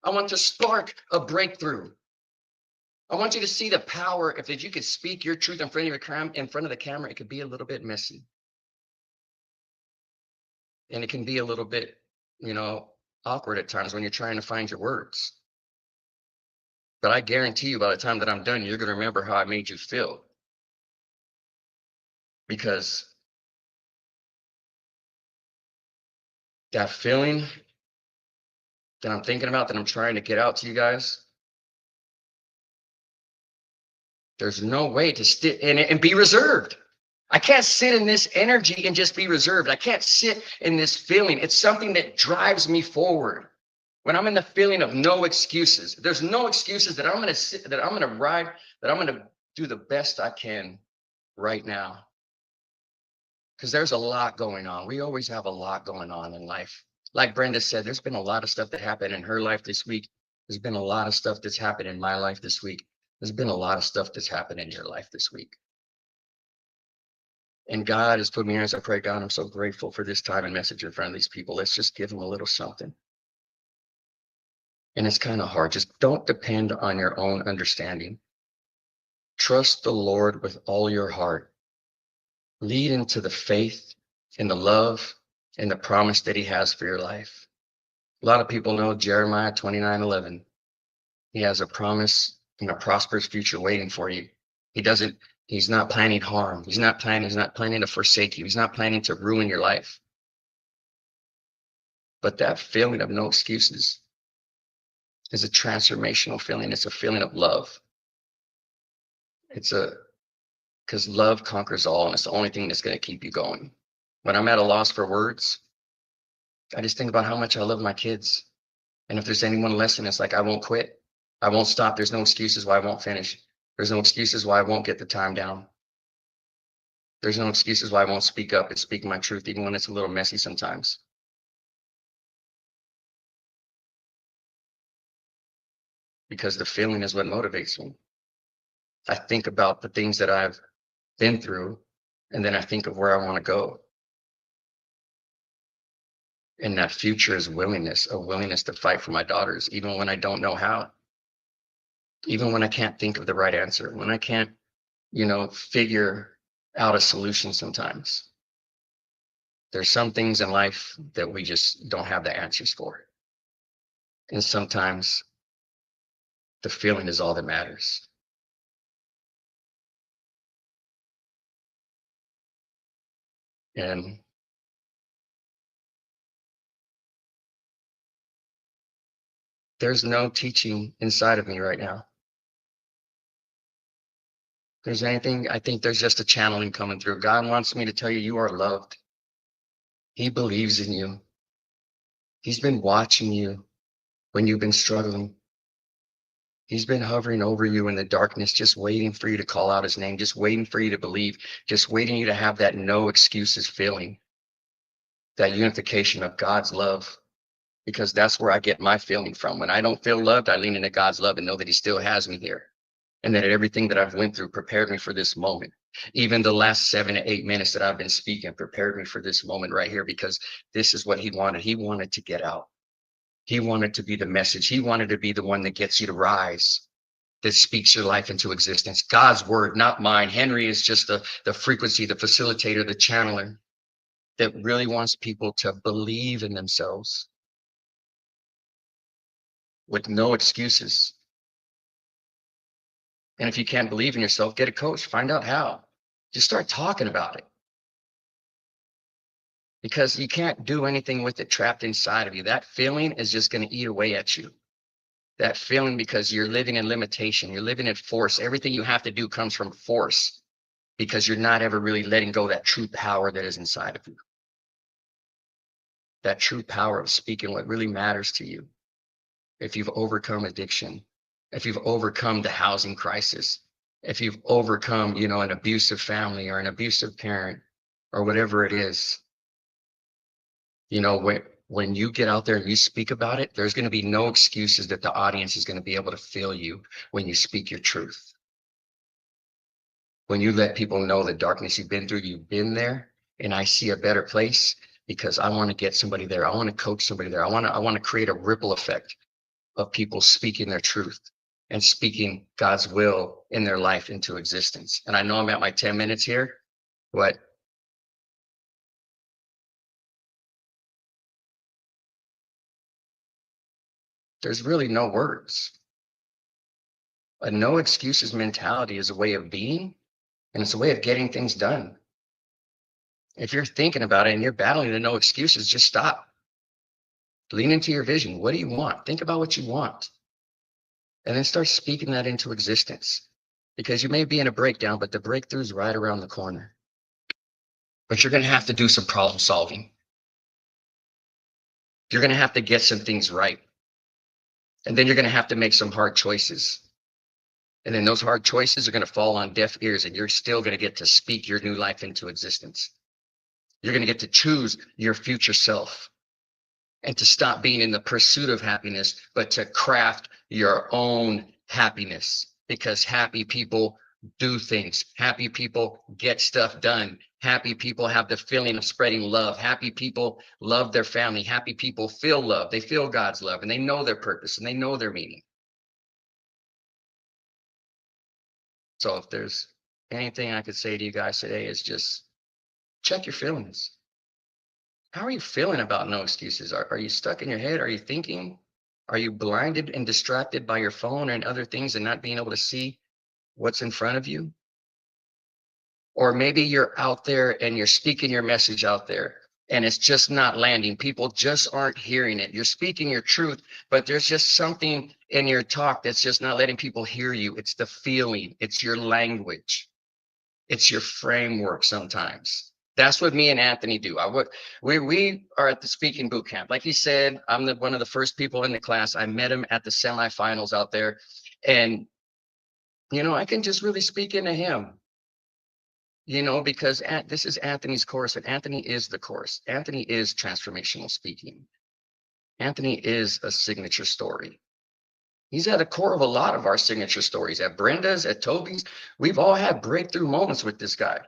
I want to spark a breakthrough. I want you to see the power. If you could speak your truth in front of the camera, it could be a little bit messy. And it can be a little bit, awkward at times when you're trying to find your words. But I guarantee you, by the time that I'm done, you're going to remember how I made you feel. Because that feeling that I'm thinking about, that I'm trying to get out to you guys, there's no way to sit in it and be reserved. I can't sit in this energy and just be reserved. I can't sit in this feeling. It's something that drives me forward. When I'm in the feeling of no excuses, there's no excuses that I'm going to sit, that I'm going to ride, that I'm going to do the best I can right now. Because there's a lot going on. We always have a lot going on in life. Like Brenda said, there's been a lot of stuff that happened in her life this week. There's been a lot of stuff that's happened in my life this week. There's been a lot of stuff that's happened in your life this week. And God has put me here as I pray, God, I'm so grateful for this time and message in front of these people. Let's just give them a little something. And it's kind of hard. Just don't depend on your own understanding. Trust the Lord with all your heart. Lead into the faith and the love and the promise that he has for your life. A lot of people know Jeremiah 29:11. He has a promise and a prosperous future waiting for you. He's not planning harm. He's not planning to forsake you. He's not planning to ruin your life. But that feeling of no excuses is a transformational feeling. It's a feeling of love. Because love conquers all, and it's the only thing that's going to keep you going. When I'm at a loss for words, I just think about how much I love my kids. And if there's any one lesson, it's like, I won't quit. I won't stop. There's no excuses why I won't finish. There's no excuses why I won't get the time down. There's no excuses why I won't speak up and speak my truth, even when it's a little messy sometimes. Because the feeling is what motivates me. I think about the things that I've been through, and then I think of where I want to go. And that future is willingness, a willingness to fight for my daughters, even when I don't know how. Even when I can't think of the right answer, when I can't, figure out a solution sometimes. There's some things in life that we just don't have the answers for. And sometimes the feeling is all that matters. And there's no teaching inside of me right now. If there's anything, I think there's just a channeling coming through. God wants me to tell you, you are loved. He believes in you. He's been watching you when you've been struggling. He's been hovering over you in the darkness, just waiting for you to call out his name, just waiting for you to believe, just waiting you to have that no excuses feeling, that unification of God's love, because that's where I get my feeling from. When I don't feel loved, I lean into God's love and know that he still has me here, and that everything that I've went through prepared me for this moment. Even the last 7 to 8 minutes that I've been speaking prepared me for this moment right here, because this is what he wanted. He wanted to get out. He wanted to be the message. He wanted to be the one that gets you to rise, that speaks your life into existence. God's word, not mine. Henry is just the frequency, the facilitator, the channeler that really wants people to believe in themselves with no excuses. And if you can't believe in yourself, get a coach, find out how. Just start talking about it. Because you can't do anything with it trapped inside of you. That feeling is just going to eat away at you. That feeling, because you're living in limitation, you're living in force. Everything you have to do comes from force, because you're not ever really letting go of that true power that is inside of you. That true power of speaking what really matters to you. If you've overcome addiction, if you've overcome the housing crisis, if you've overcome, an abusive family or an abusive parent or whatever it is, when you get out there and you speak about it, there's going to be no excuses that the audience is going to be able to feel you when you speak your truth. When you let people know the darkness you've been through, you've been there, and I see a better place, because I want to get somebody there. I want to coach somebody there. I want to create a ripple effect of people speaking their truth and speaking God's will in their life into existence. And I know I'm at my 10 minutes here, but there's really no words. A no excuses mentality is a way of being, and it's a way of getting things done. If you're thinking about it and you're battling the no excuses, just stop. Lean into your vision. What do you want? Think about what you want. And then start speaking that into existence. Because you may be in a breakdown, but the breakthrough is right around the corner. But you're going to have to do some problem solving. You're going to have to get some things right. And then you're going to have to make some hard choices. And then those hard choices are going to fall on deaf ears, and you're still going to get to speak your new life into existence. You're going to get to choose your future self, and to stop being in the pursuit of happiness, but to craft your own happiness. Because happy people do things. Happy people get stuff done. Happy people have the feeling of spreading love. Happy people love their family. Happy people feel love. They feel God's love, and they know their purpose, and they know their meaning. So if there's anything I could say to you guys today, is just check your feelings. How are you feeling about no excuses? Are you stuck in your head? Are you thinking? Are you blinded and distracted by your phone and other things and not being able to see what's in front of you? Or maybe you're out there and you're speaking your message out there, and it's just not landing. People just aren't hearing it. You're speaking your truth, but there's just something in your talk that's just not letting people hear you. It's the feeling, it's your language, it's your framework sometimes. That's what me and Anthony do. We are at the speaking boot camp. Like he said, I'm one of the first people in the class. I met him at the semifinals out there. And, you know, I can just really speak into him, you know, because this is Anthony's course, and Anthony is the course. Anthony is transformational speaking. Anthony is a signature story. He's at the core of a lot of our signature stories. At Brenda's, at Toby's, we've all had breakthrough moments with this guy.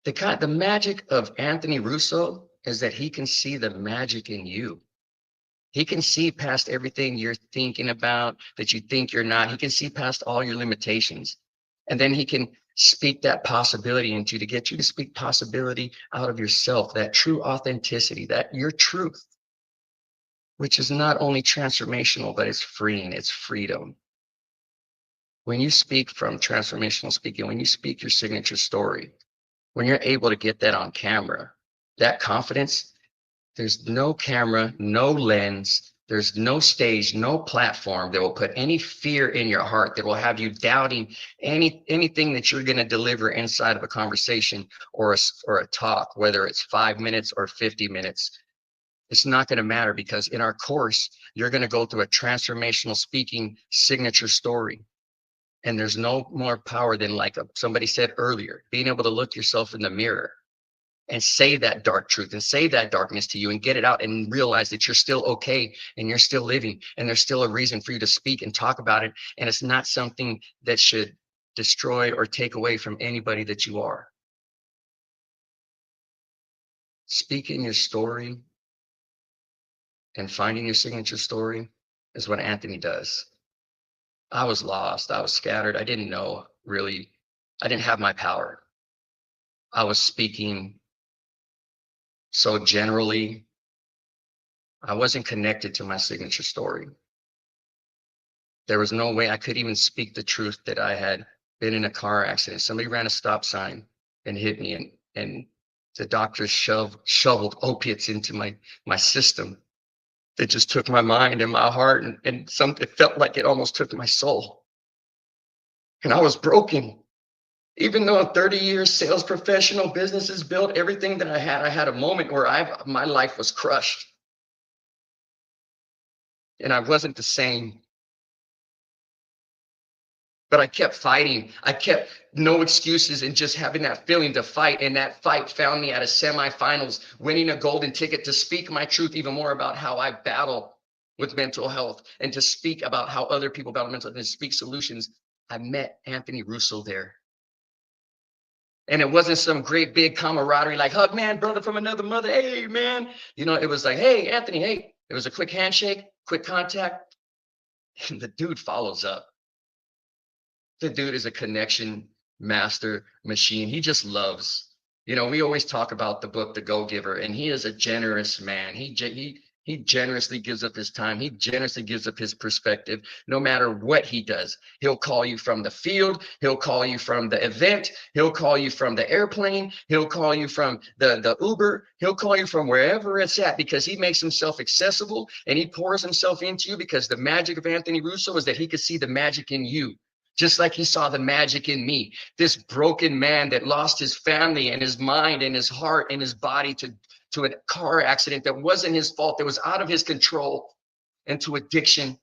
The magic of Anthony Russo is that he can see the magic in you. He can see past everything you're thinking about that you think you're not. He can see past all your limitations. And then he can speak that possibility into you to get you to speak possibility out of yourself, that true authenticity, that your truth, which is not only transformational, but it's freeing, it's freedom. When you speak from transformational speaking, when you speak your signature story, when you're able to get that on camera, that confidence, there's no camera, no lens, there's no stage, no platform that will put any fear in your heart that will have you doubting anything that you're going to deliver inside of a conversation or a talk, whether it's 5 minutes or 50 minutes. It's not going to matter, because in our course, you're going to go through a transformational speaking signature story. And there's no more power than, like somebody said earlier, being able to look yourself in the mirror and say that dark truth and say that darkness to you and get it out and realize that you're still okay and you're still living and there's still a reason for you to speak and talk about it. And it's not something that should destroy or take away from anybody that you are. Speaking your story and finding your signature story is what Anthony does. I was lost. I was scattered. I didn't know really. I didn't have my power. I was speaking so generally. I wasn't connected to my signature story. There was no way I could even speak the truth that I had been in a car accident. Somebody ran a stop sign and hit me, and the doctors shoveled opiates into my system. It just took my mind and my heart, and it felt like it almost took my soul. And I was broken. Even though 30 years sales professional, businesses built, everything that I had a moment where my life was crushed. And I wasn't the same. But I kept fighting. I kept no excuses and just having that feeling to fight. And that fight found me at a semifinals, winning a golden ticket to speak my truth even more about how I battle with mental health and to speak about how other people battle mental health and speak solutions. I met Anthony Russo there. And it wasn't some great big camaraderie like, hug, man, brother from another mother. Hey, man. You know, it was like, hey, Anthony, hey. It was a quick handshake, quick contact. And the dude follows up. The dude is a connection master machine. He just loves. You know, we always talk about the book, The Go-Giver, and he is a generous man. He generously gives up his time. He generously gives up his perspective, no matter what he does. He'll call you from the field. He'll call you from the event. He'll call you from the airplane. He'll call you from the Uber. He'll call you from wherever it's at, because he makes himself accessible and he pours himself into you, because the magic of Anthony Russo is that he could see the magic in you. Just like he saw the magic in me, this broken man that lost his family and his mind and his heart and his body to a car accident that wasn't his fault, that was out of his control, and to addiction.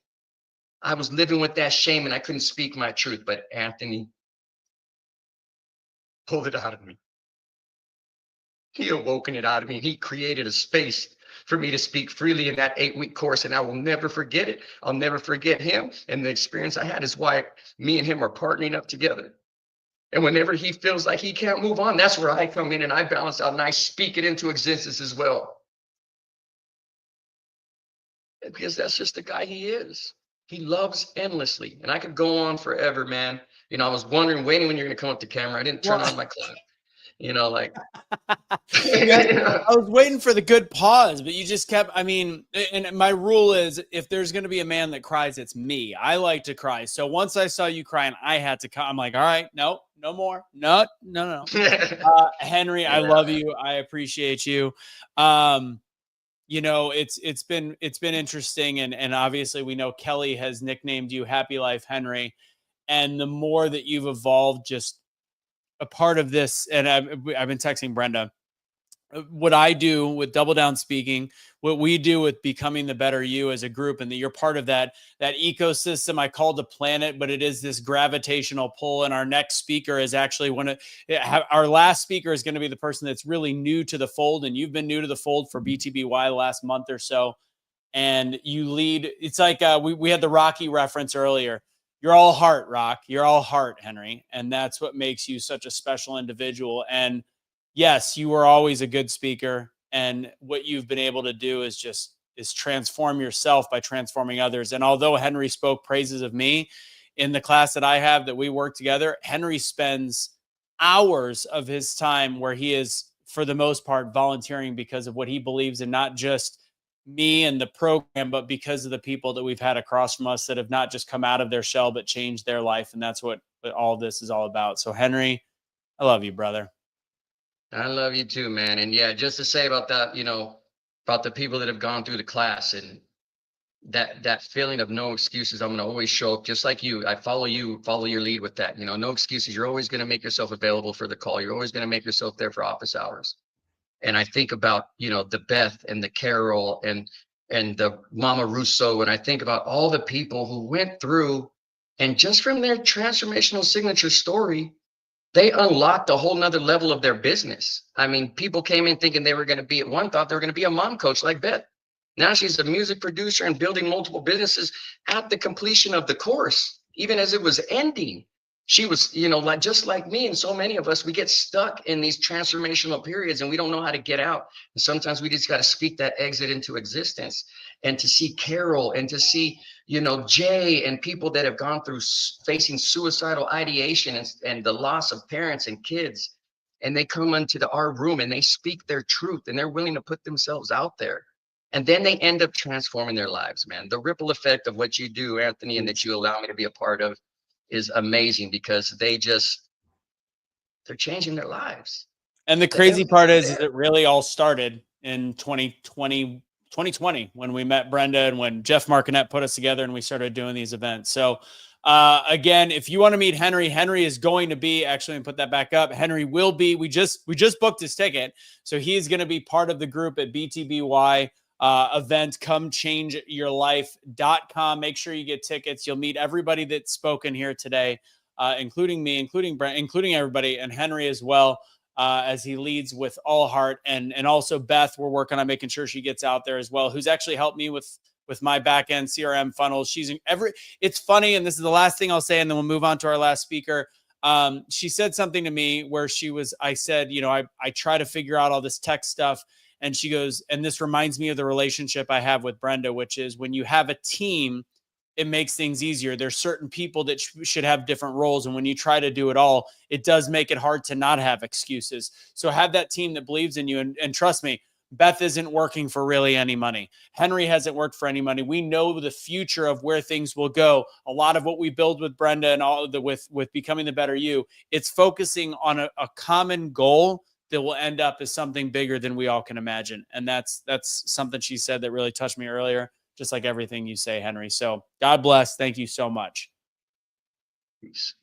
I was living with that shame and I couldn't speak my truth, but Anthony pulled it out of me. He awoken it out of me. He created a space for me to speak freely in that 8-week course, and I will never forget it. I'll never forget him, and the experience I had is why me and him are partnering up together. And whenever he feels like he can't move on, that's where I come in and I balance out and I speak it into existence as well. Because that's just the guy he is. He loves endlessly. And I could go on forever, man. You know, I was waiting when you're going to come up to camera. I didn't turn on my clock. You know, like Yeah, I was waiting for the good pause, but you just kept. I mean, and my rule is if there's going to be a man that cries, it's me. I like to cry. So once I saw you crying, I had to come. I'm like, all right, no more. No. Henry, I love you. I appreciate you. You know, it's been interesting. And obviously we know Kelly has nicknamed you Happy Life Henry. And the more that you've evolved, just a part of this, and I've been texting Brenda, what I do with Double Down Speaking, what we do with Becoming the Better You as a group, and that you're part of that ecosystem I call the planet, but it is this gravitational pull. And our next speaker is actually our last speaker is going to be the person that's really new to the fold. And you've been new to the fold for BTBY the last month or so. And you lead, it's like we had the Rocky reference earlier. You're all heart, Rock. You're all heart, Henry. And that's what makes you such a special individual. And yes, you were always a good speaker. And what you've been able to do is transform yourself by transforming others. And although Henry spoke praises of me in the class that I have that we work together, Henry spends hours of his time where he is, for the most part, volunteering because of what he believes in, not just me and the program, but because of the people that we've had across from us that have not just come out of their shell, but changed their life. And that's what all this is all about. So Henry, I love you, brother. I love you too, man. And yeah, just to say about that, you know, about the people that have gone through the class and that feeling of no excuses. I'm going to always show up just like you. I follow your lead with that. You know, no excuses. You're always going to make yourself available for the call. You're always going to make yourself there for office hours. And I think about, you know, the Beth and the Carol and the Mama Russo. And I think about all the people who went through, and just from their transformational signature story, they unlocked a whole nother level of their business. I mean, people came in thinking they were going to be, thought they were going to be a mom coach like Beth. Now she's a music producer and building multiple businesses at the completion of the course, even as it was ending. She was, you know, like just like me and so many of us, we get stuck in these transformational periods and we don't know how to get out. And sometimes we just got to speak that exit into existence. And to see Carol and to see, you know, Jay and people that have gone through facing suicidal ideation and the loss of parents and kids, and they come into our room and they speak their truth and they're willing to put themselves out there. And then they end up transforming their lives, man. The ripple effect of what you do, Anthony, and that you allow me to be a part of is amazing because they're changing their lives. And the crazy part is it really all started in 2020 when we met Brenda and when Jeff Martinet put us together and we started doing these events. So again, if you want to meet Henry, Henry is going to be, actually, and put that back up. Henry will be, we just booked his ticket. So he is going to be part of the group at BTBY event, comechangeyourlife.com. Make sure you get tickets. You'll meet everybody that's spoken here today, including me, including Brent, including everybody, and Henry as well, as he leads with all heart. And also Beth, we're working on making sure she gets out there as well, who's actually helped me with my back end CRM funnels. It's funny. And this is the last thing I'll say, and then we'll move on to our last speaker. She said something to me where I said, you know, I try to figure out all this tech stuff. And she goes, and this reminds me of the relationship I have with Brenda, which is when you have a team, it makes things easier. There's certain people that should have different roles. And when you try to do it all, it does make it hard to not have excuses. So have that team that believes in you. And trust me, Beth isn't working for really any money. Henry hasn't worked for any money. We know the future of where things will go. A lot of what we build with Brenda and all of with Becoming the Better You, it's focusing on a common goal that will end up as something bigger than we all can imagine. And that's something she said that really touched me earlier, just like everything you say, Henry. So God bless. Thank you so much. Peace.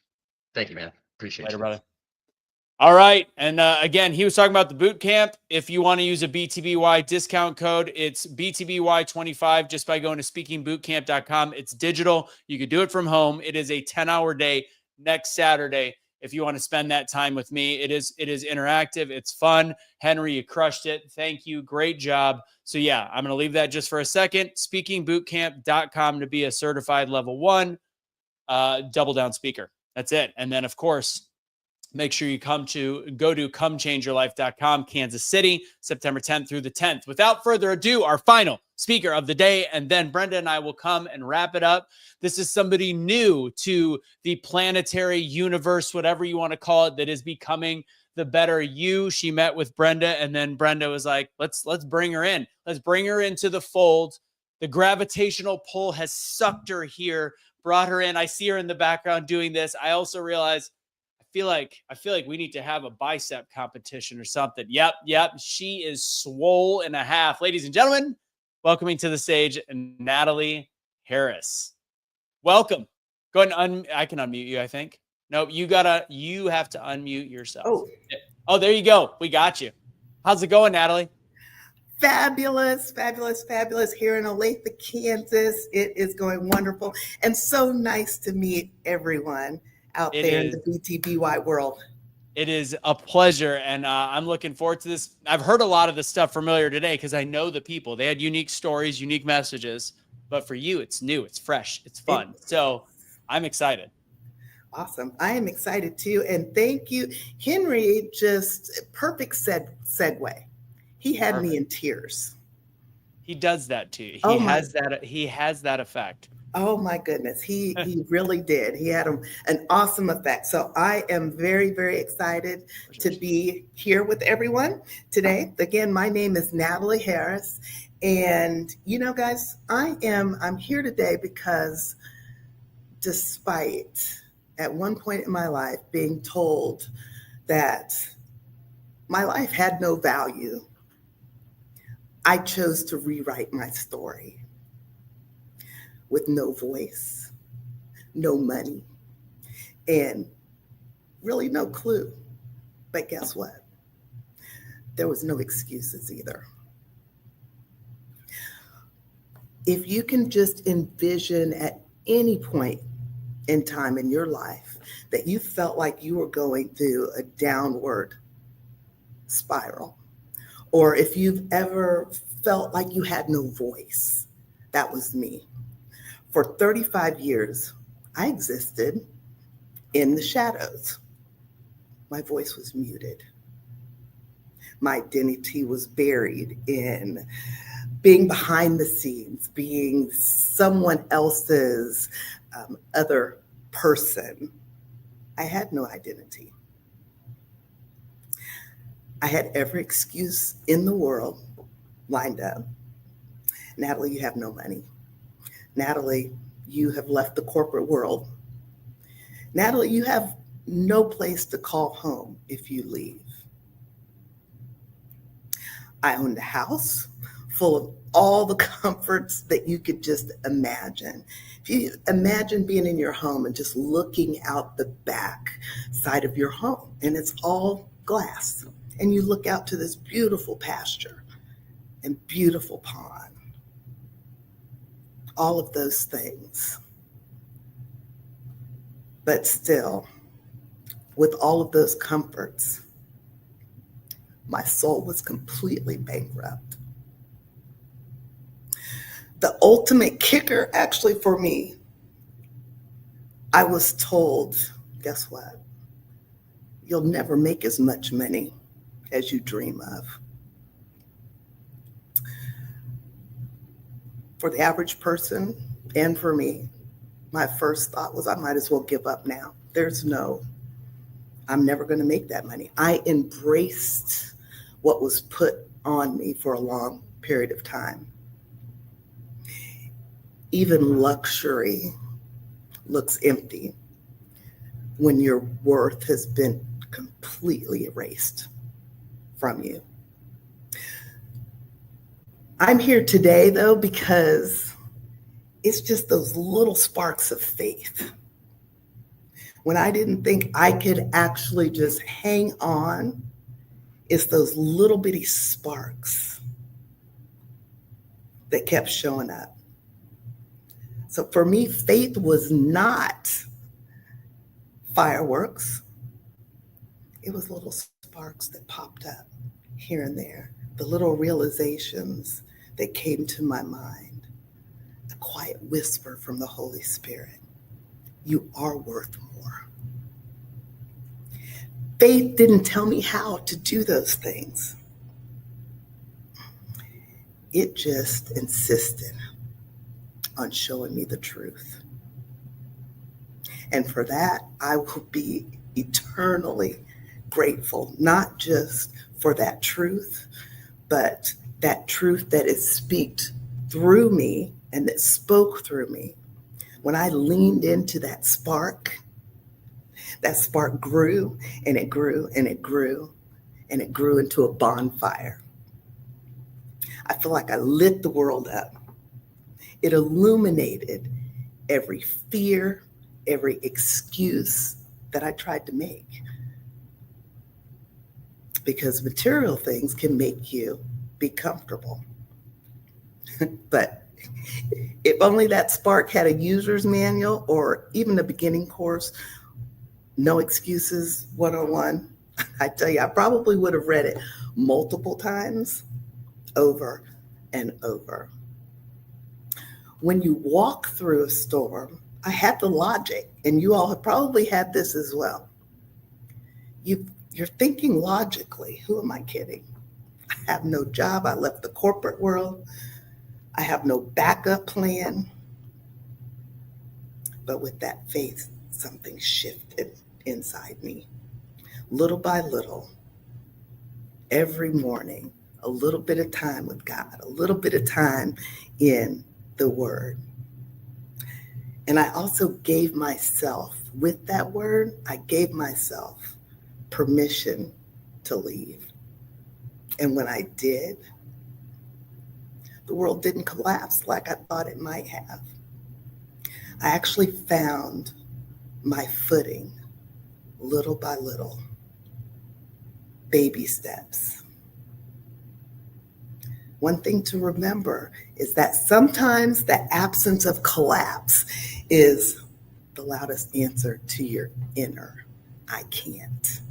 Thank you, man. Appreciate Later, you. brother. All right. And again, he was talking about the boot camp. If you want to use a BTBY discount code, it's BTBY25 just by going to speakingbootcamp.com. It's digital. You could do it from home. It is a 10-hour day next Saturday. If you want to spend that time with me, it is interactive. It's fun. Henry, you crushed it. Thank you. Great job. So yeah, I'm going to leave that just for a second. Speakingbootcamp.com to be a certified level 1 double down speaker. That's it. And then of course, make sure you go to comechangeyourlife.com, Kansas City, September 10th through the 10th. Without further ado, our final speaker of the day, and then Brenda and I will come and wrap it up. This is somebody new to the planetary universe, whatever you want to call it, that is becoming the better you. She met with Brenda, and then Brenda was like, let's bring her in. Let's bring her into the fold. The gravitational pull has sucked her here, brought her in. I see her in the background doing this. I also realize I feel like we need to have a bicep competition or something. Yep. She is swole and a half. Ladies and gentlemen, welcoming to the stage, Natalie Harris. Welcome. Go ahead and I can unmute you, I think. Nope, you have to unmute yourself. Oh, there you go. We got you. How's it going, Natalie? Fabulous here in Olathe, Kansas. It is going wonderful and so nice to meet everyone out there in the BTBY world. It is a pleasure, and I'm looking forward to this. I've heard a lot of the stuff familiar today because I know the people. They had unique stories, unique messages, but for you, it's new, it's fresh, it's fun. So I'm excited. Awesome. I am excited too. And thank you, Henry. Just perfect segue. He had me in tears. He does that to you. He has that effect. Oh my goodness. He really did. He had an awesome effect. So I am very, very excited to be here with everyone today. Again, my name is Natalie Harris. And you know, guys, I'm here today because despite at one point in my life being told that my life had no value, I chose to rewrite my story with no voice, no money, and really no clue. But guess what? There was no excuses either. If you can just envision at any point in time in your life that you felt like you were going through a downward spiral, or if you've ever felt like you had no voice, that was me. For 35 years, I existed in the shadows. My voice was muted. My identity was buried in being behind the scenes, being someone else's other person. I had no identity. I had every excuse in the world lined up. Natalie, you have no money. Natalie, you have left the corporate world. Natalie, you have no place to call home if you leave. I owned a house full of all the comforts that you could just imagine. If you imagine being in your home and just looking out the back side of your home, and it's all glass, and you look out to this beautiful pasture and beautiful pond, all of those things. But still, with all of those comforts, my soul was completely bankrupt. The ultimate kicker, actually, for me, I was told, guess what? You'll never make as much money as you dream of. For the average person, and for me, my first thought was I might as well give up now. I'm never going to make that money. I embraced what was put on me for a long period of time. Even luxury looks empty when your worth has been completely erased from you. I'm here today, though, because it's just those little sparks of faith. When I didn't think I could actually just hang on, it's those little bitty sparks that kept showing up. So for me, faith was not fireworks. It was little sparks that popped up here and there, the little realizations that came to my mind, a quiet whisper from the Holy Spirit. You are worth more. Faith didn't tell me how to do those things. It just insisted on showing me the truth. And for that, I will be eternally grateful, not just for that truth, but that truth that is speaked through me and that spoke through me. When I leaned into that spark grew and it grew and it grew and it grew into a bonfire. I feel like I lit the world up. It illuminated every fear, every excuse that I tried to make. Because material things can make you be comfortable. But if only that spark had a user's manual or even a beginning course, No Excuses 101, I tell you, I probably would have read it multiple times, over and over. When you walk through a storm, I had the logic, and you all have probably had this as well. You're thinking logically. Who am I kidding? I have no job. I left the corporate world. I have no backup plan. But with that faith, something shifted inside me. Little by little, every morning, a little bit of time with God, a little bit of time in the Word. And I also gave myself, with that word, I gave myself permission to leave. And when I did, the world didn't collapse like I thought it might have. I actually found my footing little by little, baby steps. One thing to remember is that sometimes the absence of collapse is the loudest answer to your inner, I can't.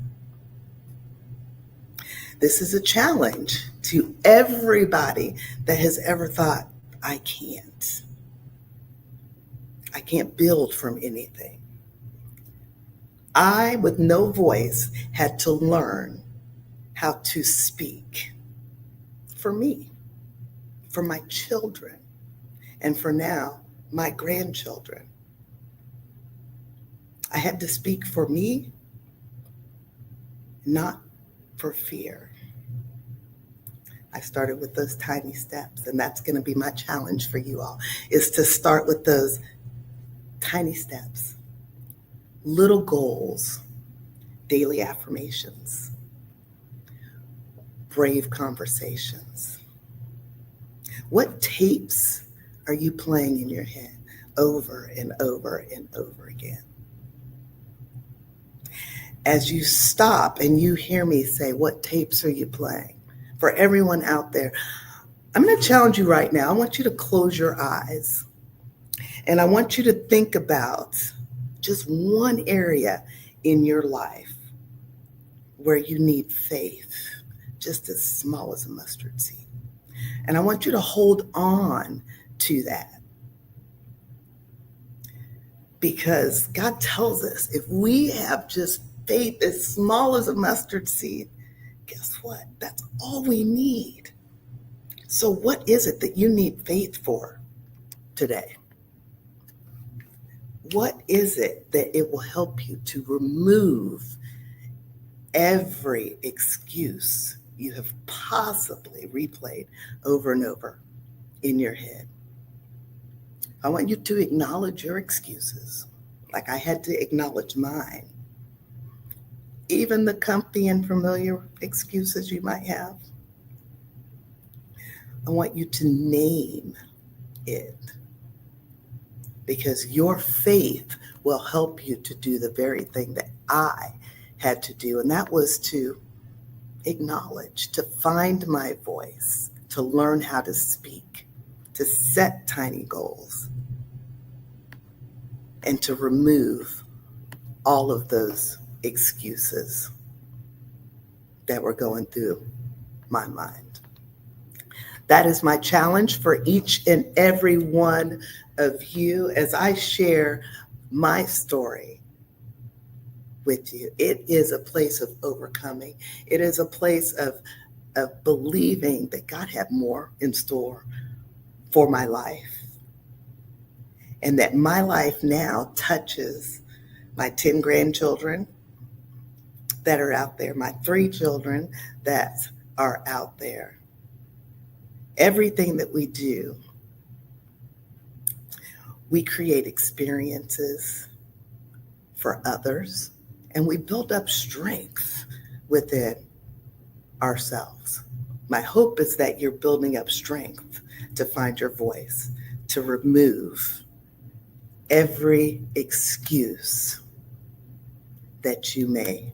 This is a challenge to everybody that has ever thought, I can't. I can't build from anything. I, with no voice, had to learn how to speak for me, for my children, and for now, my grandchildren. I had to speak for me, not for fear. I started with those tiny steps, and that's going to be my challenge for you all, is to start with those tiny steps, little goals, daily affirmations, brave conversations. What tapes are you playing in your head over and over and over again? As you stop and you hear me say, what tapes are you playing? For everyone out there, I'm going to challenge you right now. I want you to close your eyes. And I want you to think about just one area in your life where you need faith, just as small as a mustard seed. And I want you to hold on to that. Because God tells us if we have just faith as small as a mustard seed, guess what? That's all we need. So what is it that you need faith for today? What is it that it will help you to remove every excuse you have possibly replayed over and over in your head? I want you to acknowledge your excuses, like I had to acknowledge mine. Even the comfy and familiar excuses you might have. I want you to name it, because your faith will help you to do the very thing that I had to do, and that was to acknowledge, to find my voice, to learn how to speak, to set tiny goals, and to remove all of those excuses that were going through my mind. That is my challenge for each and every one of you as I share my story with you. It is a place of overcoming. It is a place of believing that God had more in store for my life, and that my life now touches my 10 grandchildren, that are out there, my 3 children that are out there. Everything that we do, we create experiences for others, and we build up strength within ourselves. My hope is that you're building up strength to find your voice, to remove every excuse that you may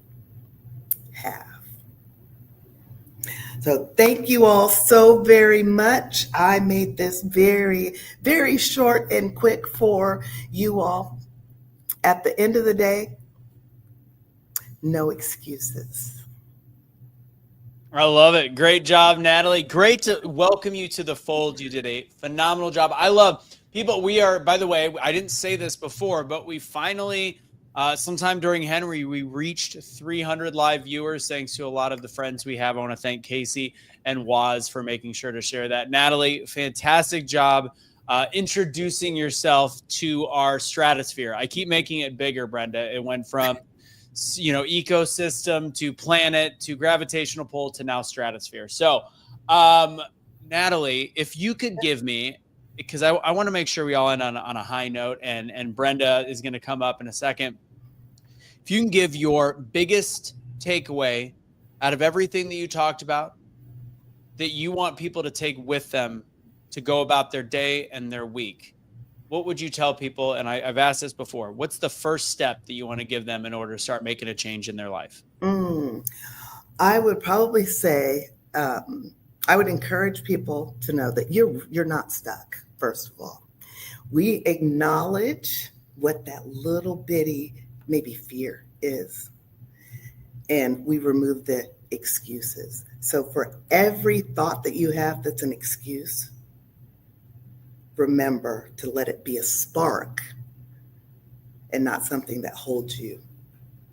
have. So thank you all so very much. I made this very, very short and quick for you all. At the end of the day, no excuses. I love it. Great job, Natalie. Great to welcome you to the fold. You did a phenomenal job. I love people. We are, by the way, I didn't say this before, but we finally, sometime during Henry, we reached 300 live viewers thanks to a lot of the friends we have. I want to thank Casey and Waz for making sure to share that. Natalie, fantastic job introducing yourself to our stratosphere. I keep making it bigger, Brenda. It went from ecosystem to planet to gravitational pull to now stratosphere. So, Natalie, if you could give me, because I want to make sure we all end on a high note, and Brenda is going to come up in a second. If you can give your biggest takeaway out of everything that you talked about that you want people to take with them to go about their day and their week, what would you tell people? And I've asked this before. What's the first step that you want to give them in order to start making a change in their life? I would probably say, I would encourage people to know that you're not stuck, first of all. We acknowledge what that little bitty maybe fear is, and we remove the excuses. So for every thought that you have that's an excuse, remember to let it be a spark and not something that holds you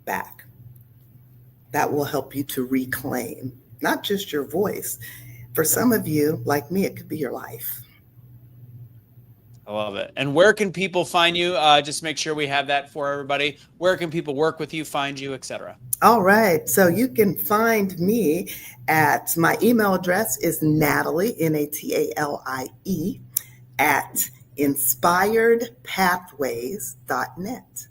back. That will help you to reclaim not just your voice. For some of you, like me, it could be your life. I love it. And where can people find you? Just make sure we have that for everybody. Where can people work with you, find you, etc.? All right. So you can find me at, my email address is Natalie, Natalie, at inspiredpathways.net.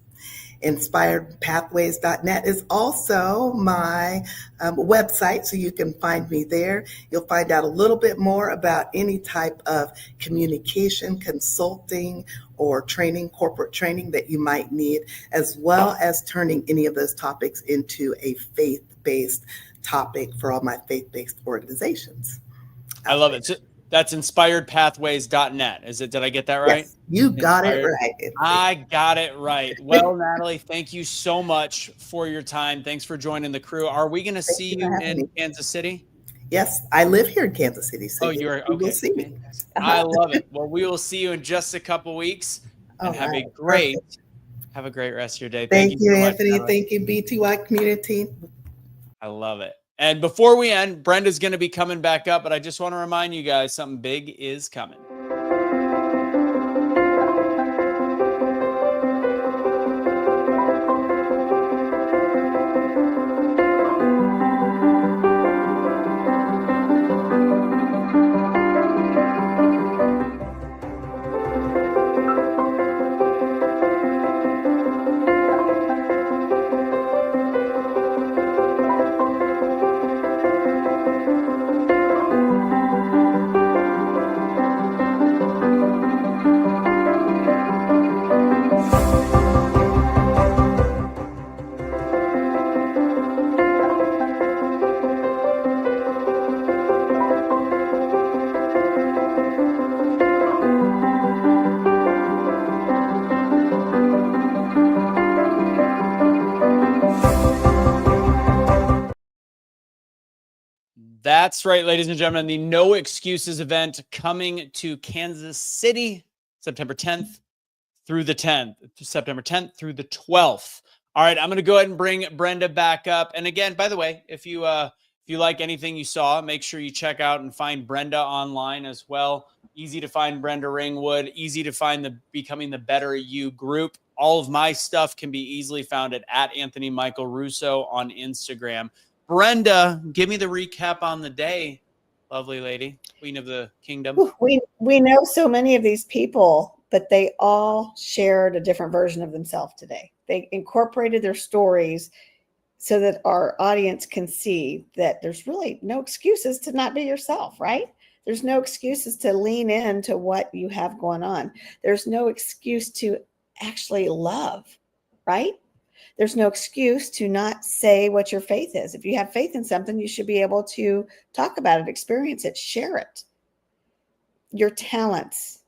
Inspiredpathways.net is also my website, so you can find me there. You'll find out a little bit more about any type of communication, consulting, or training, corporate training that you might need, as well as turning any of those topics into a faith-based topic for all my faith-based organizations. I love it. So that's inspiredpathways.net. Did I get that right? Yes, you got it right. I got it right. Well, Natalie, thank you so much for your time. Thanks for joining the crew. Are we going to see you in Kansas City? Yes, I live here in Kansas City. So you are? You okay. will see me. I love it. Well, we will see you in just a couple weeks, and have a great rest of your day. Thank you, so much, Anthony. Natalie. Thank you, BTY community. I love it. And before we end, Brenda's going to be coming back up, but I just want to remind you guys something big is coming. That's right, ladies and gentlemen, the No Excuses event coming to Kansas City, September 10th through the 10th, September 10th through the 12th. All right, I'm going to go ahead and bring Brenda back up. And again, by the way, if you like anything you saw, make sure you check out and find Brenda online as well. Easy to find Brenda Ringwood, easy to find the Becoming the Better You group. All of my stuff can be easily found at Anthony Michael Russo on Instagram. Brenda, give me the recap on the day. Lovely lady, queen of the kingdom. We know so many of these people, but they all shared a different version of themselves today. They incorporated their stories so that our audience can see that there's really no excuses to not be yourself, right? There's no excuses to lean into what you have going on. There's no excuse to actually love, right? There's no excuse to not say what your faith is. If you have faith in something, you should be able to talk about it, experience it, share it. Your talents,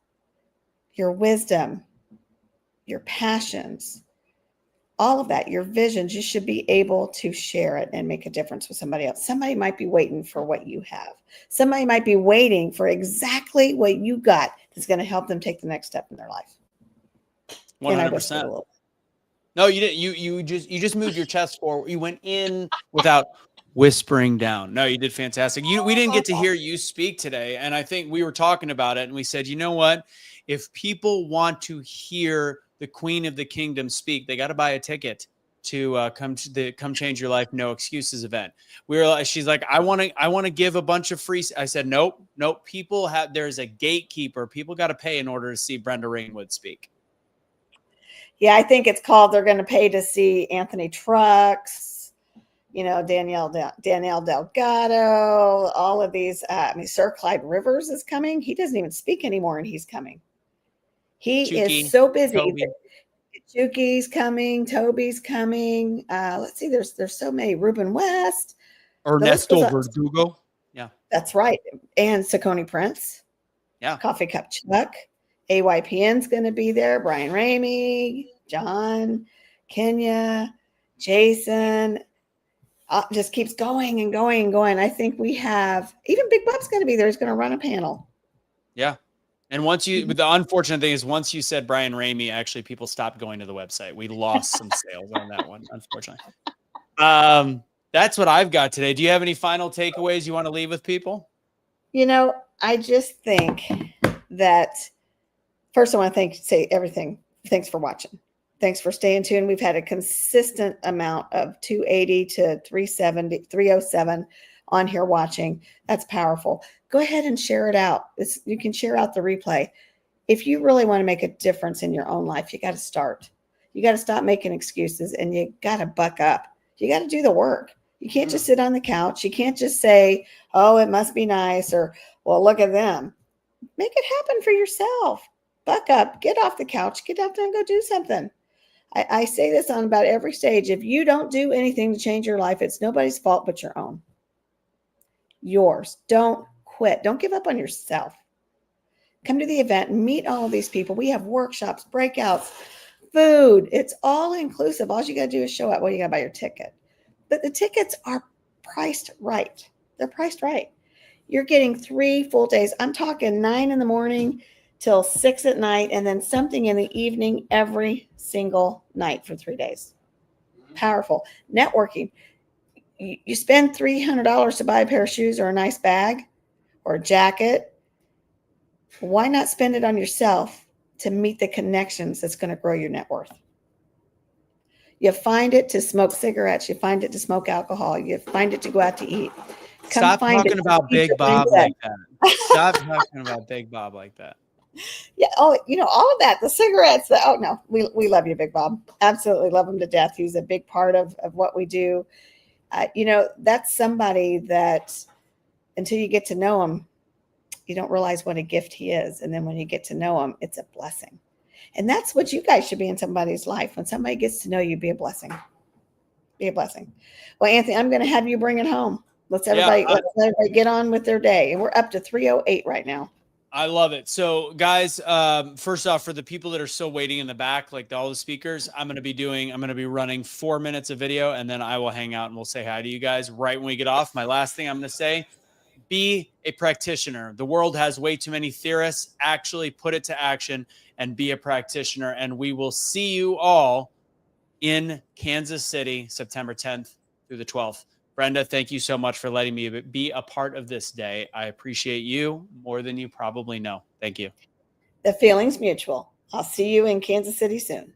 your wisdom, your passions, all of that, your visions, you should be able to share it and make a difference with somebody else. Somebody might be waiting for what you have. Somebody might be waiting for exactly what you got that's going to help them take the next step in their life. 100%. No, you didn't. You just moved your chest forward. You went in without whispering down. No, you did fantastic. We didn't get to hear you speak today, and I think we were talking about it, and we said, you know what? If people want to hear the Queen of the Kingdom speak, they got to buy a ticket to come to the Come Change Your Life No Excuses event. She's like, I want to give a bunch of free. I said, nope. People have. There's a gatekeeper. People got to pay in order to see Brenda Ringwood speak. Yeah, I think it's called, they're going to pay to see Anthony Trucks, Danielle Delgado, all of these. Sir Clyde Rivers is coming. He doesn't even speak anymore, and he's coming. He is so busy. Chuki's coming. Toby's coming. Let's see. There's so many. Ruben West. Ernesto Verdugo. Yeah. That's right. And Saucony Prince. Yeah. Coffee Cup Chuck. AYPN's going to be there. Brian Ramey, John, Kenya, Jason. Just keeps going and going and going. I think we have, even Big Bob's going to be there. He's going to run a panel. Yeah. And but the unfortunate thing is once you said Brian Ramey, actually people stopped going to the website. We lost some sales on that one, unfortunately. That's what I've got today. Do you have any final takeaways you want to leave with people? I just think that first, I want to say everything. Thanks for watching. Thanks for staying tuned. We've had a consistent amount of 280 to 370, 307 on here watching. That's powerful. Go ahead and share it out. You can share out the replay. If you really want to make a difference in your own life, you got to start. You got to stop making excuses, and you got to buck up. You got to do the work. You can't just sit on the couch. You can't just say, oh, it must be nice, or, well, look at them. Make it happen for yourself. Buck up, get off the couch, get up there and go do something. I say this on about every stage. If you don't do anything to change your life, it's nobody's fault but your own. Yours. Don't quit. Don't give up on yourself. Come to the event and meet all of these people. We have workshops, breakouts, food. It's all inclusive. All you got to do is show up. Well, you got to buy your ticket. But the tickets are priced right. They're priced right. You're getting 3 full days. I'm talking 9 in the morning till 6 at night, and then something in the evening every single night for 3 days. Powerful. Networking. You spend $300 to buy a pair of shoes or a nice bag or a jacket. Why not spend it on yourself to meet the connections that's going to grow your net worth? You find it to smoke cigarettes. You find it to smoke alcohol. You find it to go out to eat. Stop talking about Big Bob like that. Stop talking about Big Bob like that. Yeah. Oh, all of that, the cigarettes. Oh no, we love you, Big Bob. Absolutely love him to death. He's a big part of what we do. That's somebody that until you get to know him, you don't realize what a gift he is. And then when you get to know him, it's a blessing. And that's what you guys should be in somebody's life. When somebody gets to know you, be a blessing. Be a blessing. Well, Anthony, I'm going to have you bring it home. Let's everybody get on with their day. And we're up to 308 right now. I love it. So guys, first off, for the people that are still waiting in the back, like all the speakers, I'm going to be running 4 minutes of video, and then I will hang out and we'll say hi to you guys right when we get off. My last thing I'm going to say, be a practitioner. The world has way too many theorists. Actually put it to action and be a practitioner. And we will see you all in Kansas City, September 10th through the 12th. Brenda, thank you so much for letting me be a part of this day. I appreciate you more than you probably know. Thank you. The feeling's mutual. I'll see you in Kansas City soon.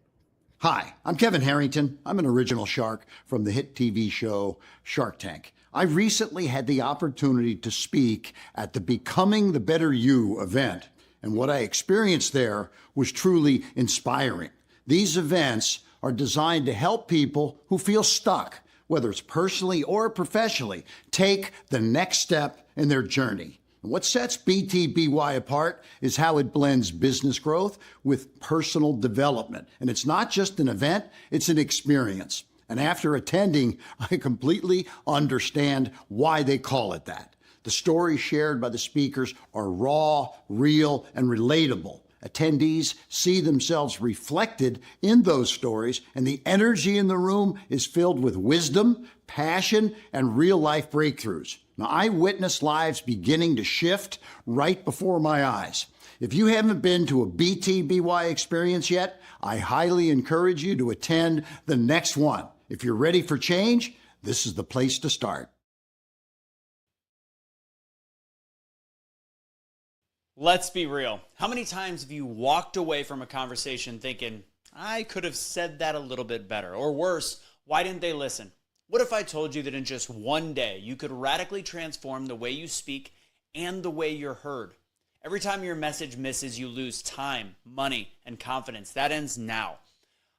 Hi, I'm Kevin Harrington. I'm an original shark from the hit TV show Shark Tank. I recently had the opportunity to speak at the Becoming the Better You event, and what I experienced there was truly inspiring. These events are designed to help people who feel stuck, whether it's personally or professionally, take the next step in their journey. And what sets BTBY apart is how it blends business growth with personal development. And it's not just an event, it's an experience. And after attending, I completely understand why they call it that. The stories shared by the speakers are raw, real, and relatable. Attendees see themselves reflected in those stories, and the energy in the room is filled with wisdom, passion, and real-life breakthroughs. Now, I witnessed lives beginning to shift right before my eyes. If you haven't been to a BTBY experience yet, I highly encourage you to attend the next one. If you're ready for change, this is the place to start. Let's be real. How many times have you walked away from a conversation thinking, I could have said that a little bit better? Or worse, why didn't they listen? What if I told you that in just one day, you could radically transform the way you speak and the way you're heard? Every time your message misses, you lose time, money, and confidence. That ends now.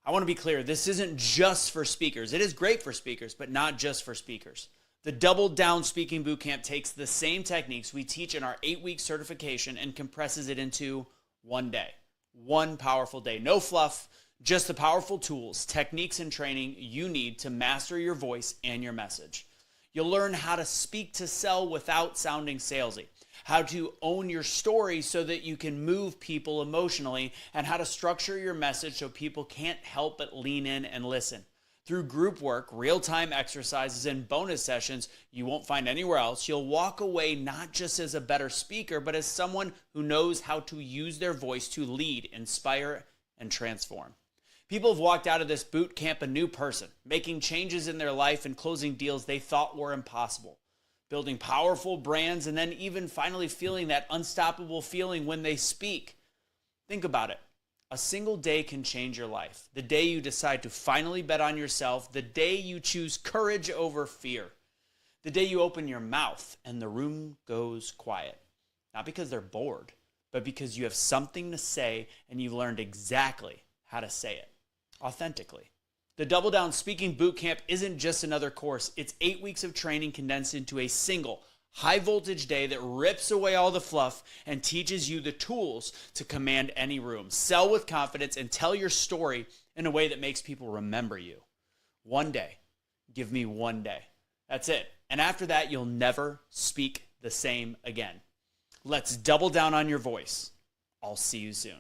I want to be clear, this isn't just for speakers. It is great for speakers, but not just for speakers. The Double Down Speaking Bootcamp takes the same techniques we teach in our 8-week certification and compresses it into one day. One powerful day. No fluff, just the powerful tools, techniques, and training you need to master your voice and your message. You'll learn how to speak to sell without sounding salesy, how to own your story so that you can move people emotionally, and how to structure your message so people can't help but lean in and listen. Through group work, real-time exercises, and bonus sessions you won't find anywhere else, you'll walk away not just as a better speaker, but as someone who knows how to use their voice to lead, inspire, and transform. People have walked out of this boot camp a new person, making changes in their life and closing deals they thought were impossible, building powerful brands, and then even finally feeling that unstoppable feeling when they speak. Think about it. A single day can change your life. The day you decide to finally bet on yourself, the day you choose courage over fear, the day you open your mouth and the room goes quiet. Not because they're bored, but because you have something to say and you've learned exactly how to say it authentically. The Double Down Speaking Bootcamp isn't just another course. It's 8 weeks of training condensed into a single high voltage day that rips away all the fluff and teaches you the tools to command any room, sell with confidence, and tell your story in a way that makes people remember you. One day. Give me one day. That's it. And after that, you'll never speak the same again. Let's double down on your voice. I'll see you soon.